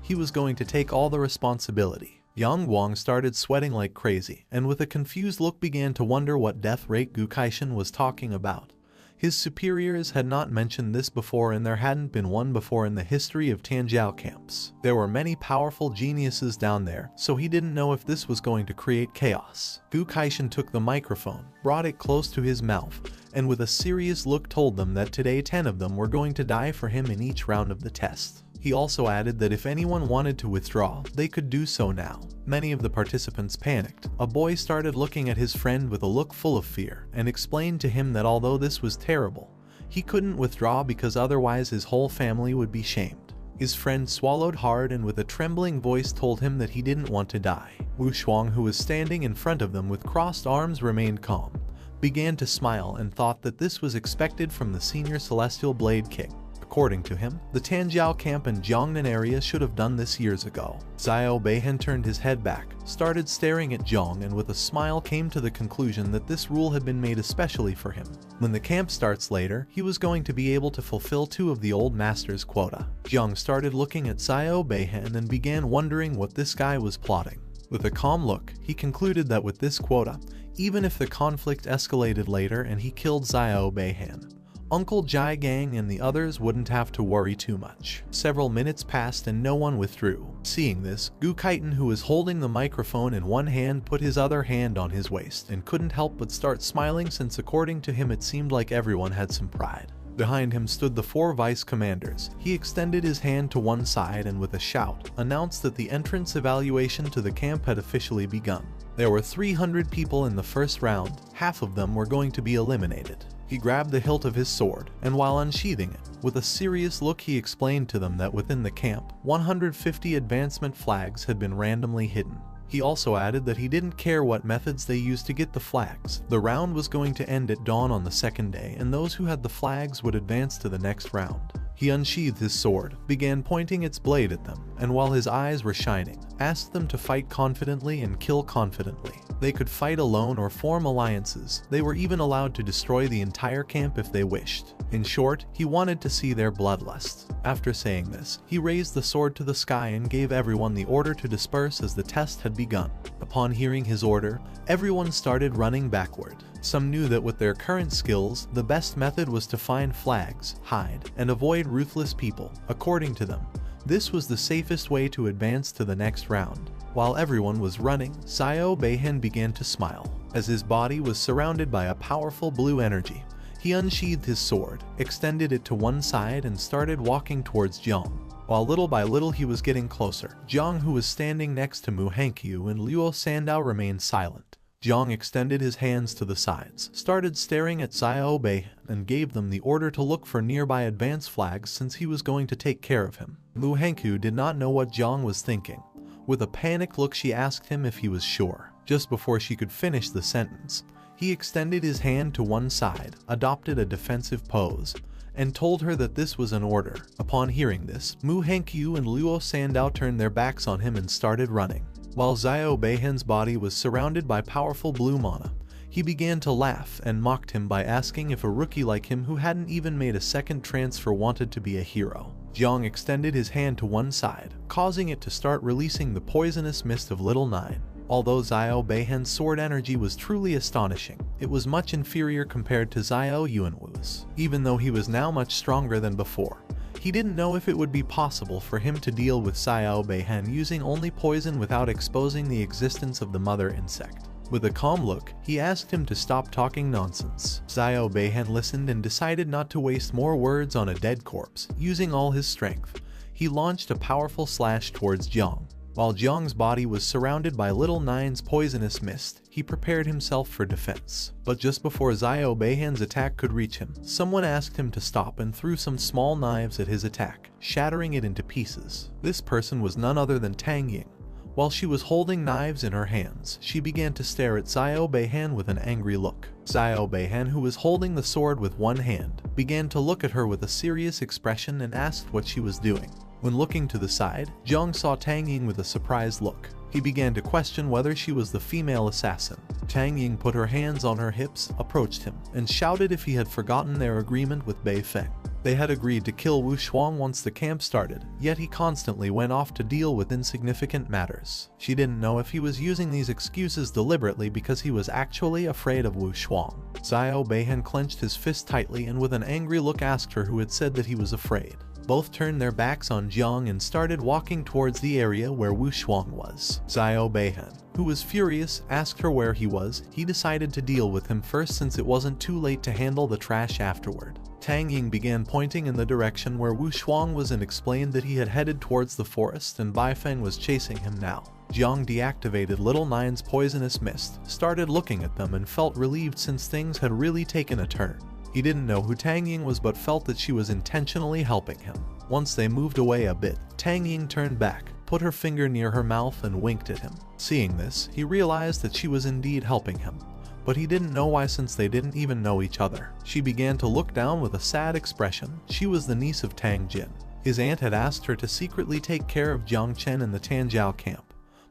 he was going to take all the responsibility. Yang Guang started sweating like crazy and with a confused look began to wonder what death rate Gu Kaishan was talking about. His superiors had not mentioned this before and there hadn't been one before in the history of Tanjiao camps. There were many powerful geniuses down there, so he didn't know if this was going to create chaos. Gu Kaishan took the microphone, brought it close to his mouth, and with a serious look told them that today 10 of them were going to die for him in each round of the test. He also added that if anyone wanted to withdraw, they could do so now. Many of the participants panicked. A boy started looking at his friend with a look full of fear and explained to him that although this was terrible, he couldn't withdraw because otherwise his whole family would be shamed. His friend swallowed hard and with a trembling voice told him that he didn't want to die. Wu Shuang, who was standing in front of them with crossed arms, remained calm, began to smile and thought that this was expected from the senior Celestial Blade King. According to him, the Tanjiao camp in Jiangnan area should have done this years ago. Xiao Beihen turned his head back, started staring at Jiang and with a smile came to the conclusion that this rule had been made especially for him. When the camp starts later, he was going to be able to fulfill 2 of the old master's quota. Jiang started looking at Xiao Beihen and began wondering what this guy was plotting. With a calm look, he concluded that with this quota, even if the conflict escalated later and he killed Xiao Beihen, Uncle Jai Gang and the others wouldn't have to worry too much. Several minutes passed and no one withdrew. Seeing this, Gu Kaishan, who was holding the microphone in one hand, put his other hand on his waist and couldn't help but start smiling since according to him it seemed like everyone had some pride. Behind him stood the 4 vice commanders. He extended his hand to one side and with a shout, announced that the entrance evaluation to the camp had officially begun. There were 300 people in the first round, half of them were going to be eliminated. He grabbed the hilt of his sword, and while unsheathing it, with a serious look he explained to them that within the camp, 150 advancement flags had been randomly hidden. He also added that he didn't care what methods they used to get the flags. The round was going to end at dawn on the second day, and those who had the flags would advance to the next round. He unsheathed his sword, began pointing its blade at them, and while his eyes were shining, asked them to fight confidently and kill confidently. They could fight alone or form alliances. They were even allowed to destroy the entire camp if they wished. In short, he wanted to see their bloodlust. After saying this, he raised the sword to the sky and gave everyone the order to disperse as the test had begun. Upon hearing his order, everyone started running backward. Some knew that with their current skills, the best method was to find flags, hide, and avoid ruthless people. According to them, this was the safest way to advance to the next round. While everyone was running, Xiao Beihan began to smile. As his body was surrounded by a powerful blue energy, he unsheathed his sword, extended it to one side and started walking towards Jiang. While little by little he was getting closer, Jiang, who was standing next to Mu Hankyu and Luo Sandao, remained silent. Jiang extended his hands to the sides, started staring at Xiao Beihan, and gave them the order to look for nearby advance flags since he was going to take care of him. Mu Hankyu did not know what Jiang was thinking. With a panicked look she asked him if he was sure. Just before she could finish the sentence, he extended his hand to one side, adopted a defensive pose, and told her that this was an order. Upon hearing this, Mu Hankyu and Luo Sandao turned their backs on him and started running. While Xiao Beihan's body was surrounded by powerful blue mana, he began to laugh and mocked him by asking if a rookie like him who hadn't even made a second transfer wanted to be a hero. Jiang extended his hand to one side, causing it to start releasing the poisonous mist of Little Nine. Although Xiao Beihan's sword energy was truly astonishing, it was much inferior compared to Xiao Yuanwu's. Even though he was now much stronger than before, he didn't know if it would be possible for him to deal with Xiao Beihan using only poison without exposing the existence of the mother insect. With a calm look, he asked him to stop talking nonsense. Xiao Beihan listened and decided not to waste more words on a dead corpse. Using all his strength, he launched a powerful slash towards Jiang. While Jiang's body was surrounded by Little Nine's poisonous mist, he prepared himself for defense. But just before Xiao Beihan's attack could reach him, someone asked him to stop and threw some small knives at his attack, shattering it into pieces. This person was none other than Tang Ying. While she was holding knives in her hands, she began to stare at Xiao Beihan with an angry look. Xiao Beihan, who was holding the sword with one hand, began to look at her with a serious expression and asked what she was doing. When looking to the side, Jiang saw Tang Ying with a surprised look. He began to question whether she was the female assassin. Tang Ying put her hands on her hips, approached him, and shouted if he had forgotten their agreement with Bei Feng. They had agreed to kill Wu Shuang once the camp started, yet he constantly went off to deal with insignificant matters. She didn't know if he was using these excuses deliberately because he was actually afraid of Wu Shuang. Xiao Beihan clenched his fist tightly and with an angry look asked her who had said that he was afraid. Both turned their backs on Jiang and started walking towards the area where Wu Shuang was. Xiao Beihan, who was furious, asked her where he was. He decided to deal with him first since it wasn't too late to handle the trash afterward. Tang Ying began pointing in the direction where Wu Shuang was and explained that he had headed towards the forest and Bai Feng was chasing him now. Jiang deactivated Little Nine's poisonous mist, started looking at them and felt relieved since things had really taken a turn. He didn't know who Tang Ying was but felt that she was intentionally helping him. Once they moved away a bit, Tang Ying turned back, put her finger near her mouth and winked at him. Seeing this, he realized that she was indeed helping him. But he didn't know why since they didn't even know each other. She began to look down with a sad expression. She was the niece of Tang Jin. His aunt had asked her to secretly take care of Jiang Chen in the Tanjiao camp.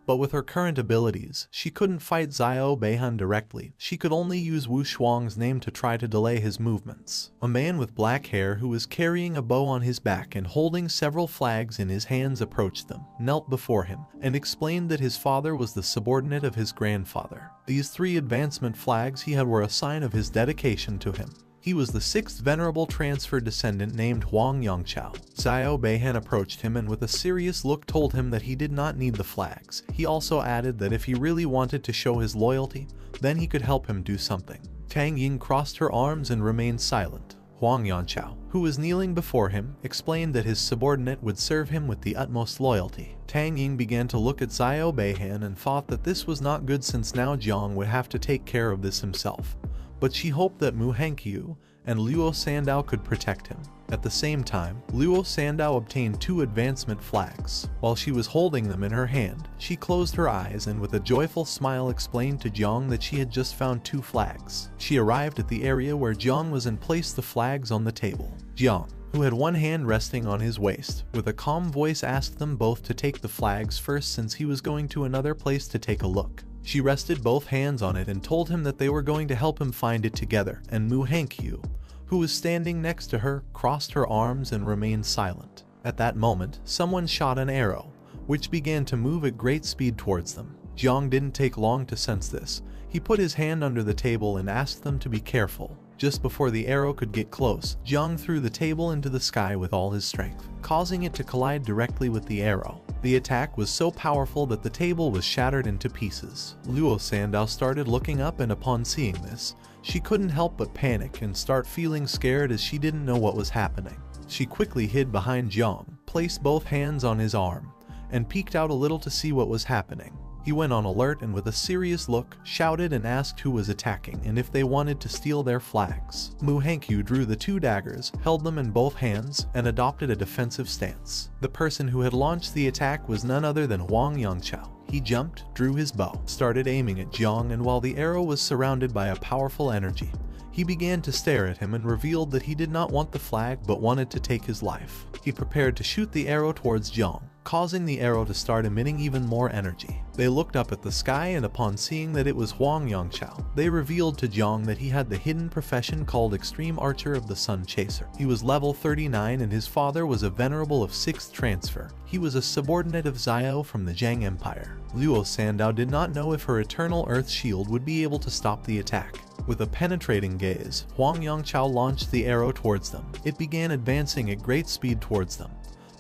But with her current abilities, she couldn't fight Xiao Beihan directly. She could only use Wu Shuang's name to try to delay his movements. A man with black hair who was carrying a bow on his back and holding several flags in his hands approached them, knelt before him, and explained that his father was the subordinate of his grandfather. These 3 advancement flags he had were a sign of his dedication to him. He was the 6th venerable transfer descendant named Huang Yongchao. Xiao Beihan approached him and with a serious look told him that he did not need the flags. He also added that if he really wanted to show his loyalty, then he could help him do something. Tang Ying crossed her arms and remained silent. Huang Yanqiao, who was kneeling before him, explained that his subordinate would serve him with the utmost loyalty. Tang Ying began to look at Xiao Beihan and thought that this was not good since now Jiang would have to take care of this himself. But she hoped that Mu Hengqiu and Luo Sandao could protect him. At the same time, Luo Sandao obtained 2 advancement flags. While she was holding them in her hand, she closed her eyes and with a joyful smile explained to Jiang that she had just found 2 flags. She arrived at the area where Jiang was and placed the flags on the table. Jiang, who had one hand resting on his waist, with a calm voice asked them both to take the flags first since he was going to another place to take a look. She rested both hands on it and told him that they were going to help him find it together, and Mu Hengqiu, who was standing next to her, crossed her arms and remained silent. At that moment, someone shot an arrow, which began to move at great speed towards them. Jiang didn't take long to sense this. He put his hand under the table and asked them to be careful. Just before the arrow could get close, Jiang threw the table into the sky with all his strength, causing it to collide directly with the arrow. The attack was so powerful that the table was shattered into pieces. Luo Sandao started looking up, and upon seeing this, she couldn't help but panic and start feeling scared as she didn't know what was happening. She quickly hid behind Jiang, placed both hands on his arm, and peeked out a little to see what was happening. He went on alert and with a serious look, shouted and asked who was attacking and if they wanted to steal their flags. Mu Hengqiu drew the 2 daggers, held them in both hands, and adopted a defensive stance. The person who had launched the attack was none other than Huang Yanqiao. He jumped, drew his bow, started aiming at Jiang, and while the arrow was surrounded by a powerful energy, he began to stare at him and revealed that he did not want the flag but wanted to take his life. He prepared to shoot the arrow towards Jiang, causing the arrow to start emitting even more energy. They looked up at the sky, and upon seeing that it was Huang Yanqiao, they revealed to Jiang that he had the hidden profession called Extreme Archer of the Sun Chaser. He was level 39 and his father was a venerable of 6th transfer. He was a subordinate of Xiao from the Zhang Empire. Luo Sandao did not know if her Eternal Earth Shield would be able to stop the attack. With a penetrating gaze, Huang Yanqiao launched the arrow towards them. It began advancing at great speed towards them.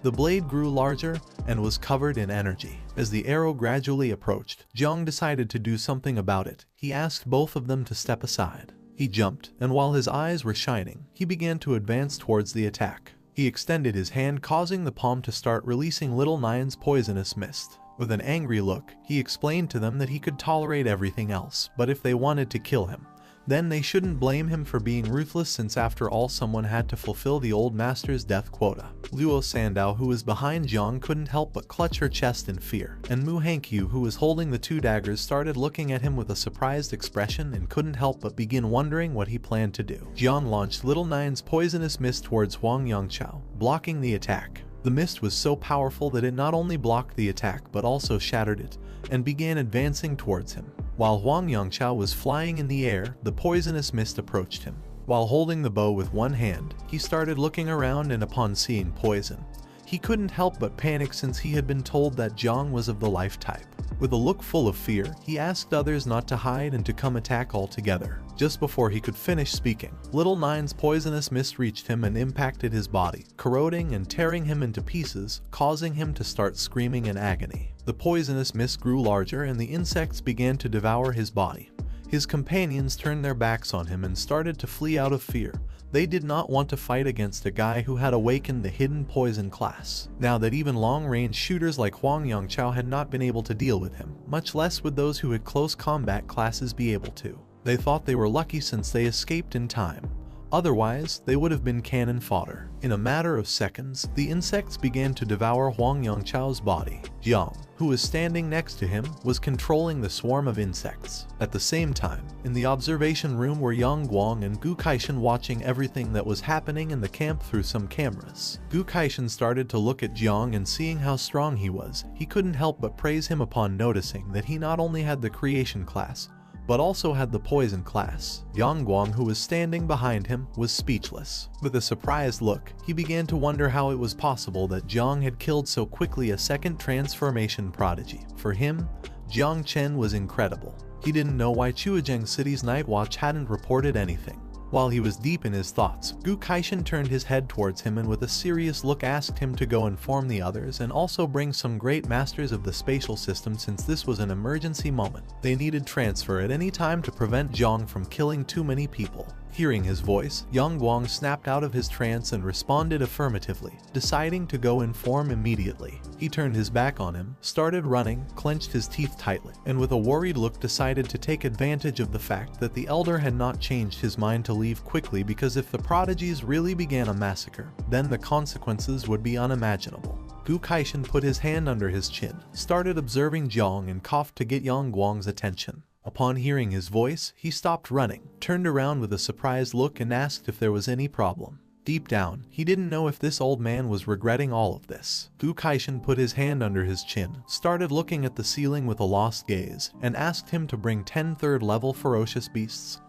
The blade grew larger and was covered in energy. As the arrow gradually approached, Jiang decided to do something about it. He asked both of them to step aside. He jumped, and while his eyes were shining, he began to advance towards the attack. He extended his hand, causing the palm to start releasing Little Nine's poisonous mist. With an angry look, he explained to them that he could tolerate everything else, but if they wanted to kill him, then they shouldn't blame him for being ruthless, since after all someone had to fulfill the old master's death quota. Luo Sandao, who was behind Jiang, couldn't help but clutch her chest in fear, and Mu Hengqiu, who was holding the 2 daggers, started looking at him with a surprised expression and couldn't help but begin wondering what he planned to do. Jiang launched Little Nine's poisonous mist towards Huang Yanqiao, blocking the attack. The mist was so powerful that it not only blocked the attack but also shattered it, and began advancing towards him. While Huang Yanqiao was flying in the air, the poisonous mist approached him. While holding the bow with one hand, he started looking around, and upon seeing poison, he couldn't help but panic since he had been told that Jiang was of the life type. With a look full of fear, he asked others not to hide and to come attack all together. Just before he could finish speaking, Little Nine's poisonous mist reached him and impacted his body, corroding and tearing him into pieces, causing him to start screaming in agony. The poisonous mist grew larger and the insects began to devour his body. His companions turned their backs on him and started to flee out of fear. They did not want to fight against a guy who had awakened the hidden poison class. Now that even long-range shooters like Huang Yanqiao had not been able to deal with him, much less would those who had close combat classes be able to. They thought they were lucky since they escaped in time. Otherwise, they would have been cannon fodder. In a matter of seconds, the insects began to devour Huang Yanqiao's body. Jiang, who was standing next to him, was controlling the swarm of insects. At the same time, in the observation room were Yang Guang and Gu Kaishan watching everything that was happening in the camp through some cameras. Gu Kaishan started to look at Jiang, and seeing how strong he was, he couldn't help but praise him upon noticing that he not only had the creation class, but also had the poison class. Yang Guang, who was standing behind him, was speechless. With a surprised look, he began to wonder how it was possible that Jiang had killed so quickly a second transformation prodigy. For him, Jiang Chen was incredible. He didn't know why Chuozheng City's night watch hadn't reported anything. While he was deep in his thoughts, Gu Kaishan turned his head towards him and with a serious look asked him to go inform the others and also bring some great masters of the spatial system, since this was an emergency moment. They needed transfer at any time to prevent Jiang from killing too many people. Hearing his voice, Yang Guang snapped out of his trance and responded affirmatively, deciding to go inform immediately. He turned his back on him, started running, clenched his teeth tightly, and with a worried look decided to take advantage of the fact that the elder had not changed his mind to leave quickly, because if the prodigies really began a massacre, then the consequences would be unimaginable. Gu Kaishan put his hand under his chin, started observing Jiang and coughed to get Yang Guang's attention. Upon hearing his voice, he stopped running, turned around with a surprised look and asked if there was any problem. Deep down, he didn't know if this old man was regretting all of this. Gu Kaishan put his hand under his chin, started looking at the ceiling with a lost gaze, and asked him to bring 10 third-level ferocious beasts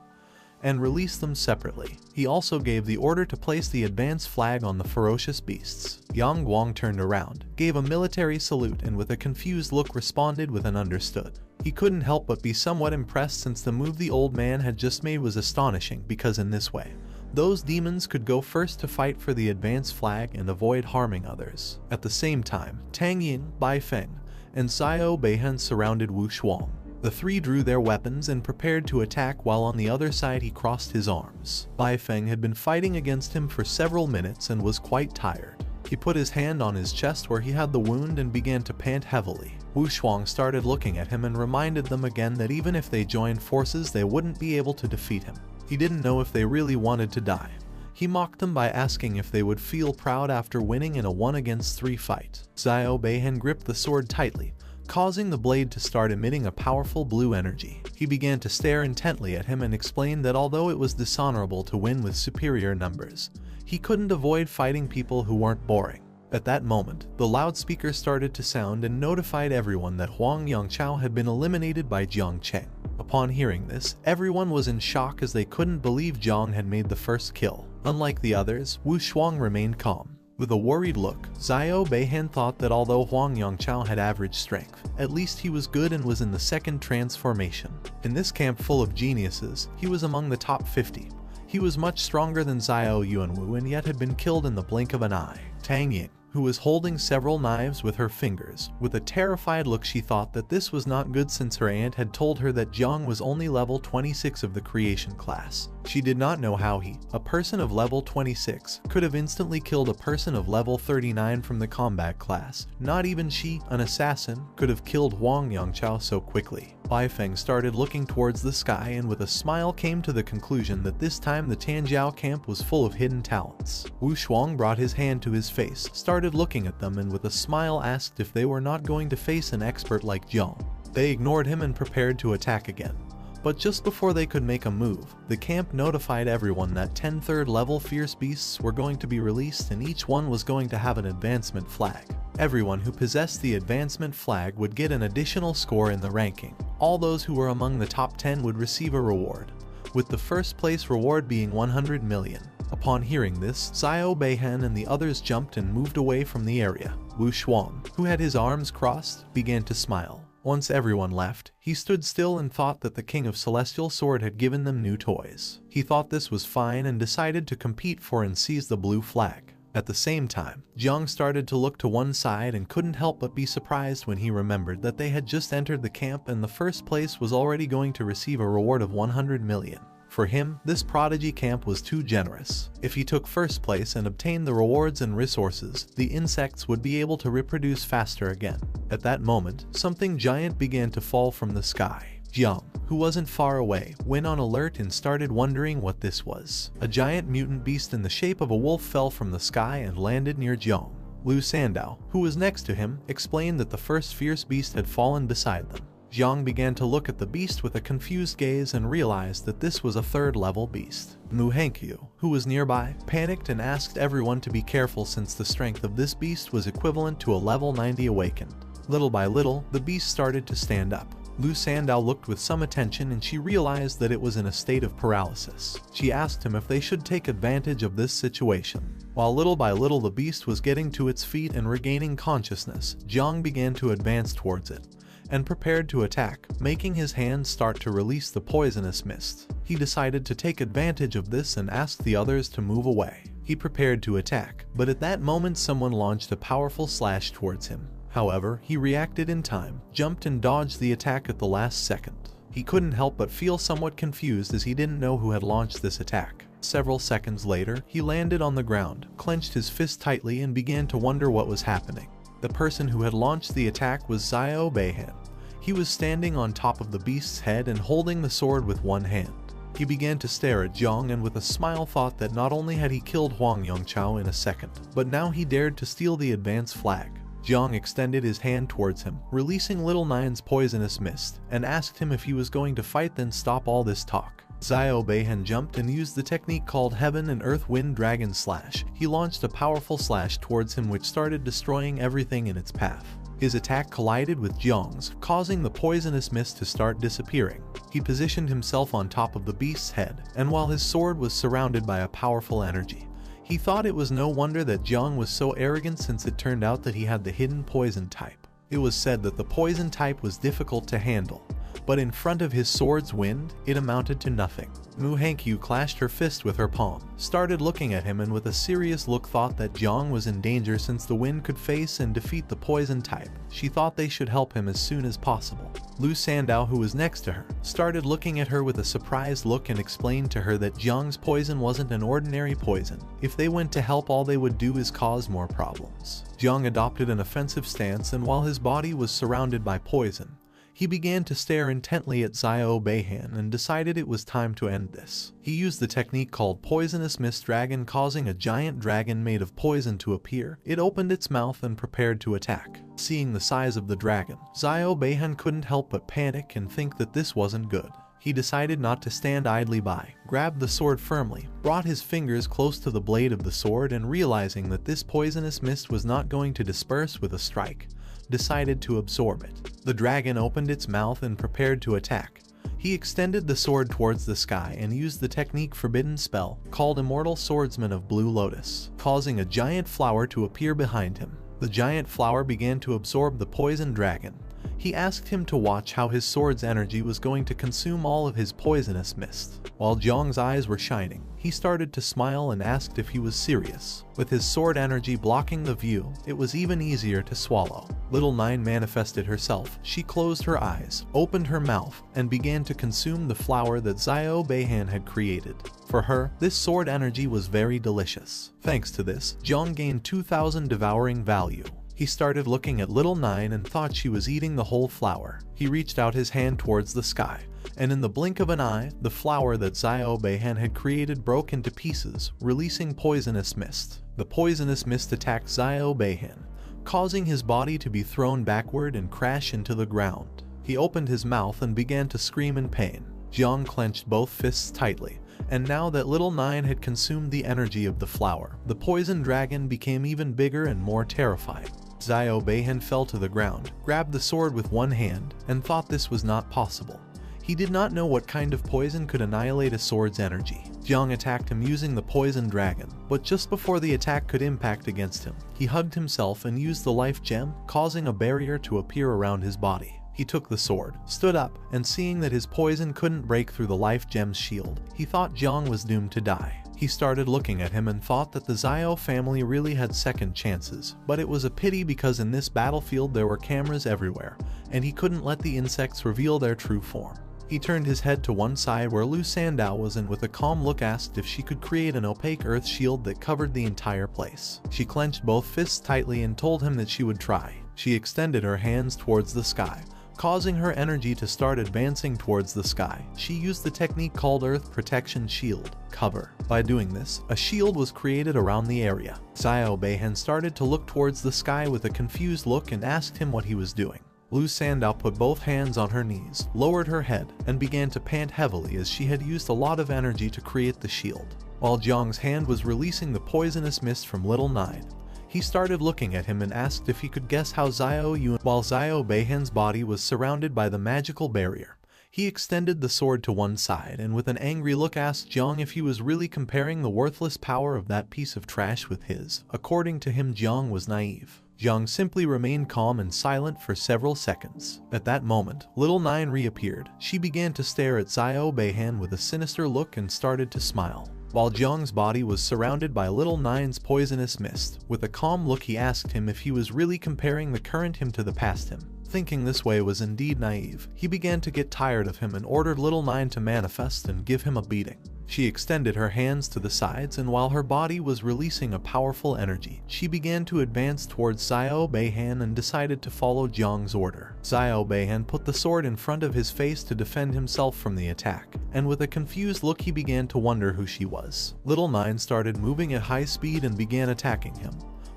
and release them separately. He also gave the order to place the advance flag on the ferocious beasts. Yang Guang turned around, gave a military salute, and with a confused look responded with an understood. He couldn't help but be somewhat impressed, since the move the old man had just made was astonishing, because in this way, those demons could go first to fight for the advance flag and avoid harming others. At the same time, Tang Yin, Bai Feng, and Xiao Beihan surrounded Wu Shuang. The three drew their weapons and prepared to attack, while on the other side he crossed his arms. Bai Feng had been fighting against him for several minutes and was quite tired. He put his hand on his chest where he had the wound and began to pant heavily. Wu Shuang started looking at him and reminded them again that even if they joined forces, they wouldn't be able to defeat him. He didn't know if they really wanted to die. He mocked them by asking if they would feel proud after winning in a 1-against-3 fight. Xiao Beihan gripped the sword tightly, causing the blade to start emitting a powerful blue energy. He began to stare intently at him and explained that although it was dishonorable to win with superior numbers, he couldn't avoid fighting people who weren't boring. At that moment, the loudspeaker started to sound and notified everyone that Huang Yangchao had been eliminated by Jiang Cheng. Upon hearing this, everyone was in shock, as they couldn't believe Jiang had made the first kill. Unlike the others, Wu Shuang remained calm. With a worried look, Xiao Beihan thought that although Huang Yangchao had average strength, at least he was good and was in the second transformation. In this camp full of geniuses, he was among the top 50. He was much stronger than Xiao Yuanwu and yet had been killed in the blink of an eye. Tang Ying, who was holding several knives with her fingers, with a terrified look, she thought that this was not good, since her aunt had told her that Jiang was only level 26 of the creation class. She did not know how he, a person of level 26, could have instantly killed a person of level 39 from the combat class. Not even she, an assassin, could have killed Huang Yangchao so quickly. Bai Feng started looking towards the sky and with a smile came to the conclusion that this time the Tanjiao camp was full of hidden talents. Wu Shuang brought his hand to his face, started looking at them, and with a smile asked if they were not going to face an expert like Jiang. They ignored him and prepared to attack again. But just before they could make a move, the camp notified everyone that 10 third-level fierce beasts were going to be released, and each one was going to have an advancement flag. Everyone who possessed the advancement flag would get an additional score in the ranking. All those who were among the top 10 would receive a reward, with the first place reward being 100 million. Upon hearing this, Xiao Beihan and the others jumped and moved away from the area. Wu Shuang, who had his arms crossed, began to smile. Once everyone left, he stood still and thought that the King of Celestial Sword had given them new toys. He thought this was fine and decided to compete for and seize the blue flag. At the same time, Jiang started to look to one side and couldn't help but be surprised when he remembered that they had just entered the camp and the first place was already going to receive a reward of 100 million. For him, this prodigy camp was too generous. If he took first place and obtained the rewards and resources, the insects would be able to reproduce faster again. At that moment, something giant began to fall from the sky. Jiang, who wasn't far away, went on alert and started wondering what this was. A giant mutant beast in the shape of a wolf fell from the sky and landed near Jiang. Liu Sandao, who was next to him, explained that the first fierce beast had fallen beside them. Jiang began to look at the beast with a confused gaze and realized that this was a third-level beast. Mu Hankyu, who was nearby, panicked and asked everyone to be careful since the strength of this beast was equivalent to a level 90 awakened. Little by little, the beast started to stand up. Liu Sandao looked with some attention and she realized that it was in a state of paralysis. She asked him if they should take advantage of this situation. While little by little the beast was getting to its feet and regaining consciousness, Jiang began to advance towards it and prepared to attack, making his hands start to release the poisonous mist. He decided to take advantage of this and asked the others to move away. He prepared to attack, but at that moment someone launched a powerful slash towards him. However, he reacted in time, jumped and dodged the attack at the last second. He couldn't help but feel somewhat confused as he didn't know who had launched this attack. Several seconds later, he landed on the ground, clenched his fist tightly and began to wonder what was happening. The person who had launched the attack was Xiao Beihan. He was standing on top of the beast's head and holding the sword with one hand. He began to stare at Jiang and with a smile thought that not only had he killed Huang Yongchao in a second, but now he dared to steal the advance flag. Jiang extended his hand towards him, releasing Little Nine's poisonous mist, and asked him if he was going to fight, then stop all this talk. Xiao Beihan jumped and used the technique called Heaven and Earth Wind Dragon Slash. He launched a powerful slash towards him which started destroying everything in its path. His attack collided with Jiang's, causing the poisonous mist to start disappearing. He positioned himself on top of the beast's head, and while his sword was surrounded by a powerful energy, he thought it was no wonder that Jiang was so arrogant, since it turned out that he had the hidden poison type. It was said that the poison type was difficult to handle, but in front of his sword's wind, it amounted to nothing. Mu Hankyu clashed her fist with her palm, started looking at him, and with a serious look thought that Jiang was in danger since the wind could face and defeat the poison type. She thought they should help him as soon as possible. Lu Sandao, who was next to her, started looking at her with a surprised look and explained to her that Jiang's poison wasn't an ordinary poison. If they went to help, all they would do is cause more problems. Jiang adopted an offensive stance, and while his body was surrounded by poison, he began to stare intently at Xiao Beihan and decided it was time to end this. He used the technique called Poisonous Mist Dragon, causing a giant dragon made of poison to appear. It opened its mouth and prepared to attack. Seeing the size of the dragon, Xiao Beihan couldn't help but panic and think that this wasn't good. He decided not to stand idly by, grabbed the sword firmly, brought his fingers close to the blade of the sword, and realizing that this poisonous mist was not going to disperse with a strike, decided to absorb it. The dragon opened its mouth and prepared to attack. He extended the sword towards the sky and used the technique forbidden spell called Immortal Swordsman of Blue Lotus, causing a giant flower to appear behind him. The giant flower began to absorb the poison dragon. He asked him to watch how his sword's energy was going to consume all of his poisonous mist. While Jiang's eyes were shining, he started to smile and asked if he was serious. With his sword energy blocking the view, it was even easier to swallow. Little Nine manifested herself. She closed her eyes, opened her mouth, and began to consume the flower that Xiao Beihan had created. For her, this sword energy was very delicious. Thanks to this, Jiang gained 2,000 devouring value. He started looking at Little Nine and thought she was eating the whole flower. He reached out his hand towards the sky, and in the blink of an eye, the flower that Xiao Beihan had created broke into pieces, releasing poisonous mist. The poisonous mist attacked Xiao Beihan, causing his body to be thrown backward and crash into the ground. He opened his mouth and began to scream in pain. Jiang clenched both fists tightly, and now that Little Nine had consumed the energy of the flower, the poison dragon became even bigger and more terrifying. Xiao Beihan fell to the ground, grabbed the sword with one hand, and thought this was not possible. He did not know what kind of poison could annihilate a sword's energy. Jiang attacked him using the poison dragon, but just before the attack could impact against him, he hugged himself and used the life gem, causing a barrier to appear around his body. He took the sword, stood up, and seeing that his poison couldn't break through the life gem's shield, he thought Jiang was doomed to die. He started looking at him and thought that the Xiao family really had second chances, but it was a pity because in this battlefield there were cameras everywhere, and he couldn't let the insects reveal their true form. He turned his head to one side where Lu Sandao was and with a calm look asked if she could create an opaque earth shield that covered the entire place. She clenched both fists tightly and told him that she would try. She extended her hands towards the sky, causing her energy to start advancing towards the sky. She used the technique called Earth Protection Shield Cover. By doing this, a shield was created around the area. Xiao Beihan started to look towards the sky with a confused look and asked him what he was doing. Lu Sandao put both hands on her knees, lowered her head, and began to pant heavily as she had used a lot of energy to create the shield. While Jiang's hand was releasing the poisonous mist from Little Nine, he started looking at him and asked if he could guess how while Xiao Beihan's body was surrounded by the magical barrier. He extended the sword to one side and with an angry look asked Jiang if he was really comparing the worthless power of that piece of trash with his. According to him, Jiang was naive. Jiang simply remained calm and silent for several seconds. At that moment, Little Nine reappeared. She began to stare at Xiao Beihan with a sinister look and started to smile. While Jiang's body was surrounded by Little Nine's poisonous mist, with a calm look he asked him if he was really comparing the current him to the past him. Thinking this way was indeed naive, he began to get tired of him and ordered Little Nine to manifest and give him a beating. She extended her hands to the sides, and while her body was releasing a powerful energy, she began to advance towards Xiao Beihan and decided to follow Jiang's order. Xiao Beihan put the sword in front of his face to defend himself from the attack, and with a confused look he began to wonder who she was. Little Nine started moving at high speed and began attacking him,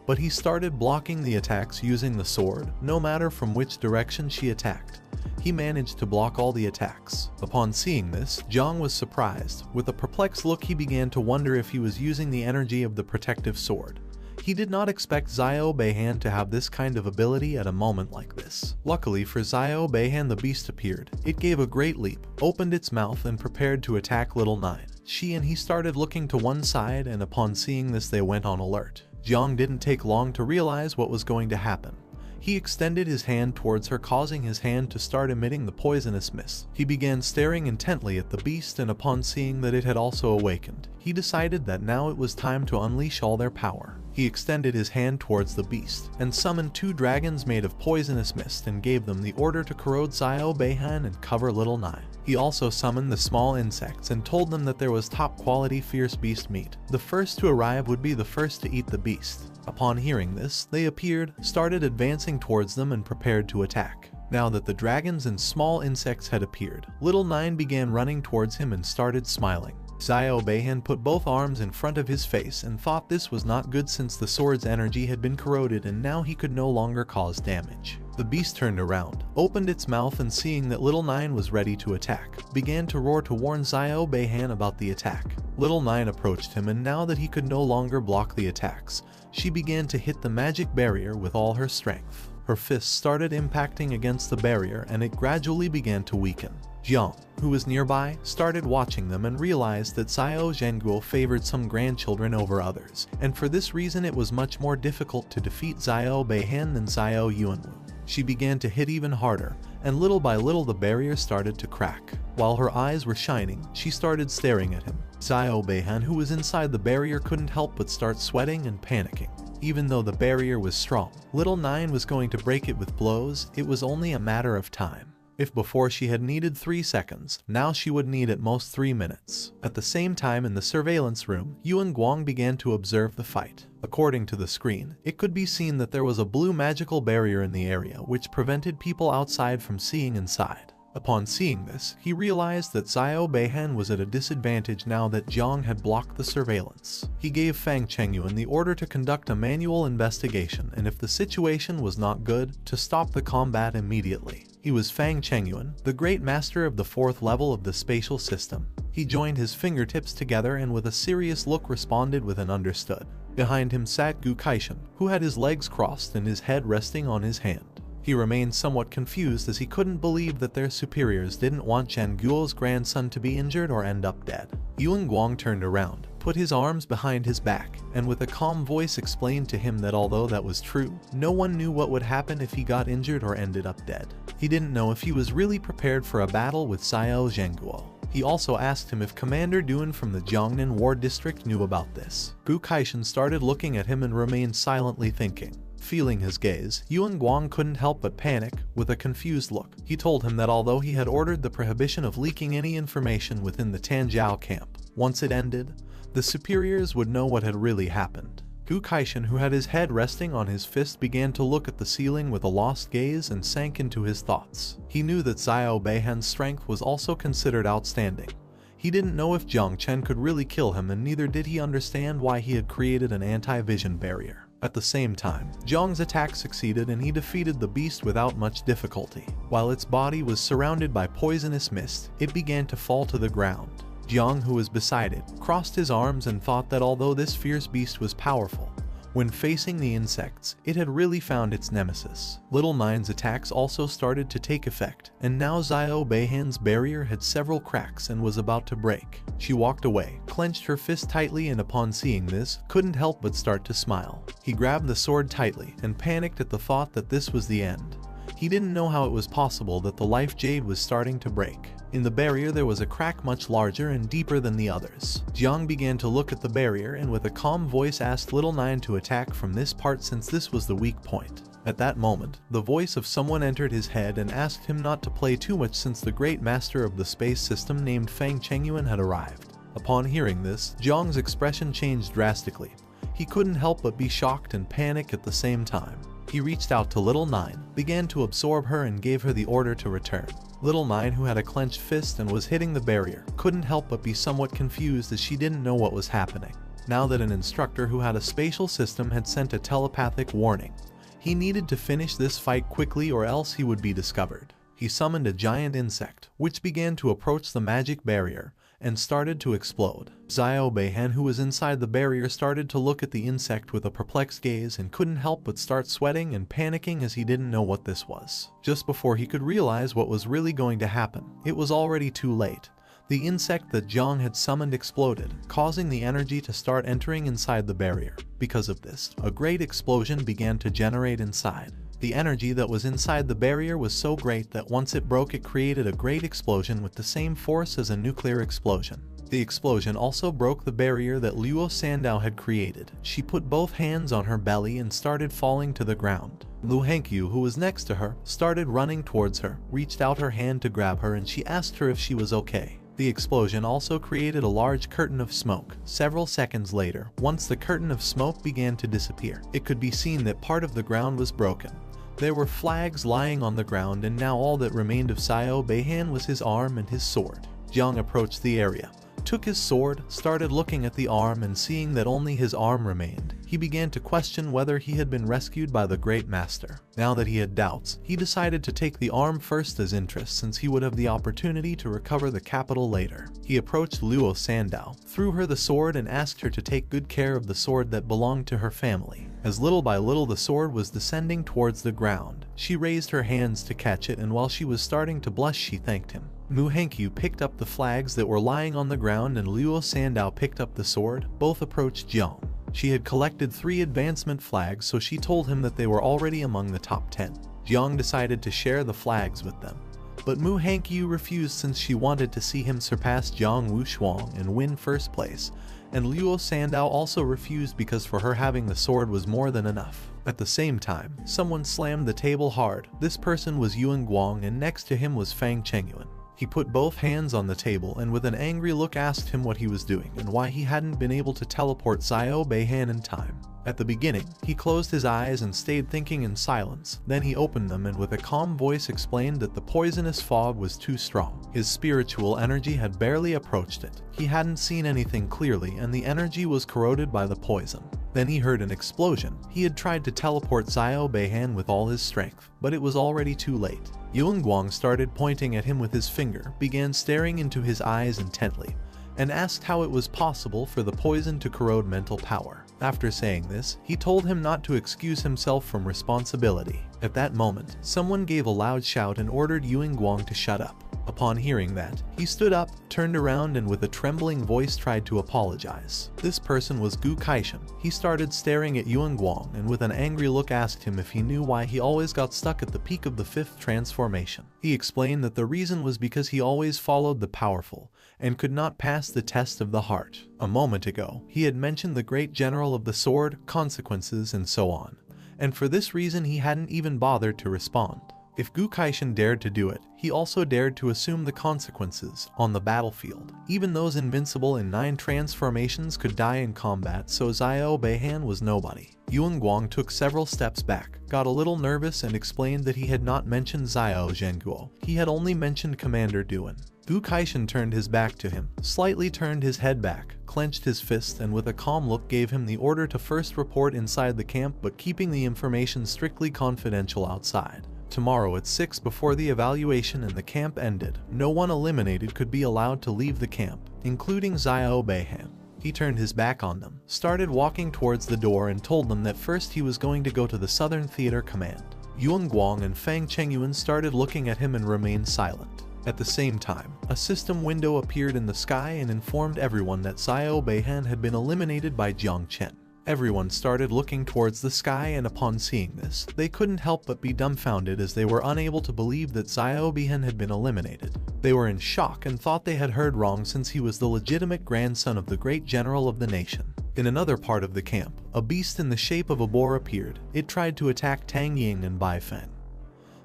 but he started blocking the attacks using the sword, no matter from which direction she attacked. He managed to block all the attacks. Upon seeing this, Jiang was surprised. With a perplexed look, he began to wonder if he was using the energy of the protective sword. He did not expect Xiao Beihan to have this kind of ability at a moment like this. Luckily for Xiao Beihan, the beast appeared. It gave a great leap, opened its mouth, and prepared to attack Little Nine. She and he started looking to one side, and upon seeing this they went on alert. Jiang didn't take long to realize what was going to happen. He extended his hand towards her, causing his hand to start emitting the poisonous mist. He began staring intently at the beast, and upon seeing that it had also awakened, he decided that now it was time to unleash all their power. He extended his hand towards the beast, and summoned 2 dragons made of poisonous mist and gave them the order to corrode Xiao Beihan and cover Little Nine. He also summoned the small insects and told them that there was top-quality fierce beast meat. The first to arrive would be the first to eat the beast. Upon hearing this, they appeared, started advancing towards them, and prepared to attack. Now that the dragons and small insects had appeared, Little Nine began running towards him and started smiling. Xiao Beihan put both arms in front of his face and thought this was not good since the sword's energy had been corroded and now he could no longer cause damage. The beast turned around, opened its mouth, and seeing that Little Nine was ready to attack, began to roar to warn Xiao Beihan about the attack. Little Nine approached him, and now that he could no longer block the attacks, she began to hit the magic barrier with all her strength. Her fists started impacting against the barrier and it gradually began to weaken. Jiang, who was nearby, started watching them and realized that Xiao Zhenguo favored some grandchildren over others, and for this reason it was much more difficult to defeat Xiao Beihan than Xiao Yuanwu. She began to hit even harder, and little by little the barrier started to crack. While her eyes were shining, she started staring at him. Xiao Beihan, who was inside the barrier, couldn't help but start sweating and panicking. Even though the barrier was strong, Little Nine was going to break it with blows. It was only a matter of time. If before she had needed 3 seconds, now she would need at most 3 minutes. At the same time, in the surveillance room, Yuan Guang began to observe the fight. According to the screen, it could be seen that there was a blue magical barrier in the area which prevented people outside from seeing inside. Upon seeing this, he realized that Xiao Beihan was at a disadvantage now that Jiang had blocked the surveillance. He gave Fang Chengyuan the order to conduct a manual investigation, and if the situation was not good, to stop the combat immediately. He was Fang Chengyuan, the great master of the 4th level of the spatial system. He joined his fingertips together and with a serious look responded with an understood. Behind him sat Gu Kaishan, who had his legs crossed and his head resting on his hand. He remained somewhat confused as he couldn't believe that their superiors didn't want Chen Guo's grandson to be injured or end up dead. Yuan Guang turned around, put his arms behind his back, and with a calm voice explained to him that although that was true, no one knew what would happen if he got injured or ended up dead. He didn't know if he was really prepared for a battle with Xiao Zhenguo. He also asked him if Commander Duan from the Jiangnan War District knew about this. Gu Kaishan started looking at him and remained silently thinking. Feeling his gaze, Yuan Guang couldn't help but panic. With a confused look, he told him that although he had ordered the prohibition of leaking any information within the Tanjiao camp, once it ended, the superiors would know what had really happened. Gu Kaishan, who had his head resting on his fist, began to look at the ceiling with a lost gaze and sank into his thoughts. He knew that Xiao Beihan's strength was also considered outstanding. He didn't know if Jiang Chen could really kill him, and neither did he understand why he had created an anti-vision barrier. At the same time, Jiang's attack succeeded and he defeated the beast without much difficulty. While its body was surrounded by poisonous mist, it began to fall to the ground. Jiang, who was beside it, crossed his arms and thought that although this fierce beast was powerful, when facing the insects, it had really found its nemesis. Little Nine's attacks also started to take effect, and now Xiao Beihan's barrier had several cracks and was about to break. She walked away, clenched her fist tightly, and upon seeing this, couldn't help but start to smile. He grabbed the sword tightly and panicked at the thought that this was the end. He didn't know how it was possible that the life jade was starting to break. In the barrier there was a crack much larger and deeper than the others. Jiang began to look at the barrier and with a calm voice asked Little Nine to attack from this part since this was the weak point. At that moment, the voice of someone entered his head and asked him not to play too much since the great master of the space system named Fang Chengyuan had arrived. Upon hearing this, Jiang's expression changed drastically. He couldn't help but be shocked and panic at the same time. He reached out to Little Nine, began to absorb her and gave her the order to return. Little Nine, who had a clenched fist and was hitting the barrier, couldn't help but be somewhat confused as she didn't know what was happening. Now that an instructor who had a spatial system had sent a telepathic warning, he needed to finish this fight quickly or else he would be discovered. He summoned a giant insect, which began to approach the magic barrier and started to explode. Xiao Beihan, who was inside the barrier, started to look at the insect with a perplexed gaze and couldn't help but start sweating and panicking as he didn't know what this was. Just before he could realize what was really going to happen, it was already too late. The insect that Jiang had summoned exploded, causing the energy to start entering inside the barrier. Because of this, a great explosion began to generate inside. The energy that was inside the barrier was so great that once it broke, it created a great explosion with the same force as a nuclear explosion. The explosion also broke the barrier that Luo Sandao had created. She put both hands on her belly and started falling to the ground. Lu Hankyu, who was next to her, started running towards her, reached out her hand to grab her, and she asked her if she was okay. The explosion also created a large curtain of smoke. Several seconds later, once the curtain of smoke began to disappear, it could be seen that part of the ground was broken. There were flags lying on the ground, and now all that remained of Xiao Beihan was his arm and his sword. Jiang approached the area, took his sword, started looking at the arm, and seeing that only his arm remained, he began to question whether he had been rescued by the Great Master. Now that he had doubts, he decided to take the arm first as interest since he would have the opportunity to recover the capital later. He approached Luo Sandao, threw her the sword and asked her to take good care of the sword that belonged to her family. As little by little the sword was descending towards the ground, she raised her hands to catch it, and while she was starting to blush she thanked him. Mu Hankyu picked up the flags that were lying on the ground and Luo Sandao picked up the sword. Both approached Jiang. She had collected 3 advancement flags, so she told him that they were already among the top 10. Jiang decided to share the flags with them, but Mu Hankyu refused since she wanted to see him surpass Jiang Wushuang and win first place, and Luo Sandao also refused because for her having the sword was more than enough. At the same time, someone slammed the table hard. This person was Yuan Guang, and next to him was Fang Chengyuan. He put both hands on the table and with an angry look asked him what he was doing and why he hadn't been able to teleport Xiao Beihan in time. At the beginning, he closed his eyes and stayed thinking in silence. Then he opened them and with a calm voice explained that the poisonous fog was too strong. His spiritual energy had barely approached it. He hadn't seen anything clearly and the energy was corroded by the poison. Then he heard an explosion. He had tried to teleport Xiao Beihan with all his strength, but it was already too late. Yuan Guang started pointing at him with his finger, began staring into his eyes intently, and asked how it was possible for the poison to corrode mental power. After saying this, he told him not to excuse himself from responsibility. At that moment, someone gave a loud shout and ordered Yuan Guang to shut up. Upon hearing that, he stood up, turned around and with a trembling voice tried to apologize. This person was Gu Kaishan. He started staring at Yuan Guang and with an angry look asked him if he knew why he always got stuck at the peak of the 5th transformation. He explained that the reason was because he always followed the powerful and could not pass the test of the heart. A moment ago, he had mentioned the great general of the sword, consequences, and so on, and for this reason he hadn't even bothered to respond. If Gu Kaishan dared to do it, he also dared to assume the consequences on the battlefield. Even those invincible in 9 transformations could die in combat, so Xiao Beihan was nobody. Yuan Guang took several steps back, got a little nervous and explained that he had not mentioned Xiao Zhenguo. He had only mentioned Commander Duan. Gu Kaishan turned his back to him, slightly turned his head back, clenched his fist and with a calm look gave him the order to first report inside the camp but keeping the information strictly confidential outside. Tomorrow at 6 before the evaluation and the camp ended, no one eliminated could be allowed to leave the camp, including Xiao Beihan. He turned his back on them, started walking towards the door and told them that first he was going to go to the Southern Theater Command. Yuan Guang and Fang Chengyuan started looking at him and remained silent. At the same time, a system window appeared in the sky and informed everyone that Xiao Beihan had been eliminated by Jiang Chen. Everyone started looking towards the sky and upon seeing this, they couldn't help but be dumbfounded as they were unable to believe that Xiao Beihan had been eliminated. They were in shock and thought they had heard wrong since he was the legitimate grandson of the great general of the nation. In another part of the camp, a beast in the shape of a boar appeared. It tried to attack Tang Ying and Bai Feng,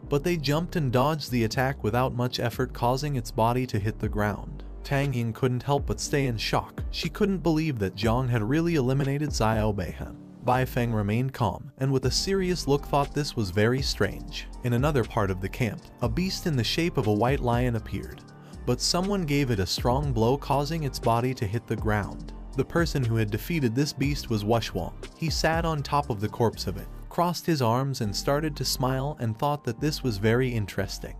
but they jumped and dodged the attack without much effort, causing its body to hit the ground. Tang Ying couldn't help but stay in shock. She couldn't believe that Zhang had really eliminated Xiao Beihan. Bai Feng remained calm, and with a serious look thought this was very strange. In another part of the camp, a beast in the shape of a white lion appeared, but someone gave it a strong blow, causing its body to hit the ground. The person who had defeated this beast was Wushwang. He sat on top of the corpse of it, crossed his arms and started to smile, and thought that this was very interesting.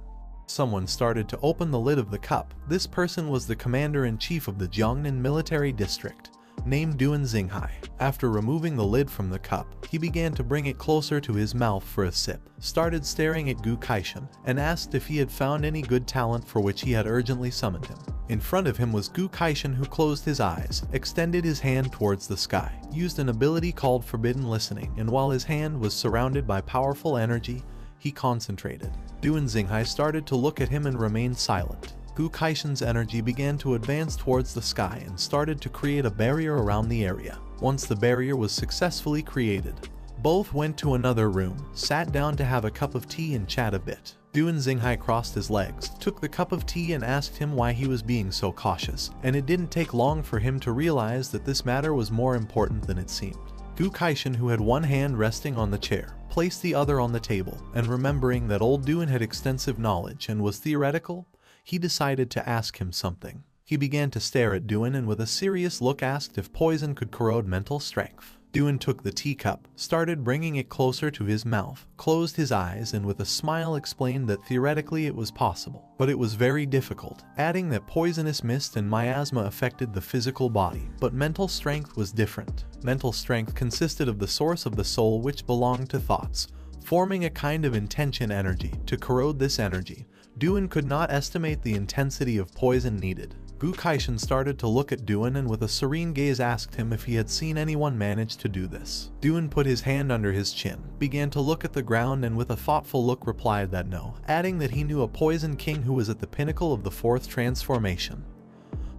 Someone started to open the lid of the cup. This person was the commander-in-chief of the Jiangnan military district, named Duan Xinghai. After removing the lid from the cup, he began to bring it closer to his mouth for a sip, started staring at Gu Kaishan, and asked if he had found any good talent for which he had urgently summoned him. In front of him was Gu Kaishan, who closed his eyes, extended his hand towards the sky, used an ability called Forbidden Listening, and while his hand was surrounded by powerful energy, he concentrated. Duan Xinghai started to look at him and remained silent. Gu Kaishan's energy began to advance towards the sky and started to create a barrier around the area. Once the barrier was successfully created, both went to another room, sat down to have a cup of tea and chat a bit. Duan Xinghai crossed his legs, took the cup of tea and asked him why he was being so cautious, and it didn't take long for him to realize that this matter was more important than it seemed. Gu Kaishan, who had one hand resting on the chair, placed the other on the table, and remembering that old Duan had extensive knowledge and was theoretical, he decided to ask him something. He began to stare at Duan and with a serious look asked if poison could corrode mental strength. Duan took the teacup, started bringing it closer to his mouth, closed his eyes and with a smile explained that theoretically it was possible, but it was very difficult, adding that poisonous mist and miasma affected the physical body, but mental strength was different. Mental strength consisted of the source of the soul, which belonged to thoughts, forming a kind of intention energy. To corrode this energy, Duan could not estimate the intensity of poison needed. Gu Kaishan started to look at Duan and with a serene gaze asked him if he had seen anyone manage to do this. Duan put his hand under his chin, began to look at the ground and with a thoughtful look replied that no, adding that he knew a poison king who was at the pinnacle of the fourth transformation.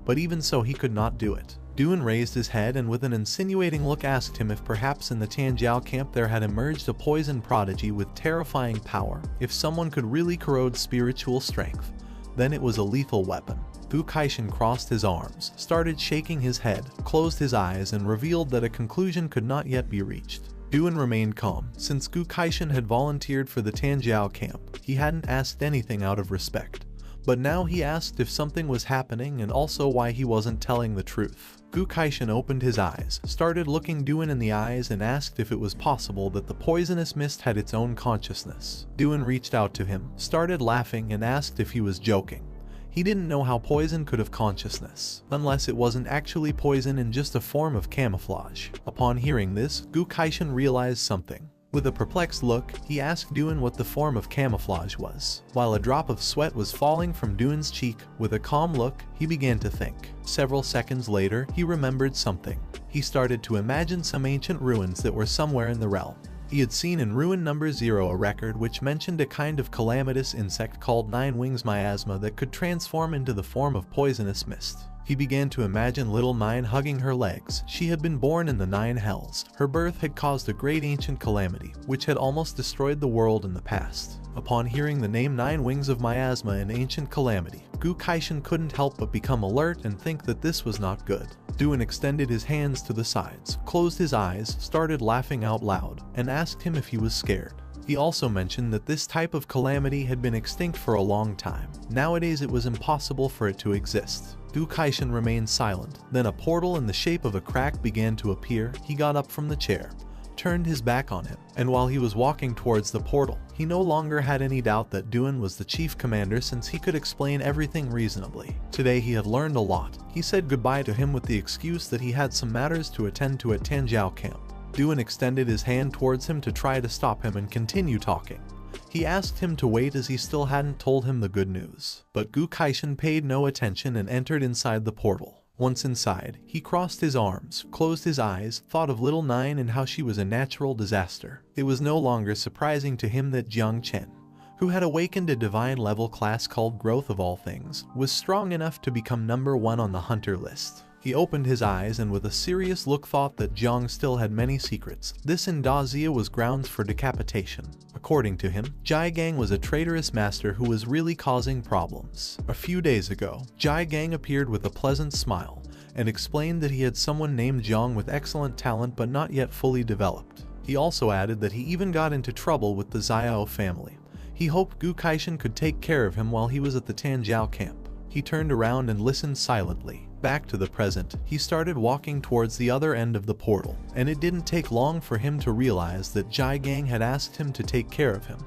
But even so he could not do it. Duan raised his head and with an insinuating look asked him if perhaps in the Tianjiao camp there had emerged a poison prodigy with terrifying power. If someone could really corrode spiritual strength, then it was a lethal weapon. Gu Kaishan crossed his arms, started shaking his head, closed his eyes and revealed that a conclusion could not yet be reached. Duan remained calm. Since Gu Kaishan had volunteered for the Tianjiao camp, he hadn't asked anything out of respect. But now he asked if something was happening and also why he wasn't telling the truth. Gu Kaishan opened his eyes, started looking Duan in the eyes and asked if it was possible that the poisonous mist had its own consciousness. Duan reached out to him, started laughing and asked if he was joking. He didn't know how poison could have consciousness, unless it wasn't actually poison and just a form of camouflage. Upon hearing this, Gu Kaishan realized something. With a perplexed look, he asked Duan what the form of camouflage was. While a drop of sweat was falling from Duan's cheek, with a calm look, he began to think. Several seconds later, he remembered something. He started to imagine some ancient ruins that were somewhere in the realm. He had seen in ruin number 0 a record which mentioned a kind of calamitous insect called 9 wings miasma that could transform into the form of poisonous mist. He began to imagine little 9 hugging her legs. She had been born in the 9 hells. Her birth had caused a great ancient calamity, which had almost destroyed the world in the past. Upon hearing the name 9 wings of miasma and ancient calamity, Gu Kaishan couldn't help but become alert and think that this was not good. Duan extended his hands to the sides, closed his eyes, started laughing out loud, and asked him if he was scared. He also mentioned that this type of calamity had been extinct for a long time. Nowadays it was impossible for it to exist. Gu Kaishan remained silent. Then a portal in the shape of a crack began to appear. He got up from the chair, turned his back on him, and while he was walking towards the portal, he no longer had any doubt that Duan was the chief commander since he could explain everything reasonably. Today he had learned a lot. He said goodbye to him with the excuse that he had some matters to attend to at Tianjiao camp. Duan extended his hand towards him to try to stop him and continue talking. He asked him to wait as he still hadn't told him the good news. But Gu Kaishan paid no attention and entered inside the portal. Once inside, he crossed his arms, closed his eyes, thought of little 9 and how she was a natural disaster. It was no longer surprising to him that Jiang Chen, who had awakened a divine level class called Growth of All Things, was strong enough to become number 1 on the hunter list. He opened his eyes and with a serious look thought that Jiang still had many secrets. This in Dazia was grounds for decapitation. According to him, Jai Gang was a traitorous master who was really causing problems. A few days ago, Jai Gang appeared with a pleasant smile and explained that he had someone named Jiang with excellent talent but not yet fully developed. He also added that he even got into trouble with the Xiao family. He hoped Gu Kaishan could take care of him while he was at the Tanjiao camp. He turned around and listened silently. Back to the present, he started walking towards the other end of the portal, and it didn't take long for him to realize that Jai Gang had asked him to take care of him,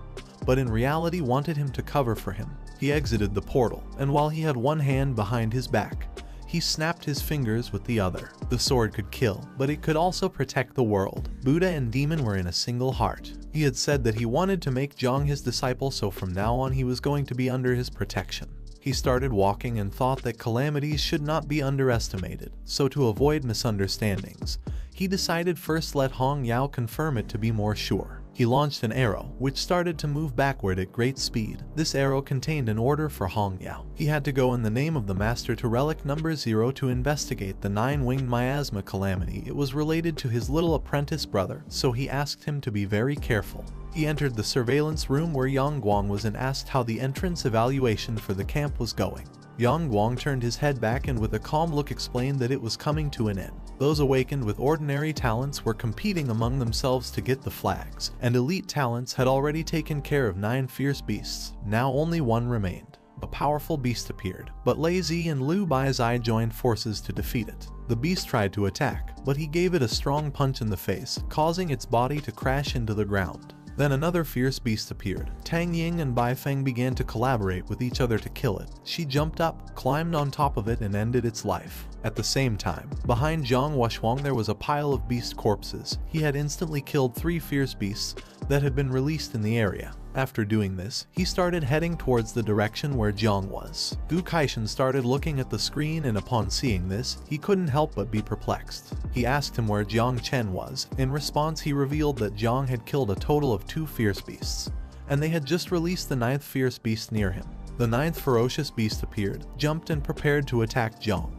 but in reality wanted him to cover for him. He exited the portal, and while he had one hand behind his back, he snapped his fingers with the other. The sword could kill, but it could also protect the world. Buddha and demon were in a single heart. He had said that he wanted to make Jiang his disciple, so from now on he was going to be under his protection. He started walking and thought that calamities should not be underestimated, so to avoid misunderstandings, he decided first let Hong Yao confirm it to be more sure. He launched an arrow, which started to move backward at great speed. This arrow contained an order for Hong Yao. He had to go in the name of the master to relic number 0 to investigate the 9-winged miasma calamity. It was related to his little apprentice brother, so he asked him to be very careful. He entered the surveillance room where Yang Guang was and asked how the entrance evaluation for the camp was going. Yang Guang turned his head back and with a calm look explained that it was coming to an end. Those awakened with ordinary talents were competing among themselves to get the flags, and elite talents had already taken care of 9 fierce beasts. Now only one remained. A powerful beast appeared, but Lei Zi and Liu Baizai joined forces to defeat it. The beast tried to attack, but he gave it a strong punch in the face, causing its body to crash into the ground. Then another fierce beast appeared. Tang Ying and Bai Feng began to collaborate with each other to kill it. She jumped up, climbed on top of it and ended its life. At the same time, behind Zhang Wuxuang there was a pile of beast corpses. He had instantly killed 3 fierce beasts that had been released in the area. After doing this, he started heading towards the direction where Jiang was. Gu Kaishan started looking at the screen and upon seeing this, he couldn't help but be perplexed. He asked him where Jiang Chen was. In response, he revealed that Jiang had killed a total of 2 fierce beasts, and they had just released the 9th fierce beast near him. The 9th ferocious beast appeared, jumped and prepared to attack Jiang.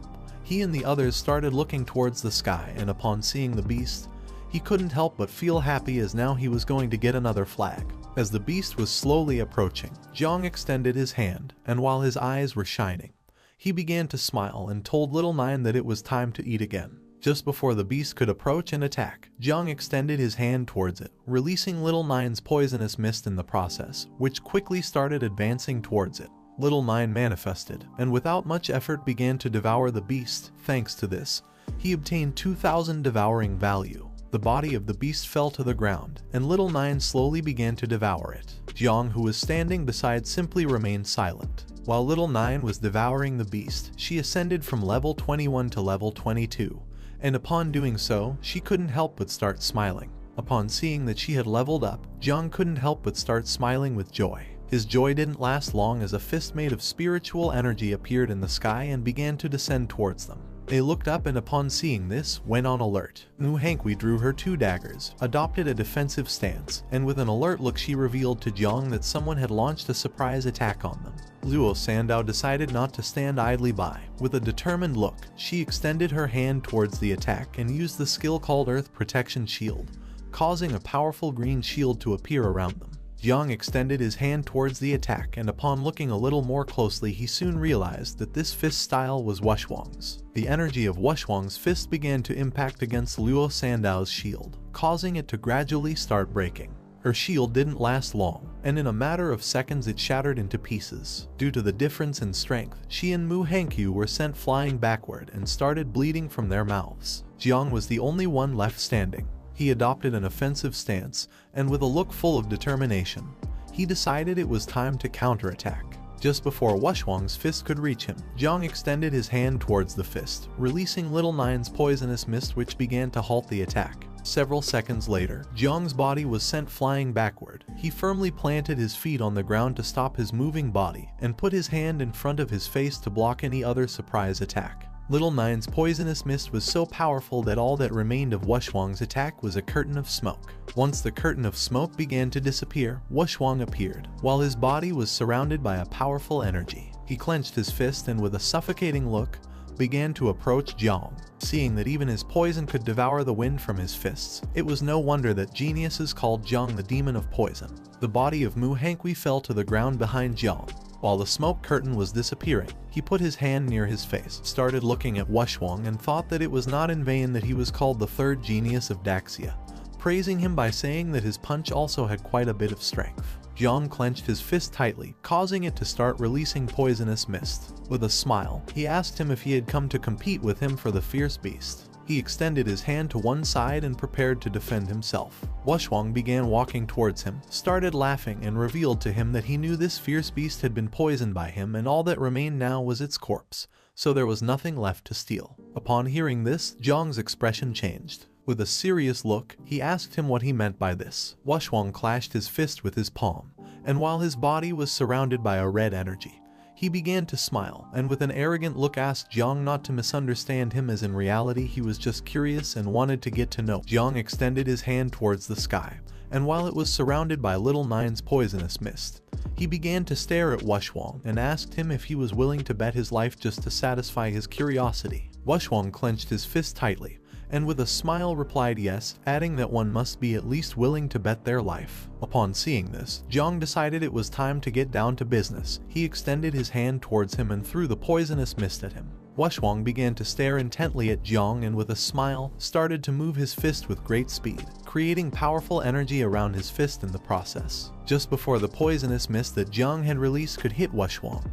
He and the others started looking towards the sky, and upon seeing the beast, he couldn't help but feel happy as now he was going to get another flag. As the beast was slowly approaching, Jiang extended his hand, and while his eyes were shining, he began to smile and told Little Nine that it was time to eat again. Just before the beast could approach and attack, Jiang extended his hand towards it, releasing Little Nine's poisonous mist in the process, which quickly started advancing towards it. Little Nine manifested, and without much effort began to devour the beast. Thanks to this, he obtained 2,000 devouring value. The body of the beast fell to the ground, and Little Nine slowly began to devour it. Jiang, who was standing beside, simply remained silent. While Little Nine was devouring the beast, she ascended from level 21 to level 22, and upon doing so, she couldn't help but start smiling. Upon seeing that she had leveled up, Jiang couldn't help but start smiling with joy. His joy didn't last long as a fist made of spiritual energy appeared in the sky and began to descend towards them. They looked up and upon seeing this, went on alert. Mu Hankui drew her 2 daggers, adopted a defensive stance, and with an alert look she revealed to Jiang that someone had launched a surprise attack on them. Luo Sandao decided not to stand idly by. With a determined look, she extended her hand towards the attack and used the skill called Earth Protection Shield, causing a powerful green shield to appear around them. Jiang extended his hand towards the attack, and upon looking a little more closely he soon realized that this fist style was Wuxuang's. The energy of Wuxuang's fist began to impact against Luo Sandao's shield, causing it to gradually start breaking. Her shield didn't last long, and in a matter of seconds it shattered into pieces. Due to the difference in strength, she and Mu Hankyu were sent flying backward and started bleeding from their mouths. Jiang was the only one left standing. He adopted an offensive stance, and with a look full of determination, he decided it was time to counterattack. Just before Wuxuang's fist could reach him, Jiang extended his hand towards the fist, releasing Little Nine's poisonous mist which began to halt the attack. Several seconds later, Jiang's body was sent flying backward. He firmly planted his feet on the ground to stop his moving body, and put his hand in front of his face to block any other surprise attack. Little Nine's poisonous mist was so powerful that all that remained of Wuxuang's attack was a curtain of smoke. Once the curtain of smoke began to disappear, Wuxuang appeared, while his body was surrounded by a powerful energy. He clenched his fist and with a suffocating look, began to approach Jiang. Seeing that even his poison could devour the wind from his fists, it was no wonder that geniuses called Jiang the demon of poison. The body of Mu Hangui fell to the ground behind Jiang. While the smoke curtain was disappearing, he put his hand near his face, started looking at Wushwang, and thought that it was not in vain that he was called the third genius of Daxia, praising him by saying that his punch also had quite a bit of strength. Jiang clenched his fist tightly, causing it to start releasing poisonous mist. With a smile, he asked him if he had come to compete with him for the fierce beast. He extended his hand to one side and prepared to defend himself. Wushwang began walking towards him, started laughing, and revealed to him that he knew this fierce beast had been poisoned by him, and all that remained now was its corpse, so there was nothing left to steal. Upon hearing this, Jiang's expression changed. With a serious look, he asked him what he meant by this. Wushwang clashed his fist with his palm, and while his body was surrounded by a red energy, he began to smile, and with an arrogant look asked Jiang not to misunderstand him, as in reality he was just curious and wanted to get to know. Jiang extended his hand towards the sky, and while it was surrounded by Little Nine's poisonous mist, he began to stare at Wushwang and asked him if he was willing to bet his life just to satisfy his curiosity. Wushwang clenched his fist tightly, and with a smile replied yes, adding that one must be at least willing to bet their life. Upon seeing this, Jiang decided it was time to get down to business. He extended his hand towards him and threw the poisonous mist at him. Wushwang began to stare intently at Jiang and with a smile, started to move his fist with great speed, creating powerful energy around his fist in the process. Just before the poisonous mist that Jiang had released could hit Wushwang,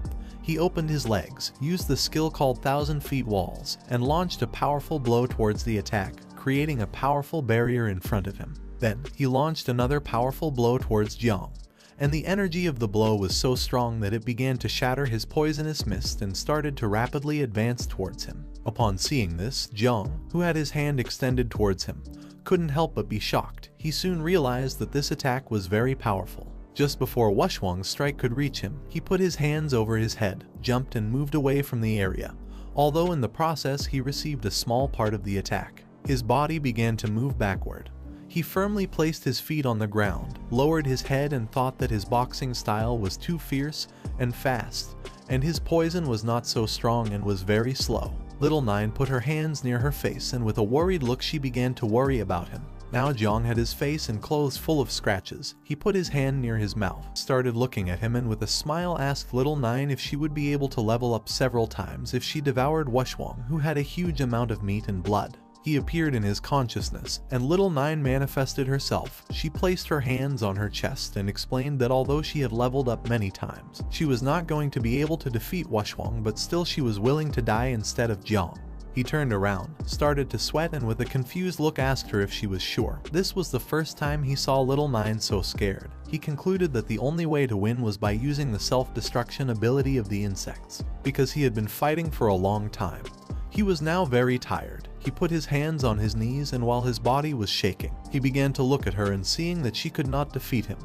he opened his legs, used the skill called 1,000 Feet Walls, and launched a powerful blow towards the attack, creating a powerful barrier in front of him. Then, he launched another powerful blow towards Jiang, and the energy of the blow was so strong that it began to shatter his poisonous mist and started to rapidly advance towards him. Upon seeing this, Jiang, who had his hand extended towards him, couldn't help but be shocked. He soon realized that this attack was very powerful. Just before Wushwang's strike could reach him, he put his hands over his head, jumped and moved away from the area, although in the process he received a small part of the attack. His body began to move backward. He firmly placed his feet on the ground, lowered his head, and thought that his boxing style was too fierce and fast, and his poison was not so strong and was very slow. Little Nine put her hands near her face, and with a worried look she began to worry about him. Now Jiang had his face and clothes full of scratches. He put his hand near his mouth, started looking at him, and with a smile asked Little Nine if she would be able to level up several times if she devoured Wushwang, who had a huge amount of meat and blood. He appeared in his consciousness, and Little Nine manifested herself. She placed her hands on her chest and explained that although she had leveled up many times, she was not going to be able to defeat Wushwang, but still she was willing to die instead of Jiang. He turned around, started to sweat, and with a confused look asked her if she was sure. This was the first time he saw Little Nine so scared. He concluded that the only way to win was by using the self-destruction ability of the insects, because he had been fighting for a long time. He was now very tired. He put his hands on his knees, and while his body was shaking, he began to look at her, and seeing that she could not defeat him,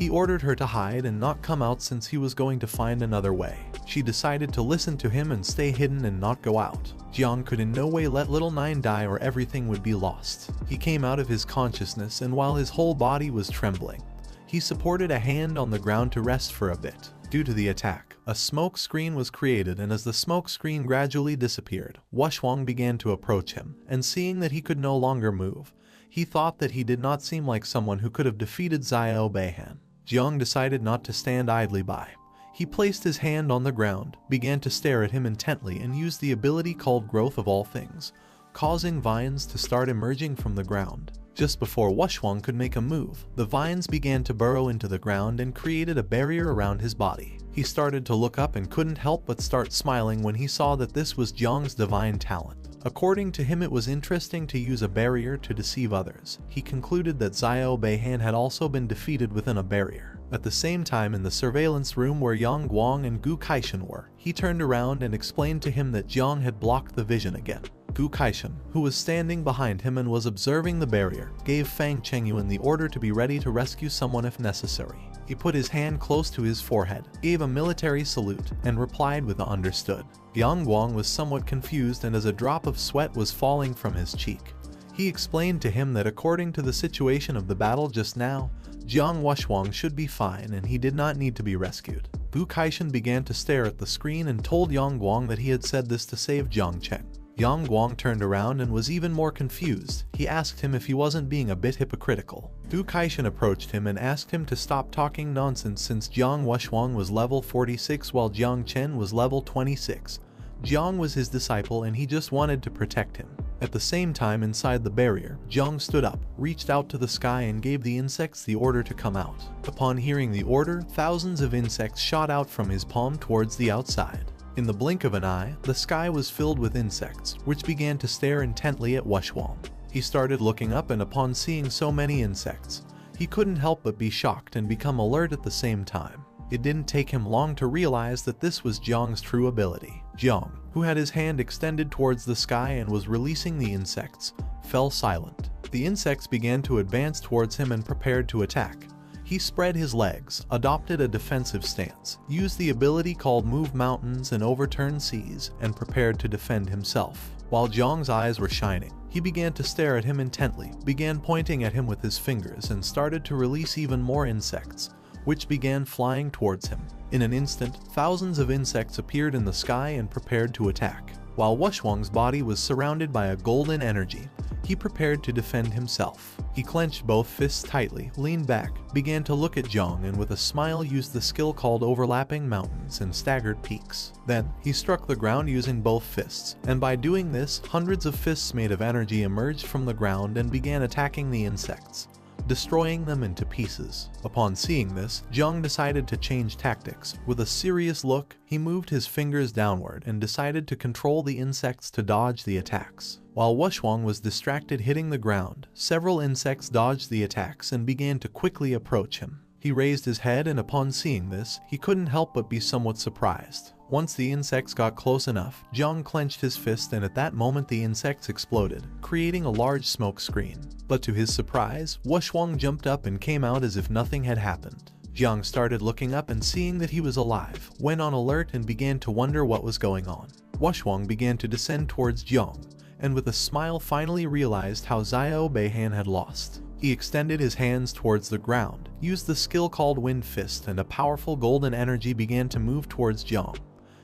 he ordered her to hide and not come out since he was going to find another way. She decided to listen to him and stay hidden and not go out. Jiang could in no way let Little Nine die or everything would be lost. He came out of his consciousness, and while his whole body was trembling, he supported a hand on the ground to rest for a bit. Due to the attack, a smoke screen was created, and as the smoke screen gradually disappeared, Wushwang began to approach him, and seeing that he could no longer move, he thought that he did not seem like someone who could have defeated Xiao Beihan. Jiang decided not to stand idly by. He placed his hand on the ground, began to stare at him intently, and used the ability called Growth of All Things, causing vines to start emerging from the ground. Just before Wushwang could make a move, the vines began to burrow into the ground and created a barrier around his body. He started to look up and couldn't help but start smiling when he saw that this was Jiang's divine talent. According to him, it was interesting to use a barrier to deceive others. He concluded that Xiao Beihan had also been defeated within a barrier. At the same time, in the surveillance room where Yang Guang and Gu Kaishan were, he turned around and explained to him that Jiang had blocked the vision again. Gu Kaishan, who was standing behind him and was observing the barrier, gave Fang Chengyuan the order to be ready to rescue someone if necessary. He put his hand close to his forehead, gave a military salute, and replied with a "understood." Yang Guang was somewhat confused, and as a drop of sweat was falling from his cheek, he explained to him that according to the situation of the battle just now, Jiang Wushwang should be fine and he did not need to be rescued. Wu Kaishan began to stare at the screen and told Yang Guang that he had said this to save Jiang Cheng. Yang Guang turned around and was even more confused. He asked him if he wasn't being a bit hypocritical. Wu Kaishan approached him and asked him to stop talking nonsense since Jiang Wuxuang was level 46 while Jiang Chen was level 26. Jiang was his disciple and he just wanted to protect him. At the same time, inside the barrier, Jiang stood up, reached out to the sky and gave the insects the order to come out. Upon hearing the order, thousands of insects shot out from his palm towards the outside. In the blink of an eye, the sky was filled with insects, which began to stare intently at Wuxuang. He started looking up and upon seeing so many insects, he couldn't help but be shocked and become alert at the same time. It didn't take him long to realize that this was Jiang's true ability. Jiang, who had his hand extended towards the sky and was releasing the insects, fell silent. The insects began to advance towards him and prepared to attack. He spread his legs, adopted a defensive stance, used the ability called Move Mountains and Overturn Seas, and prepared to defend himself. While Jiang's eyes were shining, he began to stare at him intently, began pointing at him with his fingers and started to release even more insects, which began flying towards him. In an instant, thousands of insects appeared in the sky and prepared to attack. While Wuxuang's body was surrounded by a golden energy, he prepared to defend himself. He clenched both fists tightly, leaned back, began to look at Jiang and with a smile used the skill called Overlapping Mountains and Staggered Peaks. Then, he struck the ground using both fists, and by doing this, hundreds of fists made of energy emerged from the ground and began attacking the insects, destroying them into pieces. Upon seeing this, Jiang decided to change tactics. With a serious look, he moved his fingers downward and decided to control the insects to dodge the attacks. While Wuxuang was distracted hitting the ground, several insects dodged the attacks and began to quickly approach him. He raised his head and upon seeing this, he couldn't help but be somewhat surprised. Once the insects got close enough, Jiang clenched his fist and at that moment the insects exploded, creating a large smoke screen. But to his surprise, Wuxuang jumped up and came out as if nothing had happened. Jiang started looking up and seeing that he was alive, went on alert and began to wonder what was going on. Wuxuang began to descend towards Jiang, and with a smile finally realized how Xiao Beihan had lost. He extended his hands towards the ground, used the skill called Wind Fist and a powerful golden energy began to move towards Jiang.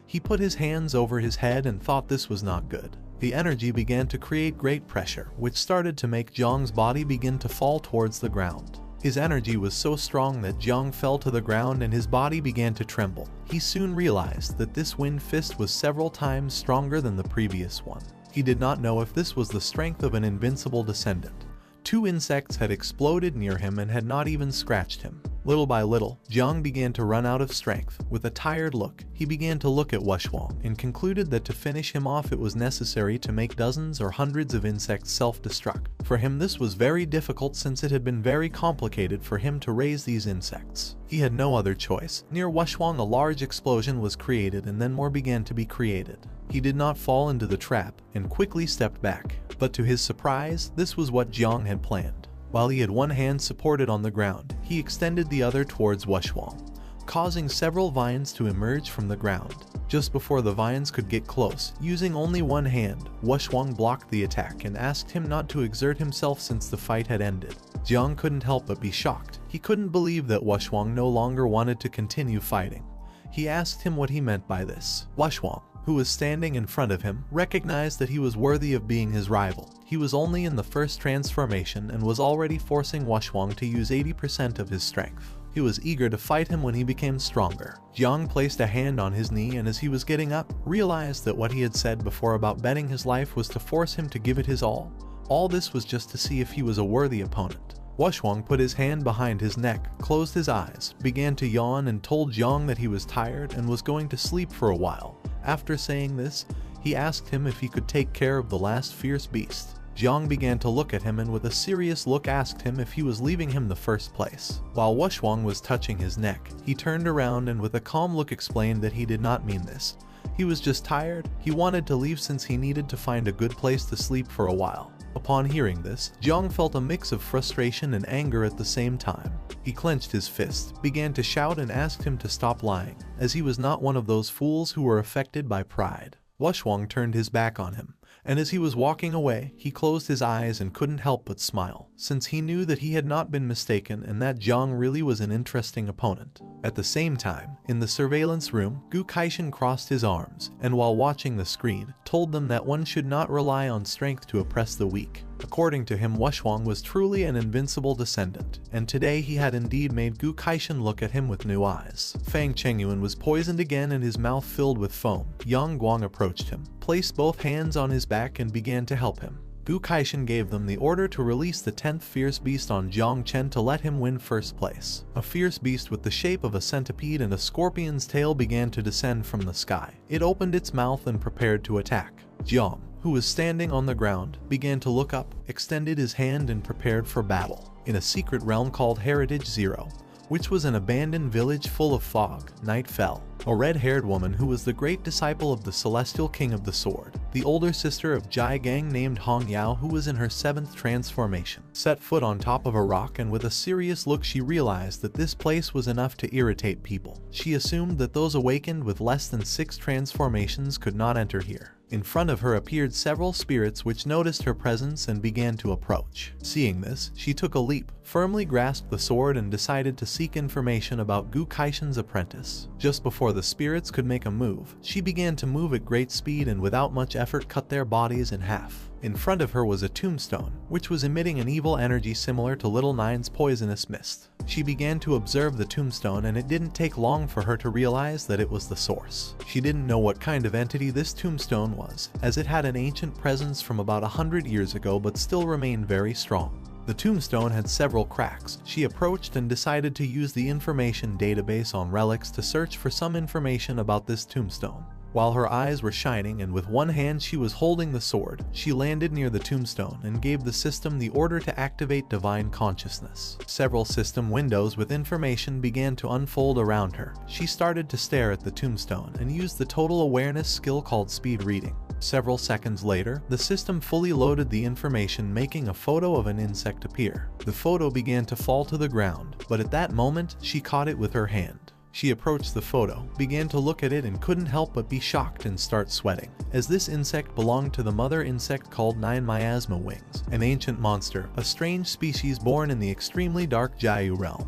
He put his hands over his head and thought this was not good. The energy began to create great pressure, which started to make Jiang's body begin to fall towards the ground. His energy was so strong that Jiang fell to the ground and his body began to tremble. He soon realized that this Wind Fist was several times stronger than the previous one. He did not know if this was the strength of an invincible descendant. 2 insects had exploded near him and had not even scratched him. Little by little, Jiang began to run out of strength. With a tired look, he began to look at Wuxuang and concluded that to finish him off it was necessary to make dozens or hundreds of insects self-destruct. For him this was very difficult since it had been very complicated for him to raise these insects. He had no other choice. Near Wuxuang a large explosion was created and then more began to be created. He did not fall into the trap and quickly stepped back. But to his surprise, this was what Jiang had planned. While he had one hand supported on the ground, he extended the other towards Wuxuang, causing several vines to emerge from the ground. Just before the vines could get close, using only one hand, Wuxuang blocked the attack and asked him not to exert himself since the fight had ended. Jiang couldn't help but be shocked. He couldn't believe that Wuxuang no longer wanted to continue fighting. He asked him what he meant by this. Wuxuang, who was standing in front of him, recognized that he was worthy of being his rival. He was only in the first transformation and was already forcing Wuxuang to use 80% of his strength. He was eager to fight him when he became stronger. Jiang placed a hand on his knee and as he was getting up, realized that what he had said before about betting his life was to force him to give it his all. All this was just to see if he was a worthy opponent. Wuxuang put his hand behind his neck, closed his eyes, began to yawn and told Jiang that he was tired and was going to sleep for a while. After saying this, he asked him if he could take care of the last fierce beast. Jiang began to look at him and with a serious look asked him if he was leaving him the first place. While Wuxuang was touching his neck, he turned around and with a calm look explained that he did not mean this. He was just tired. He wanted to leave since he needed to find a good place to sleep for a while. Upon hearing this, Jiang felt a mix of frustration and anger at the same time. He clenched his fist, began to shout and asked him to stop lying, as he was not one of those fools who were affected by pride. Wuxuang turned his back on him, and as he was walking away, he closed his eyes and couldn't help but smile. since he knew that he had not been mistaken and that Jiang really was an interesting opponent. At the same time, in the surveillance room, Gu Kaishan crossed his arms, and while watching the screen, told them that one should not rely on strength to oppress the weak. According to him, Wushwang was truly an invincible descendant, and today he had indeed made Gu Kaishan look at him with new eyes. Fang Chengyuan was poisoned again and his mouth filled with foam. Yang Guang approached him, placed both hands on his back and began to help him. Gu Kaishan gave them the order to release the 10th fierce beast on Jiang Chen to let him win first place. A fierce beast with the shape of a centipede and a scorpion's tail began to descend from the sky. It opened its mouth and prepared to attack. Jiang, who was standing on the ground, began to look up, extended his hand and prepared for battle. In a secret realm called Heritage Zero, which was an abandoned village full of fog, night fell. A red-haired woman who was the great disciple of the celestial king of the sword, the older sister of Jai Gang named Hong Yao, who was in her 7th transformation, set foot on top of a rock, and with a serious look she realized that this place was enough to irritate people. She assumed that those awakened with less than 6 transformations could not enter here. In front of her appeared several spirits which noticed her presence and began to approach. Seeing this, she took a leap, firmly grasped the sword and decided to seek information about Gu Kaishan's apprentice. Just before the spirits could make a move, she began to move at great speed and without much effort cut their bodies in half. In front of her was a tombstone, which was emitting an evil energy similar to Little Nine's poisonous mist. She began to observe the tombstone and it didn't take long for her to realize that it was the source. She didn't know what kind of entity this tombstone was, as it had an ancient presence from about 100 years ago but still remained very strong. The tombstone had several cracks. She approached and decided to use the information database on relics to search for some information about this tombstone. While her eyes were shining and with one hand she was holding the sword, she landed near the tombstone and gave the system the order to activate divine consciousness. Several system windows with information began to unfold around her. She started to stare at the tombstone and used the total awareness skill called speed reading. Several seconds later, the system fully loaded the information, making a photo of an insect appear. The photo began to fall to the ground, but at that moment, she caught it with her hand. She approached the photo, began to look at it and couldn't help but be shocked and start sweating, as this insect belonged to the mother insect called 9 miasma wings, an ancient monster, a strange species born in the extremely dark Jiayu realm,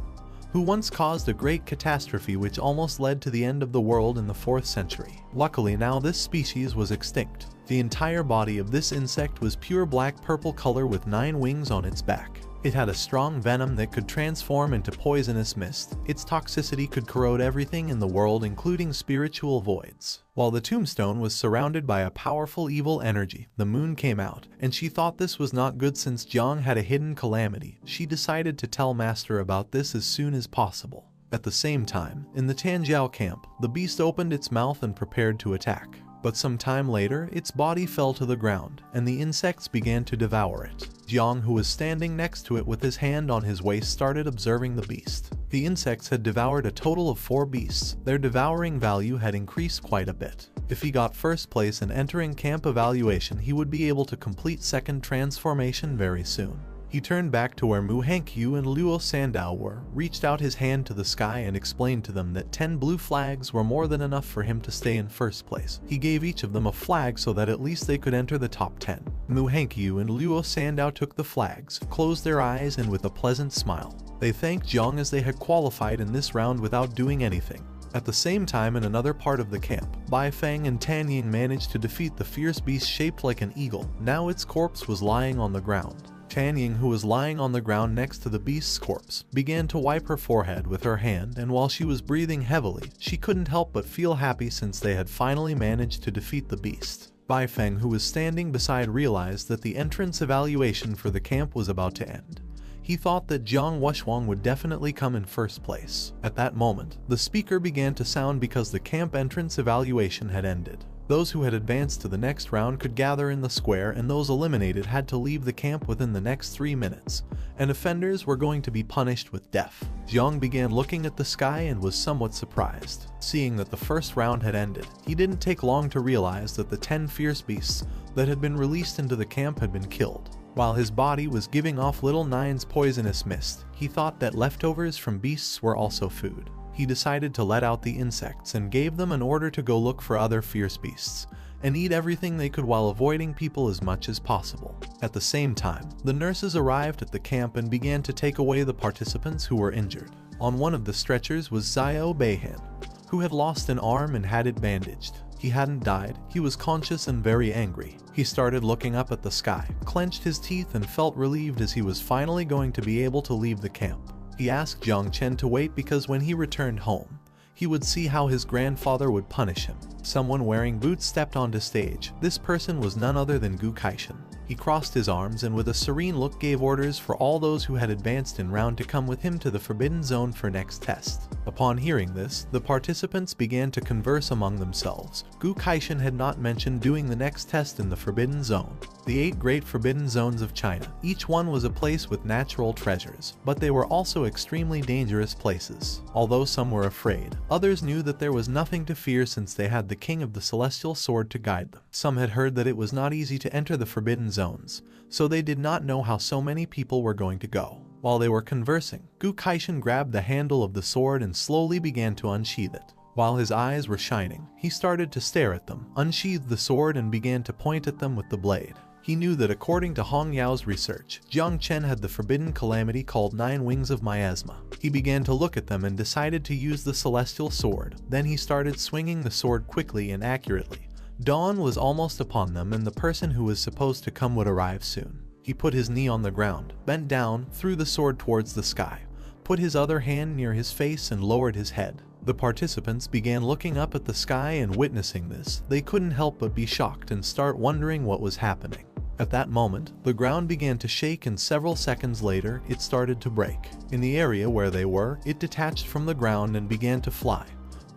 who once caused a great catastrophe which almost led to the end of the world in the 4th century. Luckily now this species was extinct. The entire body of this insect was pure black-purple color with 9 wings on its back. It had a strong venom that could transform into poisonous mist. Its toxicity could corrode everything in the world, including spiritual voids. While the tombstone was surrounded by a powerful evil energy, the moon came out, and she thought this was not good since Jiang had a hidden calamity. She decided to tell Master about this as soon as possible. At the same time, in the Tanjiao camp, the beast opened its mouth and prepared to attack. But some time later, its body fell to the ground, and the insects began to devour it. Jiang, who was standing next to it with his hand on his waist, started observing the beast. The insects had devoured a total of 4 beasts. Their devouring value had increased quite a bit. If he got first place in entering camp evaluation, he would be able to complete 2nd transformation very soon. He turned back to where Mu Hankyu and Luo Sandao were, reached out his hand to the sky and explained to them that 10 blue flags were more than enough for him to stay in first place. He gave each of them a flag so that at least they could enter the top 10. Mu Hankyu and Luo Sandao took the flags, closed their eyes and with a pleasant smile, they thanked Jiang as they had qualified in this round without doing anything. At the same time, in another part of the camp, Bai Feng and Tan Ying managed to defeat the fierce beast shaped like an eagle. Now its corpse was lying on the ground. Tan Ying, who was lying on the ground next to the beast's corpse, began to wipe her forehead with her hand, and while she was breathing heavily, she couldn't help but feel happy since they had finally managed to defeat the beast. Bai Feng, who was standing beside, realized that the entrance evaluation for the camp was about to end. He thought that Jiang Wushwang would definitely come in first place. At that moment, the speaker began to sound because the camp entrance evaluation had ended. Those who had advanced to the next round could gather in the square, and those eliminated had to leave the camp within the next 3 minutes, and offenders were going to be punished with death. Jiang began looking at the sky and was somewhat surprised. Seeing that the first round had ended, he didn't take long to realize that the 10 fierce beasts that had been released into the camp had been killed. While his body was giving off Little Nine's poisonous mist, he thought that leftovers from beasts were also food. He decided to let out the insects and gave them an order to go look for other fierce beasts, and eat everything they could while avoiding people as much as possible. At the same time, the nurses arrived at the camp and began to take away the participants who were injured. On one of the stretchers was Xiao Beihan, who had lost an arm and had it bandaged. He hadn't died, he was conscious and very angry. He started looking up at the sky, clenched his teeth and felt relieved as he was finally going to be able to leave the camp. He asked Jiang Chen to wait because when he returned home, he would see how his grandfather would punish him. Someone wearing boots stepped onto stage. This person was none other than Gu Kaishan. He crossed his arms and with a serene look gave orders for all those who had advanced in round to come with him to the Forbidden Zone for next test. Upon hearing this, the participants began to converse among themselves. Gu Kaishan had not mentioned doing the next test in the Forbidden Zone. The 8 great Forbidden Zones of China. Each one was a place with natural treasures, but they were also extremely dangerous places. Although some were afraid, others knew that there was nothing to fear since they had the King of the Celestial Sword to guide them. Some had heard that it was not easy to enter the Forbidden Zones, so they did not know how so many people were going to go. While they were conversing, Gu Kaishan grabbed the handle of the sword and slowly began to unsheath it. While his eyes were shining, he started to stare at them, unsheathed the sword and began to point at them with the blade. He knew that according to Hong Yao's research, Jiang Chen had the forbidden calamity called 9 Wings of Miasma. He began to look at them and decided to use the celestial sword. Then he started swinging the sword quickly and accurately. Dawn was almost upon them and the person who was supposed to come would arrive soon. He put his knee on the ground, bent down, threw the sword towards the sky, put his other hand near his face and lowered his head. The participants began looking up at the sky and witnessing this, they couldn't help but be shocked and start wondering what was happening. At that moment, the ground began to shake and several seconds later, it started to break. In the area where they were, it detached from the ground and began to fly.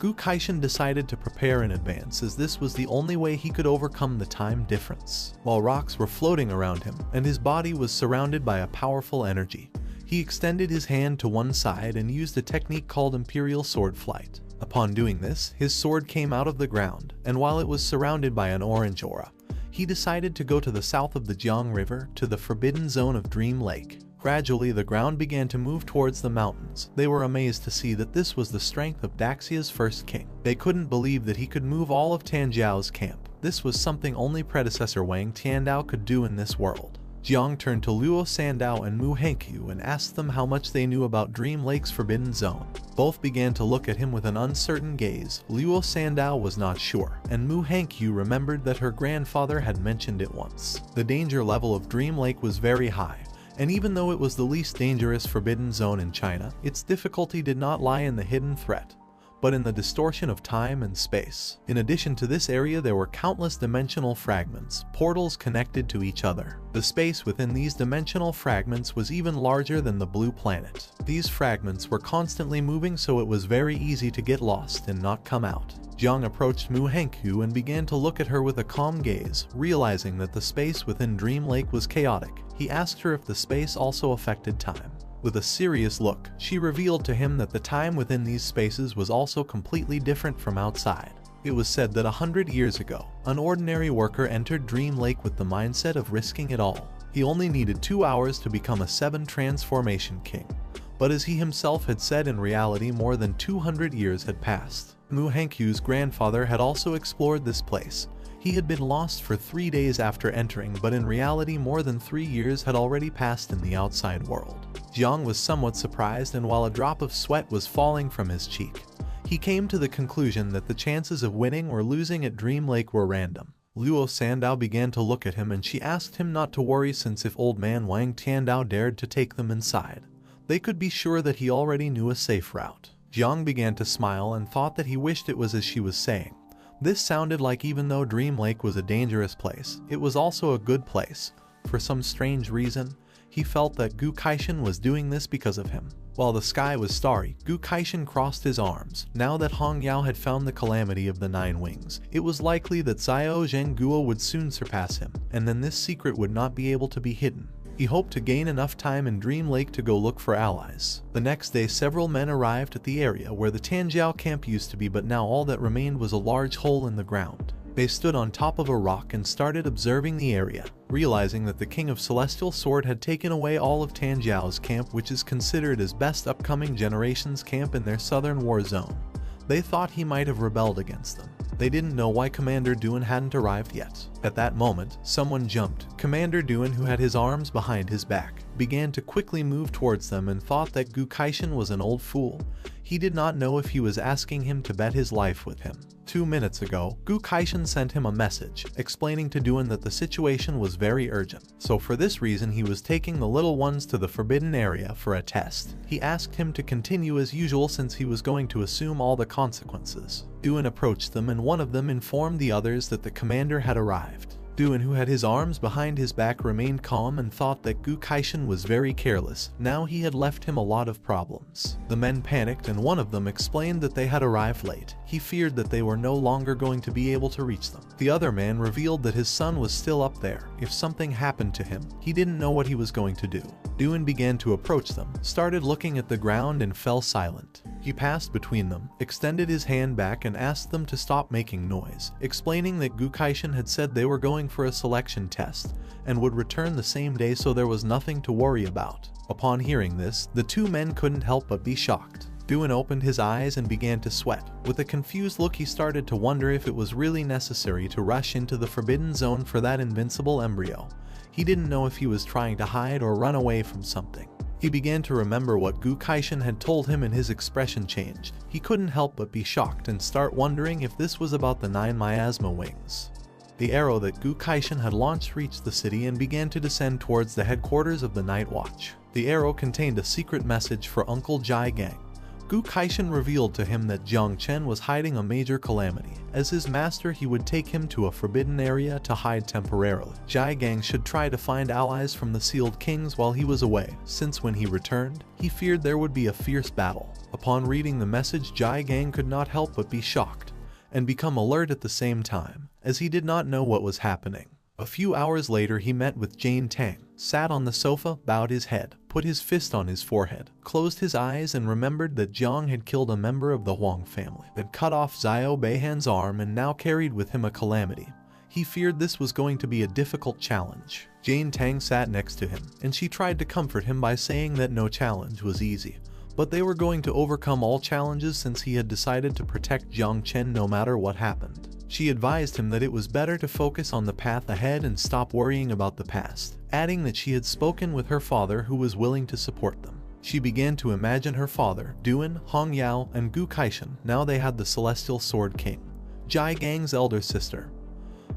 Gu Kaishan decided to prepare in advance as this was the only way he could overcome the time difference. While rocks were floating around him and his body was surrounded by a powerful energy, he extended his hand to one side and used a technique called Imperial Sword Flight. Upon doing this, his sword came out of the ground, and while it was surrounded by an orange aura, he decided to go to the south of the Jiang River to the Forbidden Zone of Dream Lake. Gradually, the ground began to move towards the mountains. They were amazed to see that this was the strength of Daxia's first king. They couldn't believe that he could move all of Tanjiao's camp. This was something only predecessor Wang Tiandao could do in this world. Jiang turned to Luo Sandao and Mu Hankyu and asked them how much they knew about Dream Lake's Forbidden Zone. Both began to look at him with an uncertain gaze. Luo Sandao was not sure, and Mu Hankyu remembered that her grandfather had mentioned it once. The danger level of Dream Lake was very high, and even though it was the least dangerous Forbidden Zone in China, its difficulty did not lie in the hidden threat, but in the distortion of time and space. In addition to this area, there were countless dimensional fragments, portals connected to each other. The space within these dimensional fragments was even larger than the blue planet. These fragments were constantly moving, so it was very easy to get lost and not come out. Jiang approached Mu Hankyu and began to look at her with a calm gaze, realizing that the space within Dream Lake was chaotic. He asked her if the space also affected time. With a serious look, she revealed to him that the time within these spaces was also completely different from outside. It was said that 100 years ago, an ordinary worker entered Dream Lake with the mindset of risking it all. He only needed 2 hours to become a 7 transformation king. But as he himself had said, in reality more than 200 years had passed. Mu Hankyu's grandfather had also explored this place. He had been lost for 3 days after entering, but in reality more than 3 years had already passed in the outside world. Jiang was somewhat surprised, and while a drop of sweat was falling from his cheek, he came to the conclusion that the chances of winning or losing at Dream Lake were random. Luo Sandao began to look at him and she asked him not to worry, since if old man Wang Tiandao dared to take them inside, they could be sure that he already knew a safe route. Jiang began to smile and thought that he wished it was as she was saying. This sounded like even though Dream Lake was a dangerous place, it was also a good place. For some strange reason, he felt that Gu Kaishan was doing this because of him. While the sky was starry, Gu Kaishan crossed his arms. Now that Hong Yao had found the calamity of the 9 wings, it was likely that Xiao Zhengguo would soon surpass him, and then this secret would not be able to be hidden. He hoped to gain enough time in Dream Lake to go look for allies. The next day, several men arrived at the area where the Tanjiao camp used to be, but now all that remained was a large hole in the ground. They stood on top of a rock and started observing the area, realizing that the King of Celestial Sword had taken away all of Tanjiao's camp, which is considered as best upcoming generation's camp in their southern war zone. They thought he might have rebelled against them. They didn't know why Commander Duan hadn't arrived yet. At that moment, someone jumped. Commander Duan, who had his arms behind his back, began to quickly move towards them and thought that Gu Kaishan was an old fool. He did not know if he was asking him to bet his life with him. 2 minutes ago, Gu Kaishan sent him a message, explaining to Duan that the situation was very urgent. So for this reason he was taking the little ones to the forbidden area for a test. He asked him to continue as usual since he was going to assume all the consequences. Duan approached them and one of them informed the others that the commander had arrived. Duan, who had his arms behind his back, remained calm and thought that Gu Kaishan was very careless. Now he had left him a lot of problems. The men panicked and one of them explained that they had arrived late. He feared that they were no longer going to be able to reach them. The other man revealed that his son was still up there. If something happened to him, he didn't know what he was going to do. Duan began to approach them, started looking at the ground and fell silent. He passed between them, extended his hand back and asked them to stop making noise, explaining that Gu Kaishan had said they were going for a selection test and would return the same day, so there was nothing to worry about. Upon hearing this, the two men couldn't help but be shocked. Duan opened his eyes and began to sweat. With a confused look, he started to wonder if it was really necessary to rush into the forbidden zone for that invincible embryo. He didn't know if he was trying to hide or run away from something. He began to remember what Gu Kaishan had told him and his expression changed. He couldn't help but be shocked and start wondering if this was about the 9 miasma wings. The arrow that Gu Kaishan had launched reached the city and began to descend towards the headquarters of the Night Watch. The arrow contained a secret message for Uncle Jai Gang. Gu Kaishan revealed to him that Jiang Chen was hiding a major calamity. As his master, he would take him to a forbidden area to hide temporarily. Jai Gang should try to find allies from the Sealed Kings while he was away, since when he returned, he feared there would be a fierce battle. Upon reading the message, Jai Gang could not help but be shocked and become alert at the same time, as he did not know what was happening. A few hours later, he met with Jane Tang, sat on the sofa, bowed his head, put his fist on his forehead, closed his eyes and remembered that Jiang had killed a member of the Huang family, had cut off Xiao Beihan's arm and now carried with him a calamity. He feared this was going to be a difficult challenge. Jane Tang sat next to him, and she tried to comfort him by saying that no challenge was easy, but they were going to overcome all challenges since he had decided to protect Jiang Chen no matter what happened. She advised him that it was better to focus on the path ahead and stop worrying about the past, adding that she had spoken with her father who was willing to support them. She began to imagine her father, Duan, Hong Yao, and Gu Kaishan. Now they had the Celestial Sword King, Jai Gang's elder sister,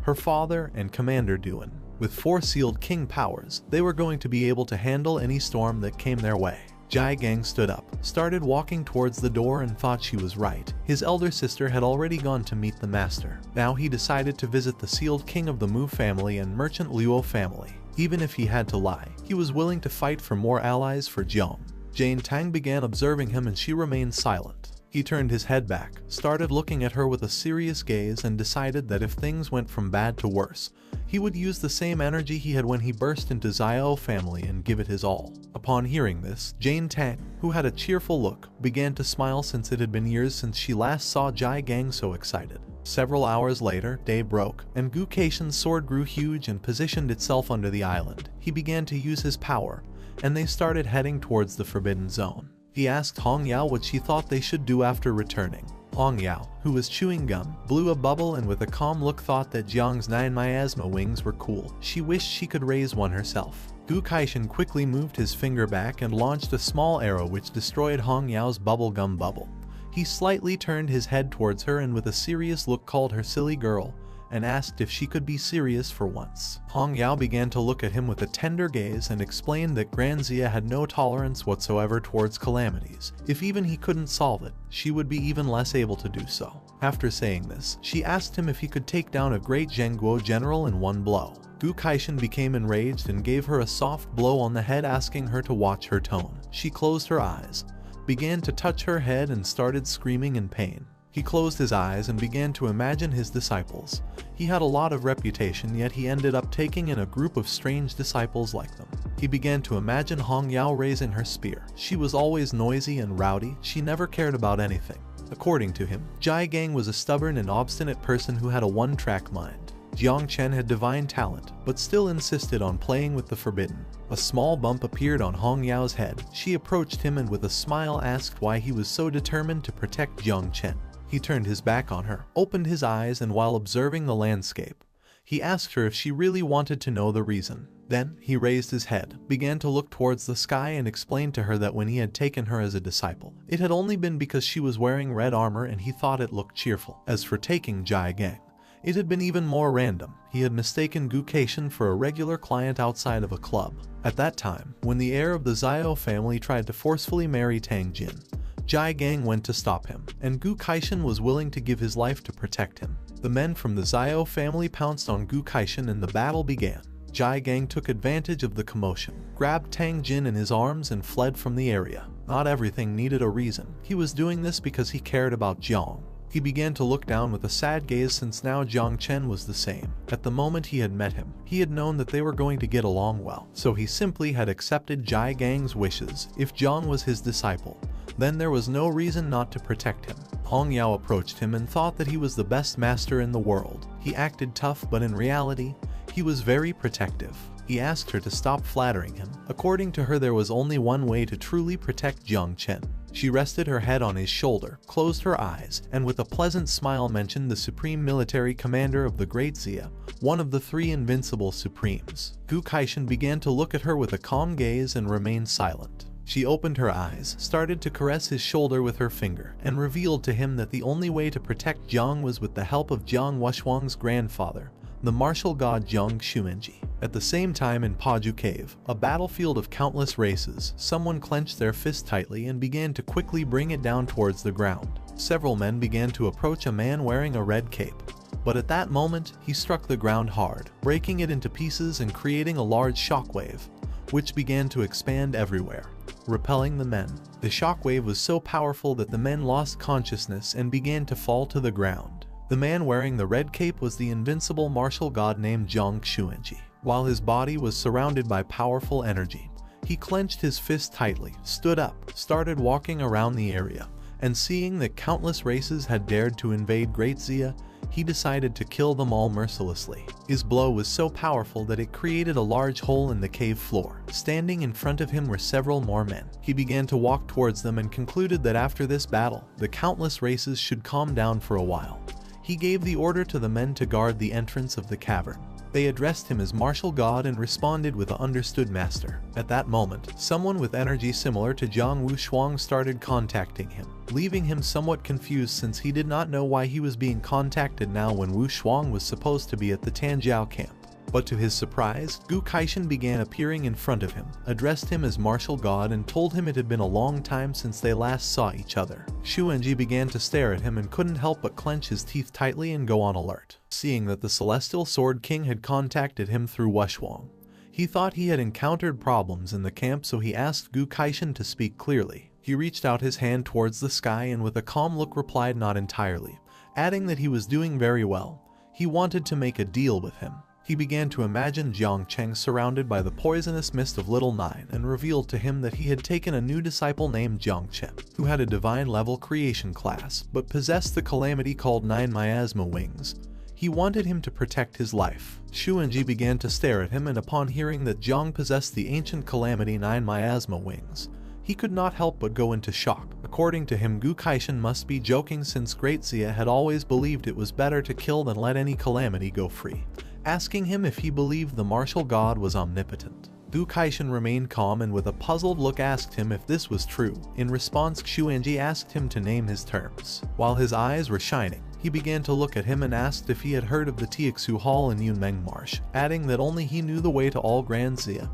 her father, and Commander Duan. With 4 sealed king powers, they were going to be able to handle any storm that came their way. Jai Gang stood up, started walking towards the door and thought she was right. His elder sister had already gone to meet the master. Now he decided to visit the Sealed King of the Mu family and Merchant Luo family. Even if he had to lie, he was willing to fight for more allies for Jiang. Jane Tang began observing him and she remained silent. He turned his head back, started looking at her with a serious gaze and decided that if things went from bad to worse, he would use the same energy he had when he burst into Xiao family and give it his all. Upon hearing this, Jane Tang, who had a cheerful look, began to smile since it had been years since she last saw Jai Gang so excited. Several hours later, day broke, and Gu Kaishan's sword grew huge and positioned itself under the island. He began to use his power, and they started heading towards the Forbidden Zone. He asked Hong Yao what she thought they should do after returning. Hong Yao, who was chewing gum, blew a bubble and with a calm look thought that Jiang's 9 miasma wings were cool. She wished she could raise one herself. Gu Kaishan quickly moved his finger back and launched a small arrow which destroyed Hong Yao's bubblegum bubble. He slightly turned his head towards her and with a serious look called her silly girl, and asked if she could be serious for once. Hong Yao began to look at him with a tender gaze and explained that Gran Xia had no tolerance whatsoever towards calamities. If even he couldn't solve it, she would be even less able to do so. After saying this, she asked him if he could take down a great Zhengguo general in one blow. Gu Kaishan became enraged and gave her a soft blow on the head, asking her to watch her tone. She closed her eyes, began to touch her head and started screaming in pain. He closed his eyes and began to imagine his disciples. He had a lot of reputation, yet he ended up taking in a group of strange disciples like them. He began to imagine Hong Yao raising her spear. She was always noisy and rowdy. She never cared about anything. According to him, Jai Gang was a stubborn and obstinate person who had a one-track mind. Jiang Chen had divine talent, but still insisted on playing with the forbidden. A small bump appeared on Hong Yao's head. She approached him and with a smile asked why he was so determined to protect Jiang Chen. He turned his back on her, opened his eyes, and while observing the landscape, he asked her if she really wanted to know the reason. Then, he raised his head, began to look towards the sky, and explained to her that when he had taken her as a disciple, it had only been because she was wearing red armor and he thought it looked cheerful. As for taking Jai Gang, it had been even more random. He had mistaken Gu Kaishan for a regular client outside of a club. At that time, when the heir of the Xiao family tried to forcefully marry Tang Jin, Jai Gang went to stop him, and Gu Kaishan was willing to give his life to protect him. The men from the Xiao family pounced on Gu Kaishan and the battle began. Jai Gang took advantage of the commotion, grabbed Tang Jin in his arms and fled from the area. Not everything needed a reason. He was doing this because he cared about Jiang. He began to look down with a sad gaze since now Jiang Chen was the same. At the moment he had met him, he had known that they were going to get along well, so he simply had accepted Jai Gang's wishes. If Jiang was his disciple, then there was no reason not to protect him. Hong Yao approached him and thought that he was the best master in the world. He acted tough, but in reality, he was very protective. He asked her to stop flattering him. According to her, there was only one way to truly protect Jiang Chen. She rested her head on his shoulder, closed her eyes, and with a pleasant smile mentioned the Supreme Military Commander of the Great Xia, one of the 3 invincible Supremes. Gu Kaishan began to look at her with a calm gaze and remained silent. She opened her eyes, started to caress his shoulder with her finger, and revealed to him that the only way to protect Jiang was with the help of Jiang Wuxuang's grandfather, the martial god Jiang Xuanji. At the same time in Paju Cave, a battlefield of countless races, someone clenched their fist tightly and began to quickly bring it down towards the ground. Several men began to approach a man wearing a red cape, but at that moment, he struck the ground hard, breaking it into pieces and creating a large shockwave, which began to expand everywhere, repelling the men. The shockwave was so powerful that the men lost consciousness and began to fall to the ground. The man wearing the red cape was the invincible martial god named Jiang Xuanji. While his body was surrounded by powerful energy, he clenched his fist tightly, stood up, started walking around the area, and seeing that countless races had dared to invade Great Xia, he decided to kill them all mercilessly. His blow was so powerful that it created a large hole in the cave floor. Standing in front of him were several more men. He began to walk towards them and concluded that after this battle, the countless races should calm down for a while. He gave the order to the men to guard the entrance of the cavern. They addressed him as martial god and responded with a "understood, master." At that moment, someone with energy similar to Jiang Wuxuang started contacting him, leaving him somewhat confused since he did not know why he was being contacted now when Wuxuang was supposed to be at the Tanjiao camp. But to his surprise, Gu Kaishan began appearing in front of him, addressed him as martial god and told him it had been a long time since they last saw each other. Xuanji began to stare at him and couldn't help but clench his teeth tightly and go on alert. Seeing that the Celestial Sword King had contacted him through Wuxuang, he thought he had encountered problems in the camp, so he asked Gu Kaishan to speak clearly. He reached out his hand towards the sky and with a calm look replied not entirely, adding that he was doing very well. He wanted to make a deal with him. He began to imagine Jiang Cheng surrounded by the poisonous mist of Little Nine and revealed to him that he had taken a new disciple named Jiang Chen, who had a divine level creation class, but possessed the calamity called 9 miasma wings. He wanted him to protect his life. Xuanji began to stare at him, and upon hearing that Jiang possessed the ancient calamity 9 miasma wings, he could not help but go into shock. According to him, Gu Kaishan must be joking since Great Xia had always believed it was better to kill than let any calamity go free, asking him if he believed the martial god was omnipotent. Gu Kaishan remained calm and with a puzzled look asked him if this was true. In response, Xuanji asked him to name his terms. While his eyes were shining, he began to look at him and asked if he had heard of the Tiexu Hall in Yunmeng Marsh, adding that only he knew the way to all Grand Xia.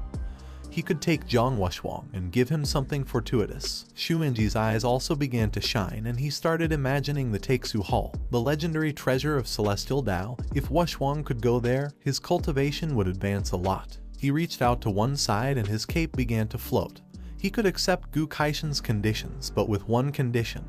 He could take Jiang Wuxuang and give him something fortuitous. Xuanji's eyes also began to shine and he started imagining the Tiexu Hall, the legendary treasure of Celestial Dao. If Wuxuang could go there, his cultivation would advance a lot. He reached out to one side and his cape began to float. He could accept Gu Kaishan's conditions, but with one condition.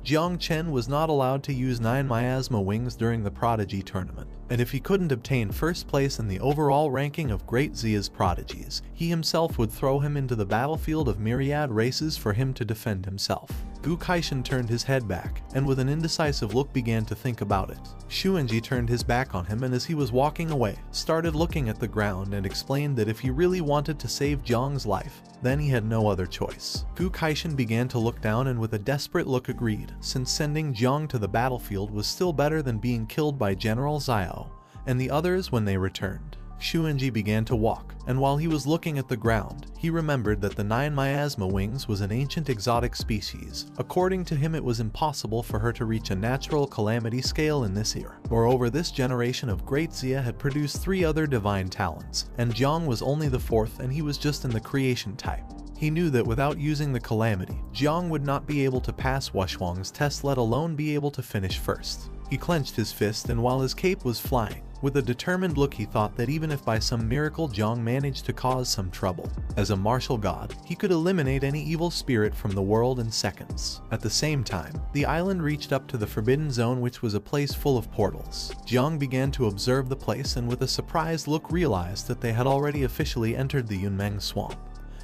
Jiang Chen was not allowed to use 9 miasma wings during the Prodigy tournament. and if he couldn't obtain first place in the overall ranking of Great Zia's prodigies, he himself would throw him into the battlefield of myriad races for him to defend himself. Gu Kaishin turned his head back, and with an indecisive look began to think about it. Xuanji turned his back on him and as he was walking away, started looking at the ground and explained that if he really wanted to save Jiang's life, then he had no other choice. Gu Kaishin began to look down and with a desperate look agreed, since sending Jiang to the battlefield was still better than being killed by General Xiao and the others when they returned. Xuanji began to walk, and while he was looking at the ground, he remembered that the 9 miasma wings was an ancient exotic species. According to him, it was impossible for her to reach a natural calamity scale in this era. Moreover, this generation of Great Zia had produced 3 other divine talents, and Jiang was only the 4th and he was just in the creation type. He knew that without using the calamity, Jiang would not be able to pass Wuxuang's test, let alone be able to finish first. He clenched his fist, and while his cape was flying, with a determined look he thought that even if by some miracle Jiang managed to cause some trouble, as a martial god, he could eliminate any evil spirit from the world in seconds. At the same time, the island reached up to the Forbidden Zone, which was a place full of portals. Jiang began to observe the place and with a surprised look realized that they had already officially entered the Yunmeng swamp.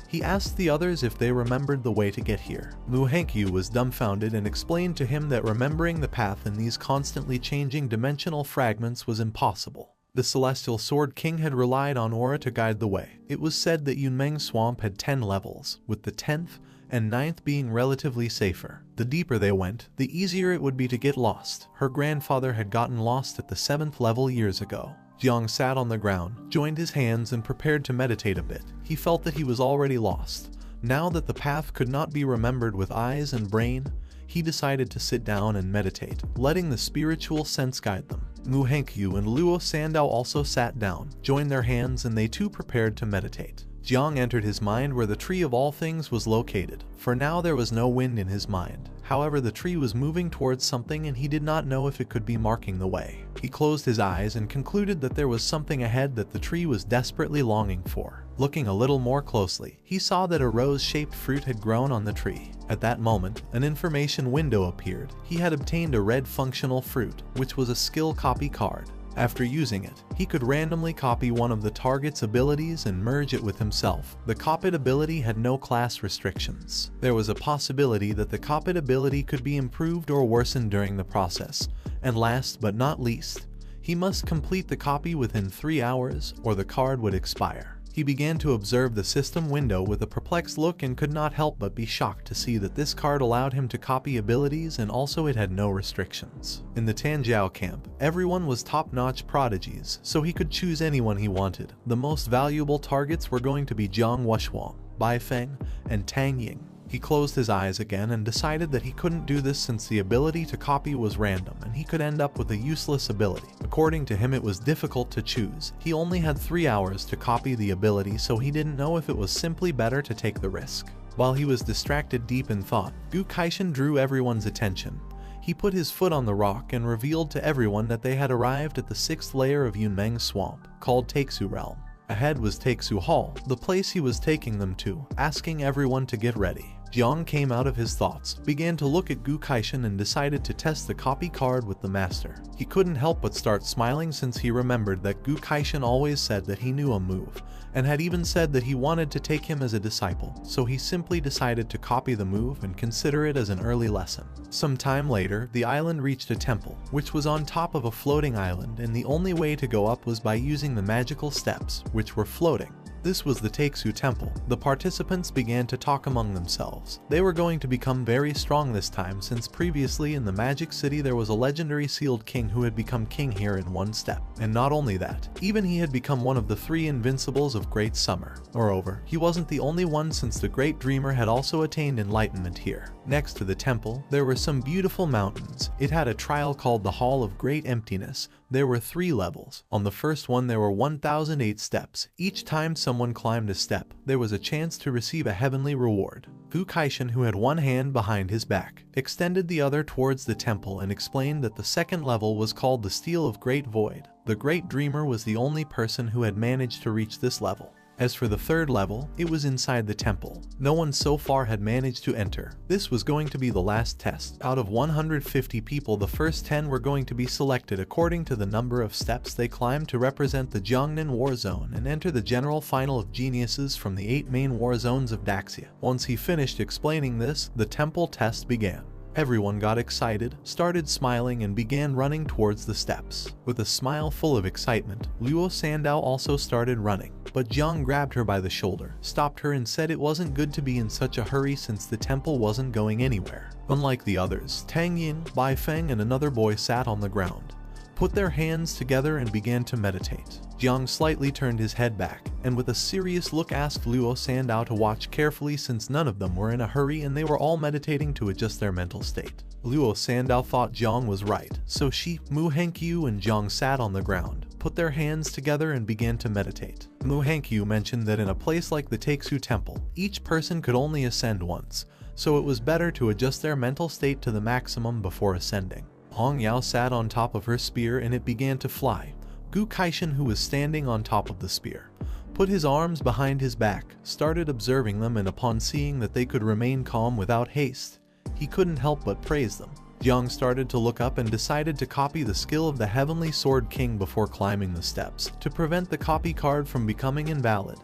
He asked the others if they remembered the way to get here. Mu Hankyu was dumbfounded and explained to him that remembering the path in these constantly changing dimensional fragments was impossible. The Celestial Sword King had relied on aura to guide the way. It was said that Yunmeng Swamp had 10 levels, with the 10th and 9th being relatively safer. The deeper they went, the easier it would be to get lost. Her grandfather had gotten lost at the 7th level years ago. Jiang sat on the ground, joined his hands and prepared to meditate a bit. He felt that he was already lost. Now that the path could not be remembered with eyes and brain, he decided to sit down and meditate, letting the spiritual sense guide them. Mu Hankyu and Luo Sandao also sat down, joined their hands, and they too prepared to meditate. Jiang entered his mind where the tree of all things was located. For now there was no wind in his mind. However, the tree was moving towards something and he did not know if it could be marking the way. He closed his eyes and concluded that there was something ahead that the tree was desperately longing for. Looking a little more closely, he saw that a rose-shaped fruit had grown on the tree. At that moment, an information window appeared. He had obtained a red functional fruit, which was a skill copy card. After using it, he could randomly copy one of the target's abilities and merge it with himself. The copied ability had no class restrictions. There was a possibility that the copied ability could be improved or worsened during the process. And last but not least, he must complete the copy within 3 hours or the card would expire. He began to observe the system window with a perplexed look and could not help but be shocked to see that this card allowed him to copy abilities and also it had no restrictions. In the Tanjiao camp, everyone was top-notch prodigies, so he could choose anyone he wanted. The most valuable targets were going to be Jiang Wuxuang, Bai Feng, and Tang Ying. He closed his eyes again and decided that he couldn't do this since the ability to copy was random and he could end up with a useless ability. According to him, it was difficult to choose. He only had 3 hours to copy the ability, so he didn't know if it was simply better to take the risk. While he was distracted deep in thought, Gu Kaishin drew everyone's attention. He put his foot on the rock and revealed to everyone that they had arrived at the 6th layer of Yunmeng Swamp, called Taixu Realm. Ahead was Taixu Hall, the place he was taking them to, asking everyone to get ready. Jiang came out of his thoughts, began to look at Gu Kaishin and decided to test the copy card with the master. He couldn't help but start smiling since he remembered that Gu Kaishin always said that he knew a move, and had even said that he wanted to take him as a disciple, so he simply decided to copy the move and consider it as an early lesson. Some time later, the island reached a temple, which was on top of a floating island, and the only way to go up was by using the magical steps, which were floating. This was the Taixu Temple. The participants began to talk among themselves. They were going to become very strong this time since previously in the Magic City there was a legendary sealed king who had become king here in 1 step. And not only that, even he had become one of the 3 invincibles of Great Summer. Moreover, he wasn't the only one since the Great Dreamer had also attained enlightenment here. Next to the temple, there were some beautiful mountains. It had a trial called the Hall of Great Emptiness. There were 3 levels. On the first one there were 1008 steps. Each time someone climbed a step, there was a chance to receive a heavenly reward. Gu Kaishin, who had one hand behind his back, extended the other towards the temple and explained that the 2nd level was called the Steel of Great Void. The Great Dreamer was the only person who had managed to reach this level. As for the third level, it was inside the temple. No one so far had managed to enter. This was going to be the last test. Out of 150 people, the first 10 were going to be selected according to the number of steps they climbed to represent the Jiangnan War Zone and enter the general final of geniuses from the 8 main war zones of Daxia. Once he finished explaining this, the temple test began. Everyone got excited, started smiling, and began running towards the steps. With a smile full of excitement, Luo Sandao also started running, but Jiang grabbed her by the shoulder, stopped her, and said it wasn't good to be in such a hurry since the temple wasn't going anywhere. Unlike the others, Tang Yin, Bai Feng, and another boy sat on the ground, put their hands together, and began to meditate. Jiang slightly turned his head back, and with a serious look asked Luo Sandao to watch carefully since none of them were in a hurry and they were all meditating to adjust their mental state. Luo Sandao thought Jiang was right, so she, Mu Hankyu, and Jiang sat on the ground, put their hands together, and began to meditate. Mu Hankyu mentioned that in a place like the Taixu Temple, each person could only ascend once, so it was better to adjust their mental state to the maximum before ascending. Hong Yao sat on top of her spear and it began to fly. Gu Kaishan, who was standing on top of the spear, put his arms behind his back, started observing them, and upon seeing that they could remain calm without haste, he couldn't help but praise them. Jiang started to look up and decided to copy the skill of the Heavenly Sword King before climbing the steps, to prevent the copy card from becoming invalid.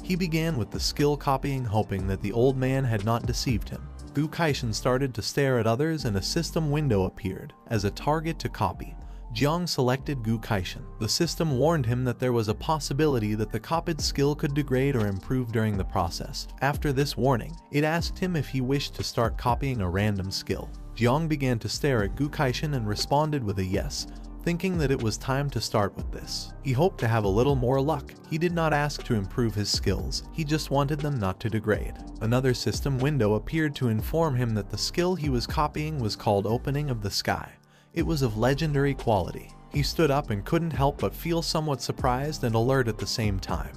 He began with the skill copying, hoping that the old man had not deceived him. Gu Kaishan started to stare at others and a system window appeared as a target to copy. Jiang selected Gu Kaishan. The system warned him that there was a possibility that the copied skill could degrade or improve during the process. After this warning, it asked him if he wished to start copying a random skill. Jiang began to stare at Gu Kaishan and responded with a yes, thinking that it was time to start with this. He hoped to have a little more luck. He did not ask to improve his skills, he just wanted them not to degrade. Another system window appeared to inform him that the skill he was copying was called Opening of the Sky. It was of legendary quality. He stood up and couldn't help but feel somewhat surprised and alert at the same time.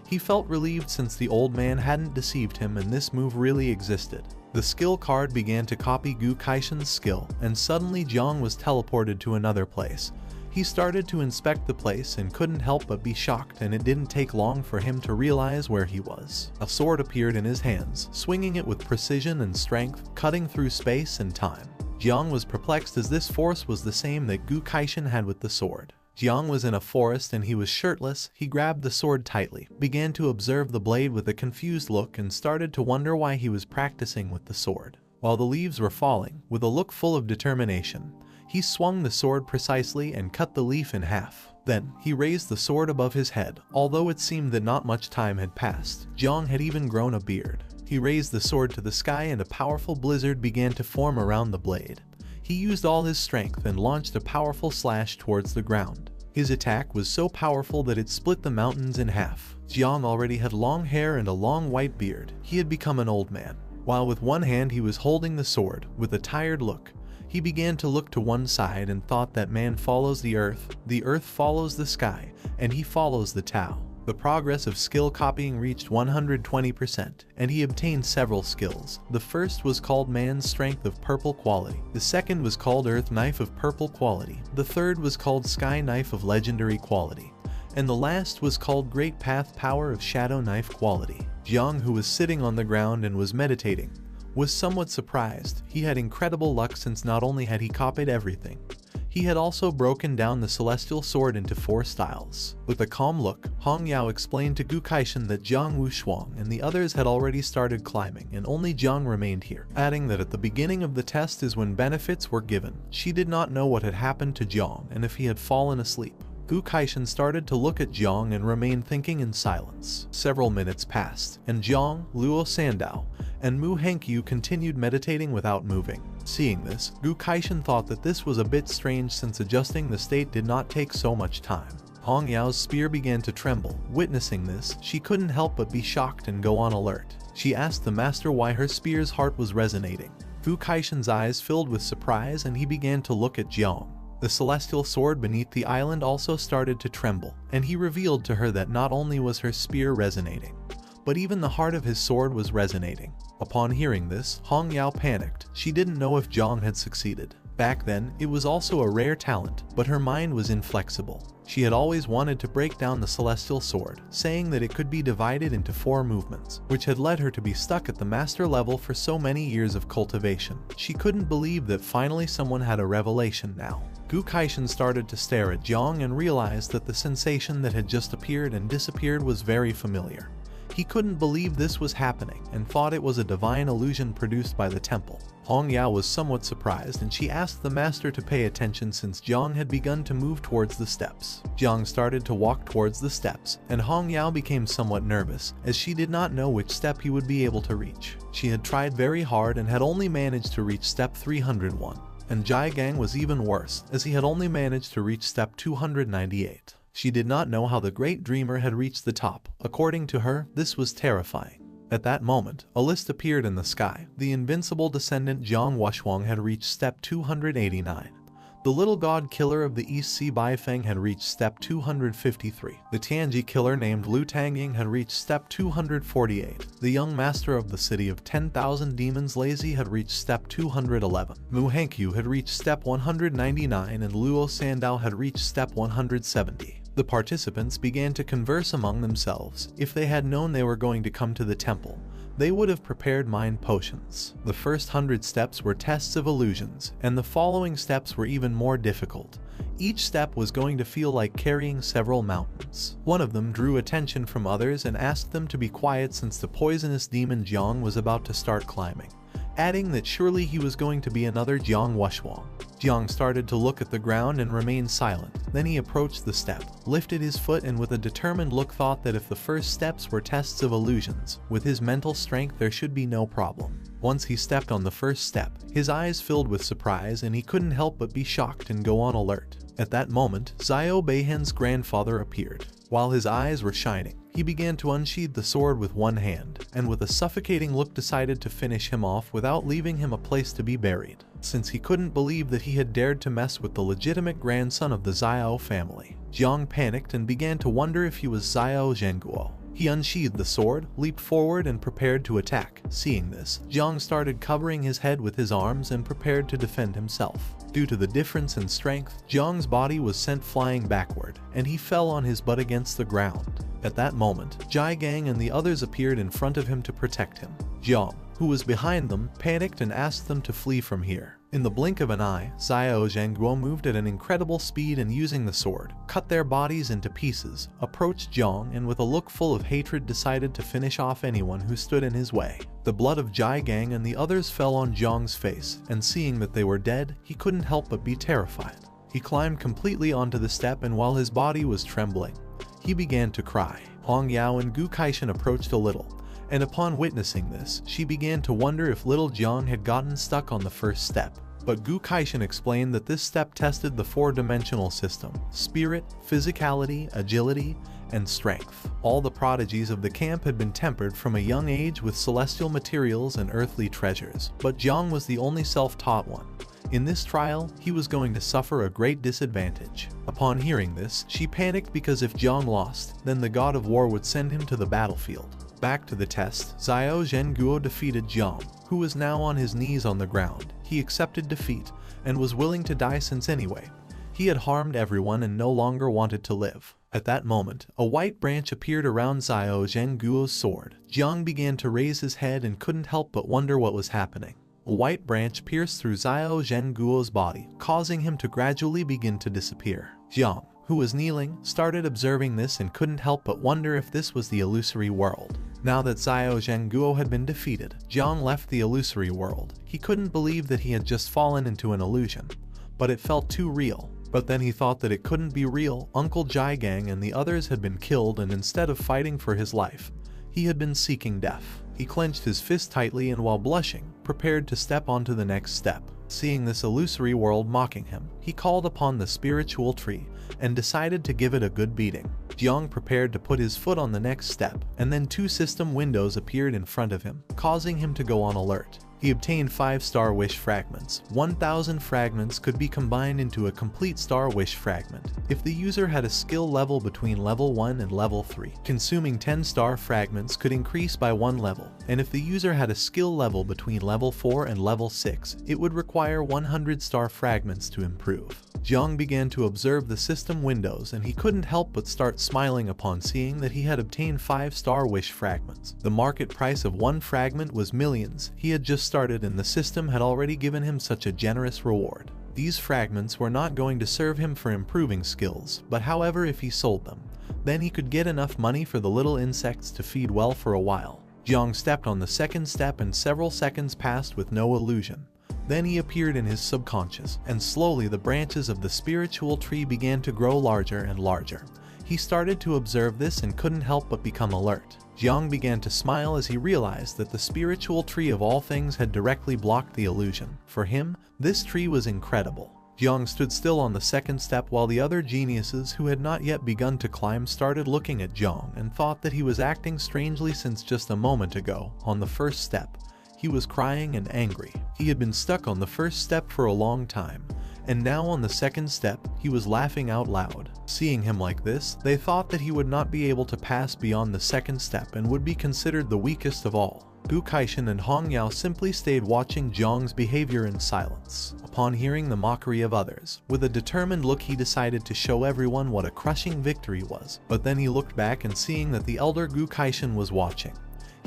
He felt relieved since the old man hadn't deceived him and this move really existed. The skill card began to copy Gu Kaishan's skill, and suddenly Jiang was teleported to another place. He started to inspect the place and couldn't help but be shocked, and it didn't take long for him to realize where he was. A sword appeared in his hands, swinging it with precision and strength, cutting through space and time. Jiang was perplexed as this force was the same that Gu Kaishan had with the sword. Jiang was in a forest and he was shirtless. He grabbed the sword tightly, began to observe the blade with a confused look, and started to wonder why he was practicing with the sword. While the leaves were falling, with a look full of determination, he swung the sword precisely and cut the leaf in half. Then, he raised the sword above his head. Although it seemed that not much time had passed, Jiang had even grown a beard. He raised the sword to the sky and a powerful blizzard began to form around the blade. He used all his strength and launched a powerful slash towards the ground. His attack was so powerful that it split the mountains in half. Jiang already had long hair and a long white beard. He had become an old man. While with one hand he was holding the sword, with a tired look, he began to look to one side and thought that man follows the earth follows the sky, and he follows the Tao. The progress of skill copying reached 120%, and he obtained several skills. The first was called Man's Strength of Purple Quality. The second was called Earth Knife of Purple Quality. The third was called Sky Knife of Legendary Quality. And the last was called Great Path Power of Shadow Knife Quality. Jiang, who was sitting on the ground and was meditating, was somewhat surprised. He had incredible luck since not only had he copied everything, he had also broken down the celestial sword into 4 styles. With a calm look, Hong Yao explained to Gu Kaishan that Jiang Wushuang and the others had already started climbing and only Jiang remained here, adding that at the beginning of the test is when benefits were given. She did not know what had happened to Jiang and if he had fallen asleep. Gu Kaishan started to look at Jiang and remained thinking in silence. Several minutes passed, and Jiang, Luo Sandao, and Mu Hankyu continued meditating without moving. Seeing this, Gu Kaishan thought that this was a bit strange since adjusting the state did not take so much time. Hong Yao's spear began to tremble. Witnessing this, she couldn't help but be shocked and go on alert. She asked the master why her spear's heart was resonating. Gu Kaishan's eyes filled with surprise and he began to look at Jiang. The celestial sword beneath the island also started to tremble, and he revealed to her that not only was her spear resonating, but even the heart of his sword was resonating. Upon hearing this, Hong Yao panicked. She didn't know if Jiang had succeeded. Back then, it was also a rare talent, but her mind was inflexible. She had always wanted to break down the celestial sword, saying that it could be divided into 4 movements, which had led her to be stuck at the master level for so many years of cultivation. She couldn't believe that finally someone had a revelation now. Gu Kaishin started to stare at Jiang and realized that the sensation that had just appeared and disappeared was very familiar. He couldn't believe this was happening and thought it was a divine illusion produced by the temple. Hong Yao was somewhat surprised and she asked the master to pay attention since Jiang had begun to move towards the steps. Jiang started to walk towards the steps and Hong Yao became somewhat nervous as she did not know which step he would be able to reach. She had tried very hard and had only managed to reach step 301. And Jai Gang was even worse as he had only managed to reach step 298. She did not know how the great dreamer had reached the top. According to her, this was terrifying. At that moment, a list appeared in the sky. The invincible descendant Jiang Wuxuang had reached step 289. The little god killer of the East Sea Baifeng had reached step 253. The Tianji killer named Lu Tangying had reached step 248. The young master of the city of 10,000 demons Lazy had reached step 211. Mu Hankyu had reached step 199 and Luo Sandao had reached step 170. The participants began to converse among themselves. If they had known they were going to come to the temple, they would have prepared mind potions. The first 100 steps were tests of illusions, and the following steps were even more difficult. Each step was going to feel like carrying several mountains. One of them drew attention from others and asked them to be quiet since the poisonous demon Jiang was about to start climbing, adding that surely he was going to be another Jiang Wuxuang. Jiang started to look at the ground and remained silent. Then he approached the step, lifted his foot and with a determined look thought that if the first steps were tests of illusions, with his mental strength there should be no problem. Once he stepped on the first step, his eyes filled with surprise and he couldn't help but be shocked and go on alert. At that moment, Xiao Beihen's grandfather appeared. While his eyes were shining, he began to unsheathe the sword with one hand, and with a suffocating look decided to finish him off without leaving him a place to be buried, since he couldn't believe that he had dared to mess with the legitimate grandson of the Xiao family. Jiang panicked and began to wonder if he was Xiao Zhenguo. He unsheathed the sword, leaped forward and prepared to attack. Seeing this, Jiang started covering his head with his arms and prepared to defend himself. Due to the difference in strength, Jiang's body was sent flying backward, and he fell on his butt against the ground. At that moment, Jai Gang and the others appeared in front of him to protect him. Jiang, who was behind them, panicked and asked them to flee from here. In the blink of an eye, Xiao Zhenguo moved at an incredible speed and using the sword, cut their bodies into pieces, approached Jiang and with a look full of hatred decided to finish off anyone who stood in his way. The blood of Jai Gang and the others fell on Jiang's face, and seeing that they were dead, he couldn't help but be terrified. He climbed completely onto the step and while his body was trembling, he began to cry. Hong Yao and Gu Kaishin approached a little, and upon witnessing this, she began to wonder if little Jiang had gotten stuck on the first step. But Gu Kaishin explained that this step tested the 4-dimensional system: spirit, physicality, agility, and strength. All the prodigies of the camp had been tempered from a young age with celestial materials and earthly treasures, but Jiang was the only self-taught one. In this trial, he was going to suffer a great disadvantage. Upon hearing this, she panicked because if Jiang lost, then the god of war would send him to the battlefield. Back to the test, Xiao Zhenguo defeated Jiang, who was now on his knees on the ground. He accepted defeat and was willing to die since anyway, he had harmed everyone and no longer wanted to live. At that moment, a white branch appeared around Xiao Zhenguo's sword. Jiang began to raise his head and couldn't help but wonder what was happening. A white branch pierced through Xiao Zhenguo's body, causing him to gradually begin to disappear. Jiang, who was kneeling, started observing this and couldn't help but wonder if this was the illusory world. Now that Xiao Zhenguo had been defeated, Jiang left the illusory world. He couldn't believe that he had just fallen into an illusion, but it felt too real. But then he thought that it couldn't be real. Uncle Jai Gang and the others had been killed, and instead of fighting for his life, he had been seeking death. He clenched his fist tightly and while blushing, prepared to step onto the next step. Seeing this illusory world mocking him, he called upon the spiritual tree and decided to give it a good beating. Jiang prepared to put his foot on the next step, and then 2 system windows appeared in front of him, causing him to go on alert. He obtained 5 Star Wish fragments. 1,000 fragments could be combined into a complete Star Wish fragment if the user had a skill level between level 1 and level 3. Consuming 10 star fragments could increase by 1 level, and if the user had a skill level between level 4 and level 6, it would require 100 star fragments to improve. Jiang began to observe the system windows, and he couldn't help but start smiling upon seeing that he had obtained 5 Star Wish fragments. The market price of 1 fragment was millions. He had just started and the system had already given him such a generous reward. These fragments were not going to serve him for improving skills, but however, if he sold them, then he could get enough money for the little insects to feed well for a while. Jiang stepped on the second step and several seconds passed with no illusion. Then he appeared in his subconscious, and slowly the branches of the spiritual tree began to grow larger and larger. He started to observe this and couldn't help but become alert. Jiang began to smile as he realized that the spiritual tree of all things had directly blocked the illusion. For him, this tree was incredible. Jiang stood still on the second step while the other geniuses who had not yet begun to climb started looking at Jiang and thought that he was acting strangely since just a moment ago, on the first step, he was crying and angry. He had been stuck on the first step for a long time, and now on the second step, he was laughing out loud. Seeing him like this, they thought that he would not be able to pass beyond the second step and would be considered the weakest of all. Gu Kaishan and Hong Yao simply stayed watching Jiang's behavior in silence. Upon hearing the mockery of others, with a determined look he decided to show everyone what a crushing victory was, but then he looked back and seeing that the elder Gu Kaishan was watching,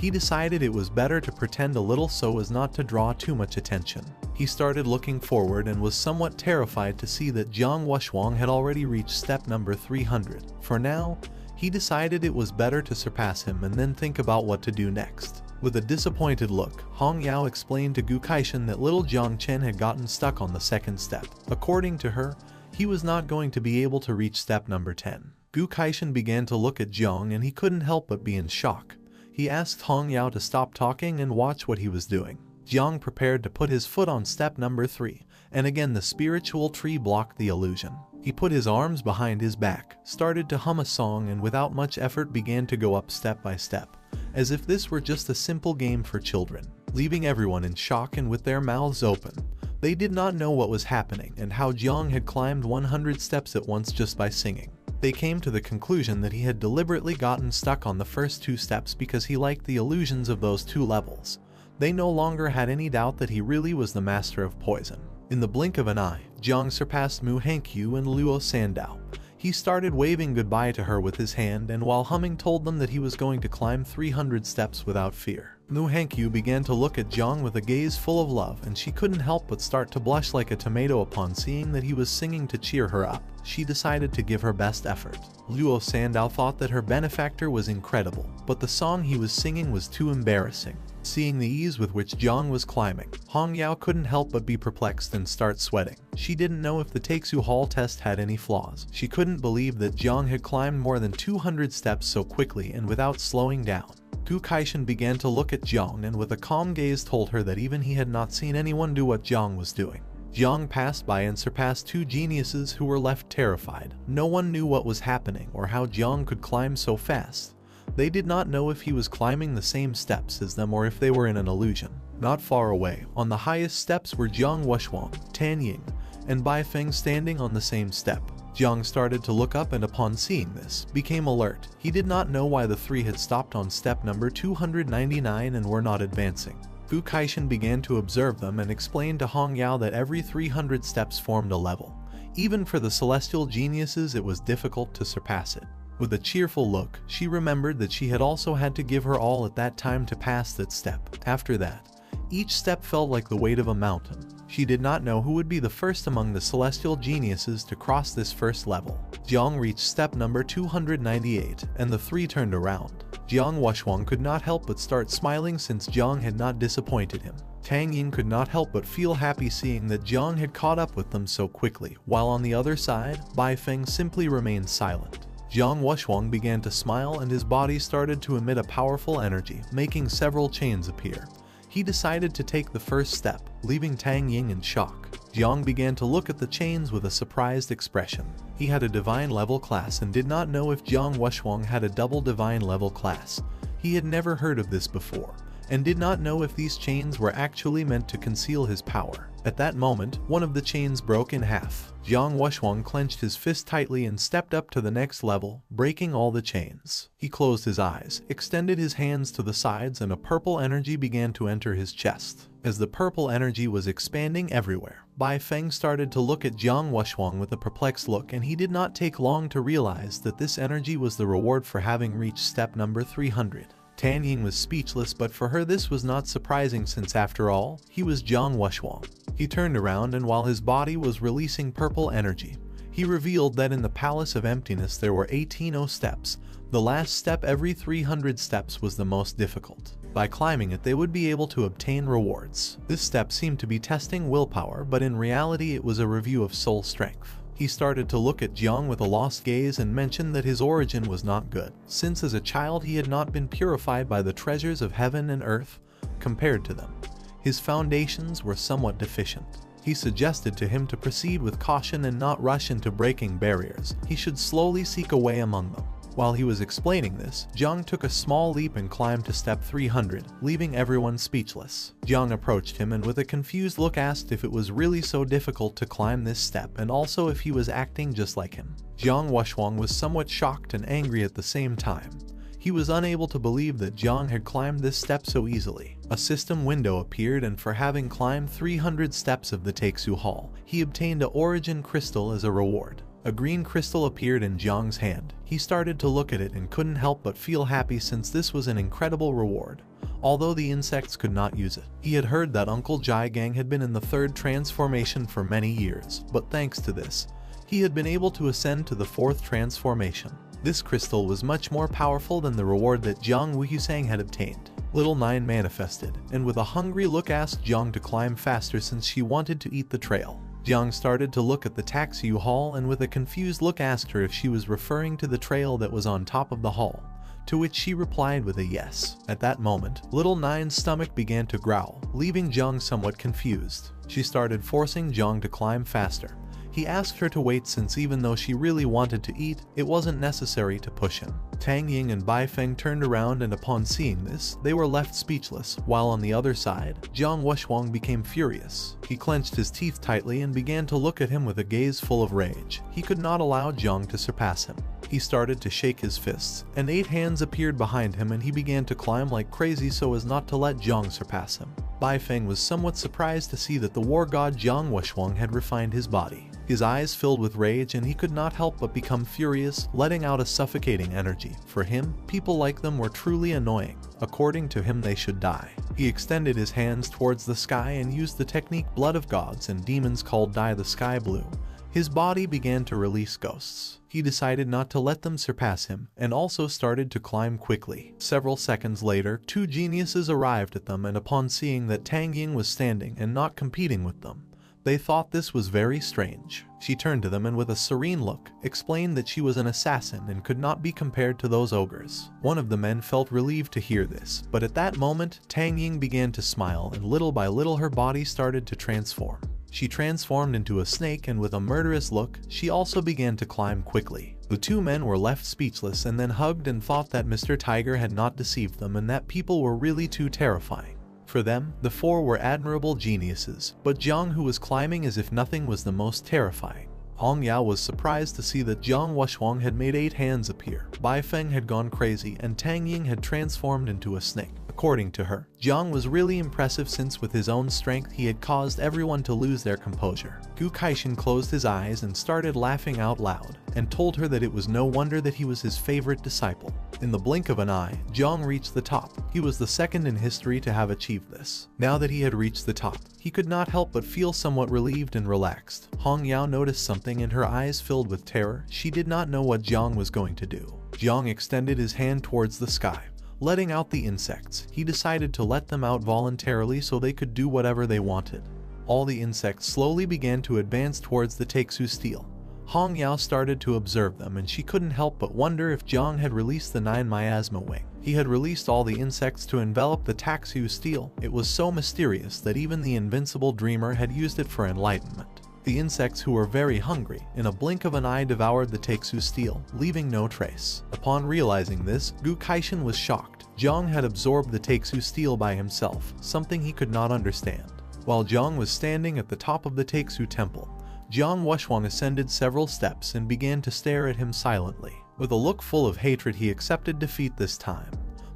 he decided it was better to pretend a little so as not to draw too much attention. He started looking forward and was somewhat terrified to see that Jiang Wuxuang had already reached step number 300. For now, he decided it was better to surpass him and then think about what to do next. With a disappointed look, Hong Yao explained to Gu Kaishan that little Jiang Chen had gotten stuck on the second step. According to her, he was not going to be able to reach step number 10. Gu Kaishan began to look at Jiang and he couldn't help but be in shock. He asked Hong Yao to stop talking and watch what he was doing. Jiang prepared to put his foot on step number 3, and again the spiritual tree blocked the illusion. He put his arms behind his back, started to hum a song, and without much effort began to go up step by step, as if this were just a simple game for children, leaving everyone in shock and with their mouths open. They did not know what was happening and how Jiang had climbed 100 steps at once just by singing. They came to the conclusion that he had deliberately gotten stuck on the first 2 steps because he liked the illusions of those 2 levels. They no longer had any doubt that he really was the master of poison. In the blink of an eye, Jiang surpassed Mu Hankyu and Luo Sandao. He started waving goodbye to her with his hand and while humming told them that he was going to climb 300 steps without fear. Mu Hankyu began to look at Jiang with a gaze full of love, and she couldn't help but start to blush like a tomato upon seeing that he was singing to cheer her up. She decided to give her best effort. Luo Sandao thought that her benefactor was incredible, but the song he was singing was too embarrassing. Seeing the ease with which Jiang was climbing, Hong Yao couldn't help but be perplexed and start sweating. She didn't know if the Taeksu Hall test had any flaws. She couldn't believe that Jiang had climbed more than 200 steps so quickly and without slowing down. Gu Kaishan began to look at Jiang and with a calm gaze told her that even he had not seen anyone do what Jiang was doing. Jiang passed by and surpassed 2 geniuses who were left terrified. No one knew what was happening or how Jiang could climb so fast. They did not know if he was climbing the same steps as them or if they were in an illusion. Not far away, on the highest steps were Jiang Wuxuang, Tan Ying, and Bai Feng standing on the same step. Jiang started to look up and upon seeing this, became alert. He did not know why the 3 had stopped on step number 299 and were not advancing. Gu Kaishan began to observe them and explained to Hong Yao that every 300 steps formed a level. Even for the celestial geniuses it was difficult to surpass it. With a cheerful look, she remembered that she had also had to give her all at that time to pass that step. After that, each step felt like the weight of a mountain. She did not know who would be the first among the celestial geniuses to cross this first level. Jiang reached step number 298, and the 3 turned around. Jiang Wuxuang could not help but start smiling since Jiang had not disappointed him. Tang Ying could not help but feel happy seeing that Jiang had caught up with them so quickly, while on the other side, Bai Feng simply remained silent. Jiang Wuxuang began to smile and his body started to emit a powerful energy, making several chains appear. He decided to take the first step, leaving Tang Ying in shock. Jiang began to look at the chains with a surprised expression. He had a divine level class and did not know if Jiang Wuxuang had a double divine level class. He had never heard of this before, and did not know if these chains were actually meant to conceal his power. At that moment, one of the chains broke in half. Jiang Wuxuang clenched his fist tightly and stepped up to the next level, breaking all the chains. He closed his eyes, extended his hands to the sides, and a purple energy began to enter his chest. As the purple energy was expanding everywhere, Bai Feng started to look at Jiang Wuxuang with a perplexed look, and he did not take long to realize that this energy was the reward for having reached step number 300. Tan Ying was speechless, but for her this was not surprising since after all, he was Jiang Wuxuang. He turned around, and while his body was releasing purple energy, he revealed that in the Palace of Emptiness there were 18 steps. The last step every 300 steps was the most difficult. By climbing it they would be able to obtain rewards. This step seemed to be testing willpower, but in reality it was a review of soul strength. He started to look at Jiang with a lost gaze and mentioned that his origin was not good, since as a child he had not been purified by the treasures of heaven and earth. Compared to them, his foundations were somewhat deficient. He suggested to him to proceed with caution and not rush into breaking barriers. He should slowly seek a way among them. While he was explaining this, Jiang took a small leap and climbed to step 300, leaving everyone speechless. Jiang approached him and with a confused look asked if it was really so difficult to climb this step and also if he was acting just like him. Jiang Wuxuang was somewhat shocked and angry at the same time. He was unable to believe that Jiang had climbed this step so easily. A system window appeared, and for having climbed 300 steps of the Taixu Hall, he obtained an origin crystal as a reward. A green crystal appeared in Jiang's hand. He started to look at it and couldn't help but feel happy since this was an incredible reward. Although the insects could not use it. He had heard that Uncle Jai Gang had been in the third transformation for many years, but thanks to this, he had been able to ascend to the fourth transformation. This crystal was much more powerful than the reward that Jiang Wuhusang had obtained. Little Nine manifested, and with a hungry look asked Jiang to climb faster since she wanted to eat the trail. Jiang started to look at the Taixu Hall and with a confused look asked her if she was referring to the trail that was on top of the hall, to which she replied with a yes. At that moment, Little Nine's stomach began to growl, leaving Jiang somewhat confused. She started forcing Jiang to climb faster. He asked her to wait since even though she really wanted to eat, it wasn't necessary to push him. Tang Ying and Bai Feng turned around, and upon seeing this, they were left speechless, while on the other side, Jiang Wuxuang became furious. He clenched his teeth tightly and began to look at him with a gaze full of rage. He could not allow Jiang to surpass him. He started to shake his fists, and 8 hands appeared behind him and he began to climb like crazy so as not to let Jiang surpass him. Bai Feng was somewhat surprised to see that the war god Jiang Wuxuang had refined his body. His eyes filled with rage and he could not help but become furious, letting out a suffocating energy. For him, people like them were truly annoying. According to him, they should die. He extended his hands towards the sky and used the technique Blood of Gods and Demons called Dye the Sky Blue. His body began to release ghosts. He decided not to let them surpass him, and also started to climb quickly. Several seconds later, 2 geniuses arrived at them, and upon seeing that Tang Ying was standing and not competing with them, they thought this was very strange. She turned to them and with a serene look, explained that she was an assassin and could not be compared to those ogres. One of the men felt relieved to hear this, but at that moment, Tang Ying began to smile and little by little her body started to transform. She transformed into a snake and with a murderous look, she also began to climb quickly. The 2 men were left speechless and then hugged and thought that Mr. Tiger had not deceived them and that people were really too terrifying. For them, the 4 were admirable geniuses, but Jiang, who was climbing as if nothing, was the most terrifying. Hong Yao was surprised to see that Jiang Wuxuang had made 8 hands appear. Bai Feng had gone crazy and Tang Ying had transformed into a snake. According to her, Jiang was really impressive since with his own strength he had caused everyone to lose their composure. Gu Kaishin closed his eyes and started laughing out loud, and told her that it was no wonder that he was his favorite disciple. In the blink of an eye, Jiang reached the top. He was the second in history to have achieved this. Now that he had reached the top, he could not help but feel somewhat relieved and relaxed. Hong Yao noticed something and her eyes filled with terror. She did not know what Jiang was going to do. Jiang extended his hand towards the sky, letting out the insects. He decided to let them out voluntarily so they could do whatever they wanted. All the insects slowly began to advance towards the Taixu steel. Hong Yao started to observe them and she couldn't help but wonder if Jiang had released the 9 miasma wing. He had released all the insects to envelop the Taixu steel. It was so mysterious that even the invincible dreamer had used it for enlightenment. The insects, who were very hungry, in a blink of an eye devoured the Taixu steel, leaving no trace. Upon realizing this, Gu Kaishin was shocked. Jiang had absorbed the Takesu steel by himself, something he could not understand. While Jiang was standing at the top of the Takesu temple, Jiang Wushwang ascended several steps and began to stare at him silently. With a look full of hatred, he accepted defeat this time,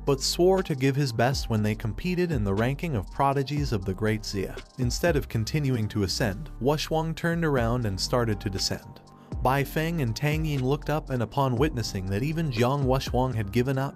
but swore to give his best when they competed in the ranking of prodigies of the Great Xia. Instead of continuing to ascend, Wushwang turned around and started to descend. Bai Feng and Tang Yin looked up, and upon witnessing that even Jiang Wushwang had given up,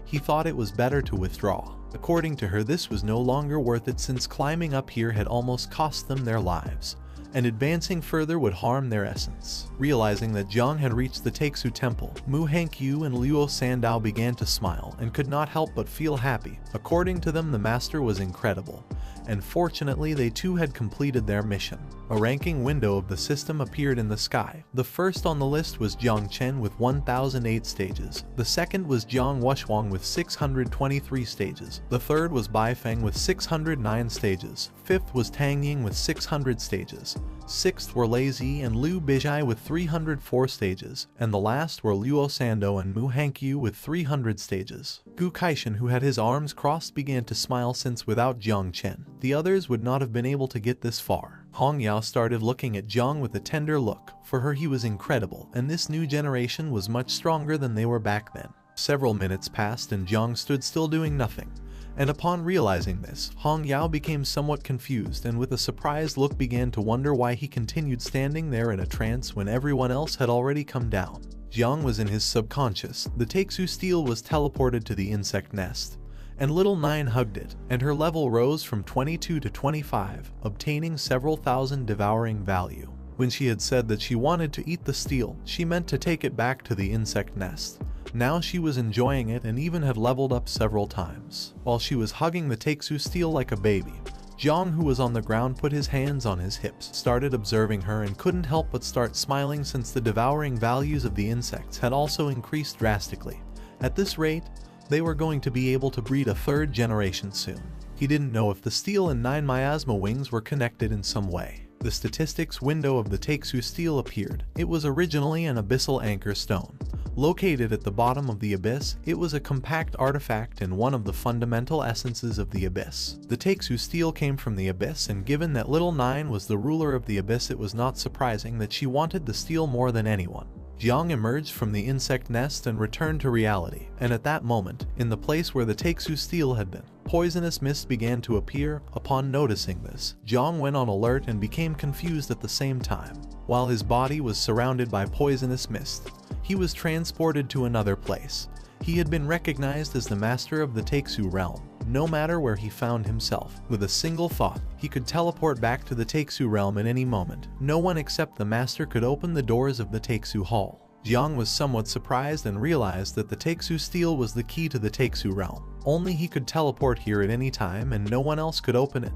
he thought it was better to withdraw. According to her, this was no longer worth it, since climbing up here had almost cost them their lives, and advancing further would harm their essence. Realizing that Jiang had reached the Takesu temple, Mu Hankyu and Luo Sandao began to smile and could not help but feel happy. According to them, the master was incredible, and fortunately they too had completed their mission. A ranking window of the system appeared in the sky. The first on the list was Jiang Chen with 1008 stages. The second was Jiang Wushwang with 623 stages. The third was Bai Feng with 609 stages. Fifth was Tang Ying with 600 stages. Sixth were Lei Zi and Liu Bijai with 304 stages, and the last were Luo Sando and Mu Hankyu with 300 stages. Gu Kaishan, who had his arms crossed, began to smile, since without Jiang Chen, the others would not have been able to get this far. Hong Yao started looking at Jiang with a tender look. For her, he was incredible, and this new generation was much stronger than they were back then. Several minutes passed and Jiang stood still doing nothing. And upon realizing this, Hong Yao became somewhat confused and with a surprised look began to wonder why he continued standing there in a trance when everyone else had already come down. Jiang was in his subconscious. The Takesu steel was teleported to the insect nest, and little Nine hugged it, and her level rose from 22 to 25, obtaining several thousand devouring value. When she had said that she wanted to eat the steel, she meant to take it back to the insect nest. Now she was enjoying it and even had leveled up several times. While she was hugging the Takesu steel like a baby, Jiang, who was on the ground, put his hands on his hips, started observing her, and couldn't help but start smiling, since the devouring values of the insects had also increased drastically. At this rate, they were going to be able to breed a third generation soon. He didn't know if the steel and 9 miasma wings were connected in some way. The statistics window of the Takesu steel appeared. It was originally an abyssal anchor stone. Located at the bottom of the abyss, it was a compact artifact and one of the fundamental essences of the abyss. The Takesu steel came from the abyss, and given that little Nine was the ruler of the abyss, it was not surprising that she wanted the steel more than anyone. Jiang emerged from the insect nest and returned to reality, and at that moment, in the place where the Takesu steel had been, poisonous mist began to appear. Upon noticing this, Jiang went on alert and became confused at the same time. While his body was surrounded by poisonous mist, he was transported to another place. He had been recognized as the master of the Takesu realm. No matter where he found himself, with a single thought, he could teleport back to the Takesu realm at any moment. No one except the master could open the doors of the Takesu hall. Jiang was somewhat surprised and realized that the Takesu steel was the key to the Takesu realm. Only he could teleport here at any time and no one else could open it.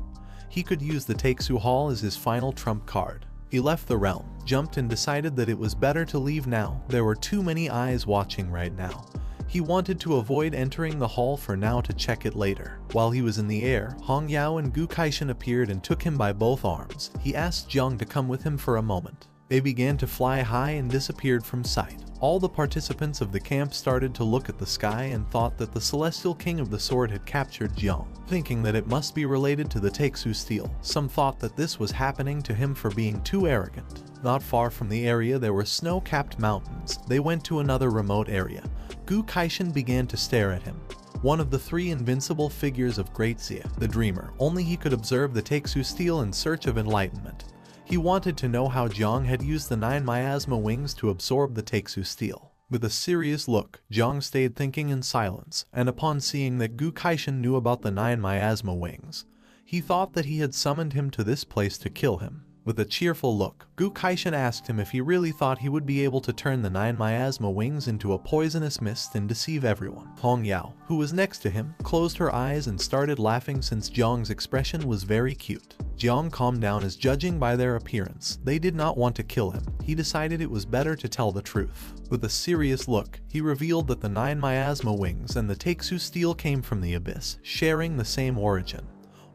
He could use the Takesu hall as his final trump card. He left the realm, jumped, and decided that it was better to leave now. There were too many eyes watching right now. He wanted to avoid entering the hall for now to check it later. While he was in the air, Hong Yao and Gu Kaishan appeared and took him by both arms. He asked Jiang to come with him for a moment. They began to fly high and disappeared from sight. All the participants of the camp started to look at the sky and thought that the celestial king of the sword had captured Jiang, thinking that it must be related to the Takesu steel. Some thought that this was happening to him for being too arrogant. Not far from the area there were snow-capped mountains. They went to another remote area. Gu Kaishan began to stare at him. One of the 3 invincible figures of Great Xia, the dreamer. Only he could observe the Takesu steel in search of enlightenment. He wanted to know how Jiang had used the 9 miasma wings to absorb the Takesu steel. With a serious look, Jiang stayed thinking in silence, and upon seeing that Gu Kaishan knew about the 9 miasma wings, he thought that he had summoned him to this place to kill him. With a cheerful look, Gu Kaishan asked him if he really thought he would be able to turn the 9 miasma wings into a poisonous mist and deceive everyone. Hong Yao, who was next to him, closed her eyes and started laughing since Jiang's expression was very cute. Jiang calmed down, as judging by their appearance, they did not want to kill him. He decided it was better to tell the truth. With a serious look, he revealed that the 9 miasma wings and the Takesu steel came from the abyss, sharing the same origin.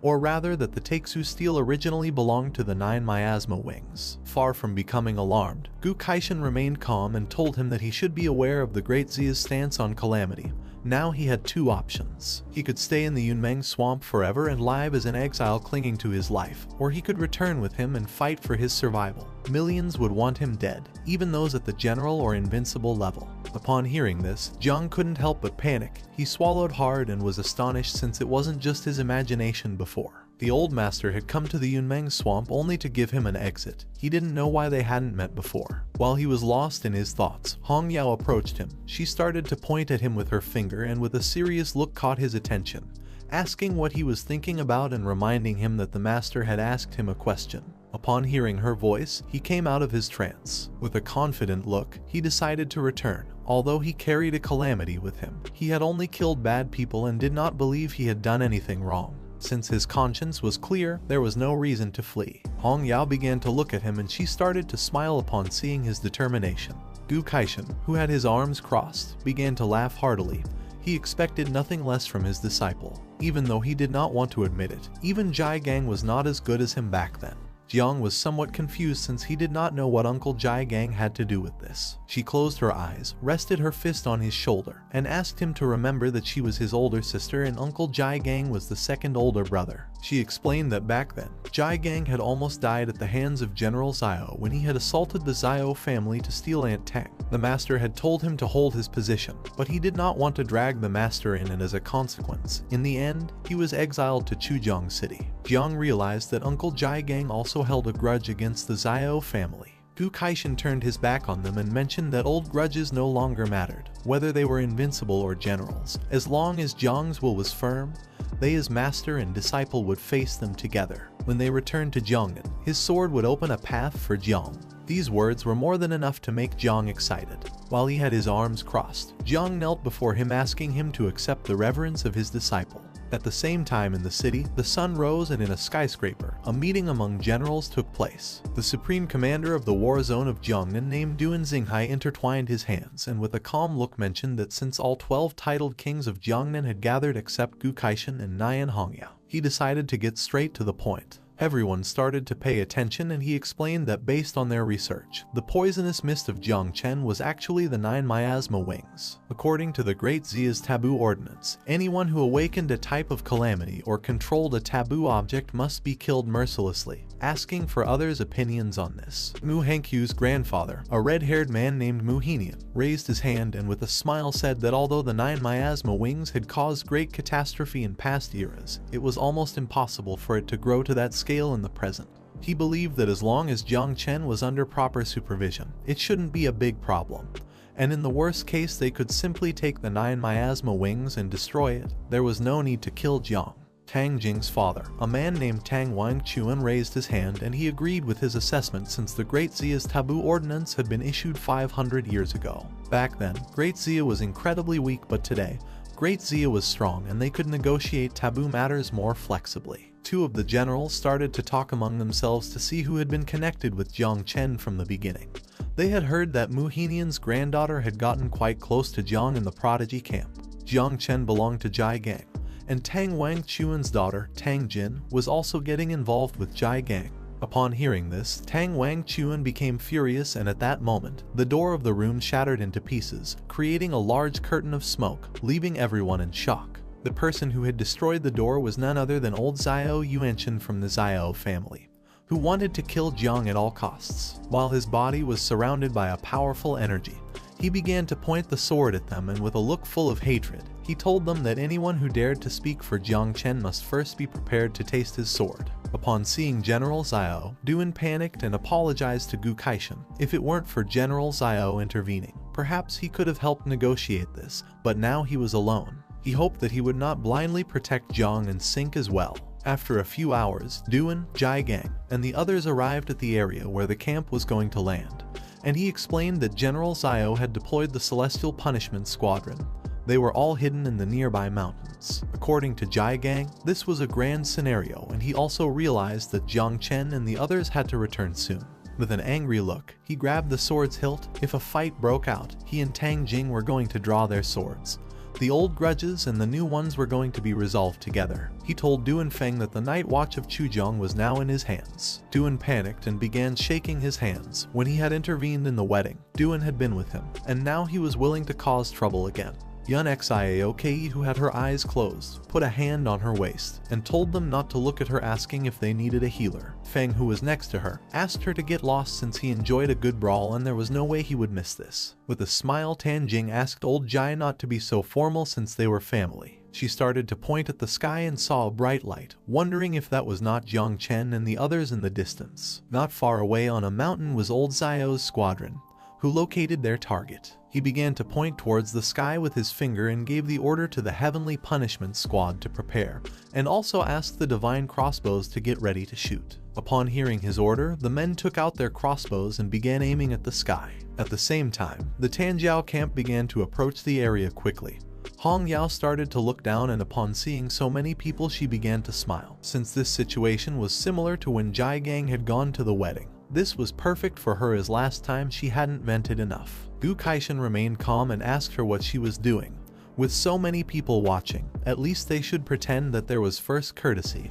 or rather that the Taixu steel originally belonged to the 9 miasma wings. Far from becoming alarmed, Gu Kaishin remained calm and told him that he should be aware of the Great Zia's stance on Calamity. Now he had two options. He could stay in the Yunmeng swamp forever and live as an exile clinging to his life, or he could return with him and fight for his survival. Millions would want him dead, even those at the general or invincible level. Upon hearing this, Jiang couldn't help but panic. He swallowed hard and was astonished since it wasn't just his imagination before. The old master had come to the Yunmeng swamp only to give him an exit. He didn't know why they hadn't met before. While he was lost in his thoughts, Hong Yao approached him. She started to point at him with her finger and with a serious look caught his attention, asking what he was thinking about and reminding him that the master had asked him a question. Upon hearing her voice, he came out of his trance. With a confident look, he decided to return. Although he carried a calamity with him, he had only killed bad people and did not believe he had done anything wrong. Since his conscience was clear, there was no reason to flee. Hong Yao began to look at him and she started to smile upon seeing his determination. Gu Kaishin, who had his arms crossed, began to laugh heartily. He expected nothing less from his disciple. Even though he did not want to admit it, even Jai Gang was not as good as him back then. Jiang was somewhat confused since he did not know what Uncle Jai Gang had to do with this. She closed her eyes, rested her fist on his shoulder, and asked him to remember that she was his older sister and Uncle Jai Gang was the second older brother. She explained that back then, Jai Gang had almost died at the hands of General Xiao when he had assaulted the Xiao family to steal Aunt Tang. The master had told him to hold his position, but he did not want to drag the master in, and as a consequence, in the end, he was exiled to Chujiang City. Jiang realized that Uncle Jai Gang also held a grudge against the Xiao family. Gu Kaishin turned his back on them and mentioned that old grudges no longer mattered, whether they were invincible or generals. As long as Jiang's will was firm, they as master and disciple would face them together. When they returned to Jiangnan, his sword would open a path for Jiang. These words were more than enough to make Jiang excited. While he had his arms crossed, Jiang knelt before him asking him to accept the reverence of his disciple. At the same time in the city, the sun rose and in a skyscraper, a meeting among generals took place. The supreme commander of the war zone of Jiangnan named Duan Xinghai intertwined his hands and with a calm look mentioned that since all 12 titled kings of Jiangnan had gathered except Gu Kaishin and Nian Hongyao, he decided to get straight to the point. Everyone started to pay attention and he explained that based on their research, the poisonous mist of Jiangchen was actually the 9 miasma wings. According to the Great Zia's taboo ordinance, anyone who awakened a type of calamity or controlled a taboo object must be killed mercilessly. Asking for others' opinions on this, Mu Hankyu's grandfather, a red-haired man named Mu Henian, raised his hand and with a smile said that although the 9 miasma wings had caused great catastrophe in past eras, it was almost impossible for it to grow to that scale in the present. He believed that as long as Jiangchen was under proper supervision, it shouldn't be a big problem. And in the worst case they could simply take the 9 miasma wings and destroy it. There was no need to kill Jiang. Tang Jing's father, a man named Tang Wangchuan, raised his hand and he agreed with his assessment since the Great Zia's taboo ordinance had been issued 500 years ago. Back then, Great Zia was incredibly weak, but today, Great Zia was strong and they could negotiate taboo matters more flexibly. Two of the generals started to talk among themselves to see who had been connected with Jiangchen from the beginning. They had heard that Mu Henian's granddaughter had gotten quite close to Jiang in the prodigy camp. Jiangchen belonged to Jai Gang, and Tang Wangchuan's daughter, Tang Jin, was also getting involved with Jai Gang. Upon hearing this, Tang Wangchuan became furious and at that moment, the door of the room shattered into pieces, creating a large curtain of smoke, leaving everyone in shock. The person who had destroyed the door was none other than old Xiao Yuanchen from the Xiao family, who wanted to kill Jiang at all costs. While his body was surrounded by a powerful energy, he began to point the sword at them and with a look full of hatred, he told them that anyone who dared to speak for Jiangchen must first be prepared to taste his sword. Upon seeing General Xiao, Duan panicked and apologized to Gu Kaishin. If it weren't for General Xiao intervening, perhaps he could have helped negotiate this, but now he was alone. He hoped that he would not blindly protect Jiang and sink as well. After a few hours, Duan, Jai Gang, and the others arrived at the area where the camp was going to land, and he explained that General Xiao had deployed the Celestial Punishment Squadron. They were all hidden in the nearby mountains. According to Jai Gang, this was a grand scenario and he also realized that Jiangchen and the others had to return soon. With an angry look, he grabbed the sword's hilt. If a fight broke out, he and Tang Jing were going to draw their swords. The old grudges and the new ones were going to be resolved together. He told Du and Feng that the night watch of Chuzhong was now in his hands. Duan panicked and began shaking his hands. When he had intervened in the wedding, Duan had been with him, and now he was willing to cause trouble again. Yun Xiaoke, who had her eyes closed, put a hand on her waist and told them not to look at her, asking if they needed a healer. Feng, who was next to her, asked her to get lost since he enjoyed a good brawl and there was no way he would miss this. With a smile, Tan Jing asked old Jai not to be so formal since they were family. She started to point at the sky and saw a bright light, wondering if that was not Jiang Chen and the others in the distance. Not far away on a mountain was old Zio's squadron, who located their target. He began to point towards the sky with his finger and gave the order to the Heavenly Punishment Squad to prepare, and also asked the Divine Crossbows to get ready to shoot. Upon hearing his order, the men took out their crossbows and began aiming at the sky. At the same time, the Tanjiao camp began to approach the area quickly. Hong Yao started to look down, and upon seeing so many people she began to smile. Since this situation was similar to when Jai Gang had gone to the wedding, this was perfect for her, as last time she hadn't vented enough. Gu Kaishan remained calm and asked her what she was doing. With so many people watching, at least they should pretend that there was first courtesy,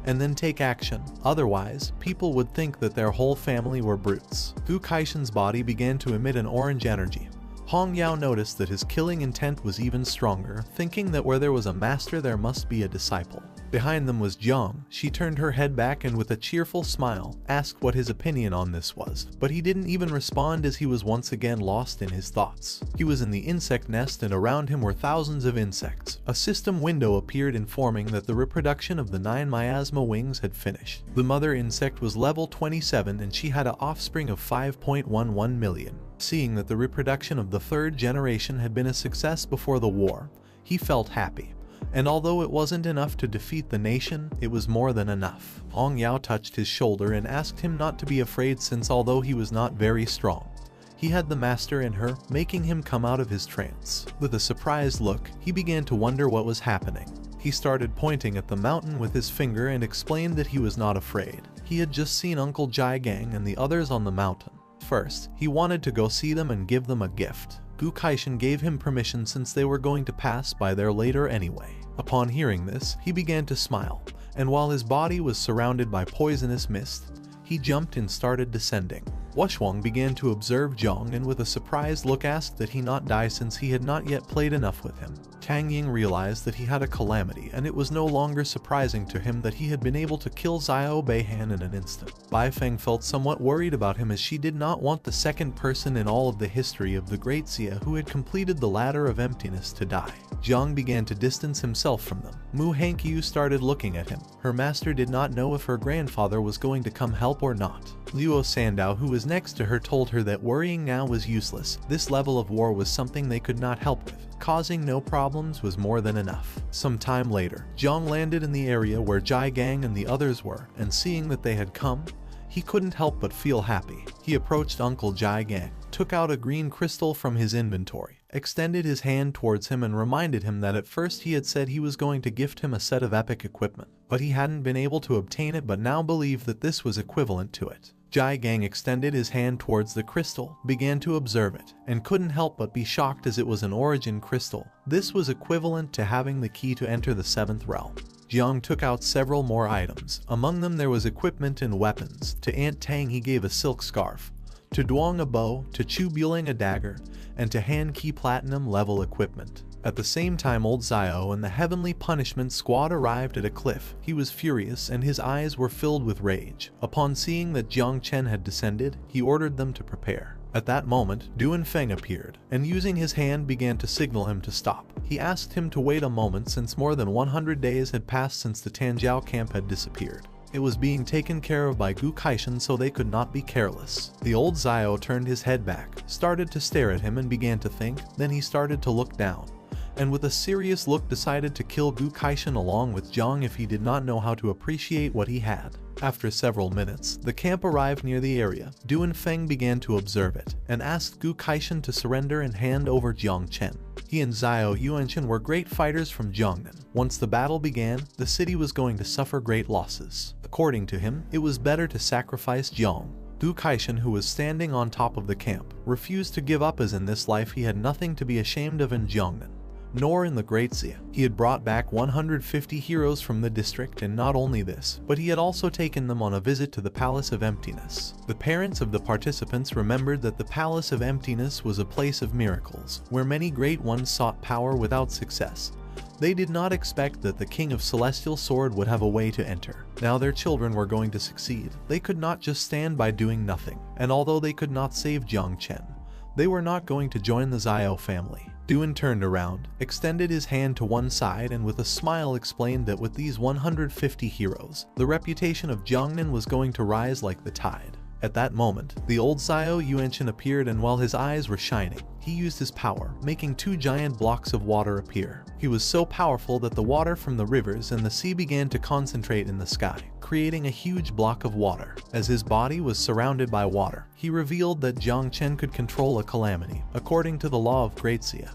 and then take action. Otherwise, people would think that their whole family were brutes. Gu Kaishan's body began to emit an orange energy. Hong Yao noticed that his killing intent was even stronger, thinking that where there was a master there must be a disciple. Behind them was Jiang. She turned her head back and with a cheerful smile asked what his opinion on this was, but he didn't even respond as he was once again lost in his thoughts. He was in the insect nest and around him were thousands of insects. A system window appeared informing that the reproduction of the 9 miasma wings had finished. The mother insect was level 27 and she had an offspring of 5.11 million. Seeing that the reproduction of the 3rd generation had been a success before the war, he felt happy. And although it wasn't enough to defeat the nation, it was more than enough. Hong Yao touched his shoulder and asked him not to be afraid, since although he was not very strong, he had the master in her, making him come out of his trance. With a surprised look, he began to wonder what was happening. He started pointing at the mountain with his finger and explained that he was not afraid. He had just seen Uncle Jai Gang and the others on the mountain. First, he wanted to go see them and give them a gift. Gu Kaishan gave him permission since they were going to pass by there later anyway. Upon hearing this, he began to smile, and while his body was surrounded by poisonous mist, he jumped and started descending. Wushwang began to observe Jiang and with a surprised look asked that he not die since he had not yet played enough with him. Tang Ying realized that he had a calamity, and it was no longer surprising to him that he had been able to kill Xiao Beihan in an instant. Bai Feng felt somewhat worried about him, as she did not want the second person in all of the history of the Great Xia who had completed the Ladder of Emptiness to die. Jiang began to distance himself from them. Mu Hankyu started looking at him. Her master did not know if her grandfather was going to come help or not. Luo Sandao, who was next to her, told her that worrying now was useless. This level of war was something they could not help with. Causing no problems was more than enough. Some time later, Jiang landed in the area where Jai Gang and the others were, and seeing that they had come, he couldn't help but feel happy. He approached Uncle Jai Gang, took out a green crystal from his inventory, extended his hand towards him and reminded him that at first he had said he was going to gift him a set of epic equipment, but he hadn't been able to obtain it, but now believed that this was equivalent to it. Jai Gang extended his hand towards the crystal, began to observe it, and couldn't help but be shocked as it was an origin crystal. This was equivalent to having the key to enter the 7th realm. Jiang took out several more items. Among them there was equipment and weapons. To Aunt Tang he gave a silk scarf, to Duong a bow, to Chu Buling a dagger, and to Han Ki platinum level equipment. At the same time, old Zio and the Heavenly Punishment Squad arrived at a cliff. He was furious and his eyes were filled with rage. Upon seeing that Jiang Chen had descended, he ordered them to prepare. At that moment, Duan Feng appeared, and using his hand began to signal him to stop. He asked him to wait a moment since more than 100 days had passed since the Tanjiao camp had disappeared. It was being taken care of by Gu Kaishan, so they could not be careless. The old Zio turned his head back, started to stare at him and began to think, then he started to look down, and with a serious look decided to kill Gu Kaishan along with Jiang if he did not know how to appreciate what he had. After several minutes, the camp arrived near the area. Duan Feng began to observe it, and asked Gu Kaishan to surrender and hand over Jiang Chen. He and Zio Yuanshan were great fighters from Jiangnan. Once the battle began, the city was going to suffer great losses. According to him, it was better to sacrifice Jiang. Gu Kaishan, who was standing on top of the camp, refused to give up, as in this life he had nothing to be ashamed of in Jiangnan. nor in the Great Xia. He had brought back 150 heroes from the district, and not only this, but he had also taken them on a visit to the Palace of Emptiness. The parents of the participants remembered that the Palace of Emptiness was a place of miracles, where many great ones sought power without success. They did not expect that the King of Celestial Sword would have a way to enter. Now their children were going to succeed. They could not just stand by doing nothing, and although they could not save Jiang Chen, they were not going to join the Xiao family. Duan turned around, extended his hand to one side, and with a smile explained that with these 150 heroes, the reputation of Jiangnan was going to rise like the tide. At that moment, the old Xiao Yuanchen appeared, and while his eyes were shining, he used his power, making 2 giant blocks of water appear. He was so powerful that the water from the rivers and the sea began to concentrate in the sky, creating a huge block of water. As his body was surrounded by water, he revealed that Jiang Chen could control a calamity, according to the law of Great Xia.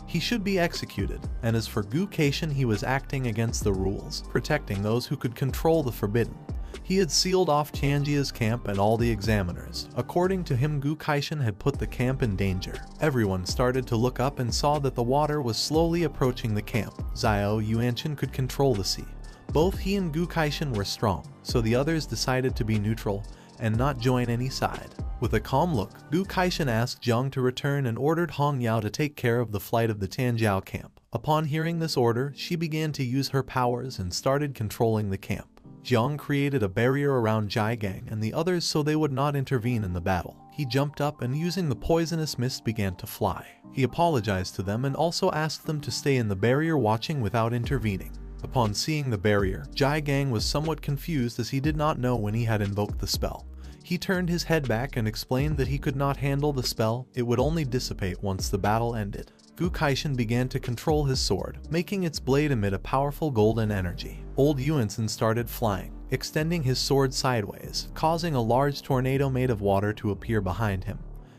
He should be executed, and as for Gu Kaishan, he was acting against the rules, protecting those who could control the forbidden. He had sealed off Tianjia's camp and all the examiners. According to him, Gu Kaishan had put the camp in danger. Everyone started to look up and saw that the water was slowly approaching the camp. Xiao Yuanchen could control the sea. Both he and Gu Kaishan were strong, so the others decided to be neutral and not join any side. With a calm look, Gu Kaishan asked Jiang to return and ordered Hong Yao to take care of the flight of the Tianjiao camp. Upon hearing this order, she began to use her powers and started controlling the camp. Jiang created a barrier around Jai Gang and the others so they would not intervene in the battle. He jumped up and using the poisonous mist began to fly. He apologized to them and also asked them to stay in the barrier watching without intervening. Upon seeing the barrier, Jai Gang was somewhat confused as he did not know when he had invoked the spell. He turned his head back and explained that he could not handle the spell, it would only dissipate once the battle ended. Gu Kaishan began to control his sword, making its blade emit a powerful golden energy. Old Yuansen started flying, extending his sword sideways, causing a large tornado made of water to appear behind him.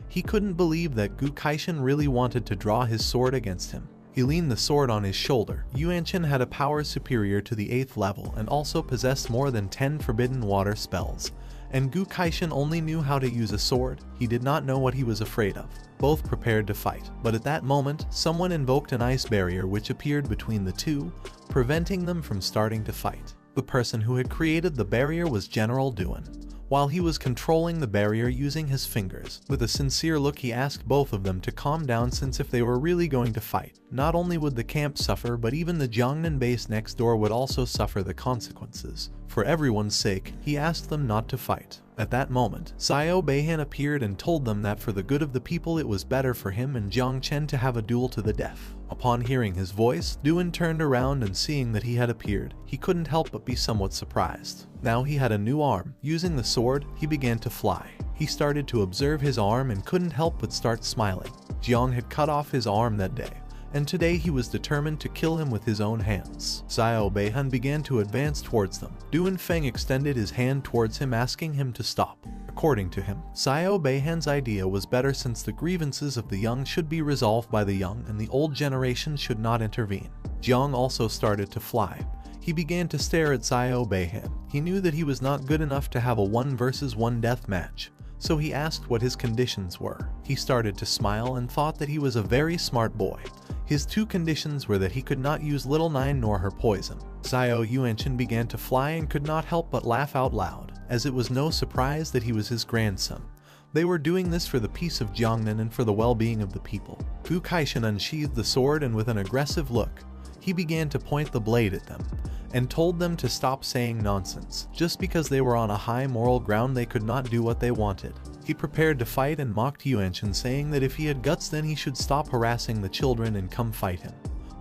He couldn't believe that Gu Kaishan really wanted to draw his sword against him. He leaned the sword on his shoulder. Yuanchen had a power superior to the 8th level and also possessed more than 10 forbidden water spells. And Gu Kaishan only knew how to use a sword. He did not know what he was afraid of. Both prepared to fight, but at that moment, someone invoked an ice barrier which appeared between the two, preventing them from starting to fight. The person who had created the barrier was General Duan. While he was controlling the barrier using his fingers, with a sincere look he asked both of them to calm down, since if they were really going to fight, not only would the camp suffer but even the Jiangnan base next door would also suffer the consequences. For everyone's sake, he asked them not to fight. At that moment, Xiao Beihan appeared and told them that for the good of the people it was better for him and Jiang Chen to have a duel to the death. Upon hearing his voice, Duan turned around and seeing that he had appeared, he couldn't help but be somewhat surprised. Now he had a new arm. Using the sword, he began to fly. He started to observe his arm and couldn't help but start smiling. Jiang had cut off his arm that day, and today he was determined to kill him with his own hands. Xiao Beihan began to advance towards them. Duan Feng extended his hand towards him, asking him to stop. According to him, Xiao Beihan's idea was better, since the grievances of the young should be resolved by the young and the old generation should not intervene. Jiang also started to fly. He began to stare at Xiao Beihan. He knew that he was not good enough to have a 1 versus 1 death match, so he asked what his conditions were. He started to smile and thought that he was a very smart boy. His 2 conditions were that he could not use Little Nine nor her poison. Xiao Yuanchen began to fly and could not help but laugh out loud, as it was no surprise that he was his grandson. They were doing this for the peace of Jiangnan and for the well-being of the people. Gu Kaishan unsheathed the sword and with an aggressive look, he began to point the blade at them, and told them to stop saying nonsense. Just because they were on a high moral ground, they could not do what they wanted. He prepared to fight and mocked Yuanchen, saying that if he had guts then he should stop harassing the children and come fight him.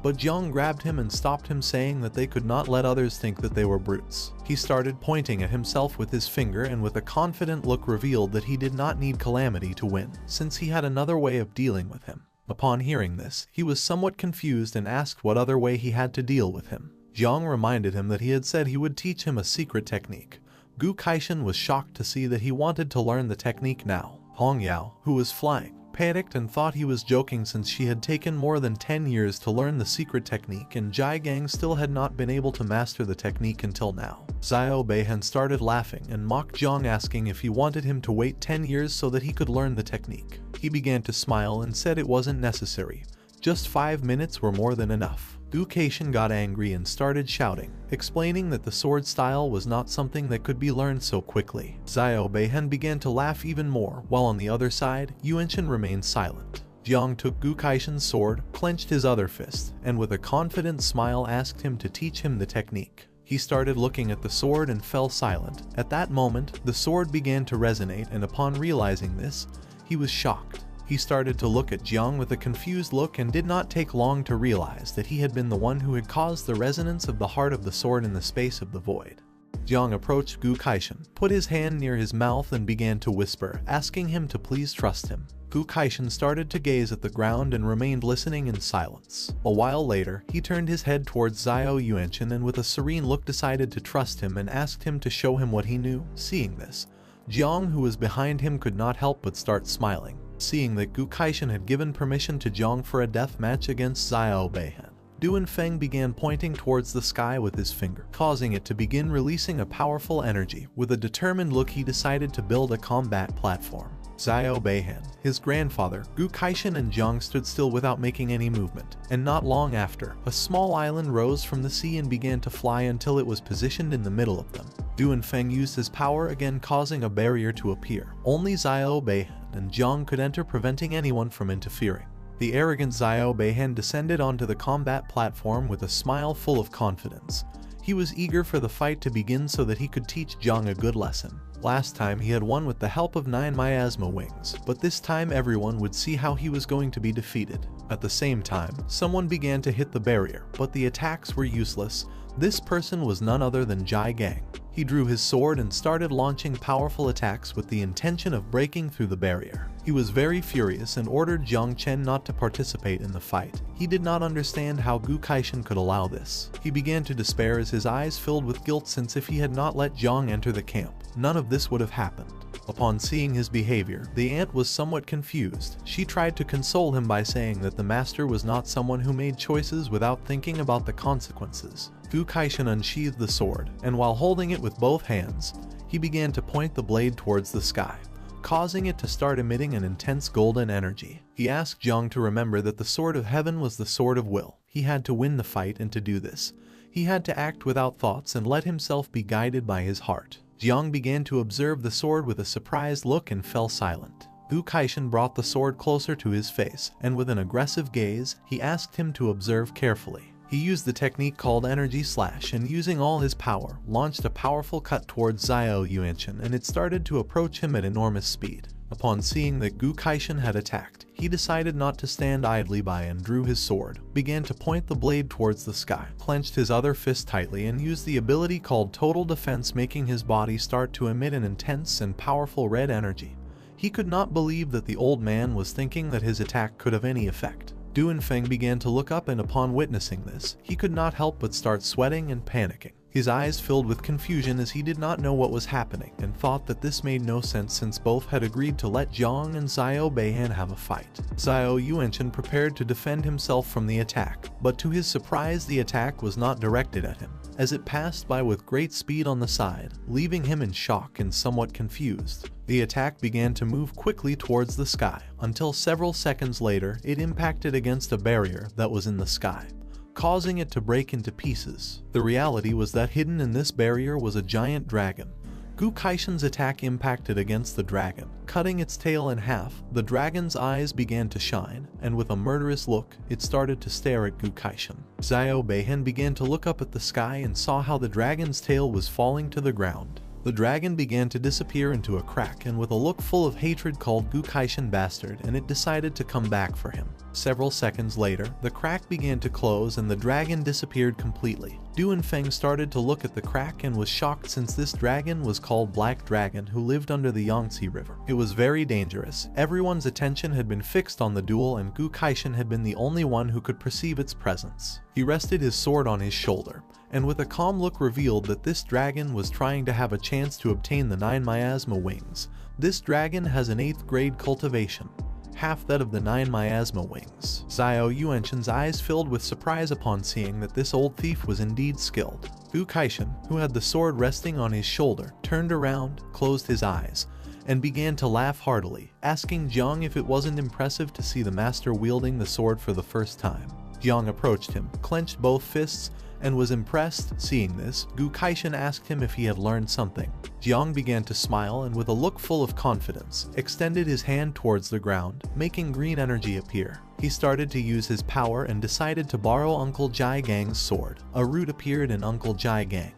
But Jiang grabbed him and stopped him, saying that they could not let others think that they were brutes. He started pointing at himself with his finger and with a confident look revealed that he did not need Calamity to win, since he had another way of dealing with him. Upon hearing this, he was somewhat confused and asked what other way he had to deal with him. Jiang reminded him that he had said he would teach him a secret technique. Gu Kaishan was shocked to see that he wanted to learn the technique now. Hong Yao, who was flying, panicked and thought he was joking, since she had taken more than 10 years to learn the secret technique and Jai Gang still had not been able to master the technique until now. Xiao Beihan started laughing and mocked Jiang, asking if he wanted him to wait 10 years so that he could learn the technique. He began to smile and said it wasn't necessary. Just 5 minutes were more than enough. Gu Kaishan got angry and started shouting, explaining that the sword style was not something that could be learned so quickly. Xiao Beihen began to laugh even more, while on the other side, Yuanchen remained silent. Jiang took Gu Kaishan's sword, clenched his other fist, and with a confident smile asked him to teach him the technique. He started looking at the sword and fell silent. At that moment, the sword began to resonate, and upon realizing this, he was shocked. He started to look at Jiang with a confused look and did not take long to realize that he had been the one who had caused the resonance of the heart of the sword in the space of the void. Jiang approached Gu Kaishan, put his hand near his mouth and began to whisper, asking him to please trust him. Gu Kaishan started to gaze at the ground and remained listening in silence. A while later, he turned his head towards Xiao Yuanchen and with a serene look decided to trust him and asked him to show him what he knew. Seeing this, Jiang, who was behind him, could not help but start smiling. Seeing that Gu Kaishan had given permission to Jiang for a death match against Xiao Beihen, Du Feng began pointing towards the sky with his finger, causing it to begin releasing a powerful energy. With a determined look, he decided to build a combat platform. Xiao Beihen, his grandfather, Gu Kaishan and Jiang stood still without making any movement, and not long after, a small island rose from the sea and began to fly until it was positioned in the middle of them. Du Feng used his power again, causing a barrier to appear. Only Xiao Beihen and Jiang could enter, preventing anyone from interfering. The arrogant Xiao Beihen descended onto the combat platform with a smile full of confidence. He was eager for the fight to begin so that he could teach Jiang a good lesson. Last time he had won with the help of 9 miasma wings, but this time everyone would see how he was going to be defeated. At the same time, someone began to hit the barrier, but the attacks were useless. This person was none other than Jai Gang. He drew his sword and started launching powerful attacks with the intention of breaking through the barrier. He was very furious and ordered Jiang Chen not to participate in the fight. He did not understand how Gu Kaishan could allow this. He began to despair as his eyes filled with guilt, since if he had not let Jiang enter the camp, none of this would have happened. Upon seeing his behavior, the aunt was somewhat confused. She tried to console him by saying that the master was not someone who made choices without thinking about the consequences. Gu Kaishan unsheathed the sword, and while holding it with both hands, he began to point the blade towards the sky, causing it to start emitting an intense golden energy. He asked Jiang to remember that the sword of heaven was the sword of will. He had to win the fight, and to do this, he had to act without thoughts and let himself be guided by his heart. Jiang began to observe the sword with a surprised look and fell silent. Gu Kaishan brought the sword closer to his face, and with an aggressive gaze, he asked him to observe carefully. He used the technique called Energy Slash and, using all his power, launched a powerful cut towards Xiao Yuanchen, and it started to approach him at enormous speed. Upon seeing that Gu Kaishan had attacked, he decided not to stand idly by and drew his sword, began to point the blade towards the sky, clenched his other fist tightly and used the ability called Total Defense, making his body start to emit an intense and powerful red energy. He could not believe that the old man was thinking that his attack could have any effect. Du Feng began to look up, and upon witnessing this, he could not help but start sweating and panicking. His eyes filled with confusion as he did not know what was happening and thought that this made no sense, since both had agreed to let Jiang and Xiao Beihen have a fight. Xiao Yuanchen prepared to defend himself from the attack, but to his surprise the attack was not directed at him, as it passed by with great speed on the side, leaving him in shock and somewhat confused. The attack began to move quickly towards the sky, until several seconds later it impacted against a barrier that was in the sky, causing it to break into pieces. The reality was that hidden in this barrier was a giant dragon. Gu Kaishan's attack impacted against the dragon, cutting its tail in half. The dragon's eyes began to shine, and with a murderous look, it started to stare at Gu Kaishan. Xiao Beihen began to look up at the sky and saw how the dragon's tail was falling to the ground. The dragon began to disappear into a crack, and with a look full of hatred called Gu Kaishan bastard, and it decided to come back for him. Several seconds later, the crack began to close and the dragon disappeared completely. Du Feng started to look at the crack and was shocked, since this dragon was called Black Dragon, who lived under the Yangtze River. It was very dangerous. Everyone's attention had been fixed on the duel, and Gu Kaishan had been the only one who could perceive its presence. He rested his sword on his shoulder, and with a calm look revealed that this dragon was trying to have a chance to obtain the 9 miasma wings. This dragon has an 8th grade cultivation, half that of the 9 miasma wings. Xiao Yuanchen's eyes filled with surprise upon seeing that this old thief was indeed skilled. Gu Kaishan, who had the sword resting on his shoulder, turned around, closed his eyes, and began to laugh heartily, asking Jiang if it wasn't impressive to see the master wielding the sword for the first time. Jiang approached him, clenched both fists, and was impressed. Seeing this, Gu Kaishan asked him if he had learned something. Jiang began to smile and with a look full of confidence, extended his hand towards the ground, making green energy appear. He started to use his power and decided to borrow Uncle Jai Gang's sword. A root appeared in Uncle Jai Gang,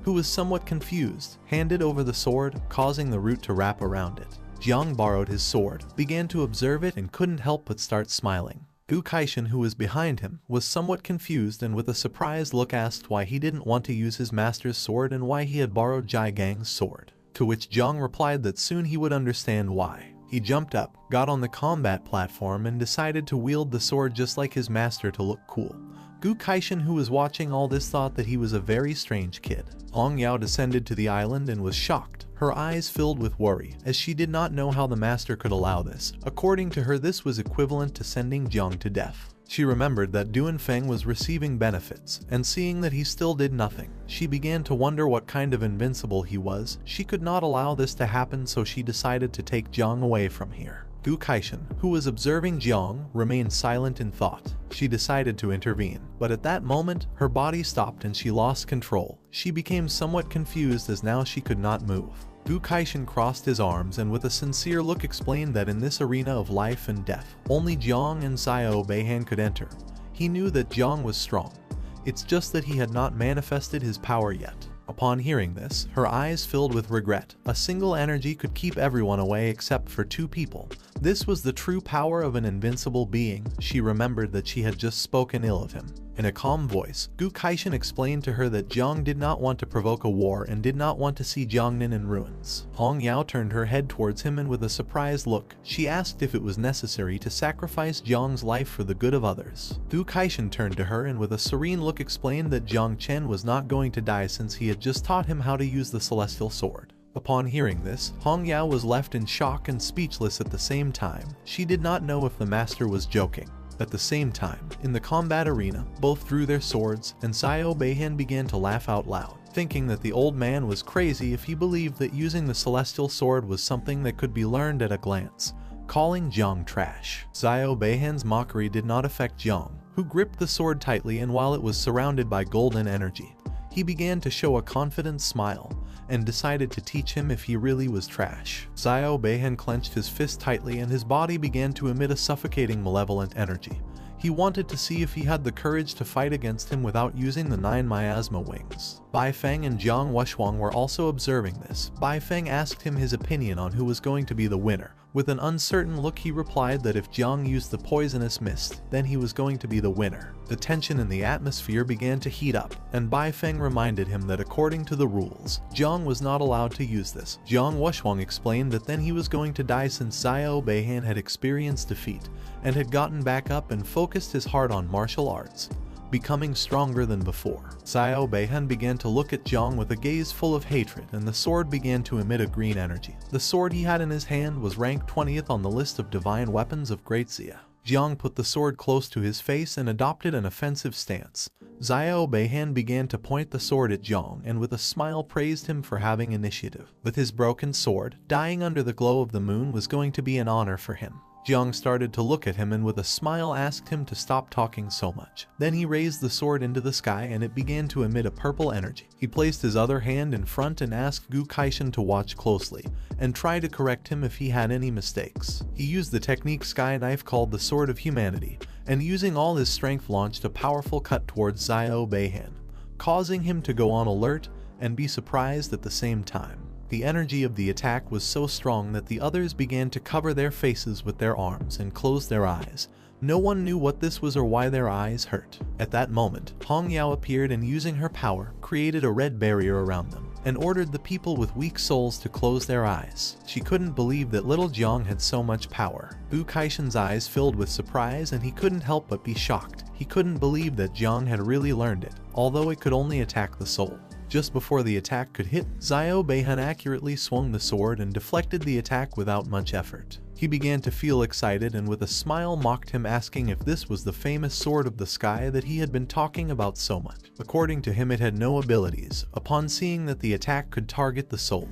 who was somewhat confused, handed over the sword, causing the root to wrap around it. Jiang borrowed his sword, began to observe it and couldn't help but start smiling. Gu Kaishan, who was behind him, was somewhat confused and with a surprised look asked why he didn't want to use his master's sword and why he had borrowed Jai Gang's sword. To which Jiang replied that soon he would understand why. He jumped up, got on the combat platform and decided to wield the sword just like his master to look cool. Gu Kaishan, who was watching all this, thought that he was a very strange kid. Hong Yao descended to the island and was shocked, her eyes filled with worry, as she did not know how the master could allow this. According to her, this was equivalent to sending Jiang to death. She remembered that Duan Feng was receiving benefits, and seeing that he still did nothing, she began to wonder what kind of invincible he was. She could not allow this to happen, so she decided to take Jiang away from here. Gu Kaishan, who was observing Jiang, remained silent in thought. She decided to intervene, but at that moment, her body stopped and she lost control. She became somewhat confused as now she could not move. Gu Kaishan crossed his arms and with a sincere look explained that in this arena of life and death, only Jiang and Xiao Beihan could enter. He knew that Jiang was strong. It's just that he had not manifested his power yet. Upon hearing this, her eyes filled with regret. A single energy could keep everyone away except for two people. This was the true power of an invincible being. She remembered that she had just spoken ill of him. In a calm voice, Gu Kaishan explained to her that Jiang did not want to provoke a war and did not want to see Jiangnan in ruins. Hong Yao turned her head towards him and with a surprised look, she asked if it was necessary to sacrifice Jiang's life for the good of others. Gu Kaishan turned to her and with a serene look explained that Jiang Chen was not going to die since he had just taught him how to use the celestial sword. Upon hearing this, Hong Yao was left in shock and speechless at the same time. She did not know if the master was joking. At the same time, in the combat arena, both drew their swords, and Xiao Beihan began to laugh out loud, thinking that the old man was crazy if he believed that using the celestial sword was something that could be learned at a glance, calling Jiang trash. Xiao Beihan's mockery did not affect Jiang, who gripped the sword tightly, and while it was surrounded by golden energy, he began to show a confident smile, and decided to teach him if he really was trash. Xiao Beihan clenched his fist tightly and his body began to emit a suffocating malevolent energy. He wanted to see if he had the courage to fight against him without using the 9 miasma wings. Bai Feng and Jiang Wuxuang were also observing this. Bai Feng asked him his opinion on who was going to be the winner. With an uncertain look, he replied that if Jiang used the poisonous mist, then he was going to be the winner. The tension in the atmosphere began to heat up, and Bai Feng reminded him that according to the rules, Jiang was not allowed to use this. Jiang Wuxuang explained that then he was going to die since Xiao Beihan had experienced defeat and had gotten back up and focused his heart on martial arts, becoming stronger than before. Xiao Beihan began to look at Jiang with a gaze full of hatred, and the sword began to emit a green energy. The sword he had in his hand was ranked 20th on the list of divine weapons of Great Xia. Jiang put the sword close to his face and adopted an offensive stance. Xiao Beihan began to point the sword at Jiang and with a smile praised him for having initiative. With his broken sword, dying under the glow of the moon was going to be an honor for him. Jiang started to look at him and with a smile asked him to stop talking so much. Then he raised the sword into the sky and it began to emit a purple energy. He placed his other hand in front and asked Gu Kaishan to watch closely and try to correct him if he had any mistakes. He used the technique Sky Knife called the Sword of Humanity, and using all his strength launched a powerful cut towards Xiao Beihan, causing him to go on alert and be surprised at the same time. The energy of the attack was so strong that the others began to cover their faces with their arms and close their eyes. No one knew what this was or why their eyes hurt. At that moment, Hong Yao appeared and using her power, created a red barrier around them, and ordered the people with weak souls to close their eyes. She couldn't believe that little Jiang had so much power. Gu Kaishan's eyes filled with surprise and he couldn't help but be shocked. He couldn't believe that Jiang had really learned it, although it could only attack the soul. Just before the attack could hit, Xiao Beihan accurately swung the sword and deflected the attack without much effort. He began to feel excited and with a smile mocked him, asking if this was the famous sword of the sky that he had been talking about so much. According to him, it had no abilities. Upon seeing that the attack could target the soul,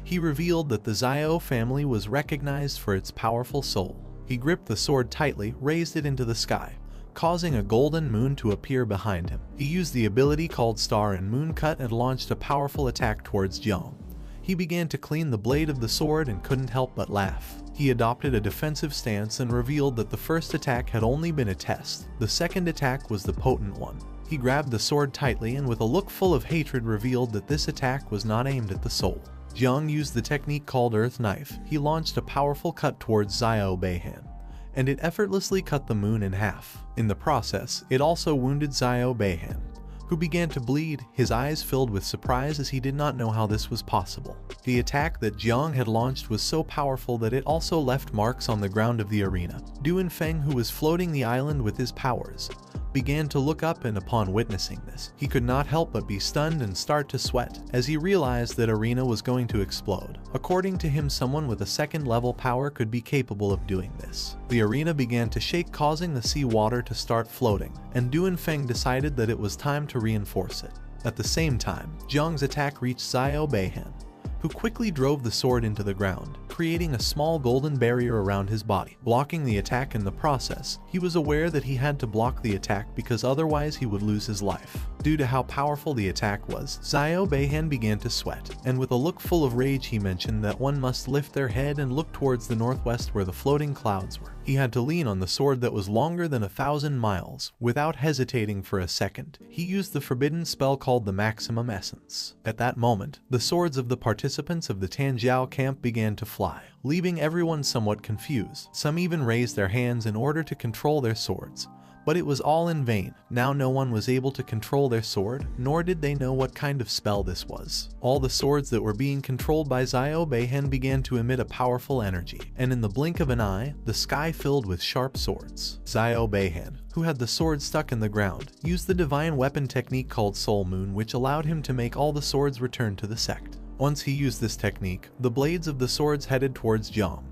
He revealed that the Xiao family was recognized for its powerful soul. He gripped the sword tightly, raised it into the sky, causing a golden moon to appear behind him. He used the ability called Star and Moon Cut and launched a powerful attack towards Jiang. He began to clean the blade of the sword and couldn't help but laugh. He adopted a defensive stance and revealed that the first attack had only been a test. The second attack was the potent one. He grabbed the sword tightly and with a look full of hatred revealed that this attack was not aimed at the soul. Jiang used the technique called Earth Knife. He launched a powerful cut towards Xiao Beihan, and it effortlessly cut the moon in half. In the process, it also wounded Xiao Beihan, who began to bleed, his eyes filled with surprise as he did not know how this was possible. The attack that Jiang had launched was so powerful that it also left marks on the ground of the arena. Duanfeng, who was floating the island with his powers, began to look up, and upon witnessing this, he could not help but be stunned and start to sweat as he realized that arena was going to explode. According to him, someone with a second level power could be capable of doing this. The arena began to shake, causing the sea water to start floating, and Duanfeng decided that it was time to reinforce it. At the same time, Jiang's attack reached Xiao Beihan, who quickly drove the sword into the ground, creating a small golden barrier around his body, blocking the attack. In the process, he was aware that he had to block the attack because otherwise he would lose his life. Due to how powerful the attack was, Xiao Beihan began to sweat, and with a look full of rage he mentioned that one must lift their head and look towards the northwest where the floating clouds were. He had to lean on the sword that was longer than 1,000 miles. Without hesitating for a second, he used the forbidden spell called the Maximum Essence. At that moment, the swords of the participants of the Tanjiao camp began to fly, leaving everyone somewhat confused. Some even raised their hands in order to control their swords, but it was all in vain. Now no one was able to control their sword, nor did they know what kind of spell this was. All the swords that were being controlled by Xiao Beihan began to emit a powerful energy, and in the blink of an eye, the sky filled with sharp swords. Xiao Beihan, who had the sword stuck in the ground, used the divine weapon technique called Soul Moon, which allowed him to make all the swords return to the sect. Once he used this technique, the blades of the swords headed towards Jiang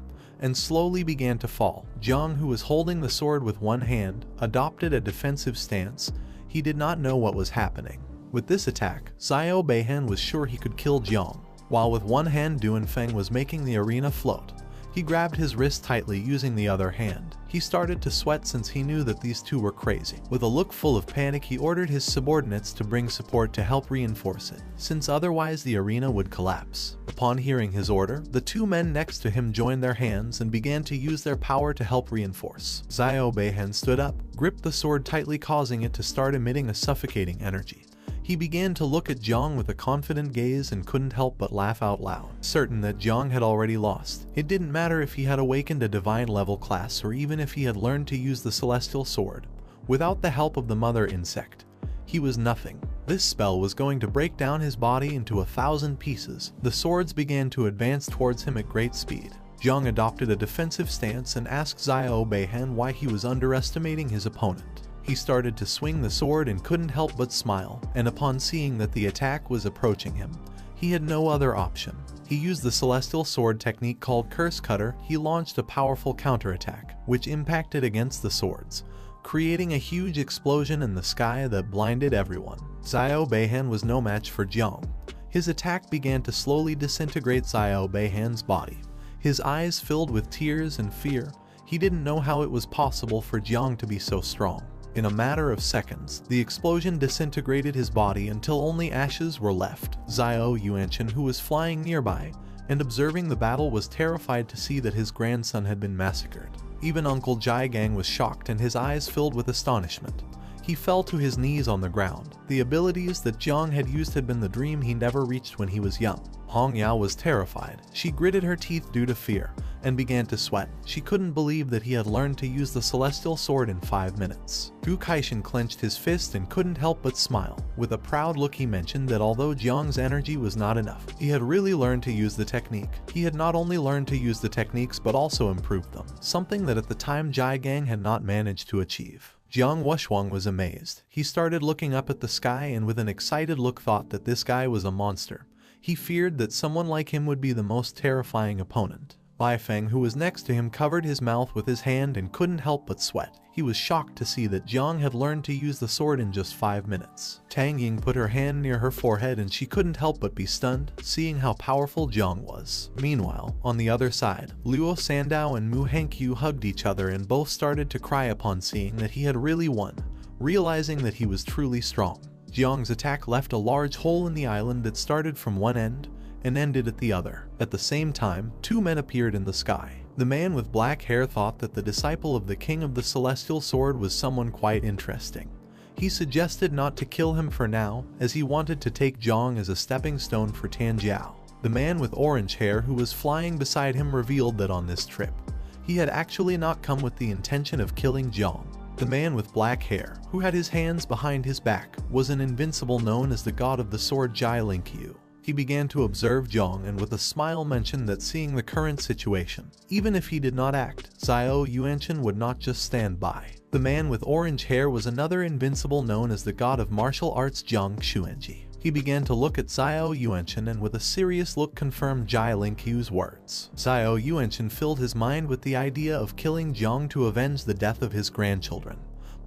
and slowly began to fall. Jiang, who was holding the sword with one hand, adopted a defensive stance. He did not know what was happening. With this attack, Xiao Beihan was sure he could kill Jiang. While with one hand Duanfeng was making the arena float, he grabbed his wrist tightly using the other hand. He started to sweat since he knew that these two were crazy. With a look full of panic, he ordered his subordinates to bring support to help reinforce it, since otherwise the arena would collapse. Upon hearing his order, the two men next to him joined their hands and began to use their power to help reinforce. Xiao Beihan stood up, gripped the sword tightly, causing it to start emitting a suffocating energy. He began to look at Jiang with a confident gaze and couldn't help but laugh out loud. Certain that Jiang had already lost, it didn't matter if he had awakened a divine level class or even if he had learned to use the celestial sword. Without the help of the mother insect, he was nothing. This spell was going to break down his body into 1,000 pieces. The swords began to advance towards him at great speed. Jiang adopted a defensive stance and asked Xiao Beihan why he was underestimating his opponent. He started to swing the sword and couldn't help but smile, and upon seeing that the attack was approaching him, he had no other option. He used the celestial sword technique called Curse Cutter. He launched a powerful counterattack, which impacted against the swords, creating a huge explosion in the sky that blinded everyone. Xiao Beihan was no match for Jiang. His attack began to slowly disintegrate Xiao Beihan's body. His eyes filled with tears and fear. He didn't know how it was possible for Jiang to be so strong. In a matter of seconds, the explosion disintegrated his body until only ashes were left. Xiao Yuanchen, who was flying nearby and observing the battle, was terrified to see that his grandson had been massacred. Even Uncle Jai Gang was shocked and his eyes filled with astonishment. He fell to his knees on the ground. The abilities that Jiang had used had been the dream he never reached when he was young. Hong Yao was terrified. She gritted her teeth due to fear and began to sweat. She couldn't believe that he had learned to use the celestial sword in 5 minutes. Gu Kaishan clenched his fist and couldn't help but smile. With a proud look, he mentioned that although Jiang's energy was not enough, he had really learned to use the technique. He had not only learned to use the techniques but also improved them, something that at the time Jai Gang had not managed to achieve. Jiang Wuxuang was amazed. He started looking up at the sky and with an excited look thought that this guy was a monster. He feared that someone like him would be the most terrifying opponent. Bai Feng, who was next to him, covered his mouth with his hand and couldn't help but sweat. He was shocked to see that Jiang had learned to use the sword in just 5 minutes. Tang Ying put her hand near her forehead and she couldn't help but be stunned, seeing how powerful Jiang was. Meanwhile, on the other side, Luo Sandao and Mu Hankyu hugged each other and both started to cry upon seeing that he had really won, realizing that he was truly strong. Jiang's attack left a large hole in the island that started from one end and ended at the other. At the same time, 2 men appeared in the sky. The man with black hair thought that the disciple of the King of the Celestial Sword was someone quite interesting. He suggested not to kill him for now, as he wanted to take Jiang as a stepping stone for Tanjiao. The man with orange hair who was flying beside him revealed that on this trip, he had actually not come with the intention of killing Jiang. The man with black hair, who had his hands behind his back, was an invincible known as the god of the sword Jai Linkyu. He began to observe Jiang and with a smile mentioned that seeing the current situation, even if he did not act, Xiao Yuanchen would not just stand by. The man with orange hair was another invincible known as the god of martial arts Jiang Xuanji. He began to look at Xiao Yuanchen and with a serious look confirmed Jai Linkyu's words. Xiao Yuanchen filled his mind with the idea of killing Jiang to avenge the death of his grandchildren.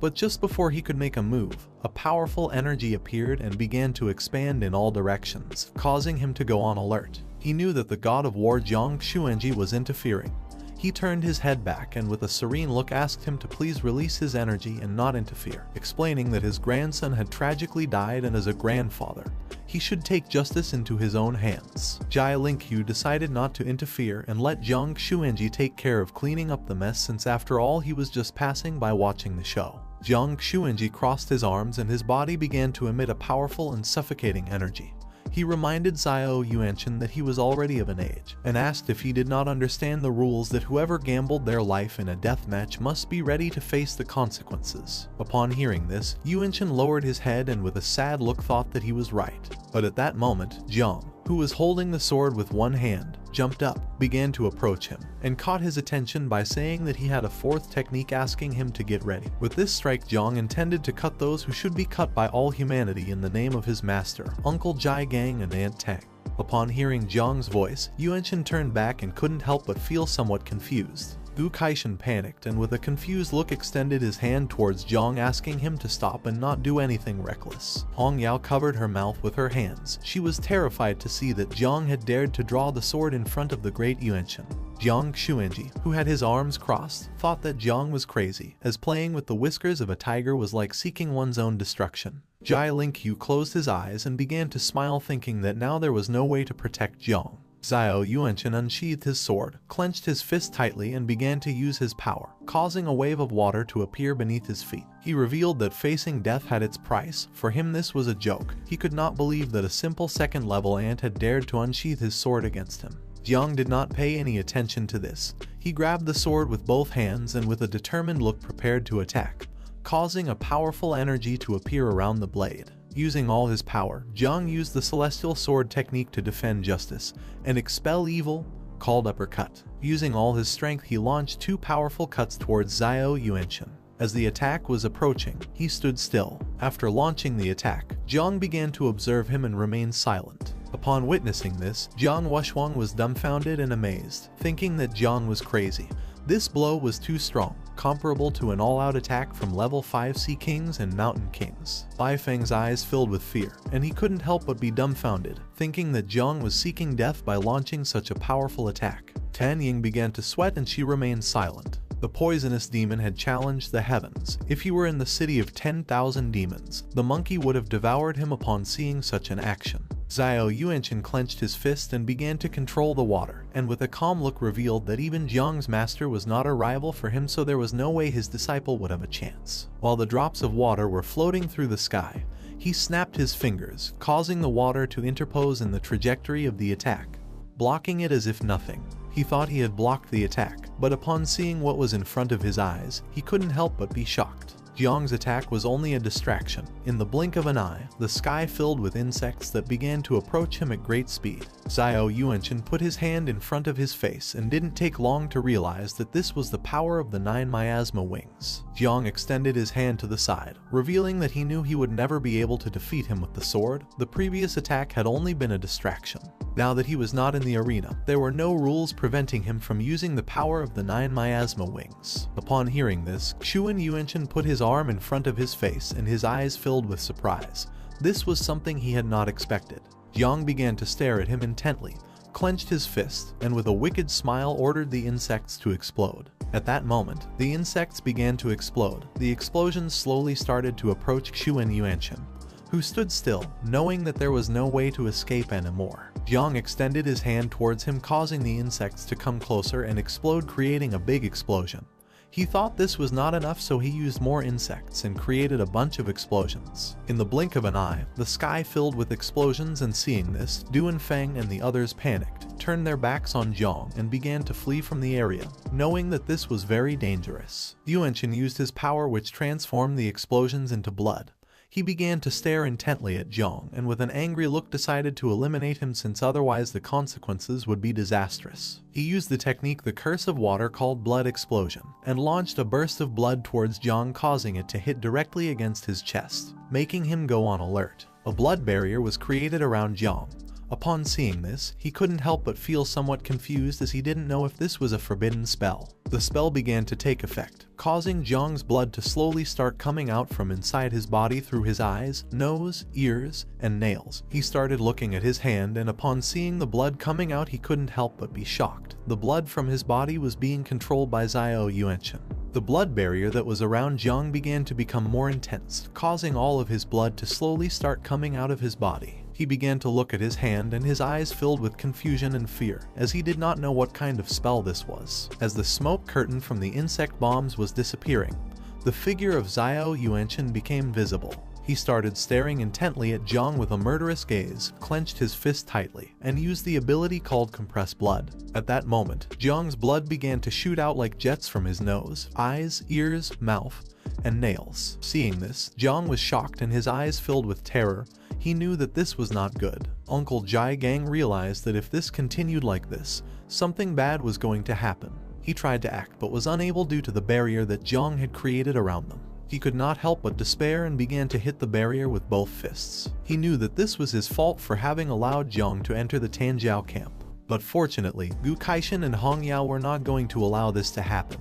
But just before he could make a move, a powerful energy appeared and began to expand in all directions, causing him to go on alert. He knew that the god of war Jiang Xuanji was interfering. He turned his head back and with a serene look asked him to please release his energy and not interfere, explaining that his grandson had tragically died and as a grandfather, he should take justice into his own hands. Jai Linkyu decided not to interfere and let Jiang Xuanji take care of cleaning up the mess since after all he was just passing by watching the show. Jiang Xuanji crossed his arms and his body began to emit a powerful and suffocating energy. He reminded Xiao Yuanchen that he was already of an age, and asked if he did not understand the rules that whoever gambled their life in a death match must be ready to face the consequences. Upon hearing this, Yuanchen lowered his head and with a sad look thought that he was right. But at that moment, Jiang, who was holding the sword with one hand, jumped up, began to approach him, and caught his attention by saying that he had a fourth technique asking him to get ready. With this strike, Jiang intended to cut those who should be cut by all humanity in the name of his master, Uncle Jai Gang and Aunt Tang. Upon hearing Jiang's voice, Yuanchen turned back and couldn't help but feel somewhat confused. Gu Kaishan panicked and with a confused look extended his hand towards Jiang asking him to stop and not do anything reckless. Hong Yao covered her mouth with her hands. She was terrified to see that Jiang had dared to draw the sword in front of the great Yuanchen. Jiang Xuanji, who had his arms crossed, thought that Jiang was crazy, as playing with the whiskers of a tiger was like seeking one's own destruction. Jai Linkyu closed his eyes and began to smile thinking that now there was no way to protect Jiang. Xiao Yuanchen unsheathed his sword, clenched his fist tightly and began to use his power, causing a wave of water to appear beneath his feet. He revealed that facing death had its price. For him this was a joke. He could not believe that a simple second-level ant had dared to unsheath his sword against him. Jiang did not pay any attention to this. He grabbed the sword with both hands and with a determined look prepared to attack, causing a powerful energy to appear around the blade. Using all his power, Jiang used the celestial sword technique to defend justice and expel evil, called uppercut. Using all his strength, he launched 2 powerful cuts towards Xiao Yuanchen. As the attack was approaching, he stood still. After launching the attack, Jiang began to observe him and remained silent. Upon witnessing this, Jiang Wuxuang was dumbfounded and amazed, thinking that Jiang was crazy. This blow was too strong, comparable to an all-out attack from level 5 Sea Kings and Mountain Kings. Bai Feng's eyes filled with fear, and he couldn't help but be dumbfounded, thinking that Jiang was seeking death by launching such a powerful attack. Tan Ying began to sweat and she remained silent. The poisonous demon had challenged the heavens. If he were in the city of 10,000 demons, the monkey would have devoured him upon seeing such an action. Xiao Yuanchen clenched his fist and began to control the water, and with a calm look revealed that even Jiang's master was not a rival for him, so there was no way his disciple would have a chance. While the drops of water were floating through the sky, he snapped his fingers, causing the water to interpose in the trajectory of the attack, blocking it as if nothing. He thought he had blocked the attack, but upon seeing what was in front of his eyes, he couldn't help but be shocked. Jiang's attack was only a distraction. In the blink of an eye, the sky filled with insects that began to approach him at great speed. Xiao Yuanchen put his hand in front of his face and didn't take long to realize that this was the power of the 9 miasma wings. Jiang extended his hand to the side, revealing that he knew he would never be able to defeat him with the sword. The previous attack had only been a distraction. Now that he was not in the arena, there were no rules preventing him from using the power of the 9 miasma wings. Upon hearing this, Chuan Yuanchen put his arm in front of his face and his eyes filled with surprise. This was something he had not expected. Jiang began to stare at him intently, clenched his fist, and with a wicked smile ordered the insects to explode. At that moment, the insects began to explode. The explosions slowly started to approach Chuan Yuanchen, who stood still, knowing that there was no way to escape anymore. Jiang extended his hand towards him, causing the insects to come closer and explode, creating a big explosion. He thought this was not enough, so he used more insects and created a bunch of explosions. In the blink of an eye, the sky filled with explosions, and seeing this, Duan Feng and the others panicked, turned their backs on Jiang, and began to flee from the area, knowing that this was very dangerous. Yuanchen used his power, which transformed the explosions into blood. He began to stare intently at Jiang and with an angry look decided to eliminate him, since otherwise the consequences would be disastrous. He used the technique the curse of water called blood explosion and launched a burst of blood towards Jiang, causing it to hit directly against his chest, making him go on alert. A blood barrier was created around Jiang. Upon seeing this, he couldn't help but feel somewhat confused, as he didn't know if this was a forbidden spell. The spell began to take effect, causing Jiang's blood to slowly start coming out from inside his body through his eyes, nose, ears, and nails. He started looking at his hand, and upon seeing the blood coming out, he couldn't help but be shocked. The blood from his body was being controlled by Xiao Yuanchen. The blood barrier that was around Jiang began to become more intense, causing all of his blood to slowly start coming out of his body. He began to look at his hand, and his eyes filled with confusion and fear, as he did not know what kind of spell this was. As the smoke curtain from the insect bombs was disappearing, the figure of Xiao Yuanchen became visible. He started staring intently at Jiang with a murderous gaze, clenched his fist tightly, and used the ability called Compress Blood. At that moment, Jiang's blood began to shoot out like jets from his nose, eyes, ears, mouth, and nails. Seeing this, Jiang was shocked and his eyes filled with terror. He knew that this was not good. Uncle Jai Gang realized that if this continued like this, something bad was going to happen. He tried to act but was unable due to the barrier that Jiang had created around them. He could not help but despair and began to hit the barrier with both fists. He knew that this was his fault for having allowed Jiang to enter the Tanjiao camp. But fortunately, Gu Kaishan and Hong Yao were not going to allow this to happen.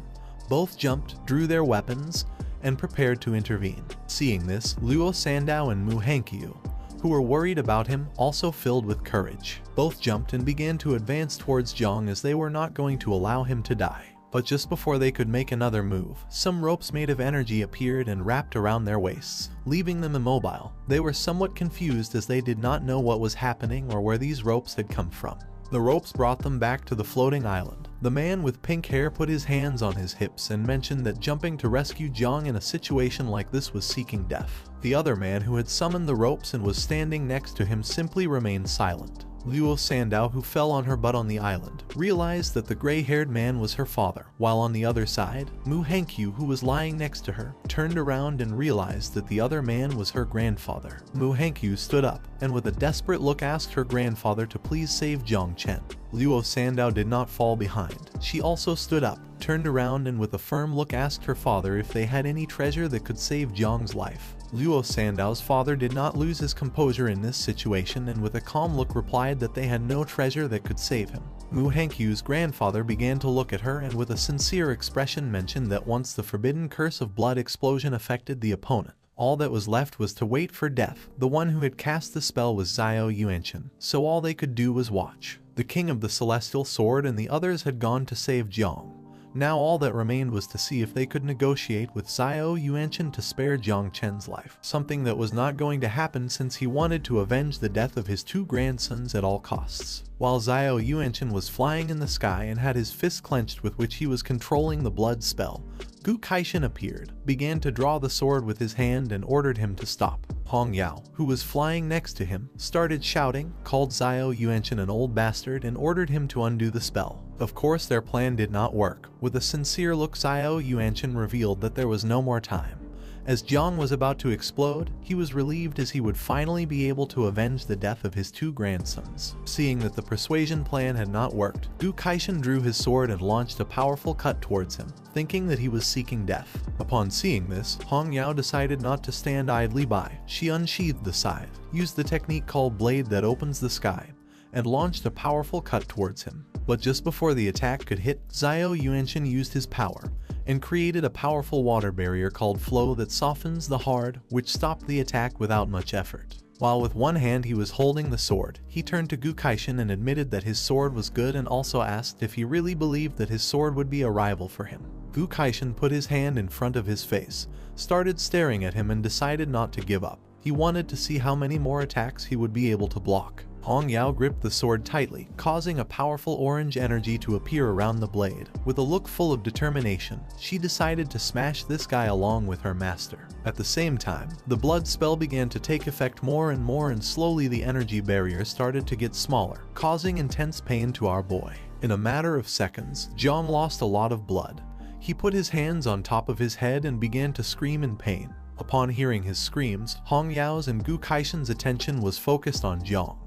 Both jumped, drew their weapons, and prepared to intervene. Seeing this, Luo Sandao and Mu Hankyu, who were worried about him, also filled with courage. Both jumped and began to advance towards Jiang, as they were not going to allow him to die. But just before they could make another move, some ropes made of energy appeared and wrapped around their waists, leaving them immobile. They were somewhat confused, as they did not know what was happening or where these ropes had come from. The ropes brought them back to the floating island. The man with pink hair put his hands on his hips and mentioned that jumping to rescue Jiang in a situation like this was seeking death. The other man, who had summoned the ropes and was standing next to him, simply remained silent. Luo Sandao, who fell on her butt on the island, realized that the gray-haired man was her father, while on the other side, Mu Hankyu, who was lying next to her, turned around and realized that the other man was her grandfather. Mu Hankyu stood up, and with a desperate look asked her grandfather to please save Jiang Chen. Luo Sandao did not fall behind. She also stood up, turned around, and with a firm look asked her father if they had any treasure that could save Jiang's life. Luo Sandao's father did not lose his composure in this situation, and with a calm look replied that they had no treasure that could save him. Mu Hankyu's grandfather began to look at her and with a sincere expression mentioned that once the forbidden curse of blood explosion affected the opponent, all that was left was to wait for death. The one who had cast the spell was Xiao Yuanchen, so all they could do was watch. The king of the celestial sword and the others had gone to save Jiang. Now all that remained was to see if they could negotiate with Xiao Yuanchen to spare Jiang Chen's life, something that was not going to happen since he wanted to avenge the death of his two grandsons at all costs. While Xiao Yuanchen was flying in the sky and had his fist clenched with which he was controlling the blood spell, Gu Kaishan appeared, began to draw the sword with his hand and ordered him to stop. Hong Yao, who was flying next to him, started shouting, called Xiao Yuanchen an old bastard and ordered him to undo the spell. Of course their plan did not work. With a sincere look, Xiao Yuanchen revealed that there was no more time. As Jiang was about to explode, he was relieved as he would finally be able to avenge the death of his two grandsons. Seeing that the persuasion plan had not worked, Gu Kaishan drew his sword and launched a powerful cut towards him, thinking that he was seeking death. Upon seeing this, Hong Yao decided not to stand idly by. She unsheathed the scythe, used the technique called Blade that opens the sky, and launched a powerful cut towards him. But just before the attack could hit, Xiao Yuanshan used his power and created a powerful water barrier called Flow that softens the hard, which stopped the attack without much effort. While with one hand he was holding the sword, he turned to Gu Kaishan and admitted that his sword was good and also asked if he really believed that his sword would be a rival for him. Gu Kaishan put his hand in front of his face, started staring at him and decided not to give up. He wanted to see how many more attacks he would be able to block. Hong Yao gripped the sword tightly, causing a powerful orange energy to appear around the blade. With a look full of determination, she decided to smash this guy along with her master. At the same time, the blood spell began to take effect more and slowly the energy barrier started to get smaller, causing intense pain to our boy. In a matter of seconds, Jiang lost a lot of blood. He put his hands on top of his head and began to scream in pain. Upon hearing his screams, Hong Yao's and Gu Kaishan's attention was focused on Jiang.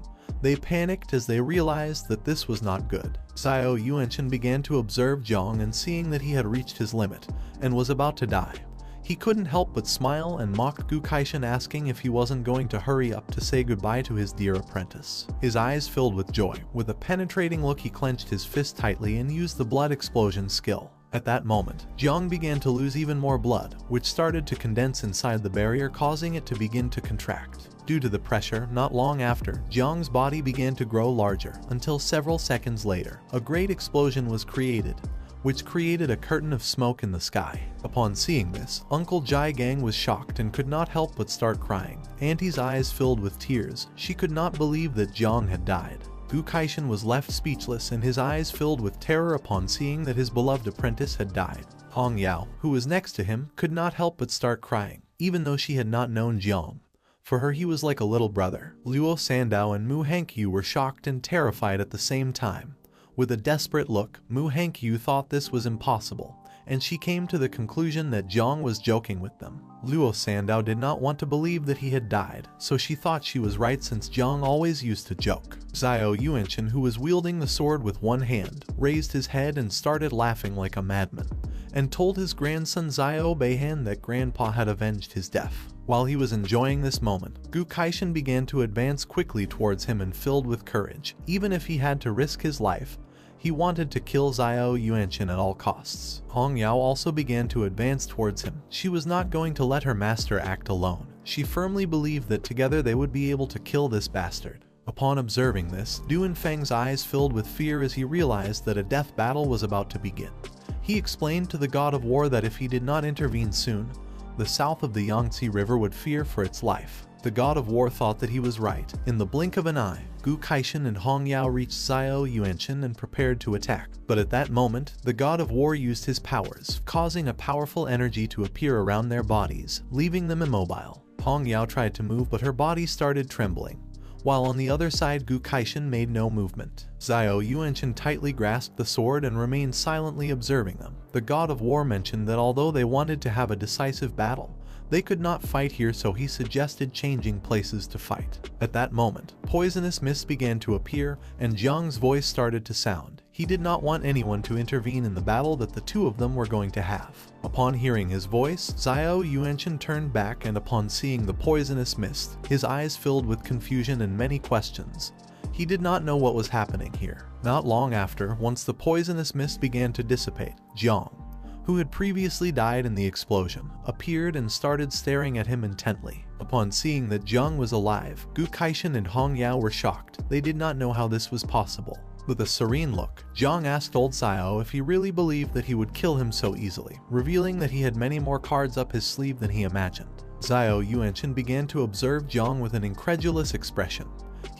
They panicked as they realized that this was not good. Xiao Yuanshan began to observe Jiang, and seeing that he had reached his limit and was about to die, he couldn't help but smile and mocked Gu Kaishan, asking if he wasn't going to hurry up to say goodbye to his dear apprentice. His eyes filled with joy. With a penetrating look, he clenched his fist tightly and used the blood explosion skill. At that moment, Jiang began to lose even more blood, which started to condense inside the barrier, causing it to begin to contract. Due to the pressure, not long after, Jiang's body began to grow larger, until several seconds later, a great explosion was created, which created a curtain of smoke in the sky. Upon seeing this, Uncle Jai Gang was shocked and could not help but start crying. Auntie's eyes filled with tears. She could not believe that Jiang had died. Gu Kaishan was left speechless and his eyes filled with terror upon seeing that his beloved apprentice had died. Hong Yao, who was next to him, could not help but start crying, even though she had not known Jiang. For her he was like a little brother. Luo Sandao and Mu Hankyu were shocked and terrified at the same time. With a desperate look, Mu Hankyu thought this was impossible, and she came to the conclusion that Jiang was joking with them. Luo Sandao did not want to believe that he had died, so she thought she was right since Jiang always used to joke. Xiao Yuanshan, who was wielding the sword with one hand, raised his head and started laughing like a madman, and told his grandson Xiao Beihan that grandpa had avenged his death. While he was enjoying this moment, Gu Kaishan began to advance quickly towards him and filled with courage. Even if he had to risk his life, he wanted to kill Xiao Yuanshan at all costs. Hong Yao also began to advance towards him. She was not going to let her master act alone. She firmly believed that together they would be able to kill this bastard. Upon observing this, Du Feng's eyes filled with fear as he realized that a death battle was about to begin. He explained to the god of war that if he did not intervene soon, the south of the Yangtze River would fear for its life. The god of war thought that he was right. In the blink of an eye, Gu Kaishan and Hong Yao reached Xiao Yuanshan and prepared to attack. But at that moment, the god of war used his powers, causing a powerful energy to appear around their bodies, leaving them immobile. Hong Yao tried to move, but her body started trembling, while on the other side Gu Kaishan made no movement. Xiao Yuanshan tightly grasped the sword and remained silently observing them. The god of war mentioned that although they wanted to have a decisive battle, they could not fight here, so he suggested changing places to fight. At that moment, poisonous mist began to appear and Jiang's voice started to sound. He did not want anyone to intervene in the battle that the two of them were going to have. Upon hearing his voice, Xiao Yuanshan turned back, and upon seeing the poisonous mist, his eyes filled with confusion and many questions. He did not know what was happening here. Not long after, once the poisonous mist began to dissipate, Jiang, who had previously died in the explosion, appeared and started staring at him intently. Upon seeing that Jiang was alive, Gu Kaishan and Hong Yao were shocked. They did not know how this was possible. With a serene look, Jiang asked old Xiao if he really believed that he would kill him so easily, revealing that he had many more cards up his sleeve than he imagined. Xiao Yuanshan began to observe Jiang with an incredulous expression.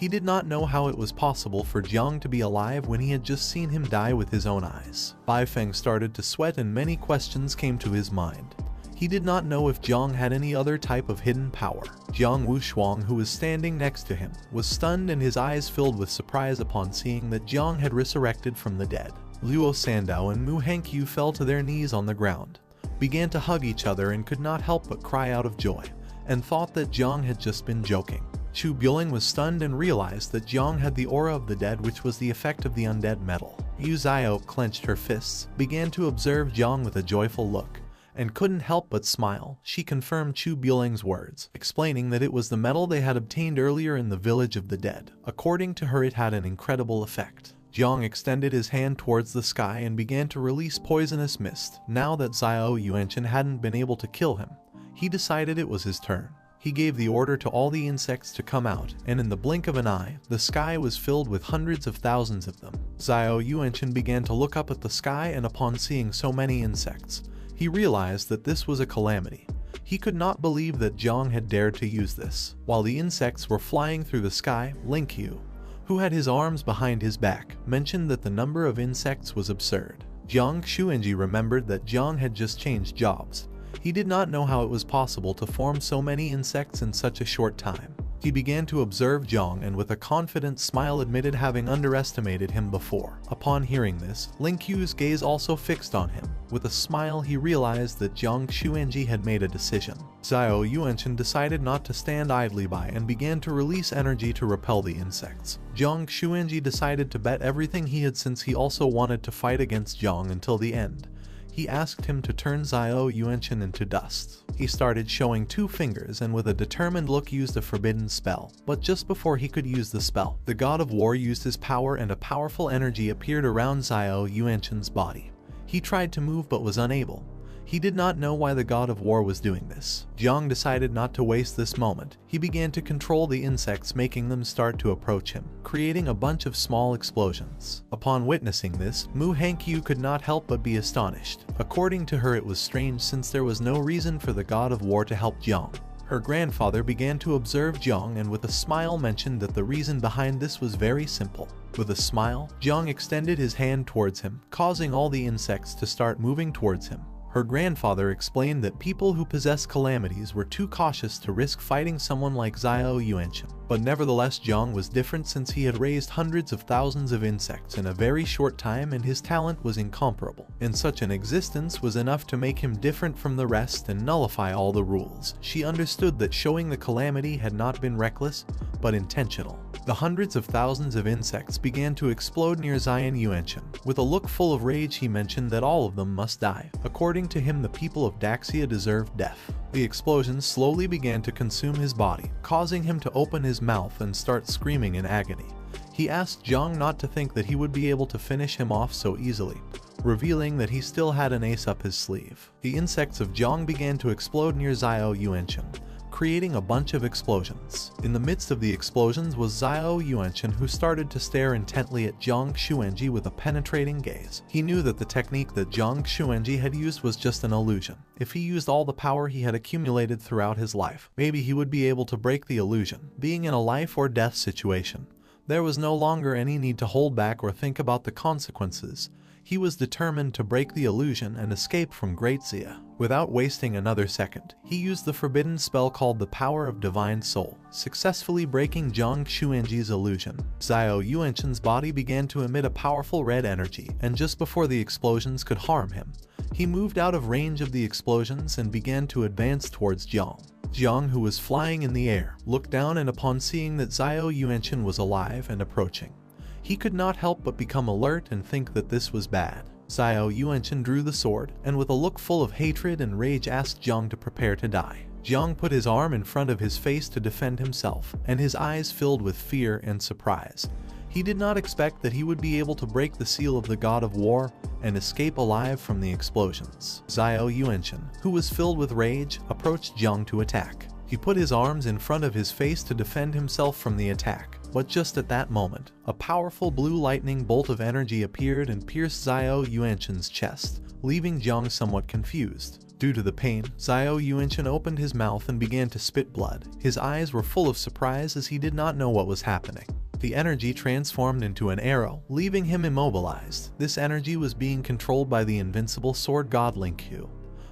He did not know how it was possible for Jiang to be alive when he had just seen him die with his own eyes. Bai Feng started to sweat and many questions came to his mind. He did not know if Jiang had any other type of hidden power. Jiang Wushuang, who was standing next to him, was stunned and his eyes filled with surprise upon seeing that Jiang had resurrected from the dead. Luo Sandao and Mu Hankyu fell to their knees on the ground, began to hug each other and could not help but cry out of joy, and thought that Jiang had just been joking. Chu Bueling was stunned and realized that Jiang had the aura of the dead, which was the effect of the undead metal. Yu Xiao clenched her fists, began to observe Jiang with a joyful look, and couldn't help but smile. She confirmed Chu Biuling's words, explaining that it was the metal they had obtained earlier in the village of the dead. According to her, it had an incredible effect. Jiang extended his hand towards the sky and began to release poisonous mist. Now that Xiao Yuanchen hadn't been able to kill him, he decided it was his turn. He gave the order to all the insects to come out, and in the blink of an eye, the sky was filled with hundreds of thousands of them. Xiao Yuanchen began to look up at the sky, and upon seeing so many insects, he realized that this was a calamity. He could not believe that Jiang had dared to use this. While the insects were flying through the sky, Lin Qiu, who had his arms behind his back, mentioned that the number of insects was absurd. Jiang Xuanji remembered that Jiang had just changed jobs. He did not know how it was possible to form so many insects in such a short time. He began to observe Jiang and with a confident smile admitted having underestimated him before. Upon hearing this, Lin Qiu's gaze also fixed on him. With a smile, he realized that Jiang Xuanji had made a decision. Xiao Yuanchen decided not to stand idly by and began to release energy to repel the insects. Jiang Xuanji decided to bet everything he had since he also wanted to fight against Jiang until the end. He asked him to turn Xiao Yuanchen into dust. He started showing 2 fingers and with a determined look used a forbidden spell. But just before he could use the spell, the god of war used his power and a powerful energy appeared around Xiao Yuanchen's body. He tried to move but was unable. He did not know why the god of war was doing this. Jiang decided not to waste this moment. He began to control the insects, making them start to approach him, creating a bunch of small explosions. Upon witnessing this, Mu Hankyu could not help but be astonished. According to her, it was strange since there was no reason for the god of war to help Jiang. Her grandfather began to observe Jiang and with a smile mentioned that the reason behind this was very simple. With a smile, Jiang extended his hand towards him, causing all the insects to start moving towards him. Her grandfather explained that people who possess calamities were too cautious to risk fighting someone like Xiao Yuanchen. But nevertheless, Jiang was different since he had raised hundreds of thousands of insects in a very short time and his talent was incomparable. And such an existence was enough to make him different from the rest and nullify all the rules. She understood that showing the calamity had not been reckless, but intentional. The hundreds of thousands of insects began to explode near Xiao Yuanchen. With a look full of rage, he mentioned that all of them must die. According to him, the people of Daxia deserved death. The explosions slowly began to consume his body, causing him to open his mouth and start screaming in agony. He asked Jiang not to think that he would be able to finish him off so easily, revealing that he still had an ace up his sleeve. The insects of Jiang began to explode near Xiao Yuanchen, creating a bunch of explosions. In the midst of the explosions was Xiao Yuanchen, who started to stare intently at Jiang Xuanji with a penetrating gaze. He knew that the technique that Jiang Xuanji had used was just an illusion. If he used all the power he had accumulated throughout his life, maybe he would be able to break the illusion. Being in a life or death situation, there was no longer any need to hold back or think about the consequences. He was determined to break the illusion and escape from Great Xia. Without wasting another second, he used the forbidden spell called the Power of Divine Soul, successfully breaking Jiang Xuanji's illusion. Xiao Yuanchen's body began to emit a powerful red energy, and just before the explosions could harm him, he moved out of range of the explosions and began to advance towards Jiang. Jiang, who was flying in the air, looked down and upon seeing that Xiao Yuanchen was alive and approaching, he could not help but become alert and think that this was bad. Xiao Yuanchen drew the sword, and with a look full of hatred and rage asked Jiang to prepare to die. Jiang put his arm in front of his face to defend himself, and his eyes filled with fear and surprise. He did not expect that he would be able to break the seal of the god of war and escape alive from the explosions. Xiao Yuanchen, who was filled with rage, approached Jiang to attack. He put his arms in front of his face to defend himself from the attack. But just at that moment, a powerful blue lightning bolt of energy appeared and pierced Xiao Yuanchen's chest, leaving Jiang somewhat confused. Due to the pain, Xiao Yuanchen opened his mouth and began to spit blood. His eyes were full of surprise as he did not know what was happening. The energy transformed into an arrow, leaving him immobilized. This energy was being controlled by the invincible sword god Lin Qiu,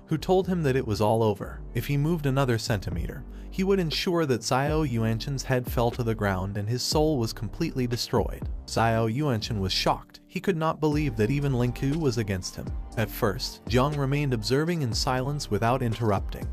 who told him that it was all over. If he moved another centimeter, he would ensure that Xiao Yuanchen's head fell to the ground and his soul was completely destroyed. Xiao Yuanchen was shocked. He could not believe that even Lin Qiu was against him. At first, Jiang remained observing in silence without interrupting,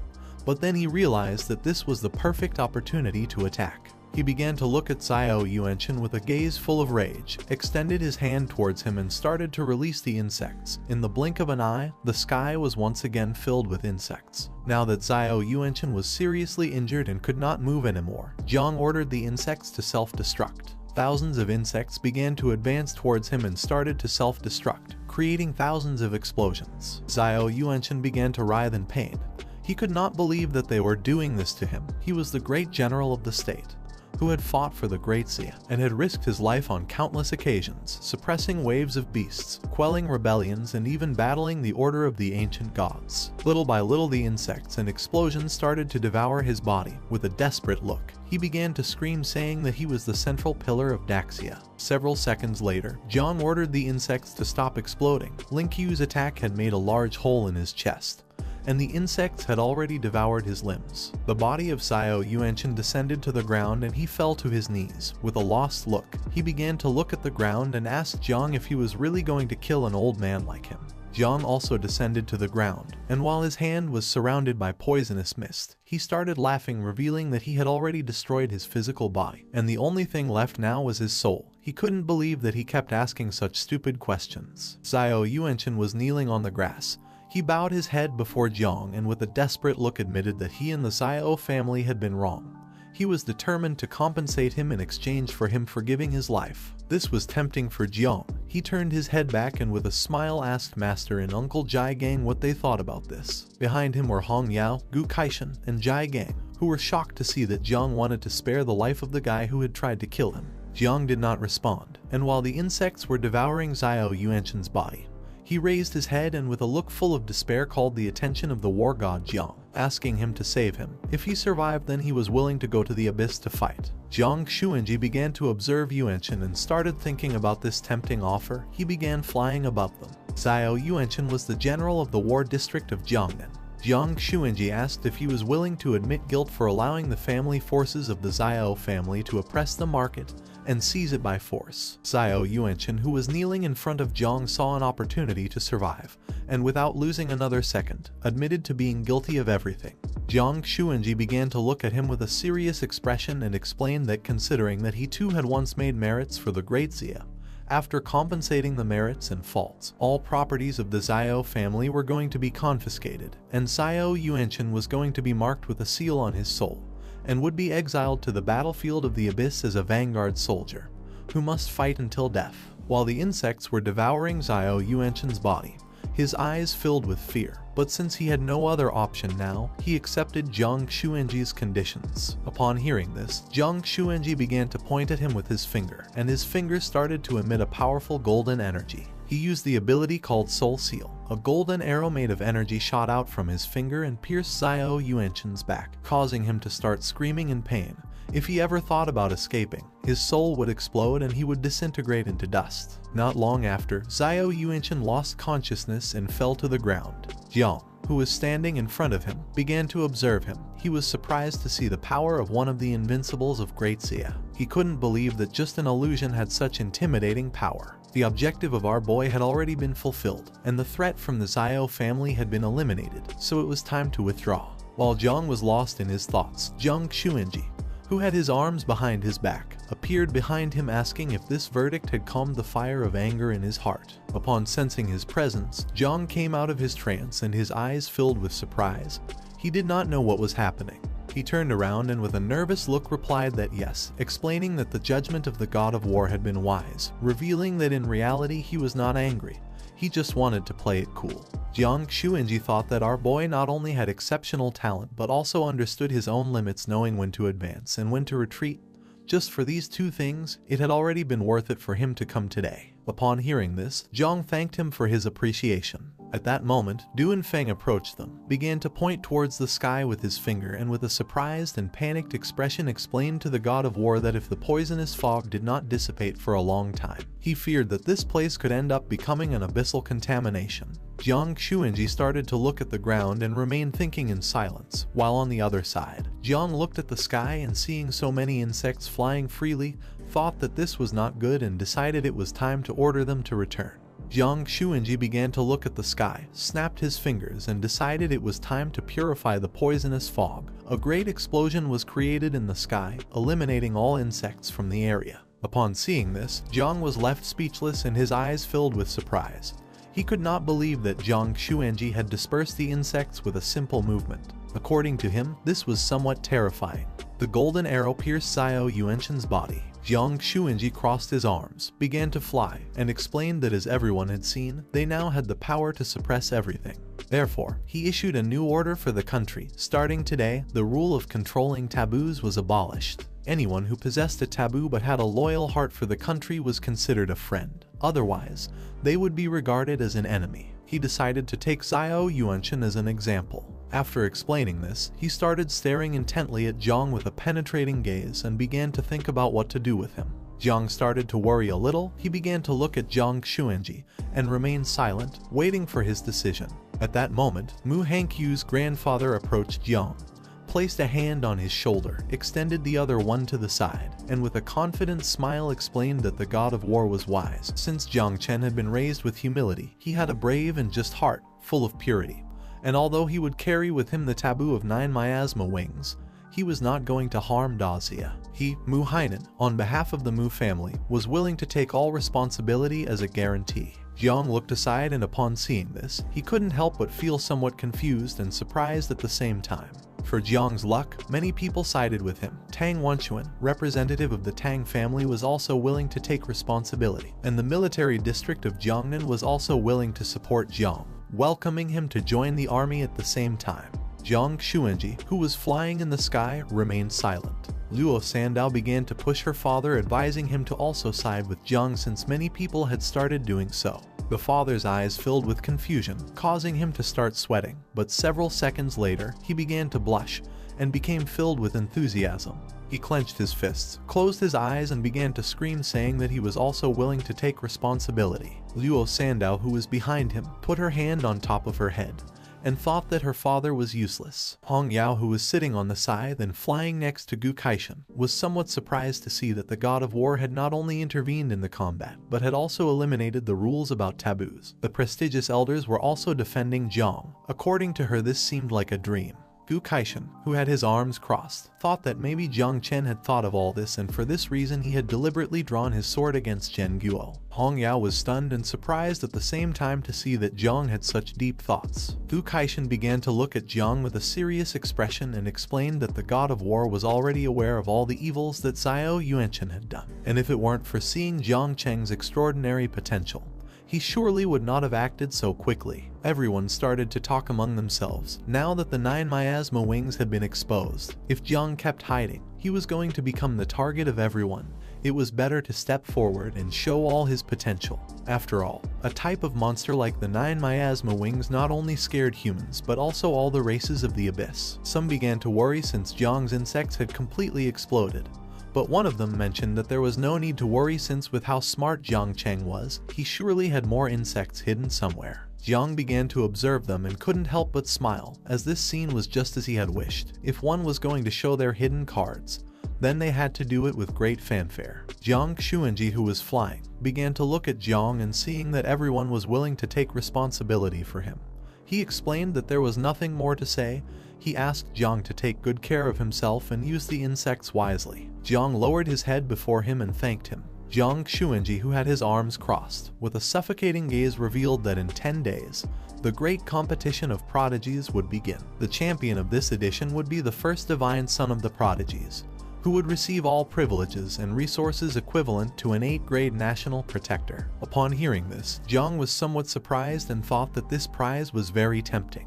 but then he realized that this was the perfect opportunity to attack. He began to look at Xiao Yuanchen with a gaze full of rage, extended his hand towards him and started to release the insects. In the blink of an eye, the sky was once again filled with insects. Now that Xiao Yuanchen was seriously injured and could not move anymore, Jiang ordered the insects to self-destruct. Thousands of insects began to advance towards him and started to self-destruct, creating thousands of explosions. Xiao Yuanchen began to writhe in pain. He could not believe that they were doing this to him. He was the great general of the state, who had fought for the Great Xia and had risked his life on countless occasions, suppressing waves of beasts, quelling rebellions, and even battling the order of the ancient gods. Little by little the insects and explosions started to devour his body. With a desperate look, he began to scream, saying that he was the central pillar of Daxia. Several seconds later, Jiang ordered the insects to stop exploding. Lin Qiu's attack had made a large hole in his chest, and the insects had already devoured his limbs. The body of Xiao Yuanchen descended to the ground and he fell to his knees. With a lost look, he began to look at the ground and asked Jiang if he was really going to kill an old man like him. Jiang also descended to the ground, and while his hand was surrounded by poisonous mist, he started laughing, revealing that he had already destroyed his physical body, and the only thing left now was his soul. He couldn't believe that he kept asking such stupid questions. Xiao Yuanchen was kneeling on the grass. He bowed his head before Jiang and with a desperate look admitted that he and the Xiao family had been wrong. He was determined to compensate him in exchange for him forgiving his life. This was tempting for Jiang. He turned his head back and with a smile asked Master and Uncle Jai Gang what they thought about this. Behind him were Hong Yao, Gu Kaishan, and Jai Gang, who were shocked to see that Jiang wanted to spare the life of the guy who had tried to kill him. Jiang did not respond, and while the insects were devouring Xiao Yuanchen's body, he raised his head and with a look full of despair called the attention of the war god Jiang, asking him to save him. If he survived, then he was willing to go to the abyss to fight. Jiang Xuanji began to observe Yuanchen and started thinking about this tempting offer. He began flying above them. Xiao Yuanchen was the general of the war district of Jiangnan. Jiang Xuanji asked if he was willing to admit guilt for allowing the family forces of the Xiao family to oppress the market and seize it by force. Xiao Yuanchen, who was kneeling in front of Jiang, saw an opportunity to survive, and without losing another second, admitted to being guilty of everything. Jiang Xuanji began to look at him with a serious expression and explained that considering that he too had once made merits for the Great Xia, after compensating the merits and faults, all properties of the Xiao family were going to be confiscated, and Xiao Yuanchen was going to be marked with a seal on his soul, and would be exiled to the battlefield of the abyss as a vanguard soldier, who must fight until death. While the insects were devouring Xiao Yuanchen's body, his eyes filled with fear. But since he had no other option now, he accepted Jiang Xuanji's conditions. Upon hearing this, Jiang Xuanji began to point at him with his finger, and his finger started to emit a powerful golden energy. He used the ability called Soul Seal. A golden arrow made of energy shot out from his finger and pierced Xiao Yuanchen's back, causing him to start screaming in pain. If he ever thought about escaping, his soul would explode and he would disintegrate into dust. Not long after, Xiao Yuanchen lost consciousness and fell to the ground. Jiang, who was standing in front of him, began to observe him. He was surprised to see the power of one of the invincibles of Great Xia. He couldn't believe that just an illusion had such intimidating power. The objective of our boy had already been fulfilled, and the threat from the Xiao family had been eliminated, so it was time to withdraw. While Jiang was lost in his thoughts, Jiang Xuanji, who had his arms behind his back, appeared behind him asking if this verdict had calmed the fire of anger in his heart. Upon sensing his presence, Jiang came out of his trance and his eyes filled with surprise. He did not know what was happening. He turned around and with a nervous look replied that yes, explaining that the judgment of the god of war had been wise, revealing that in reality he was not angry. He just wanted to play it cool. Jiang Xuanji thought that our boy not only had exceptional talent but also understood his own limits, knowing when to advance and when to retreat. Just for these two things, it had already been worth it for him to come today. Upon hearing this, Jiang thanked him for his appreciation. At that moment, Du and Feng approached them, began to point towards the sky with his finger, and with a surprised and panicked expression explained to the god of war that if the poisonous fog did not dissipate for a long time, he feared that this place could end up becoming an abyssal contamination. Jiang Xuanji started to look at the ground and remained thinking in silence, while on the other side, Jiang looked at the sky and seeing so many insects flying freely, thought that this was not good and decided it was time to order them to return. Jiang Xuanji began to look at the sky, snapped his fingers, and decided it was time to purify the poisonous fog. A great explosion was created in the sky, eliminating all insects from the area. Upon seeing this, Jiang was left speechless and his eyes filled with surprise. He could not believe that Jiang Xuanji had dispersed the insects with a simple movement. According to him, this was somewhat terrifying. The golden arrow pierced Xiao Yuanshan's body. Jiang Xuanji crossed his arms, began to fly, and explained that as everyone had seen, they now had the power to suppress everything. Therefore, he issued a new order for the country. Starting today, the rule of controlling taboos was abolished. Anyone who possessed a taboo but had a loyal heart for the country was considered a friend. Otherwise, they would be regarded as an enemy. He decided to take Xiao Yuanshan as an example. After explaining this, he started staring intently at Jiang with a penetrating gaze and began to think about what to do with him. Jiang started to worry a little. He began to look at Jiang Xuanji and remained silent, waiting for his decision. At that moment, Mu Hankyu's grandfather approached Jiang, placed a hand on his shoulder, extended the other one to the side, and with a confident smile explained that the god of war was wise. Since Jiang Chen had been raised with humility, he had a brave and just heart, full of purity. And although he would carry with him the taboo of 9 miasma wings, he was not going to harm Dazia. He, Mu Hainan, on behalf of the Mu family, was willing to take all responsibility as a guarantee. Jiang looked aside, and upon seeing this, he couldn't help but feel somewhat confused and surprised at the same time. For Jiang's luck, many people sided with him. Tang Wenchuan, representative of the Tang family, was also willing to take responsibility, and the military district of Jiangnan was also willing to support Jiang, welcoming him to join the army at the same time. Jiang Xuanji, who was flying in the sky, remained silent. Luo Sandao began to push her father, advising him to also side with Jiang since many people had started doing so. The father's eyes filled with confusion, causing him to start sweating, but several seconds later, he began to blush and became filled with enthusiasm. He clenched his fists, closed his eyes, and began to scream, saying that he was also willing to take responsibility. Luo Sandao, who was behind him, put her hand on top of her head and thought that her father was useless. Hong Yao, who was sitting on the scythe and flying next to Gu Kaishan, was somewhat surprised to see that the god of war had not only intervened in the combat, but had also eliminated the rules about taboos. The prestigious elders were also defending Jiang. According to her, this seemed like a dream. Gu Kaishan, who had his arms crossed, thought that maybe Jiang Chen had thought of all this, and for this reason he had deliberately drawn his sword against Chen Guo. Hong Yao was stunned and surprised at the same time to see that Jiang had such deep thoughts. Gu Kaishan began to look at Jiang with a serious expression and explained that the god of war was already aware of all the evils that Xiao Yuanshan had done, and if it weren't for seeing Jiang Cheng's extraordinary potential, he surely would not have acted so quickly. Everyone started to talk among themselves. Now that the 9 miasma wings had been exposed, if Jiang kept hiding, he was going to become the target of everyone. It was better to step forward and show all his potential. After all, a type of monster like the 9 miasma wings not only scared humans but also all the races of the abyss. Some began to worry since Jiang's insects had completely exploded. But one of them mentioned that there was no need to worry since with how smart Jiang Cheng was, he surely had more insects hidden somewhere. Jiang began to observe them and couldn't help but smile, as this scene was just as he had wished. If one was going to show their hidden cards, then they had to do it with great fanfare. Jiang Xuanji, who was flying, began to look at Jiang, and seeing that everyone was willing to take responsibility for him, he explained that there was nothing more to say. He asked Jiang to take good care of himself and use the insects wisely. Jiang lowered his head before him and thanked him. Jiang Xuanji, who had his arms crossed, with a suffocating gaze, revealed that in 10 days, the great competition of prodigies would begin. The champion of this edition would be the first divine son of the prodigies, who would receive all privileges and resources equivalent to an 8th-grade national protector. Upon hearing this, Jiang was somewhat surprised and thought that this prize was very tempting.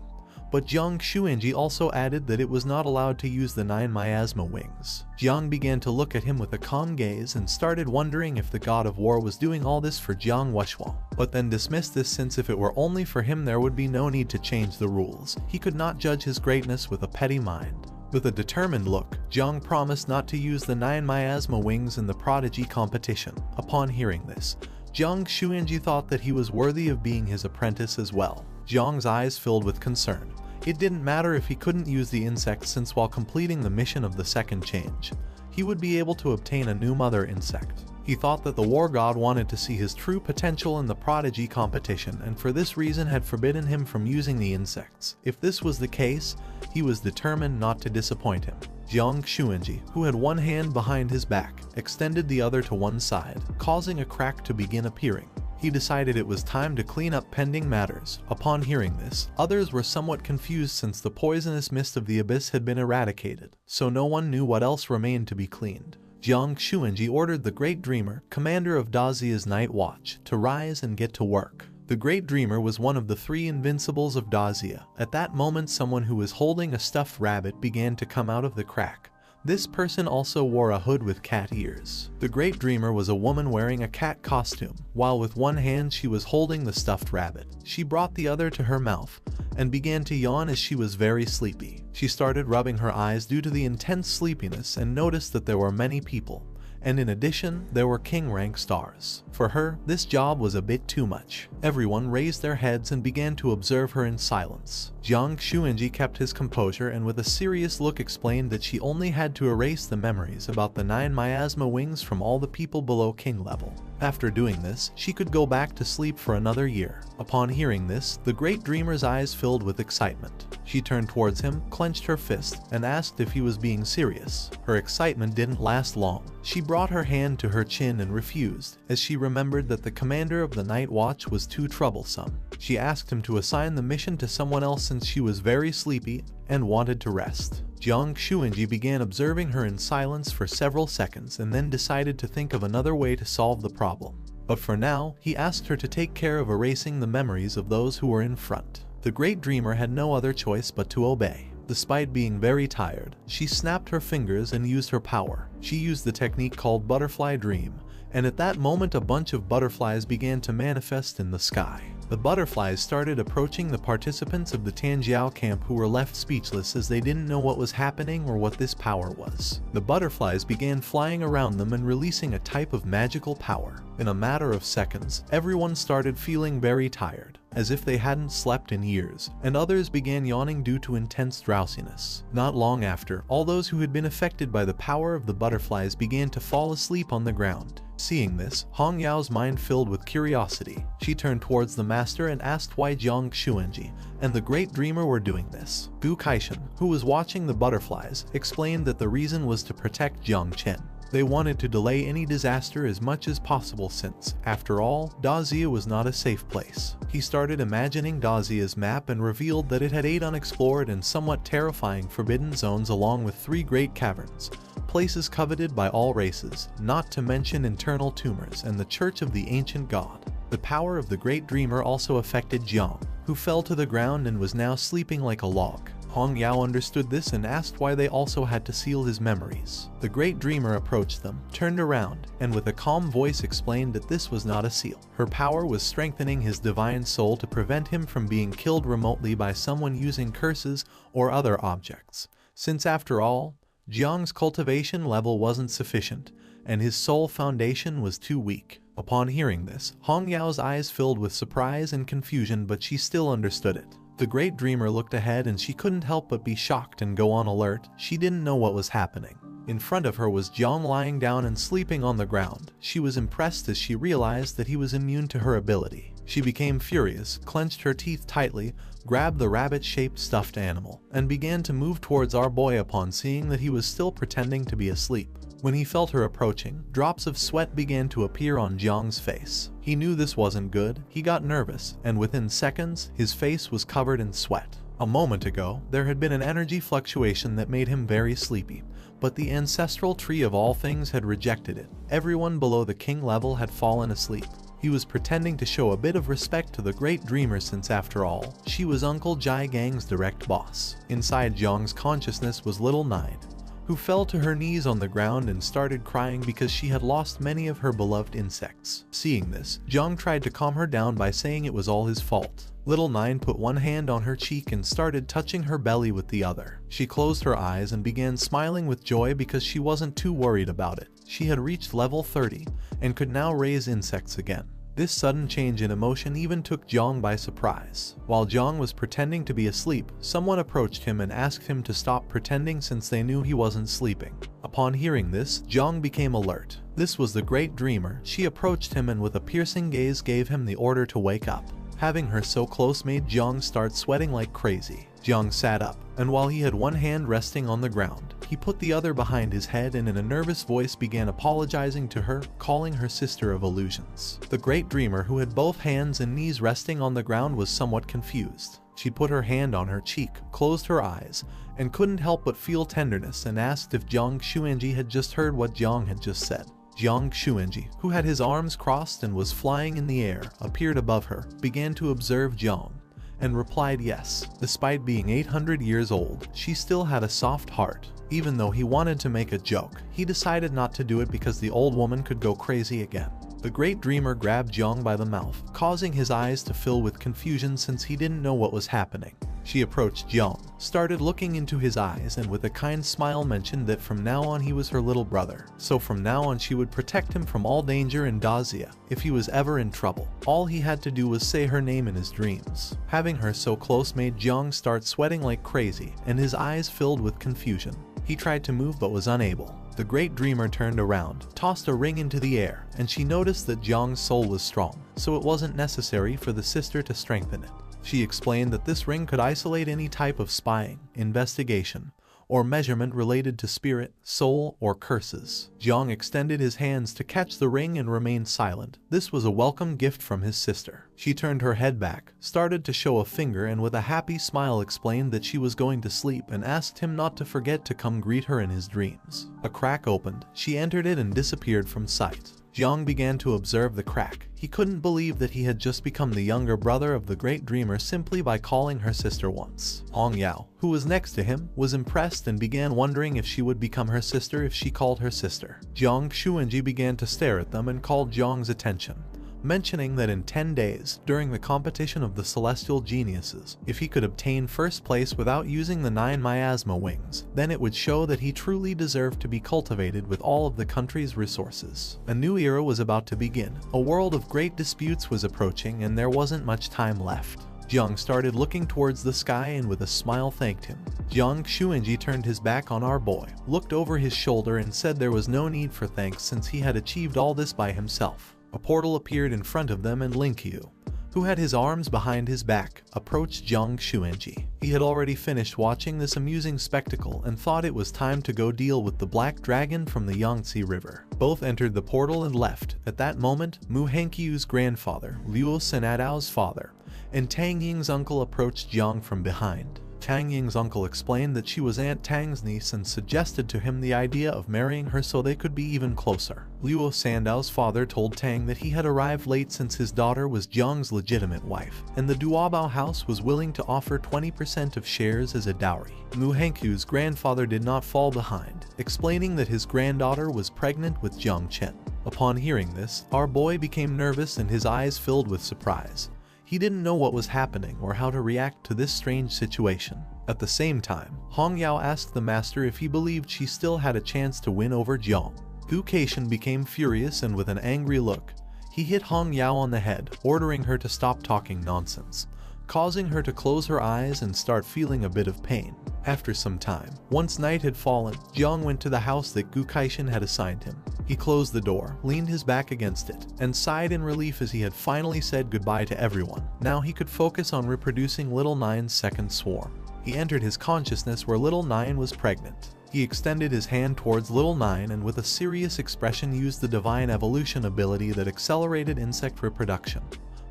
But Jiang Xuanji also added that it was not allowed to use the 9 miasma wings. Jiang began to look at him with a calm gaze and started wondering if the god of war was doing all this for Jiang Wuxuo, but then dismissed this since if it were only for him there would be no need to change the rules. He could not judge his greatness with a petty mind. With a determined look, Jiang promised not to use the 9 miasma wings in the prodigy competition. Upon hearing this, Jiang Xuanji thought that he was worthy of being his apprentice as well. Jiang's eyes filled with concern. It didn't matter if he couldn't use the insects, since while completing the mission of the second change, he would be able to obtain a new mother insect. He thought that the war god wanted to see his true potential in the prodigy competition and for this reason had forbidden him from using the insects. If this was the case, he was determined not to disappoint him. Jiang Xuanji, who had one hand behind his back, extended the other to one side, causing a crack to begin appearing. He decided it was time to clean up pending matters. Upon hearing this, others were somewhat confused since the poisonous mist of the abyss had been eradicated, so no one knew what else remained to be cleaned. Jiang Xuanji ordered the Great Dreamer, commander of Dazia's Night Watch, to rise and get to work. The Great Dreamer was one of the 3 invincibles of Dazia. At that moment, someone who was holding a stuffed rabbit began to come out of the crack. This person also wore a hood with cat ears. The Great Dreamer was a woman wearing a cat costume. While with one hand she was holding the stuffed rabbit, she brought the other to her mouth and began to yawn as she was very sleepy. She started rubbing her eyes due to the intense sleepiness and noticed that there were many people. And in addition, there were king rank stars. For her, this job was a bit too much. Everyone raised their heads and began to observe her in silence. Jiang Xuanji kept his composure and with a serious look explained that she only had to erase the memories about the 9 miasma wings from all the people below king level. After doing this, she could go back to sleep for another year. Upon hearing this, the Great Dreamer's eyes filled with excitement. She turned towards him, clenched her fist, and asked if he was being serious. Her excitement didn't last long. She brought her hand to her chin and refused, as she remembered that the commander of the Night Watch was too troublesome. She asked him to assign the mission to someone else since she was very sleepy and wanted to rest. Jiang Xuanji began observing her in silence for several seconds and then decided to think of another way to solve the problem. But for now, he asked her to take care of erasing the memories of those who were in front. The Great Dreamer had no other choice but to obey. Despite being very tired, she snapped her fingers and used her power. She used the technique called Butterfly Dream, and at that moment a bunch of butterflies began to manifest in the sky. The butterflies started approaching the participants of the Tanjiao camp who were left speechless as they didn't know what was happening or what this power was. The butterflies began flying around them and releasing a type of magical power. In a matter of seconds, everyone started feeling very tired, as if they hadn't slept in years, and others began yawning due to intense drowsiness. Not long after, all those who had been affected by the power of the butterflies began to fall asleep on the ground. Seeing this, Hong Yao's mind filled with curiosity. She turned towards the master and asked why Jiang Xuanji and the Great Dreamer were doing this. Gu Kaishan, who was watching the butterflies, explained that the reason was to protect Jiang Chen. They wanted to delay any disaster as much as possible since, after all, Dazia was not a safe place. He started imagining Dazia's map and revealed that it had 8 unexplored and somewhat terrifying forbidden zones along with 3 great caverns, places coveted by all races, not to mention internal tumors and the Church of the Ancient God. The power of the Great Dreamer also affected Jiang, who fell to the ground and was now sleeping like a log. Hong Yao understood this and asked why they also had to seal his memories. The Great Dreamer approached them, turned around, and with a calm voice explained that this was not a seal. Her power was strengthening his divine soul to prevent him from being killed remotely by someone using curses or other objects. Since after all, Jiang's cultivation level wasn't sufficient, and his soul foundation was too weak. Upon hearing this, Hong Yao's eyes filled with surprise and confusion, but she still understood it. The Great Dreamer looked ahead and she couldn't help but be shocked and go on alert. She didn't know what was happening. In front of her was Jiang lying down and sleeping on the ground. She was impressed as she realized that he was immune to her ability. She became furious, clenched her teeth tightly, grabbed the rabbit-shaped stuffed animal, and began to move towards our boy upon seeing that he was still pretending to be asleep. When he felt her approaching, drops of sweat began to appear on Jiang's face. He knew this wasn't good, he got nervous, and within seconds, his face was covered in sweat. A moment ago, there had been an energy fluctuation that made him very sleepy, but the ancestral tree of all things had rejected it. Everyone below the king level had fallen asleep. He was pretending to show a bit of respect to the Great Dreamer since after all, she was Uncle Jai Gang's direct boss. Inside Jiang's consciousness was little Nine, who fell to her knees on the ground and started crying because she had lost many of her beloved insects. Seeing this, Jiang tried to calm her down by saying it was all his fault. Little Nine put one hand on her cheek and started touching her belly with the other. She closed her eyes and began smiling with joy because she wasn't too worried about it. She had reached level 30 and could now raise insects again. This sudden change in emotion even took Jiang by surprise. While Jiang was pretending to be asleep, someone approached him and asked him to stop pretending since they knew he wasn't sleeping. Upon hearing this, Jiang became alert. This was the Great Dreamer. She approached him and with a piercing gaze gave him the order to wake up. Having her so close made Jiang start sweating like crazy. Jiang sat up, and while he had one hand resting on the ground, he put the other behind his head and in a nervous voice began apologizing to her, calling her sister of illusions. The Great Dreamer, who had both hands and knees resting on the ground, was somewhat confused. She put her hand on her cheek, closed her eyes, and couldn't help but feel tenderness and asked if Jiang Xuanji had just heard what Jiang had just said. Jiang Xuanji, who had his arms crossed and was flying in the air, appeared above her, began to observe Jiang, and replied yes. Despite being 800 years old, she still had a soft heart. Even though he wanted to make a joke, he decided not to do it because the old woman could go crazy again. The Great Dreamer grabbed Jiang by the mouth, causing his eyes to fill with confusion since he didn't know what was happening. She approached Jiang, started looking into his eyes, and with a kind smile mentioned that from now on he was her little brother. So from now on she would protect him from all danger in Dazia. If he was ever in trouble, all he had to do was say her name in his dreams. Having her so close made Jiang start sweating like crazy, and his eyes filled with confusion. He tried to move but was unable. The Great Dreamer turned around, tossed a ring into the air, and she noticed that Jiang's soul was strong, so it wasn't necessary for the sister to strengthen it. She explained that this ring could isolate any type of spying, investigation, or measurement related to spirit, soul, or curses. Jiang extended his hands to catch the ring and remained silent. This was a welcome gift from his sister. She turned her head back, started to show a finger, and with a happy smile explained that she was going to sleep and asked him not to forget to come greet her in his dreams. A crack opened, she entered it and disappeared from sight. Jiang began to observe the crack. He couldn't believe that he had just become the younger brother of the Great Dreamer simply by calling her sister once. Hong Yao, who was next to him, was impressed and began wondering if she would become her sister if she called her sister. Jiang Xuanji began to stare at them and called Jiang's attention, mentioning that in 10 days, during the competition of the Celestial Geniuses, if he could obtain first place without using the 9 miasma wings, then it would show that he truly deserved to be cultivated with all of the country's resources. A new era was about to begin. A world of great disputes was approaching and there wasn't much time left. Jiang started looking towards the sky and with a smile thanked him. Jiang Xuanji turned his back on our boy, looked over his shoulder and said there was no need for thanks since he had achieved all this by himself. A portal appeared in front of them and Linkyu, who had his arms behind his back, approached Jiang Xuanji. He had already finished watching this amusing spectacle and thought it was time to go deal with the black dragon from the Yangtze River. Both entered the portal and left. At that moment, Mu Hankyu's grandfather, Liu Sanadao's father, and Tang Ying's uncle approached Jiang from behind. Tang Ying's uncle explained that she was Aunt Tang's niece and suggested to him the idea of marrying her so they could be even closer. Liu Sandao's father told Tang that he had arrived late since his daughter was Jiang's legitimate wife, and the Duobao house was willing to offer 20% of shares as a dowry. Mu Hankyu's grandfather did not fall behind, explaining that his granddaughter was pregnant with Jiang Chen. Upon hearing this, our boy became nervous and his eyes filled with surprise. He didn't know what was happening or how to react to this strange situation. At the same time, Hong Yao asked the master if he believed she still had a chance to win over Jiang. Gu Keishan became furious and with an angry look, he hit Hong Yao on the head, ordering her to stop talking nonsense, causing her to close her eyes and start feeling a bit of pain. After some time, once night had fallen, Jiang went to the house that Gu Keishan had assigned him. He closed the door, leaned his back against it, and sighed in relief as he had finally said goodbye to everyone. Now he could focus on reproducing Little Nine's second swarm. He entered his consciousness where Little Nine was pregnant. He extended his hand towards Little Nine and with a serious expression used the divine evolution ability that accelerated insect reproduction,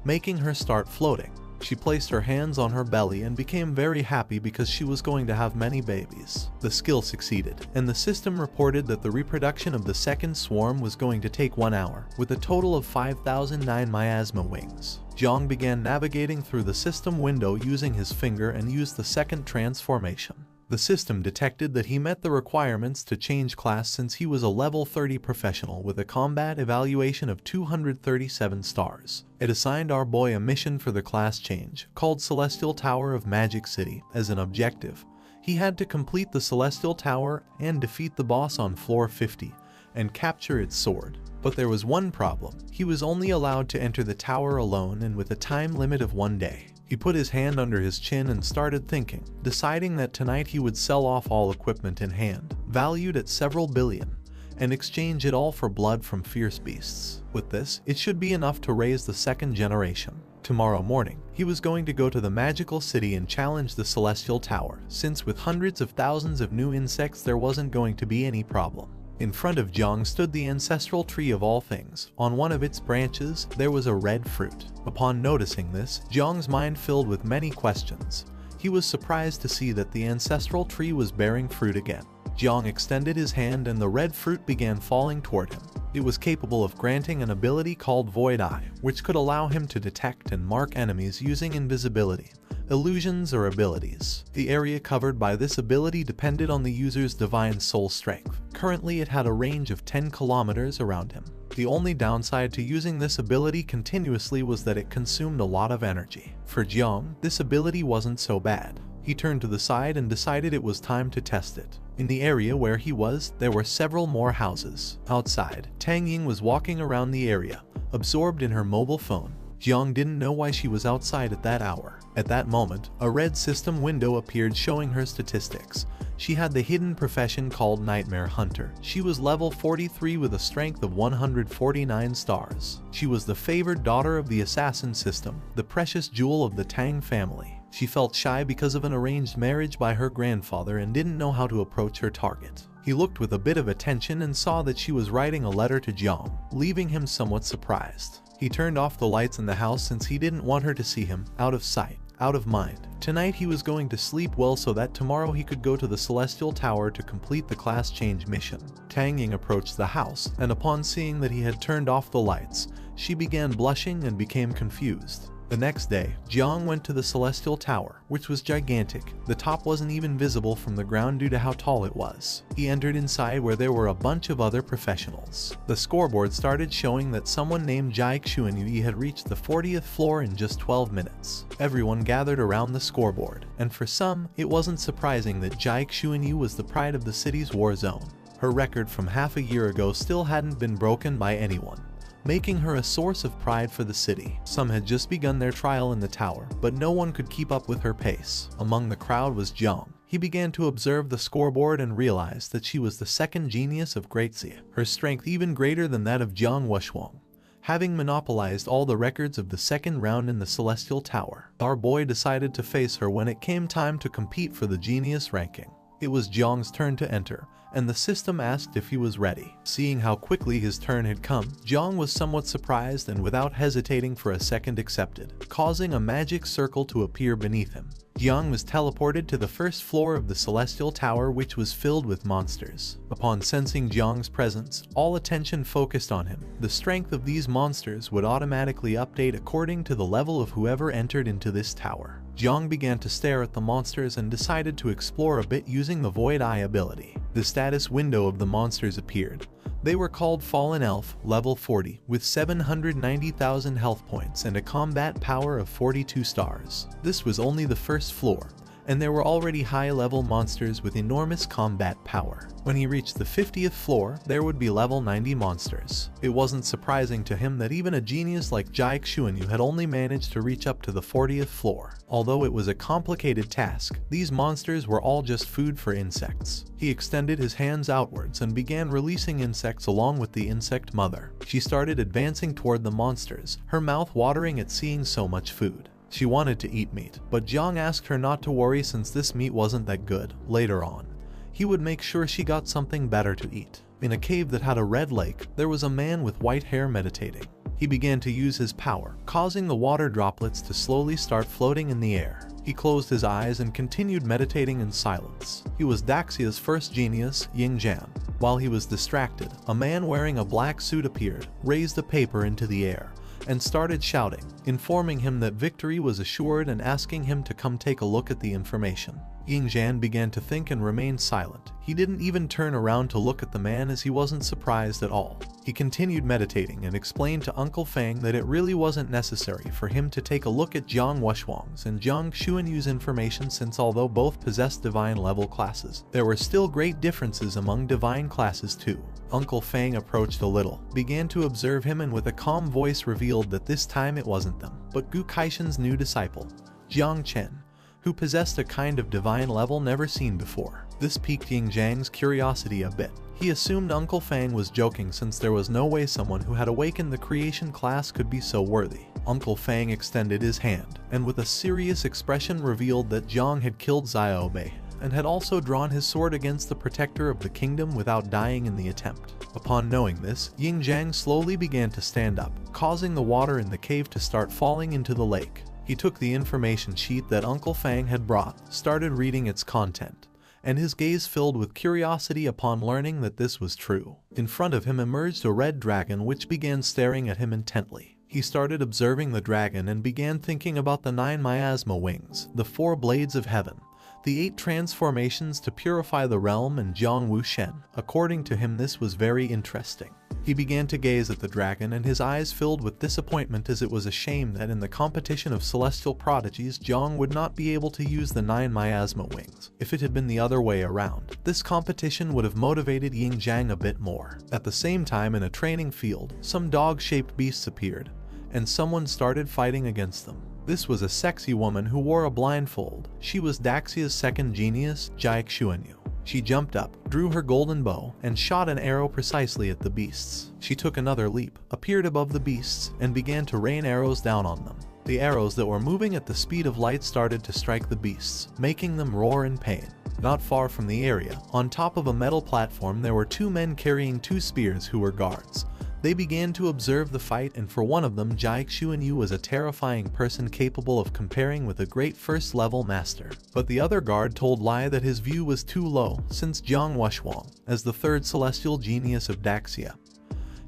making her start floating. She placed her hands on her belly and became very happy because she was going to have many babies. The skill succeeded, and the system reported that the reproduction of the second swarm was going to take 1 hour, with a total of 5,009 miasma wings. Jiang began navigating through the system window using his finger and used the second transformation. The system detected that he met the requirements to change class since he was a level 30 professional with a combat evaluation of 237 stars. It assigned our boy a mission for the class change, called Celestial Tower of Magic City, as an objective. He had to complete the Celestial Tower and defeat the boss on floor 50 and capture its sword. But there was one problem. He was only allowed to enter the tower alone and with a time limit of 1 day. He put his hand under his chin and started thinking, deciding that tonight he would sell off all equipment in hand, valued at several billion, and exchange it all for blood from fierce beasts. With this, it should be enough to raise the second generation. Tomorrow morning, he was going to go to the magical city and challenge the Celestial Tower, since with hundreds of thousands of new insects there wasn't going to be any problem. In front of Jiang stood the ancestral tree of all things. On one of its branches, there was a red fruit. Upon noticing this, Jiang's mind filled with many questions. He was surprised to see that the ancestral tree was bearing fruit again. Jiang extended his hand and the red fruit began falling toward him. It was capable of granting an ability called Void Eye, which could allow him to detect and mark enemies using invisibility, illusions, or abilities. The area covered by this ability depended on the user's divine soul strength. Currently, it had a range of 10 kilometers around him. The only downside to using this ability continuously was that it consumed a lot of energy. For Jiang, this ability wasn't so bad. He turned to the side and decided it was time to test it. In the area where he was, there were several more houses. Outside, Tang Ying was walking around the area, absorbed in her mobile phone. Jiang didn't know why she was outside at that hour. At that moment, a red system window appeared showing her statistics. She had the hidden profession called Nightmare Hunter. She was level 43 with a strength of 149 stars. She was the favored daughter of the assassin system, the precious jewel of the Tang family. She felt shy because of an arranged marriage by her grandfather and didn't know how to approach her target. He looked with a bit of attention and saw that she was writing a letter to Jiang, leaving him somewhat surprised. He turned off the lights in the house since he didn't want her to see him, out of sight, out of mind. Tonight he was going to sleep well so that tomorrow he could go to the Celestial Tower to complete the class change mission. Tang Ying approached the house, and upon seeing that he had turned off the lights, she began blushing and became confused. The next day, Jiang went to the Celestial Tower, which was gigantic. The top wasn't even visible from the ground due to how tall it was. He entered inside where there were a bunch of other professionals. The scoreboard started showing that someone named Jai Xuanyue had reached the 40th floor in just 12 minutes. Everyone gathered around the scoreboard, and for some, it wasn't surprising that Jai Xuanyue was the pride of the city's war zone. Her record from half a year ago still hadn't been broken by anyone, making her a source of pride for the city. Some had just begun their trial in the tower, but no one could keep up with her pace. Among the crowd was Jiang. He began to observe the scoreboard and realized that she was the second genius of Great Xia, her strength even greater than that of Jiang Wuxuang. Having monopolized all the records of the second round in the Celestial Tower, our boy decided to face her when it came time to compete for the genius ranking. It was Jiang's turn to enter, and the system asked if he was ready. Seeing how quickly his turn had come, Jiang was somewhat surprised and without hesitating for a second accepted, causing a magic circle to appear beneath him. Jiang was teleported to the first floor of the Celestial Tower, which was filled with monsters. Upon sensing Jiang's presence, all attention focused on him. The strength of these monsters would automatically update according to the level of whoever entered into this tower. Jiang began to stare at the monsters and decided to explore a bit using the Void Eye ability. The status window of the monsters appeared. They were called Fallen Elf, level 40, with 790,000 health points and a combat power of 42 stars. This was only the first floor, and there were already high-level monsters with enormous combat power. When he reached the 50th floor, there would be level 90 monsters. It wasn't surprising to him that even a genius like Jai Xuanyue had only managed to reach up to the 40th floor. Although it was a complicated task, these monsters were all just food for insects. He extended his hands outwards and began releasing insects along with the insect mother. She started advancing toward the monsters, her mouth watering at seeing so much food. She wanted to eat meat, but Jiang asked her not to worry since this meat wasn't that good. Later on, he would make sure she got something better to eat. In a cave that had a red lake, there was a man with white hair meditating. He began to use his power, causing the water droplets to slowly start floating in the air. He closed his eyes and continued meditating in silence. He was Daxia's first genius, Ying Jian. While he was distracted, a man wearing a black suit appeared, raised a paper into the air, and started shouting, informing him that victory was assured and asking him to come take a look at the information. Ying Jian began to think and remained silent. He didn't even turn around to look at the man as he wasn't surprised at all. He continued meditating and explained to Uncle Fang that it really wasn't necessary for him to take a look at Jiang Wuxuang's and Jiang Xuanyue's information since although both possessed divine level classes, there were still great differences among divine classes too. Uncle Fang approached a little, began to observe him and with a calm voice revealed that this time it wasn't them, but Gu Kaishan's new disciple, Jiang Chen, who possessed a kind of divine level never seen before. This piqued Ying Jiang's curiosity a bit. He assumed Uncle Fang was joking since there was no way someone who had awakened the creation class could be so worthy. Uncle Fang extended his hand, and with a serious expression revealed that Jiang had killed Xiaobei, and had also drawn his sword against the protector of the kingdom without dying in the attempt. Upon knowing this, Ying Jiang slowly began to stand up, causing the water in the cave to start falling into the lake. He took the information sheet that Uncle Fang had brought, started reading its content, and his gaze filled with curiosity upon learning that this was true. In front of him emerged a red dragon which began staring at him intently. He started observing the dragon and began thinking about the 9 miasma wings, the 4 blades of heaven, the 8 transformations to purify the realm, and Jiang Wuxian. According to him, this was very interesting. He began to gaze at the dragon, and his eyes filled with disappointment, as it was a shame that in the competition of celestial prodigies Jiang would not be able to use the 9 miasma wings. If it had been the other way around, this competition would have motivated Ying Jiang a bit more. At the same time, in a training field, some dog-shaped beasts appeared, and someone started fighting against them. This was a sexy woman who wore a blindfold. She was Daxia's second genius, Jiaik Xuanyu. She jumped up, drew her golden bow, and shot an arrow precisely at the beasts. She took another leap, appeared above the beasts, and began to rain arrows down on them. The arrows that were moving at the speed of light started to strike the beasts, making them roar in pain. Not far from the area, on top of a metal platform, there were 2 men carrying 2 spears who were guards. They began to observe the fight, and for one of them, Jiaik Xuanyu was a terrifying person capable of comparing with a great first-level master. But the other guard told Lai that his view was too low, since Jiang Wuxian, as the 3rd celestial genius of Daxia,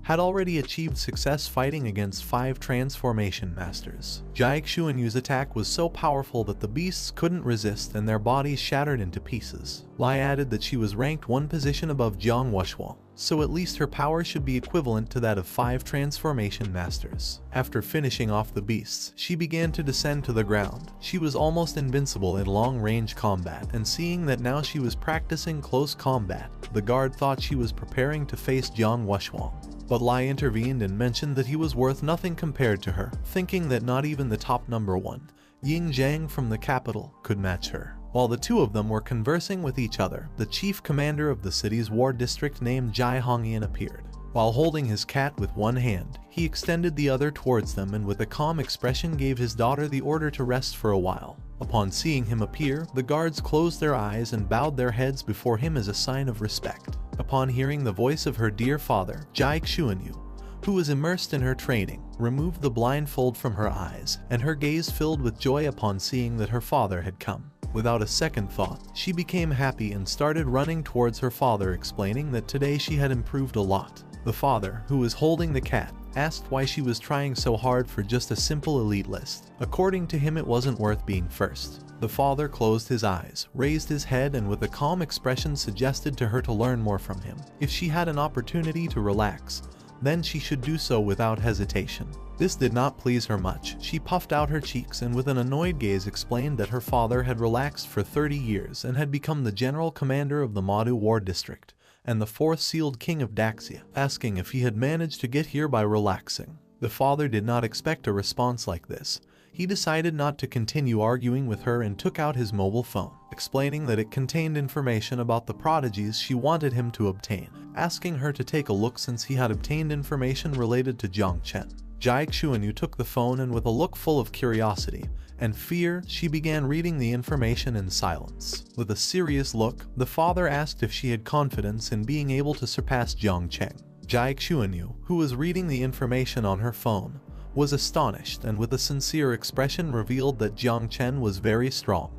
had already achieved success fighting against 5 transformation masters. Jiaik Xuanyu's attack was so powerful that the beasts couldn't resist and their bodies shattered into pieces. Lai added that she was ranked 1 position above Jiang Wuxian, so at least her power should be equivalent to that of 5 transformation masters. After finishing off the beasts, she began to descend to the ground. She was almost invincible in long-range combat, and seeing that now she was practicing close combat, the guard thought she was preparing to face Jiang Wuxian. But Lai intervened and mentioned that he was worth nothing compared to her, thinking that not even the top number 1, Ying Jiang from the capital, could match her. While the 2 of them were conversing with each other, the chief commander of the city's war district named Jai Hongyan appeared. While holding his cat with one hand, he extended the other towards them and with a calm expression gave his daughter the order to rest for a while. Upon seeing him appear, the guards closed their eyes and bowed their heads before him as a sign of respect. Upon hearing the voice of her dear father, Jiaik Xuanyu, who was immersed in her training, removed the blindfold from her eyes, and her gaze filled with joy upon seeing that her father had come. Without a second thought, she became happy and started running towards her father, explaining that today she had improved a lot. The father, who was holding the cat, asked why she was trying so hard for just a simple elite list. According to him, it wasn't worth being first. The father closed his eyes, raised his head, and with a calm expression suggested to her to learn more from him. If she had an opportunity to relax, then she should do so without hesitation. This did not please her much. She puffed out her cheeks and with an annoyed gaze explained that her father had relaxed for 30 years and had become the general commander of the Madu War District and the 4th sealed king of Daxia, asking if he had managed to get here by relaxing. The father did not expect a response like this. He decided not to continue arguing with her and took out his mobile phone, explaining that it contained information about the prodigies she wanted him to obtain, asking her to take a look since he had obtained information related to Jiang Chen. Jiaik Xuanyu took the phone and with a look full of curiosity and fear, she began reading the information in silence. With a serious look, the father asked if she had confidence in being able to surpass Jiang Chen. Jiaik Xuanyu, who was reading the information on her phone, was astonished and with a sincere expression revealed that Jiang Chen was very strong,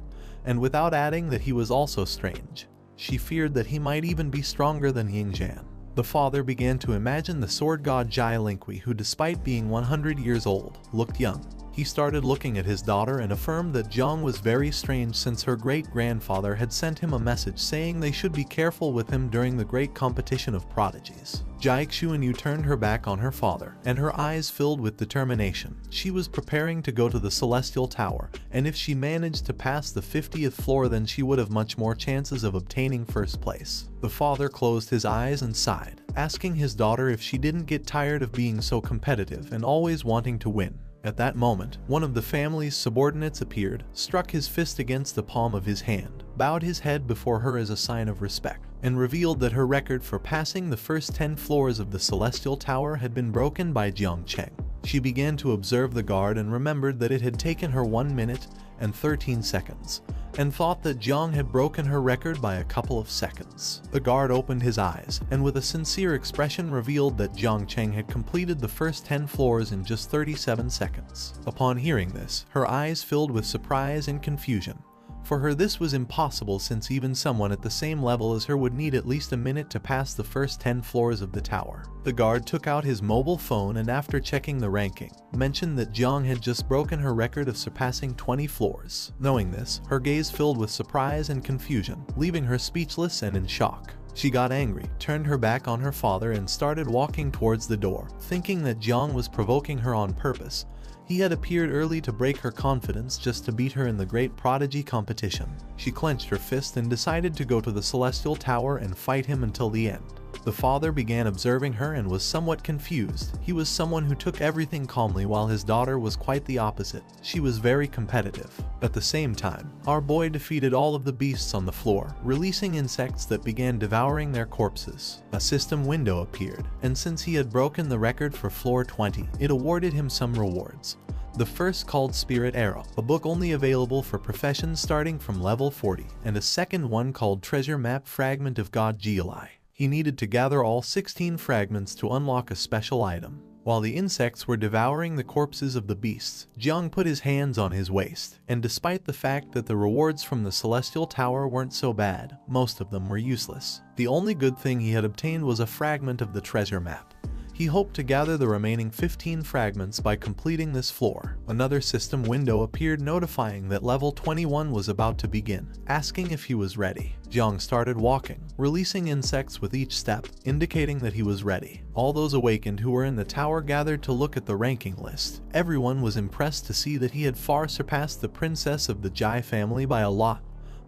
and without adding that he was also strange. She feared that he might even be stronger than Ying Jian. The father began to imagine the sword god Jai Linghui, who despite being 100 years old, looked young. He started looking at his daughter and affirmed that Jiang was very strange since her great-grandfather had sent him a message saying they should be careful with him during the great competition of prodigies. Jiaik Xuanyu turned her back on her father, and her eyes filled with determination. She was preparing to go to the Celestial Tower, and if she managed to pass the 50th floor then she would have much more chances of obtaining first place. The father closed his eyes and sighed, asking his daughter if she didn't get tired of being so competitive and always wanting to win. At that moment, one of the family's subordinates appeared, struck his fist against the palm of his hand, bowed his head before her as a sign of respect. and revealed that her record for passing the first 10 floors of the Celestial Tower had been broken by Jiang Cheng. She began to observe the guard and remembered that it had taken her 1 minute and 13 seconds, and thought that Jiang had broken her record by a couple of seconds. The guard opened his eyes, and with a sincere expression revealed that Jiang Cheng had completed the first 10 floors in just 37 seconds. Upon hearing this, her eyes filled with surprise and confusion. For her, this was impossible, since even someone at the same level as her would need at least a minute to pass the first 10 floors of the tower. The guard took out his mobile phone and, after checking the ranking, mentioned that Jiang had just broken her record of surpassing 20 floors. Knowing this, her gaze filled with surprise and confusion, leaving her speechless and in shock. She got angry, turned her back on her father, and started walking towards the door, thinking that Jiang was provoking her on purpose. He had appeared early to break her confidence just to beat her in the great prodigy competition. She clenched her fist and decided to go to the Celestial Tower and fight him until the end. The father began observing her and was somewhat confused. He was someone who took everything calmly, while his daughter was quite the opposite. She was very competitive. At the same time, our boy defeated all of the beasts on the floor, releasing insects that began devouring their corpses. A system window appeared, and since he had broken the record for floor 20, it awarded him some rewards. The first called Spirit Arrow, a book only available for professions starting from level 40, and a second one called Treasure Map Fragment of God Geoli. He needed to gather all 16 fragments to unlock a special item. While the insects were devouring the corpses of the beasts, Jiang put his hands on his waist, and despite the fact that the rewards from the Celestial Tower weren't so bad, most of them were useless. The only good thing he had obtained was a fragment of the treasure map. He hoped to gather the remaining 15 fragments by completing this floor. Another system window appeared, notifying that level 21 was about to begin, asking if he was ready. Jiang started walking, releasing insects with each step, indicating that he was ready. All those awakened who were in the tower gathered to look at the ranking list. Everyone was impressed to see that he had far surpassed the princess of the Jai family by a lot,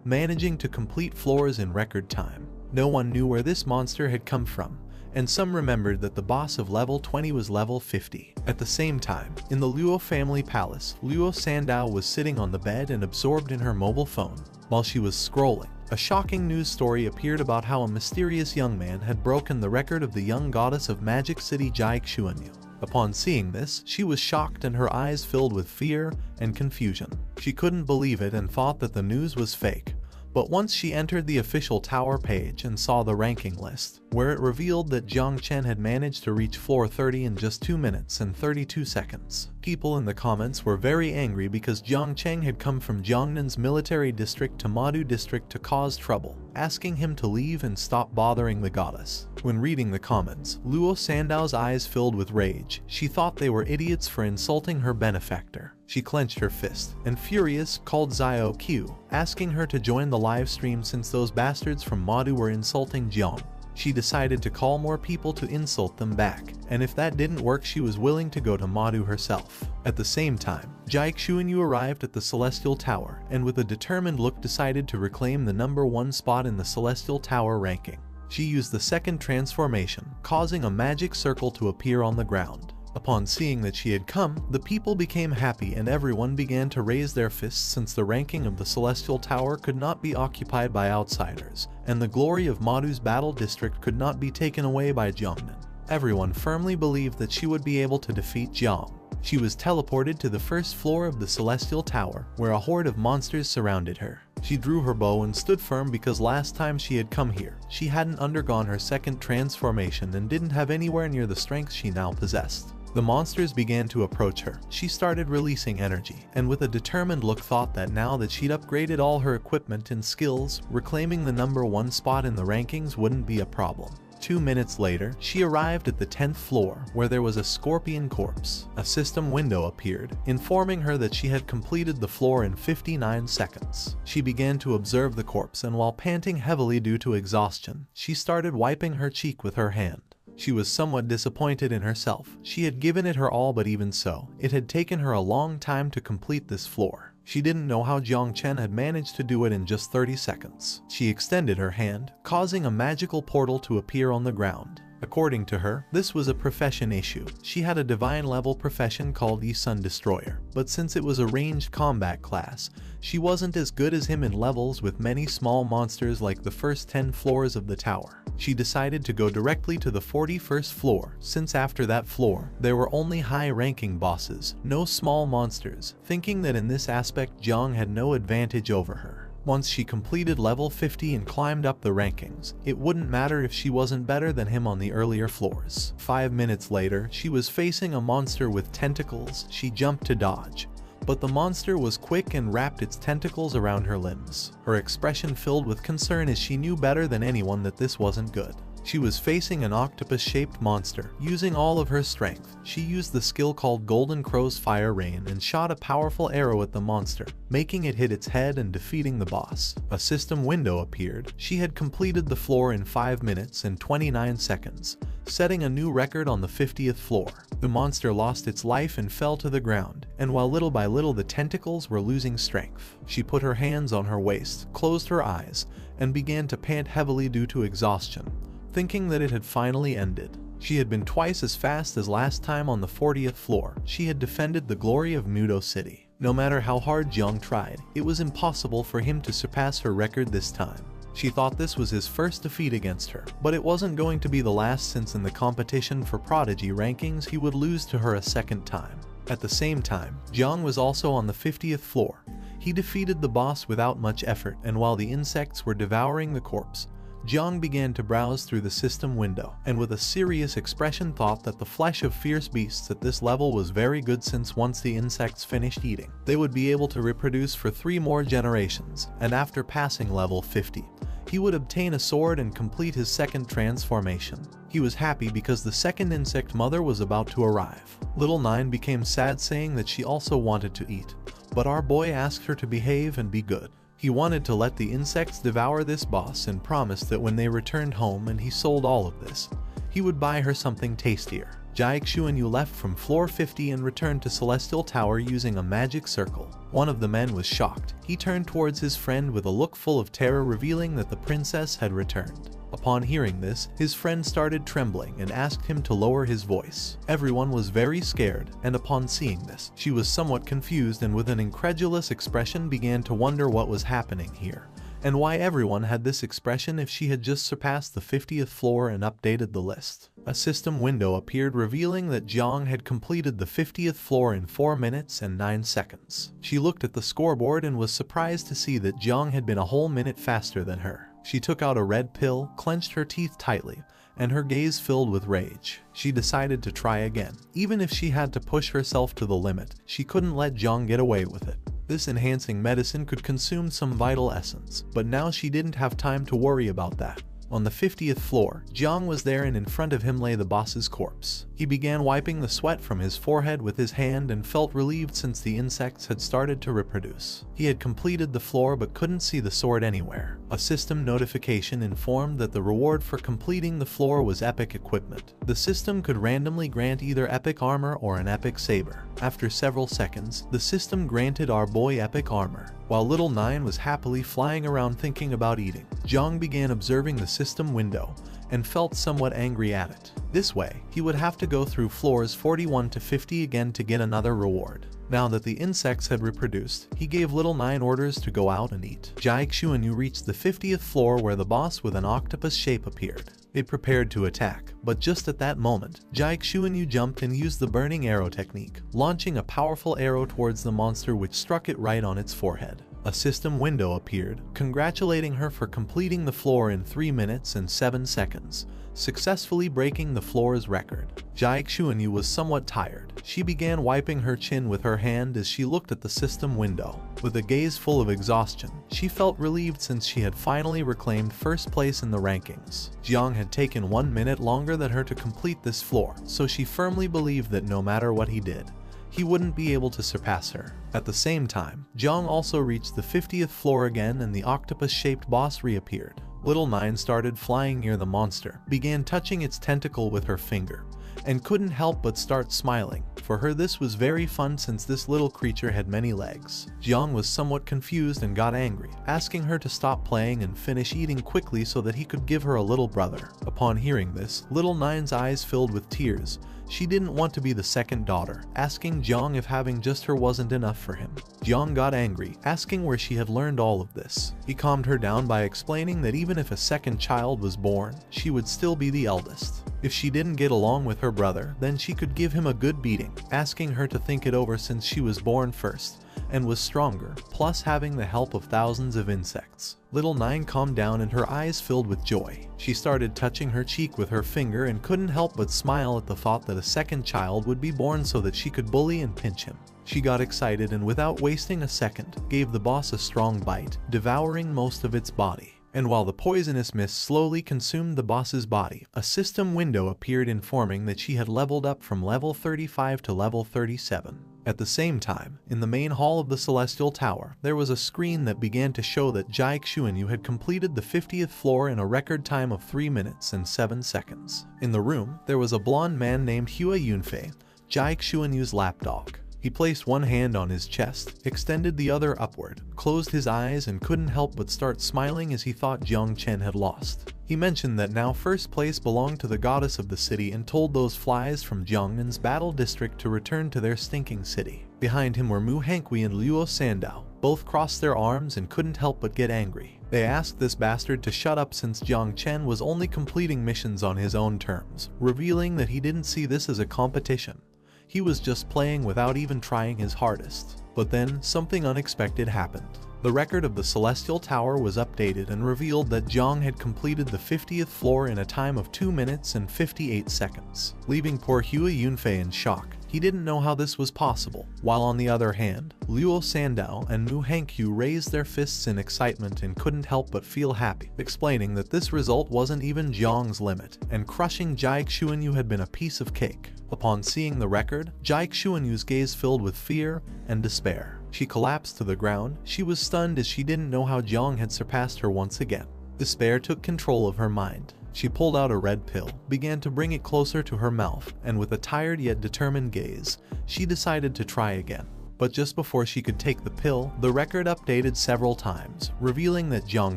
managing to complete floors in record time. No one knew where this monster had come from, and some remembered that the boss of level 20 was level 50. At the same time, in the Luo family palace, Luo Sandao was sitting on the bed and absorbed in her mobile phone. While she was scrolling, a shocking news story appeared about how a mysterious young man had broken the record of the young goddess of Magic City Jai Xuanyu. Upon seeing this, she was shocked and her eyes filled with fear and confusion. She couldn't believe it and thought that the news was fake. But once she entered the official tower page and saw the ranking list, where it revealed that Jiang Chen had managed to reach floor 30 in just 2 minutes and 32 seconds. People in the comments were very angry because Jiang Cheng had come from Jiangnan's military district to Madu district to cause trouble, asking him to leave and stop bothering the goddess. When reading the comments, Luo Sandao's eyes filled with rage. She thought they were idiots for insulting her benefactor. She clenched her fist and, furious, called Xiao Q, asking her to join the live stream since those bastards from Madu were insulting Jiang. She decided to call more people to insult them back, and if that didn't work, she was willing to go to Madu herself. At the same time, Jai Xuanyu arrived at the Celestial Tower, and with a determined look decided to reclaim the #1 spot in the Celestial Tower ranking. She used the second transformation, causing a magic circle to appear on the ground. Upon seeing that she had come, the people became happy and everyone began to raise their fists, since the ranking of the Celestial Tower could not be occupied by outsiders, and the glory of Madu's battle district could not be taken away by Jiangnan. Everyone firmly believed that she would be able to defeat Jiang. She was teleported to the first floor of the Celestial Tower, where a horde of monsters surrounded her. She drew her bow and stood firm because last time she had come here, she hadn't undergone her second transformation and didn't have anywhere near the strength she now possessed. The monsters began to approach her. She started releasing energy, and with a determined look thought that now that she'd upgraded all her equipment and skills, reclaiming the #1 spot in the rankings wouldn't be a problem. 2 minutes later, she arrived at the 10th floor, where there was a scorpion corpse. A system window appeared, informing her that she had completed the floor in 59 seconds. She began to observe the corpse, and while panting heavily due to exhaustion, she started wiping her cheek with her hand. She was somewhat disappointed in herself. She had given it her all, but even so, it had taken her a long time to complete this floor. She didn't know how Jiang Chen had managed to do it in just 30 seconds. She extended her hand, causing a magical portal to appear on the ground. According to her, this was a profession issue. She had a divine level profession called Sun Destroyer, but since it was a ranged combat class, she wasn't as good as him in levels with many small monsters like the first 10 floors of the tower. She decided to go directly to the 41st floor, since after that floor, there were only high-ranking bosses, no small monsters, thinking that in this aspect Jiang had no advantage over her. Once she completed level 50 and climbed up the rankings, it wouldn't matter if she wasn't better than him on the earlier floors. 5 minutes later, she was facing a monster with tentacles. She jumped to dodge, but the monster was quick and wrapped its tentacles around her limbs. Her expression filled with concern as she knew better than anyone that this wasn't good. She was facing an octopus-shaped monster. Using all of her strength, she used the skill called Golden Crow's Fire Rain and shot a powerful arrow at the monster, making it hit its head and defeating the boss. A system window appeared. She had completed the floor in 5 minutes and 29 seconds, setting a new record on the 50th floor. The monster lost its life and fell to the ground, and while little by little the tentacles were losing strength, she put her hands on her waist, closed her eyes, and began to pant heavily due to exhaustion, thinking that it had finally ended. She had been twice as fast as last time on the 40th floor. She had defended the glory of Nudo City. No matter how hard Jiang tried, it was impossible for him to surpass her record this time. She thought this was his first defeat against her, but it wasn't going to be the last, since in the competition for Prodigy rankings he would lose to her a second time. At the same time, Jiang was also on the 50th floor. He defeated the boss without much effort, and while the insects were devouring the corpse, Jiang began to browse through the system window, and with a serious expression thought that the flesh of fierce beasts at this level was very good, since once the insects finished eating, they would be able to reproduce for 3 more generations, and after passing level 50, he would obtain a sword and complete his second transformation. He was happy because the second insect mother was about to arrive. Little Nine became sad, saying that she also wanted to eat, but our boy asked her to behave and be good. He wanted to let the insects devour this boss and promised that when they returned home and he sold all of this, he would buy her something tastier. Jiang Xuanyu left from floor 50 and returned to Celestial Tower using a magic circle. One of the men was shocked. He turned towards his friend with a look full of terror, revealing that the princess had returned. Upon hearing this, his friend started trembling and asked him to lower his voice. Everyone was very scared, and upon seeing this, she was somewhat confused and with an incredulous expression began to wonder what was happening here, and why everyone had this expression if she had just surpassed the 50th floor and updated the list. A system window appeared, revealing that Jiang had completed the 50th floor in 4 minutes and 9 seconds. She looked at the scoreboard and was surprised to see that Jiang had been a whole minute faster than her. She took out a red pill, clenched her teeth tightly, and her gaze filled with rage. She decided to try again. Even if she had to push herself to the limit, she couldn't let Jiang get away with it. This enhancing medicine could consume some vital essence, but now she didn't have time to worry about that. On the 50th floor, Jiang was there, and in front of him lay the boss's corpse. He began wiping the sweat from his forehead with his hand and felt relieved since the insects had started to reproduce. He had completed the floor but couldn't see the sword anywhere. A system notification informed that the reward for completing the floor was epic equipment. The system could randomly grant either epic armor or an epic saber. After several seconds, the system granted our boy epic armor. While Little Nine was happily flying around thinking about eating, Jiang began observing the system window and felt somewhat angry at it. This way, he would have to go through floors 41 to 50 again to get another reward. Now that the insects had reproduced, he gave Little Nine orders to go out and eat. Jiang Xuanyu reached the 50th floor where the boss with an octopus shape appeared. It prepared to attack, but just at that moment, Jiang Xuanyu jumped and used the burning arrow technique, launching a powerful arrow towards the monster, which struck it right on its forehead. A system window appeared, congratulating her for completing the floor in 3 minutes and 7 seconds, successfully breaking the floor's record. Jiang Xuanyu was somewhat tired. She began wiping her chin with her hand as she looked at the system window. With a gaze full of exhaustion, she felt relieved since she had finally reclaimed first place in the rankings. Jiang had taken 1 minute longer than her to complete this floor, so she firmly believed that no matter what he did, he wouldn't be able to surpass her. At the same time, Jiang also reached the 50th floor again, and the octopus-shaped boss reappeared. Little Nine started flying near the monster, began touching its tentacle with her finger, and couldn't help but start smiling, For her this was very fun since this little creature had many legs. Jiang was somewhat confused and got angry, asking her to stop playing and finish eating quickly so that he could give her a little brother. Upon hearing this, little Nine's eyes filled with tears. She didn't want to be the second daughter, asking Jiang if having just her wasn't enough for him. Jiang got angry, asking where she had learned all of this. He calmed her down by explaining that even if a second child was born, she would still be the eldest. If she didn't get along with her brother, then she could give him a good beating, asking her to think it over since she was born first and was stronger, plus having the help of thousands of insects. Little Nine calmed down and her eyes filled with joy. She started touching her cheek with her finger and couldn't help but smile at the thought that a second child would be born so that she could bully and pinch him. She got excited and without wasting a second, gave the boss a strong bite, devouring most of its body. And while the poisonous mist slowly consumed the boss's body, a system window appeared informing that she had leveled up from level 35 to level 37. At the same time, in the main hall of the Celestial Tower, there was a screen that began to show that Jai Xuanyu had completed the 50th floor in a record time of 3 minutes and 7 seconds. In the room, there was a blonde man named Hua Yunfei, Jai Xuanyu's lapdog. He placed one hand on his chest, extended the other upward, closed his eyes and couldn't help but start smiling as he thought Jiang Chen had lost. He mentioned that now first place belonged to the goddess of the city and told those flies from Jiangmen's battle district to return to their stinking city. Behind him were Mu Hankui and Luo Sandao. Both crossed their arms and couldn't help but get angry. They asked this bastard to shut up since Jiang Chen was only completing missions on his own terms, revealing that he didn't see this as a competition. He was just playing without even trying his hardest. But then, something unexpected happened. The record of the Celestial Tower was updated and revealed that Jiang had completed the 50th floor in a time of 2 minutes and 58 seconds, leaving poor Hua Yunfei in shock. He didn't know how this was possible, while on the other hand, Luo Sandao and Mu Hankyu raised their fists in excitement and couldn't help but feel happy, explaining that this result wasn't even Jiang's limit, and crushing Jai Xuanyu had been a piece of cake. Upon seeing the record, Jai Xuanyu's gaze filled with fear and despair. She collapsed to the ground. She was stunned as she didn't know how Jiang had surpassed her once again. Despair took control of her mind. She pulled out a red pill, began to bring it closer to her mouth, and with a tired yet determined gaze, she decided to try again. But just before she could take the pill, the record updated several times, revealing that Jiang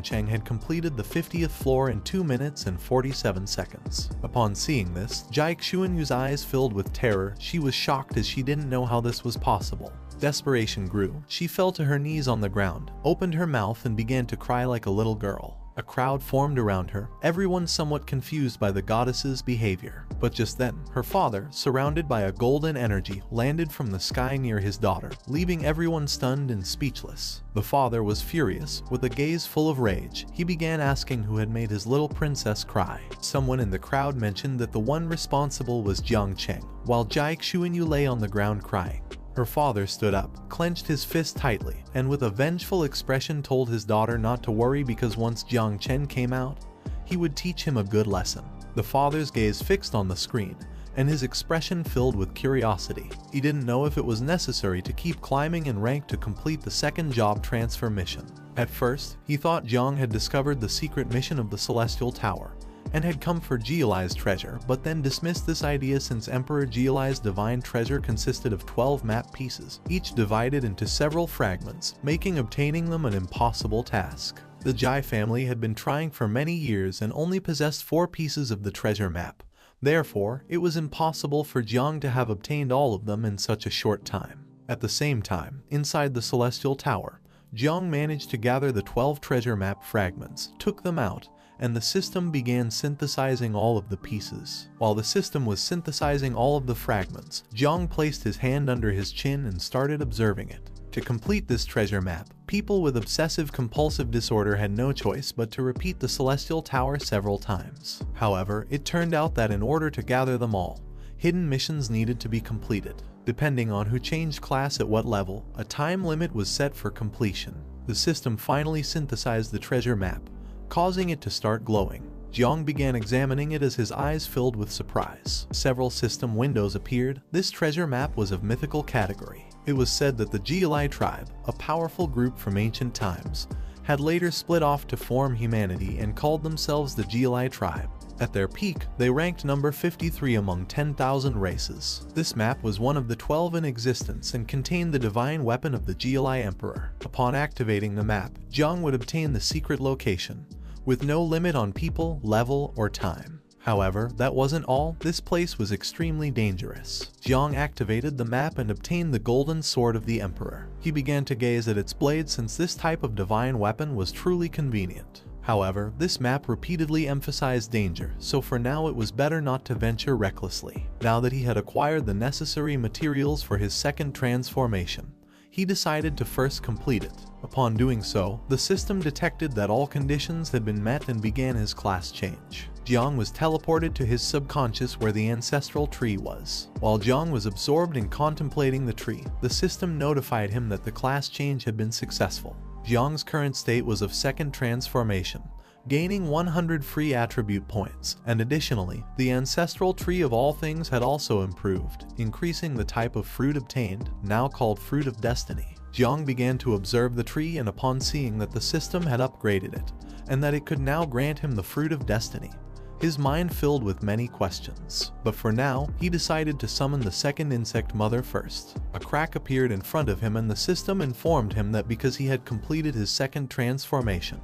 Chen had completed the 50th floor in 2 minutes and 47 seconds. Upon seeing this, Jai Xuanyu's eyes filled with terror. She was shocked as she didn't know how this was possible. Desperation grew. She fell to her knees on the ground, opened her mouth and began to cry like a little girl. A crowd formed around her, everyone somewhat confused by the goddess's behavior. But just then, her father, surrounded by a golden energy, landed from the sky near his daughter, leaving everyone stunned and speechless. The father was furious. With a gaze full of rage, he began asking who had made his little princess cry. Someone in the crowd mentioned that the one responsible was Jiang Chen, while Jai Xuanyu lay on the ground crying. Her father stood up, clenched his fist tightly, and with a vengeful expression told his daughter not to worry because once Jiang Chen came out, he would teach him a good lesson. The father's gaze fixed on the screen, and his expression filled with curiosity. He didn't know if it was necessary to keep climbing in rank to complete the second job transfer mission. At first, he thought Jiang had discovered the secret mission of the Celestial Tower, and had come for Geolai's treasure, but then dismissed this idea since Emperor Geolai's divine treasure consisted of 12 map pieces, each divided into several fragments, making obtaining them an impossible task. The Jai family had been trying for many years and only possessed 4 pieces of the treasure map. Therefore, it was impossible for Jiang to have obtained all of them in such a short time. At the same time, inside the Celestial Tower, Jiang managed to gather the 12 treasure map fragments, took them out, and the system began synthesizing all of the pieces. While the system was synthesizing all of the fragments, Jiang placed his hand under his chin and started observing it. To complete this treasure map, people with obsessive-compulsive disorder had no choice but to repeat the Celestial Tower several times. However, it turned out that in order to gather them all, hidden missions needed to be completed. Depending on who changed class at what level, a time limit was set for completion. The system finally synthesized the treasure map, causing it to start glowing. Jiang began examining it as his eyes filled with surprise. Several system windows appeared. This treasure map was of mythical category. It was said that the Geolai tribe, a powerful group from ancient times, had later split off to form humanity and called themselves the Geolai tribe. At their peak, they ranked number 53 among 10,000 races. This map was one of the 12 in existence and contained the divine weapon of the Geolai Emperor. Upon activating the map, Jiang would obtain the secret location, with no limit on people, level, or time. However, that wasn't all. This place was extremely dangerous. Jiang activated the map and obtained the golden sword of the Emperor. He began to gaze at its blade since this type of divine weapon was truly convenient. However, this map repeatedly emphasized danger, so for now it was better not to venture recklessly. Now that he had acquired the necessary materials for his second transformation, he decided to first complete it. Upon doing so, the system detected that all conditions had been met and began his class change. Jiang was teleported to his subconscious where the ancestral tree was. While Jiang was absorbed in contemplating the tree, the system notified him that the class change had been successful. Jiang's current state was of second transformation, gaining 100 free attribute points, and additionally, the ancestral tree of all things had also improved, increasing the type of fruit obtained, now called Fruit of Destiny. Jiang began to observe the tree, and upon seeing that the system had upgraded it, and that it could now grant him the Fruit of Destiny, his mind filled with many questions. But for now, he decided to summon the second insect mother first. A crack appeared in front of him and the system informed him that because he had completed his second transformation,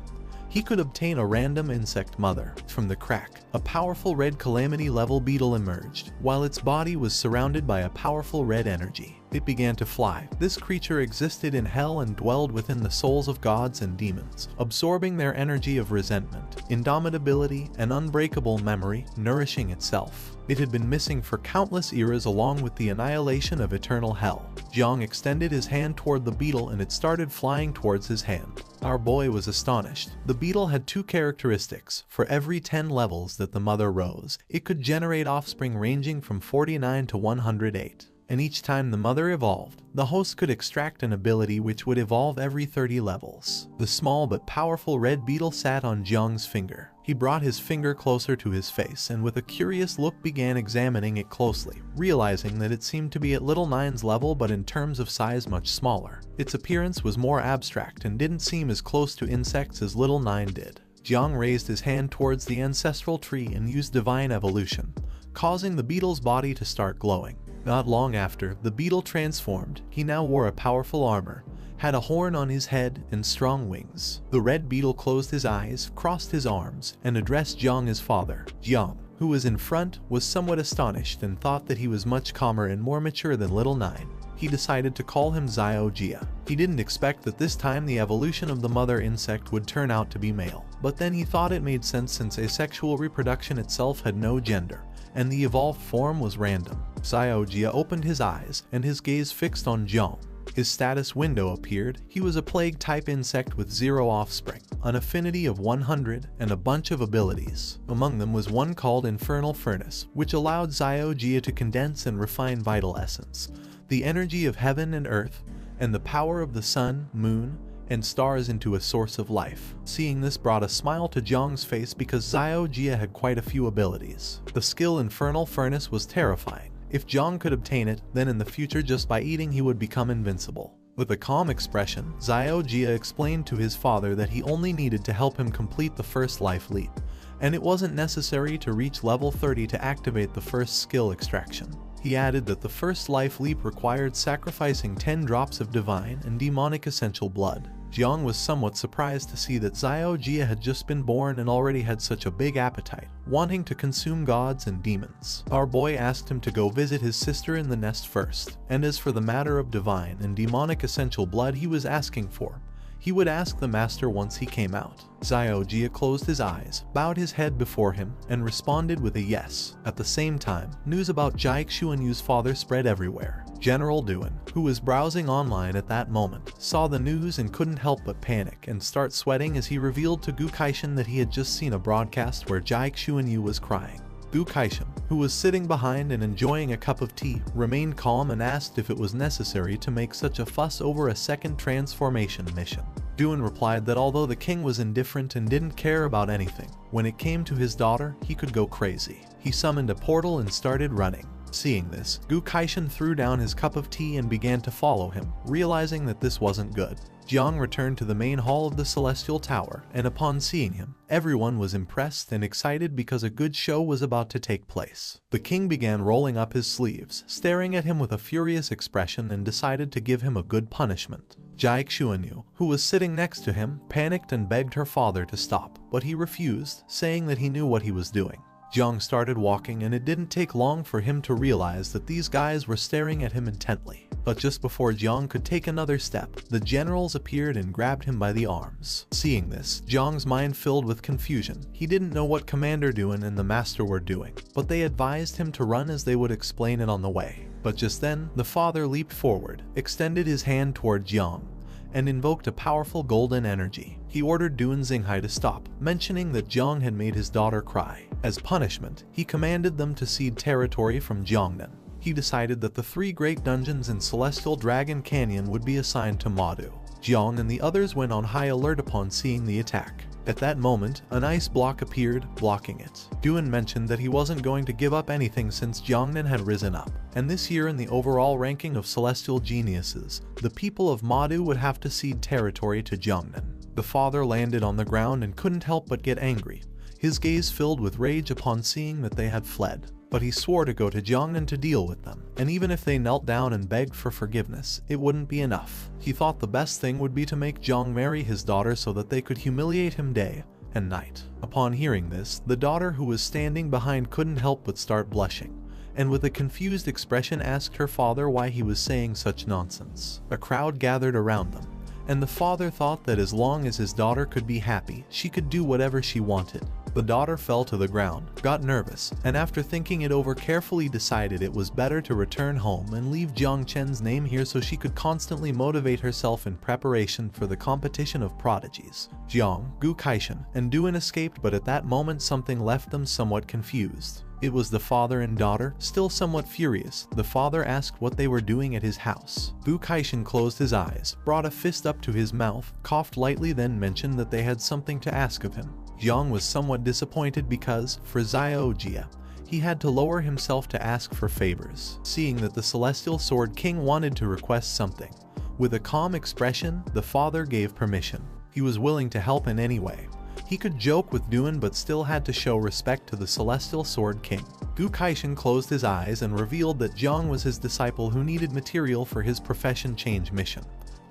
he could obtain a random insect mother. From the crack, a powerful red Calamity level beetle emerged, while its body was surrounded by a powerful red energy. It began to fly. This creature existed in hell and dwelled within the souls of gods and demons, absorbing their energy of resentment, indomitability, and unbreakable memory, nourishing itself. It had been missing for countless eras along with the annihilation of eternal hell. Jiang extended his hand toward the beetle and it started flying towards his hand. Our boy was astonished. The beetle had two characteristics. For every 10 levels that the mother rose, it could generate offspring ranging from 49 to 108. And each time the mother evolved, the host could extract an ability which would evolve every 30 levels. The small but powerful red beetle sat on Jiang's finger. He brought his finger closer to his face and with a curious look began examining it closely, realizing that it seemed to be at Little Nine's level but in terms of size much smaller. Its appearance was more abstract and didn't seem as close to insects as Little Nine did. Jiang raised his hand towards the ancestral tree and used divine evolution, causing the beetle's body to start glowing. Not long after, the beetle transformed. He now wore a powerful armor, had a horn on his head, and strong wings. The red beetle closed his eyes, crossed his arms, and addressed Jiang as father. Jiang, who was in front, was somewhat astonished and thought that he was much calmer and more mature than Little Nine. He decided to call him Xiao Jia. He didn't expect that this time the evolution of the mother insect would turn out to be male, but then he thought it made sense since asexual reproduction itself had no gender, and the evolved form was random. Xiao Jia opened his eyes, and his gaze fixed on Jiang. His status window appeared. He was a plague-type insect with 0 offspring, an affinity of 100, and a bunch of abilities. Among them was one called Infernal Furnace, which allowed Xiao Jia to condense and refine vital essence, the energy of heaven and earth, and the power of the sun, moon, and stars into a source of life. Seeing this brought a smile to Jiang's face because Xiao Jia had quite a few abilities. The skill Infernal Furnace was terrifying. If Jiang could obtain it, then in the future just by eating he would become invincible. With a calm expression, Xiao Jia explained to his father that he only needed to help him complete the first life leap, and it wasn't necessary to reach level 30 to activate the first skill extraction. He added that the first life leap required sacrificing 10 drops of divine and demonic essential blood. Jiang was somewhat surprised to see that Xiao Jia had just been born and already had such a big appetite, wanting to consume gods and demons. Our boy asked him to go visit his sister in the nest first, and as for the matter of divine and demonic essential blood he was asking for, he would ask the master once he came out. Xiao Jia closed his eyes, bowed his head before him, and responded with a yes. At the same time, news about Jike Xuanyu's father spread everywhere. General Duan, who was browsing online at that moment, saw the news and couldn't help but panic and start sweating as he revealed to Gu Kaishan that he had just seen a broadcast where Jike Xuanyu was crying. Gu Kaishan, who was sitting behind and enjoying a cup of tea, remained calm and asked if it was necessary to make such a fuss over a second transformation mission. Duan replied that although the king was indifferent and didn't care about anything, when it came to his daughter, he could go crazy. He summoned a portal and started running. Seeing this, Gu Kaishan threw down his cup of tea and began to follow him, realizing that this wasn't good. Jiang returned to the main hall of the Celestial Tower, and upon seeing him, everyone was impressed and excited because a good show was about to take place. The king began rolling up his sleeves, staring at him with a furious expression, and decided to give him a good punishment. Jai Xuanyu, who was sitting next to him, panicked and begged her father to stop, but he refused, saying that he knew what he was doing. Jiang started walking, and it didn't take long for him to realize that these guys were staring at him intently. But just before Jiang could take another step, the generals appeared and grabbed him by the arms. Seeing this, Jiang's mind filled with confusion. He didn't know what Commander Duan and the Master were doing, but they advised him to run as they would explain it on the way. But just then, the father leaped forward, extended his hand toward Jiang, and invoked a powerful golden energy. He ordered Duan Xinghai to stop, mentioning that Jiang had made his daughter cry. As punishment, he commanded them to cede territory from Jiangnan. He decided that the 3 great dungeons in Celestial Dragon Canyon would be assigned to Madu. Jiang and the others went on high alert upon seeing the attack. At that moment, an ice block appeared, blocking it. Duan mentioned that he wasn't going to give up anything since Jiangnan had risen up, and this year in the overall ranking of celestial geniuses, the people of Madu would have to cede territory to Jiangnan. The father landed on the ground and couldn't help but get angry, his gaze filled with rage upon seeing that they had fled. But he swore to go to Jiangnan to deal with them, and even if they knelt down and begged for forgiveness, it wouldn't be enough. He thought the best thing would be to make Jiang marry his daughter so that they could humiliate him day and night. Upon hearing this, the daughter who was standing behind couldn't help but start blushing, and with a confused expression asked her father why he was saying such nonsense. A crowd gathered around them, and the father thought that as long as his daughter could be happy, she could do whatever she wanted. The daughter fell to the ground, got nervous, and after thinking it over carefully decided it was better to return home and leave Jiang Chen's name here so she could constantly motivate herself in preparation for the competition of prodigies. Jiang, Gu Kaishan, and Duan escaped, but at that moment something left them somewhat confused. It was the father and daughter, still somewhat furious. The father asked what they were doing at his house. Gu Kaishan closed his eyes, brought a fist up to his mouth, coughed lightly, then mentioned that they had something to ask of him. Jiang was somewhat disappointed because, for Xiaojia, he had to lower himself to ask for favors. Seeing that the Celestial Sword King wanted to request something, with a calm expression, the father gave permission. He was willing to help in any way. He could joke with Duan but still had to show respect to the Celestial Sword King. Gu Kaishan closed his eyes and revealed that Jiang was his disciple who needed material for his profession change mission.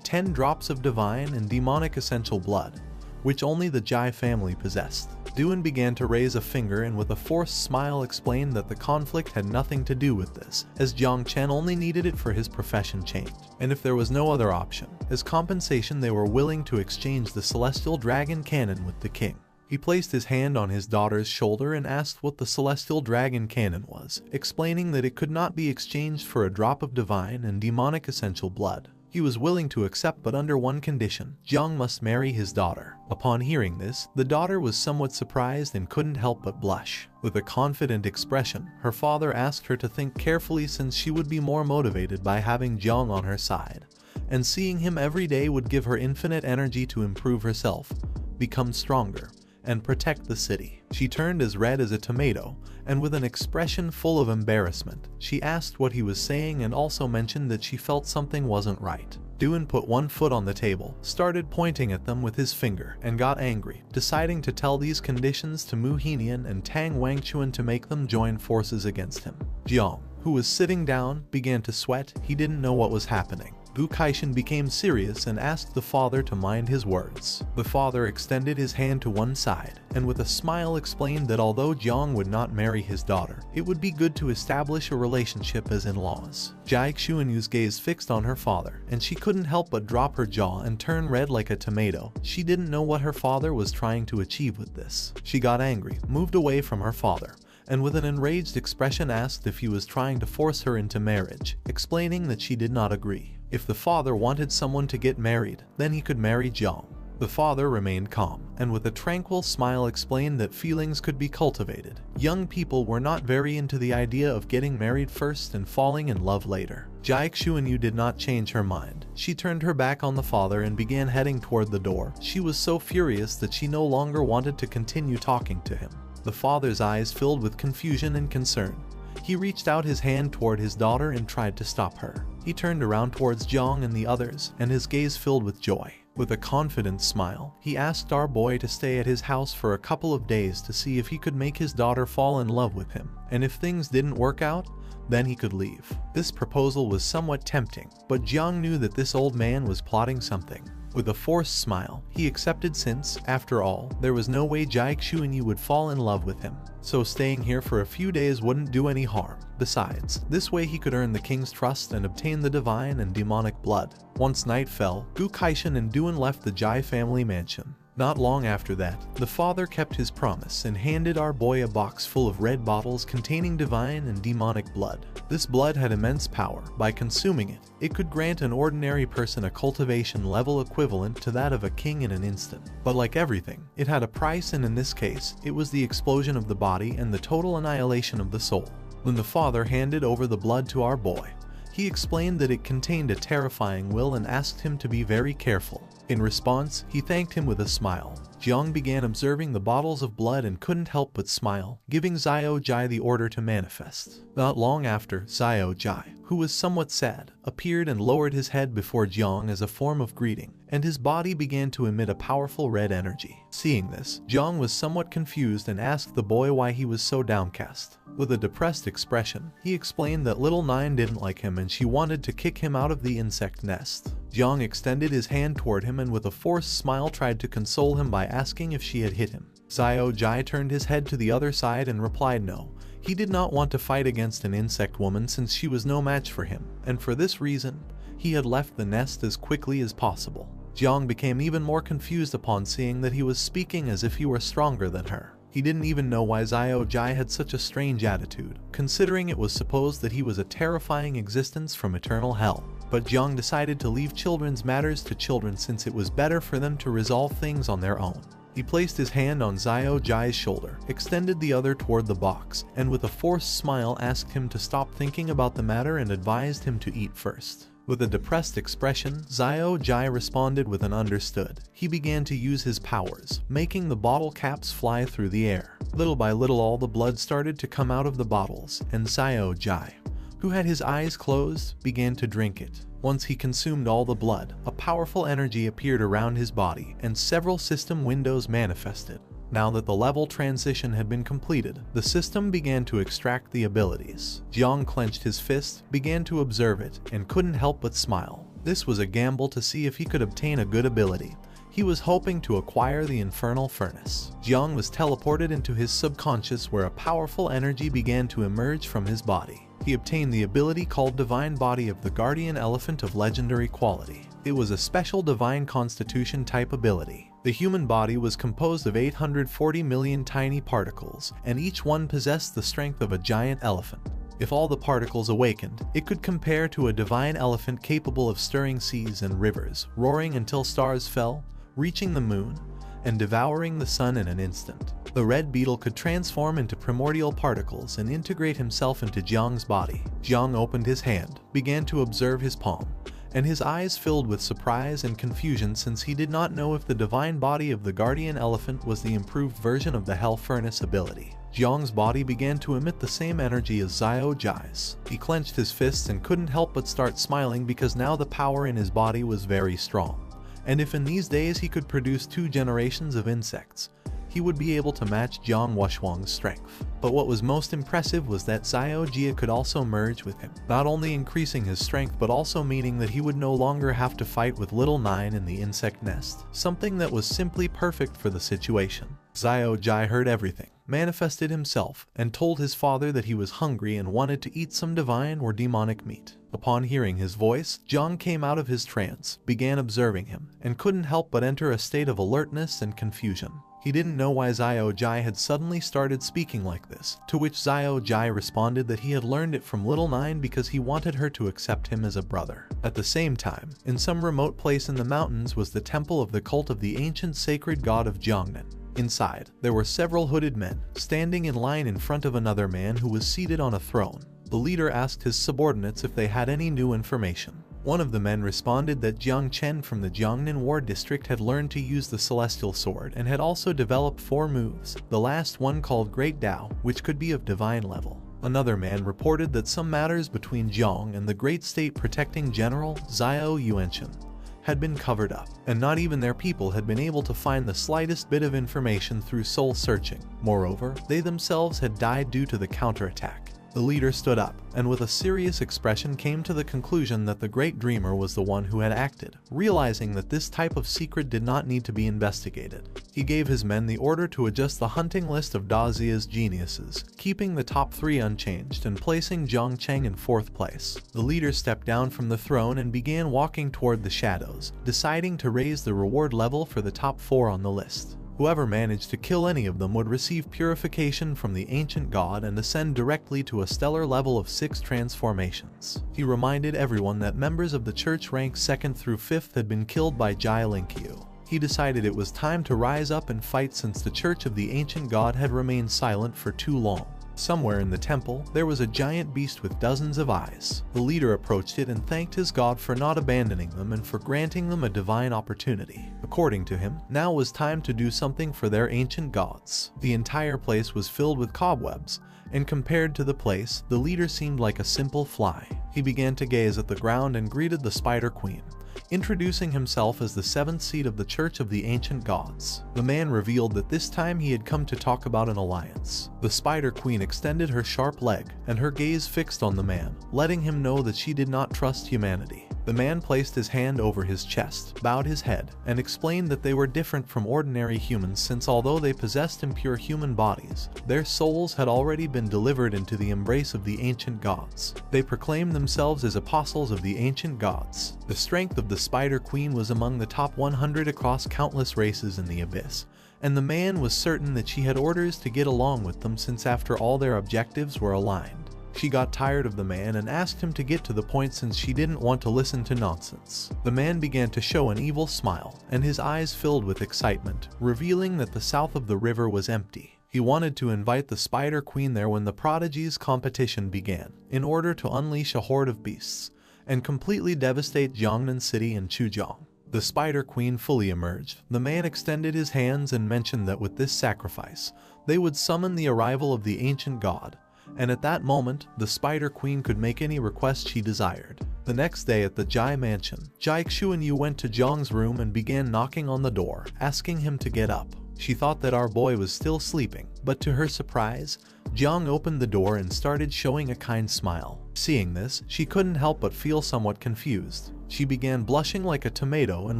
10 drops of divine and demonic essential blood, which only the Jai family possessed. Duan began to raise a finger and with a forced smile explained that the conflict had nothing to do with this, as Jiang Chen only needed it for his profession change. And if there was no other option, as compensation they were willing to exchange the Celestial Dragon Cannon with the king. He placed his hand on his daughter's shoulder and asked what the Celestial Dragon Cannon was, explaining that it could not be exchanged for a drop of divine and demonic essential blood. He was willing to accept, but under one condition: Jiang must marry his daughter. Upon hearing this, the daughter was somewhat surprised and couldn't help but blush. With a confident expression, her father asked her to think carefully since she would be more motivated by having Jiang on her side, and seeing him every day would give her infinite energy to improve herself, become stronger, and protect the city. She turned as red as a tomato, and with an expression full of embarrassment, she asked what he was saying and also mentioned that she felt something wasn't right. Duan put one foot on the table, started pointing at them with his finger, and got angry, deciding to tell these conditions to Mu Henian and Tang Wangchuan to make them join forces against him. Jiang, who was sitting down, began to sweat. He didn't know what was happening. Gu Kaishan became serious and asked the father to mind his words. The father extended his hand to one side, and with a smile explained that although Jiang would not marry his daughter, it would be good to establish a relationship as in-laws. Jai Xuanyu's gaze fixed on her father, and she couldn't help but drop her jaw and turn red like a tomato. She didn't know what her father was trying to achieve with this. She got angry, moved away from her father, and with an enraged expression asked if he was trying to force her into marriage, explaining that she did not agree. If the father wanted someone to get married, then he could marry Jiang. The father remained calm, and with a tranquil smile explained that feelings could be cultivated. Young people were not very into the idea of getting married first and falling in love later. Jai Xuanyu did not change her mind. She turned her back on the father and began heading toward the door. She was so furious that she no longer wanted to continue talking to him. The father's eyes filled with confusion and concern. He reached out his hand toward his daughter and tried to stop her. He turned around towards Jiang and the others, and his gaze filled with joy. With a confident smile, he asked our boy to stay at his house for a couple of days to see if he could make his daughter fall in love with him, and if things didn't work out, then he could leave. This proposal was somewhat tempting, but Jiang knew that this old man was plotting something. With a forced smile, he accepted since, after all, there was no way Jai Xuanyi would fall in love with him. So staying here for a few days wouldn't do any harm. Besides, this way he could earn the king's trust and obtain the divine and demonic blood. Once night fell, Gu Kaishan and Duan left the Jai family mansion. Not long after that, the father kept his promise and handed our boy a box full of red bottles containing divine and demonic blood. This blood had immense power. By consuming it, it could grant an ordinary person a cultivation level equivalent to that of a king in an instant. But like everything, it had a price, and in this case, it was the explosion of the body and the total annihilation of the soul. When the father handed over the blood to our boy, he explained that it contained a terrifying will and asked him to be very careful. In response, he thanked him with a smile. Jiang began observing the bottles of blood and couldn't help but smile, giving Xiao Jai the order to manifest. Not long after, Xiao Jai, who was somewhat sad, appeared and lowered his head before Jiang as a form of greeting, and his body began to emit a powerful red energy. Seeing this, Jiang was somewhat confused and asked the boy why he was so downcast. With a depressed expression, he explained that little Nine didn't like him and she wanted to kick him out of the insect nest. Jiang extended his hand toward him and with a forced smile tried to console him by asking if she had hit him. Xiao Jai turned his head to the other side and replied no. He did not want to fight against an insect woman since she was no match for him, and for this reason, he had left the nest as quickly as possible. Jiang became even more confused upon seeing that he was speaking as if he were stronger than her. He didn't even know why Xiao Jai had such a strange attitude, considering it was supposed that he was a terrifying existence from eternal hell. But Jiang decided to leave children's matters to children since it was better for them to resolve things on their own. He placed his hand on Xiao Jai's shoulder, extended the other toward the box, and with a forced smile asked him to stop thinking about the matter and advised him to eat first. With a depressed expression, Xiao Jai responded with an understood. He began to use his powers, making the bottle caps fly through the air. Little by little all the blood started to come out of the bottles, and Xiao Jai, who had his eyes closed, began to drink it. Once he consumed all the blood, a powerful energy appeared around his body, and several system windows manifested. Now that the level transition had been completed, the system began to extract the abilities. Jiang clenched his fist, began to observe it, and couldn't help but smile. This was a gamble to see if he could obtain a good ability. He was hoping to acquire the Infernal Furnace. Jiang was teleported into his subconscious where a powerful energy began to emerge from his body. He obtained the ability called Divine Body of the Guardian Elephant of legendary quality. It was a special Divine Constitution type ability. The human body was composed of 840 million tiny particles, and each one possessed the strength of a giant elephant. If all the particles awakened, it could compare to a divine elephant capable of stirring seas and rivers, roaring until stars fell, reaching the moon, and devouring the sun in an instant. The red beetle could transform into primordial particles and integrate himself into Jiang's body. Jiang opened his hand, began to observe his palm, and his eyes filled with surprise and confusion since he did not know if the divine body of the guardian elephant was the improved version of the Hell Furnace ability. Jiang's body began to emit the same energy as Xiao Jai's. He clenched his fists and couldn't help but start smiling because now the power in his body was very strong. And if in these days he could produce 2 generations of insects, he would be able to match Jiang Wuxuang's strength. But what was most impressive was that Xiao Jia could also merge with him, not only increasing his strength but also meaning that he would no longer have to fight with Little Nine in the insect nest, something that was simply perfect for the situation. Xiao Jai heard everything, manifested himself, and told his father that he was hungry and wanted to eat some divine or demonic meat. Upon hearing his voice, Jiang came out of his trance, began observing him, and couldn't help but enter a state of alertness and confusion. He didn't know why Xiao Jai had suddenly started speaking like this, to which Xiao Jai responded that he had learned it from Little Nine because he wanted her to accept him as a brother. At the same time, in some remote place in the mountains was the temple of the cult of the ancient sacred god of Jiangnan. Inside, there were several hooded men, standing in line in front of another man who was seated on a throne. The leader asked his subordinates if they had any new information. One of the men responded that Jiang Chen from the Jiangnan War District had learned to use the Celestial Sword and had also developed 4 moves, the last one called Great Tao, which could be of divine level. Another man reported that some matters between Jiang and the great state-protecting general, Xiao Yuanshan, had been covered up, and not even their people had been able to find the slightest bit of information through soul searching. Moreover, they themselves had died due to the counterattack. The leader stood up, and with a serious expression came to the conclusion that the great dreamer was the one who had acted, realizing that this type of secret did not need to be investigated. He gave his men the order to adjust the hunting list of Dazia's geniuses, keeping the top 3 unchanged and placing Jiang Cheng in 4th place. The leader stepped down from the throne and began walking toward the shadows, deciding to raise the reward level for the top 4 on the list. Whoever managed to kill any of them would receive purification from the ancient god and ascend directly to a stellar level of 6 transformations. He reminded everyone that members of the church ranks 2nd through 5th had been killed by Jai Linkyu. He decided it was time to rise up and fight since the church of the ancient god had remained silent for too long. Somewhere in the temple, there was a giant beast with dozens of eyes. The leader approached it and thanked his god for not abandoning them and for granting them a divine opportunity. According to him, now was time to do something for their ancient gods. The entire place was filled with cobwebs, and compared to the place, the leader seemed like a simple fly. He began to gaze at the ground and greeted the Spider Queen, introducing himself as the 7th seat of the Church of the Ancient Gods. The man revealed that this time he had come to talk about an alliance. The Spider Queen extended her sharp leg, and her gaze fixed on the man, letting him know that she did not trust humanity. The man placed his hand over his chest, bowed his head, and explained that they were different from ordinary humans since although they possessed impure human bodies, their souls had already been delivered into the embrace of the ancient gods. They proclaimed themselves as apostles of the ancient gods. The strength of the Spider Queen was among the top 100 across countless races in the abyss, and the man was certain that she had orders to get along with them since after all their objectives were aligned. She got tired of the man and asked him to get to the point since she didn't want to listen to nonsense. The man began to show an evil smile, and his eyes filled with excitement, revealing that the south of the river was empty. He wanted to invite the Spider Queen there when the Prodigies competition began, in order to unleash a horde of beasts, and completely devastate Jiangnan City and Chuzhou. The Spider Queen fully emerged. The man extended his hands and mentioned that with this sacrifice, they would summon the arrival of the ancient god, and at that moment, the Spider Queen could make any request she desired. The next day at the Jai mansion, Jai Xuanyu went to Jiang's room and began knocking on the door, asking him to get up. She thought that our boy was still sleeping, but to her surprise, Jiang opened the door and started showing a kind smile. Seeing this, she couldn't help but feel somewhat confused. She began blushing like a tomato and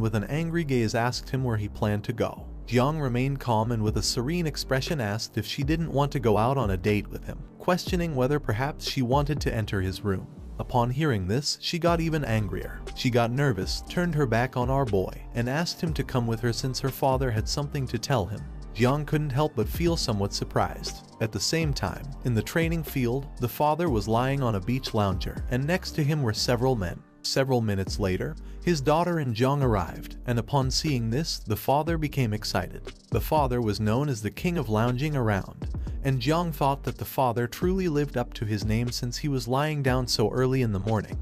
with an angry gaze asked him where he planned to go. Jiang remained calm and with a serene expression asked if she didn't want to go out on a date with him, questioning whether perhaps she wanted to enter his room. Upon hearing this, she got even angrier. She got nervous, turned her back on our boy, and asked him to come with her since her father had something to tell him. Jiang couldn't help but feel somewhat surprised. At the same time, in the training field, the father was lying on a beach lounger, and next to him were several men. Several minutes later, his daughter and Jiang arrived, and upon seeing this, the father became excited. The father was known as the king of lounging around, and Jiang thought that the father truly lived up to his name since he was lying down so early in the morning.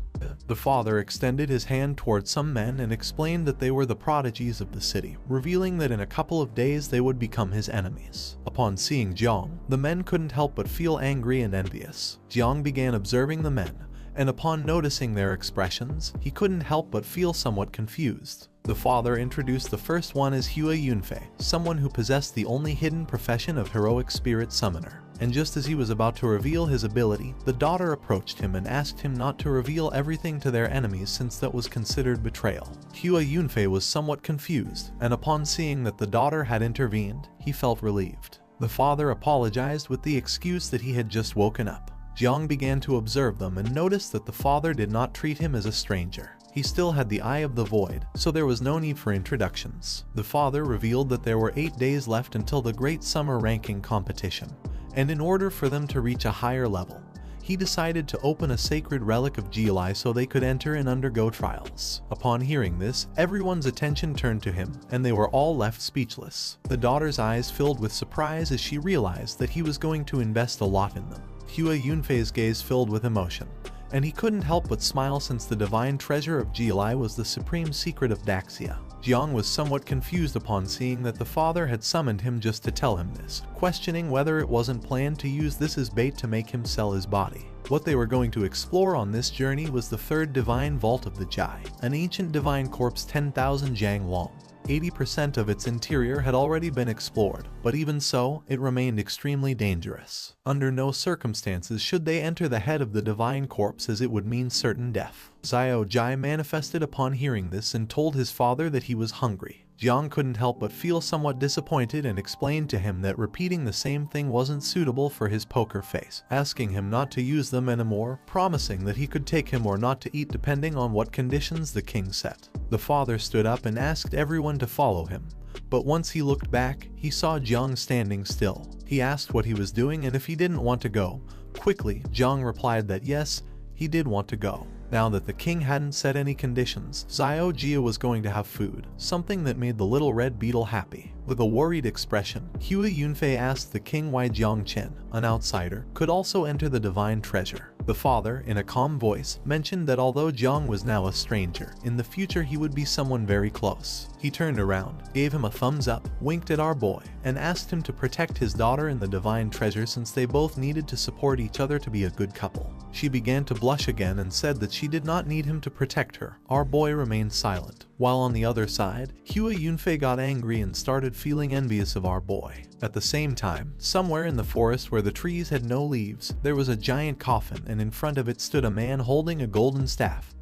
The father extended his hand toward some men and explained that they were the prodigies of the city, revealing that in a couple of days they would become his enemies. Upon seeing Jiang, the men couldn't help but feel angry and envious. Jiang began observing the men, and upon noticing their expressions, he couldn't help but feel somewhat confused. The father introduced the first one as Hua Yunfei, someone who possessed the only hidden profession of heroic spirit summoner. And just as he was about to reveal his ability, the daughter approached him and asked him not to reveal everything to their enemies since that was considered betrayal. Hua Yunfei was somewhat confused, and upon seeing that the daughter had intervened, he felt relieved. The father apologized with the excuse that he had just woken up. Jiang began to observe them and noticed that the father did not treat him as a stranger. He still had the Eye of the Void, so there was no need for introductions. The father revealed that there were 8 days left until the Great Summer Ranking competition, and in order for them to reach a higher level, he decided to open a sacred relic of Jilai so they could enter and undergo trials. Upon hearing this, everyone's attention turned to him, and they were all left speechless. The daughter's eyes filled with surprise as she realized that he was going to invest a lot in them. Hua Yunfei's gaze filled with emotion, and he couldn't help but smile since the divine treasure of Jialai was the supreme secret of Daxia. Jiang was somewhat confused upon seeing that the father had summoned him just to tell him this, questioning whether it wasn't planned to use this as bait to make him sell his body. What they were going to explore on this journey was the third divine vault of the Jai, an ancient divine corpse 10,000 jang long. 80% of its interior had already been explored, but even so, it remained extremely dangerous. Under no circumstances should they enter the head of the divine corpse, as it would mean certain death. Xiao Jai manifested upon hearing this and told his father that he was hungry. Jiang couldn't help but feel somewhat disappointed and explained to him that repeating the same thing wasn't suitable for his poker face, asking him not to use them anymore, promising that he could take him or not to eat depending on what conditions the king set. The father stood up and asked everyone to follow him, but once he looked back, he saw Jiang standing still. He asked what he was doing and if he didn't want to go. Quickly, Jiang replied that yes, he did want to go. Now that the king hadn't set any conditions, Xiao Jia was going to have food, something that made the little red beetle happy. With a worried expression, Hua Yunfei asked the king why Jiang Chen, an outsider, could also enter the divine treasure. The father, in a calm voice, mentioned that although Jiang was now a stranger, in the future he would be someone very close. He turned around, gave him a thumbs up, winked at our boy, and asked him to protect his daughter in the divine treasure since they both needed to support each other to be a good couple. She began to blush again and said that she did not need him to protect her. Our boy remained silent. While on the other side, Hua Yunfei got angry and started feeling envious of our boy. At the same time, somewhere in the forest where the trees had no leaves, there was a giant coffin, and in front of it stood a man holding a golden staff,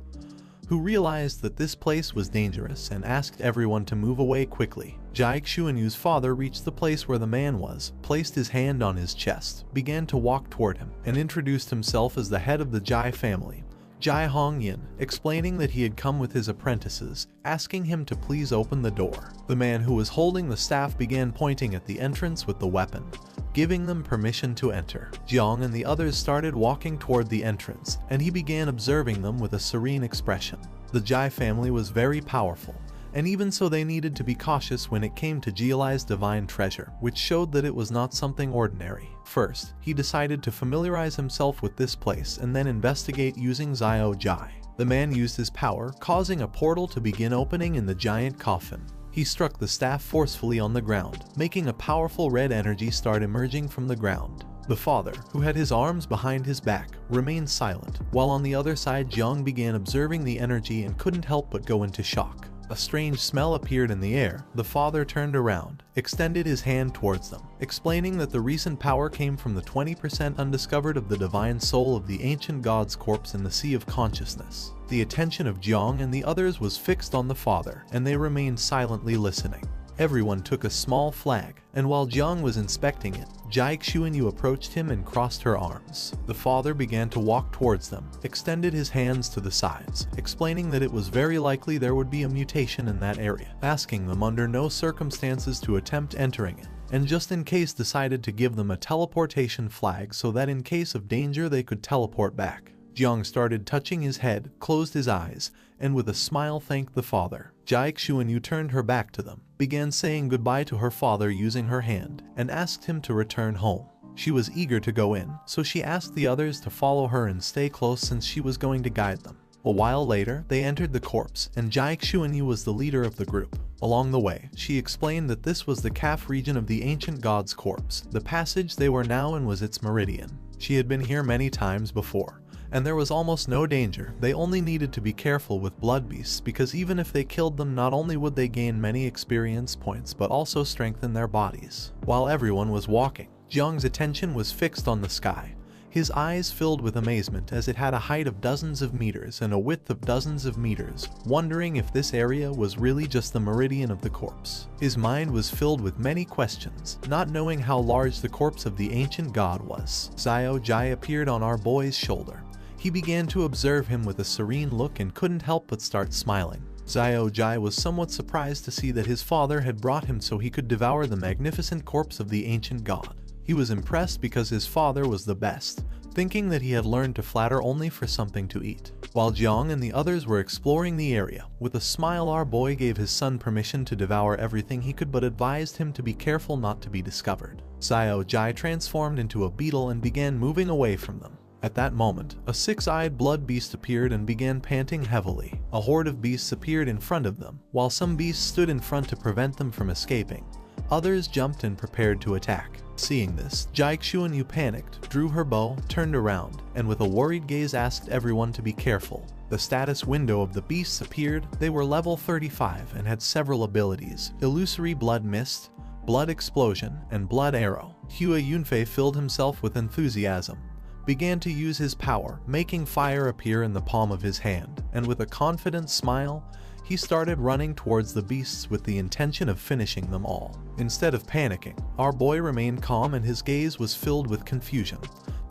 who realized that this place was dangerous and asked everyone to move away quickly. Jai Xuanyu's father reached the place where the man was, placed his hand on his chest, began to walk toward him, and introduced himself as the head of the Jai family, Jai Hongyin, explaining that he had come with his apprentices, asking him to please open the door. The man who was holding the staff began pointing at the entrance with the weapon, giving them permission to enter. Jiang and the others started walking toward the entrance, and he began observing them with a serene expression. The Jai family was very powerful, and even so they needed to be cautious when it came to Jialai's divine treasure, which showed that it was not something ordinary. First, he decided to familiarize himself with this place and then investigate using Xiao Jai. The man used his power, causing a portal to begin opening in the giant coffin. He struck the staff forcefully on the ground, making a powerful red energy start emerging from the ground. The father, who had his arms behind his back, remained silent, while on the other side Jiang began observing the energy and couldn't help but go into shock. A strange smell appeared in the air. The father turned around, extended his hand towards them, explaining that the recent power came from the 20% undiscovered of the divine soul of the ancient god's corpse in the Sea of Consciousness. The attention of Jiang and the others was fixed on the father, and they remained silently listening. Everyone took a small flag, and while Jiang was inspecting it, Jai Xuanyu approached him and crossed her arms. The father began to walk towards them, extended his hands to the sides, explaining that it was very likely there would be a mutation in that area, asking them under no circumstances to attempt entering it, and just in case decided to give them a teleportation flag so that in case of danger they could teleport back. Jiang started touching his head, closed his eyes, and with a smile thanked the father. Jai Xuanyu turned her back to them, began saying goodbye to her father using her hand, and asked him to return home. She was eager to go in, so she asked the others to follow her and stay close since she was going to guide them. A while later, they entered the corpse, and Jai Xuanyu was the leader of the group. Along the way, she explained that this was the calf region of the ancient god's corpse. The passage they were now in was its meridian. She had been here many times before, and there was almost no danger. They only needed to be careful with blood beasts because even if they killed them, not only would they gain many experience points but also strengthen their bodies. While everyone was walking, Jiang's attention was fixed on the sky. His eyes filled with amazement as it had a height of dozens of meters and a width of dozens of meters, wondering if this area was really just the meridian of the corpse. His mind was filled with many questions, not knowing how large the corpse of the ancient god was. Xiao Jai appeared on our boy's shoulder. He began to observe him with a serene look and couldn't help but start smiling. Xiao Jai was somewhat surprised to see that his father had brought him so he could devour the magnificent corpse of the ancient god. He was impressed because his father was the best, thinking that he had learned to flatter only for something to eat. While Jiang and the others were exploring the area, with a smile our boy gave his son permission to devour everything he could but advised him to be careful not to be discovered. Xiao Jai transformed into a beetle and began moving away from them. At that moment, a six-eyed blood beast appeared and began panting heavily. A horde of beasts appeared in front of them. While some beasts stood in front to prevent them from escaping, others jumped and prepared to attack. Seeing this, Xuanyu panicked, drew her bow, turned around, and with a worried gaze asked everyone to be careful. The status window of the beasts appeared. They were level 35 and had several abilities: Illusory Blood Mist, Blood Explosion, and Blood Arrow. Hua Yunfei filled himself with enthusiasm, began to use his power, making fire appear in the palm of his hand, and with a confident smile, he started running towards the beasts with the intention of finishing them all. Instead of panicking, our boy remained calm and his gaze was filled with confusion.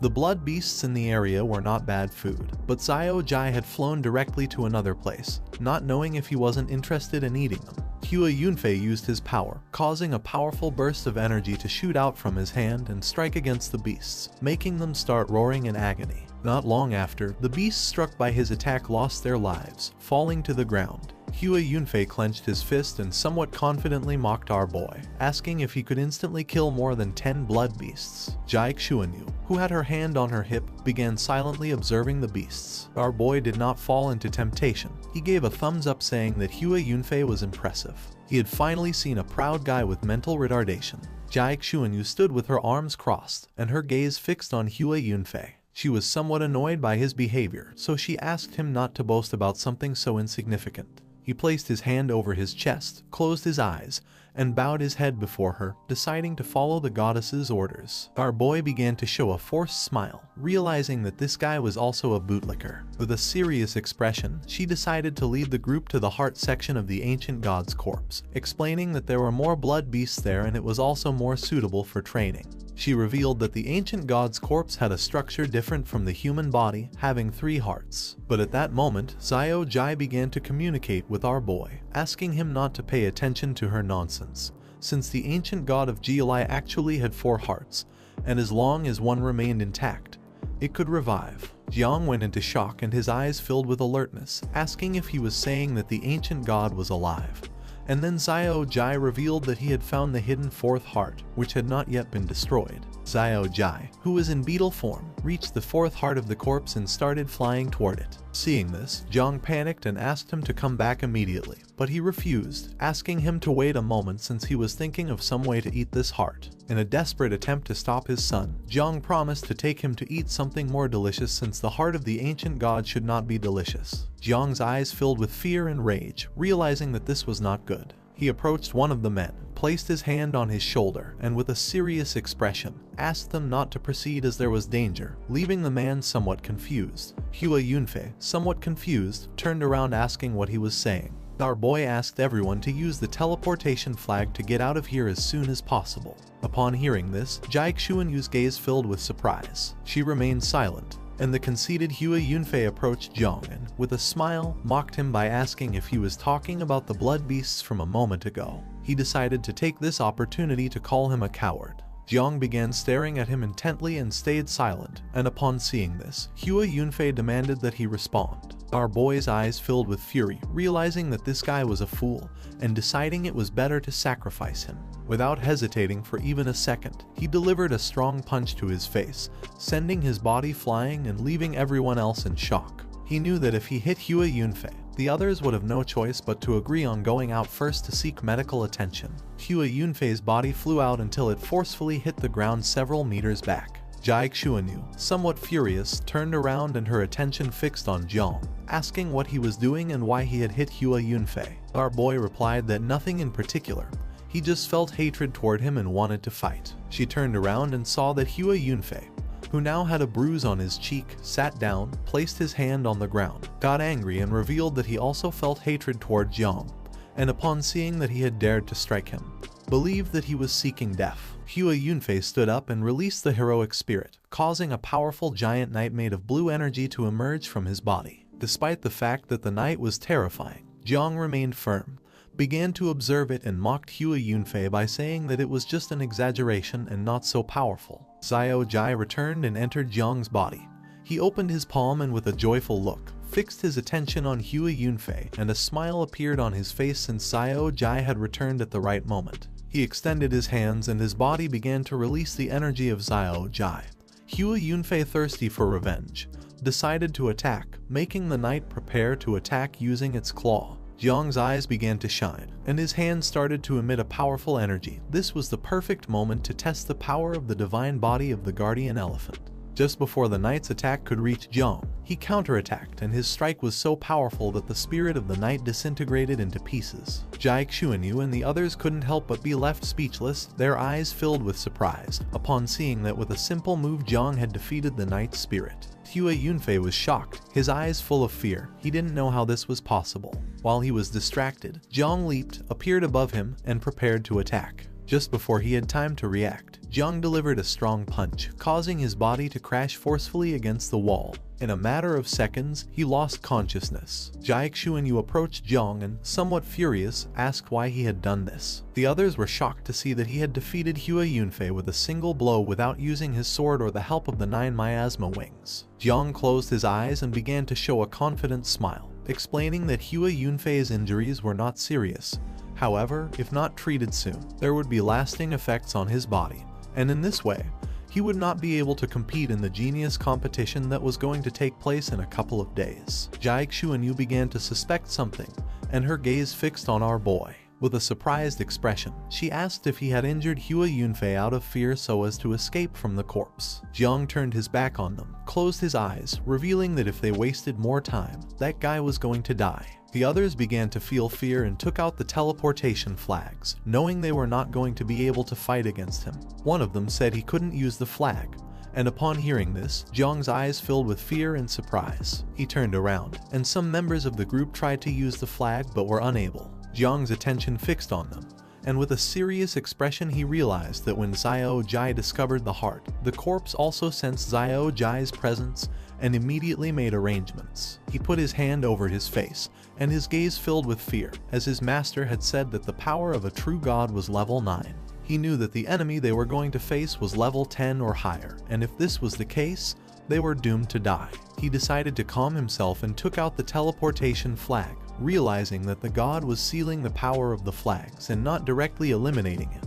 The blood beasts in the area were not bad food, but Xiao Jai had flown directly to another place, not knowing if he wasn't interested in eating them. Hua Yunfei used his power, causing a powerful burst of energy to shoot out from his hand and strike against the beasts, making them start roaring in agony. Not long after, the beasts struck by his attack lost their lives, falling to the ground. Hua Yunfei clenched his fist and somewhat confidently mocked our boy, asking if he could instantly kill more than 10 blood beasts. Xuanyu, who had her hand on her hip, began silently observing the beasts. Our boy did not fall into temptation. He gave a thumbs up saying that Hua Yunfei was impressive. He had finally seen a proud guy with mental retardation. Xuanyu stood with her arms crossed and her gaze fixed on Hua Yunfei. She was somewhat annoyed by his behavior, so she asked him not to boast about something so insignificant. He placed his hand over his chest, closed his eyes, and bowed his head before her, deciding to follow the goddess's orders. Our boy began to show a forced smile, realizing that this guy was also a bootlicker. With a serious expression, she decided to lead the group to the heart section of the ancient god's corpse, explaining that there were more blood beasts there and it was also more suitable for training. She revealed that the ancient god's corpse had a structure different from the human body, having 3 hearts. But at that moment, Xiao Jai began to communicate with our boy, asking him not to pay attention to her nonsense, since the ancient god of Jialai actually had 4 hearts, and as long as one remained intact, it could revive. Jiang went into shock and his eyes filled with alertness, asking if he was saying that the ancient god was alive. And then Xiao Jai revealed that he had found the hidden 4th heart, which had not yet been destroyed. Xiao Jai, who was in beetle form, reached the 4th heart of the corpse and started flying toward it. Seeing this, Jiang panicked and asked him to come back immediately, but he refused, asking him to wait a moment since he was thinking of some way to eat this heart. In a desperate attempt to stop his son, Jiang promised to take him to eat something more delicious since the heart of the ancient god should not be delicious. Jiang's eyes filled with fear and rage, realizing that this was not good. He approached one of the men, placed his hand on his shoulder, and with a serious expression, asked them not to proceed as there was danger, leaving the man somewhat confused. Hua Yunfei, somewhat confused, turned around asking what he was saying. Our boy asked everyone to use the teleportation flag to get out of here as soon as possible. Upon hearing this, Xuanyu's gaze filled with surprise. She remained silent, and the conceited Hua Yunfei approached Jiang and, with a smile, mocked him by asking if he was talking about the blood beasts from a moment ago. He decided to take this opportunity to call him a coward. Jiang began staring at him intently and stayed silent, and upon seeing this, Hua Yunfei demanded that he respond. Our boy's eyes filled with fury, realizing that this guy was a fool, and deciding it was better to sacrifice him. Without hesitating for even a second, he delivered a strong punch to his face, sending his body flying and leaving everyone else in shock. He knew that if he hit Hua Yunfei, the others would have no choice but to agree on going out first to seek medical attention. Hua Yunfei's body flew out until it forcefully hit the ground several meters back. Xuanyu, somewhat furious, turned around and her attention fixed on Jiang, asking what he was doing and why he had hit Hua Yunfei. Our boy replied that nothing in particular. He just felt hatred toward him and wanted to fight. She turned around and saw that Hua Yunfei, who now had a bruise on his cheek, sat down, placed his hand on the ground, got angry and revealed that he also felt hatred toward Jiang, and upon seeing that he had dared to strike him, believed that he was seeking death. Hua Yunfei stood up and released the heroic spirit, causing a powerful giant knight made of blue energy to emerge from his body. Despite the fact that the knight was terrifying, Jiang remained firm, began to observe it and mocked Hua Yunfei by saying that it was just an exaggeration and not so powerful. Xiao Jai returned and entered Jiang's body. He opened his palm and with a joyful look, fixed his attention on Hua Yunfei, and a smile appeared on his face since Xiao Jai had returned at the right moment. He extended his hands and his body began to release the energy of Xiao Jai. Hua Yunfei, thirsty for revenge, decided to attack, making the knight prepare to attack using its claw. Jiang's eyes began to shine, and his hands started to emit a powerful energy. This was the perfect moment to test the power of the divine body of the guardian elephant. Just before the knight's attack could reach Jiang, he counterattacked, and his strike was so powerful that the spirit of the knight disintegrated into pieces. Jai Xuanyu and the others couldn't help but be left speechless, their eyes filled with surprise, upon seeing that with a simple move Jiang had defeated the knight's spirit. Hua Yunfei was shocked, his eyes full of fear. He didn't know how this was possible. While he was distracted, Jiang leaped, appeared above him, and prepared to attack. Just before he had time to react, Jiang delivered a strong punch, causing his body to crash forcefully against the wall. In a matter of seconds, he lost consciousness. Jai Xuanyu approached Jiang and, somewhat furious, asked why he had done this. The others were shocked to see that he had defeated Hua Yunfei with a single blow without using his sword or the help of the 9 miasma wings. Jiang closed his eyes and began to show a confident smile, explaining that Hua Yunfei's injuries were not serious. However, if not treated soon, there would be lasting effects on his body, and in this way, he would not be able to compete in the genius competition that was going to take place in a couple of days. Jai Xuanyu began to suspect something, and her gaze fixed on our boy. With a surprised expression, she asked if he had injured Hua Yunfei out of fear so as to escape from the corpse. Jiang turned his back on them, closed his eyes, revealing that if they wasted more time, that guy was going to die. The others began to feel fear and took out the teleportation flags, knowing they were not going to be able to fight against him. One of them said he couldn't use the flag, and upon hearing this, Jiang's eyes filled with fear and surprise. He turned around, and some members of the group tried to use the flag but were unable. Jiang's attention fixed on them, and with a serious expression he realized that when Xiao Jai discovered the heart, the corpse also sensed Xiao Jai's presence and immediately made arrangements. He put his hand over his face, and his gaze filled with fear, as his master had said that the power of a true god was level 9. He knew that the enemy they were going to face was level 10 or higher, and if this was the case, they were doomed to die. He decided to calm himself and took out the teleportation flag, realizing that the god was sealing the power of the flags and not directly eliminating it,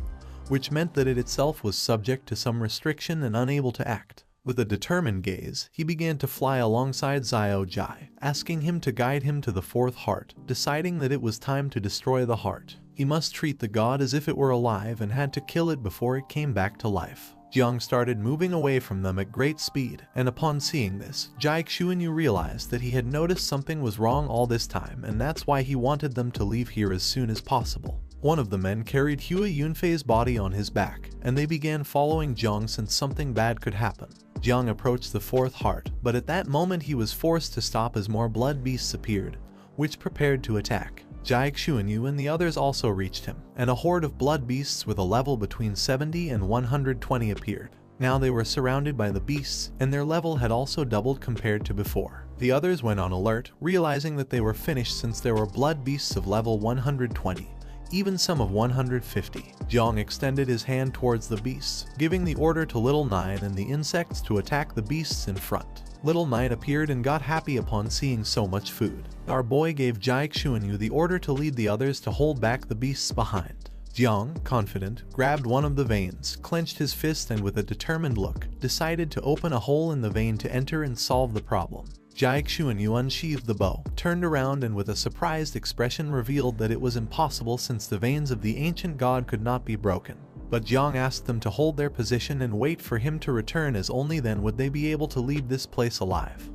which meant that it itself was subject to some restriction and unable to act. With a determined gaze, he began to fly alongside Xiao Jai, asking him to guide him to the 4th heart, deciding that it was time to destroy the heart. He must treat the god as if it were alive and had to kill it before it came back to life. Jiang started moving away from them at great speed, and upon seeing this, Jai Xuanyu realized that he had noticed something was wrong all this time, and that's why he wanted them to leave here as soon as possible. One of the men carried Hua Yunfei's body on his back, and they began following Jiang since something bad could happen. Jiang approached the 4th heart, but at that moment he was forced to stop as more blood beasts appeared, which prepared to attack. Jai Xuanyu and the others also reached him, and a horde of blood beasts with a level between 70 and 120 appeared. Now they were surrounded by the beasts, and their level had also doubled compared to before. The others went on alert, realizing that they were finished since there were blood beasts of level 120. Even some of 150. Jiang extended his hand towards the beasts, giving the order to Little Knight and the insects to attack the beasts in front. Little Knight appeared and got happy upon seeing so much food. Our boy gave Jai Xuanyu the order to lead the others to hold back the beasts behind. Jiang, confident, grabbed one of the veins, clenched his fist and with a determined look, decided to open a hole in the vein to enter and solve the problem. Jai Xuanyu unsheathed the bow, turned around and with a surprised expression revealed that it was impossible since the veins of the ancient god could not be broken. But Jiang asked them to hold their position and wait for him to return, as only then would they be able to leave this place alive.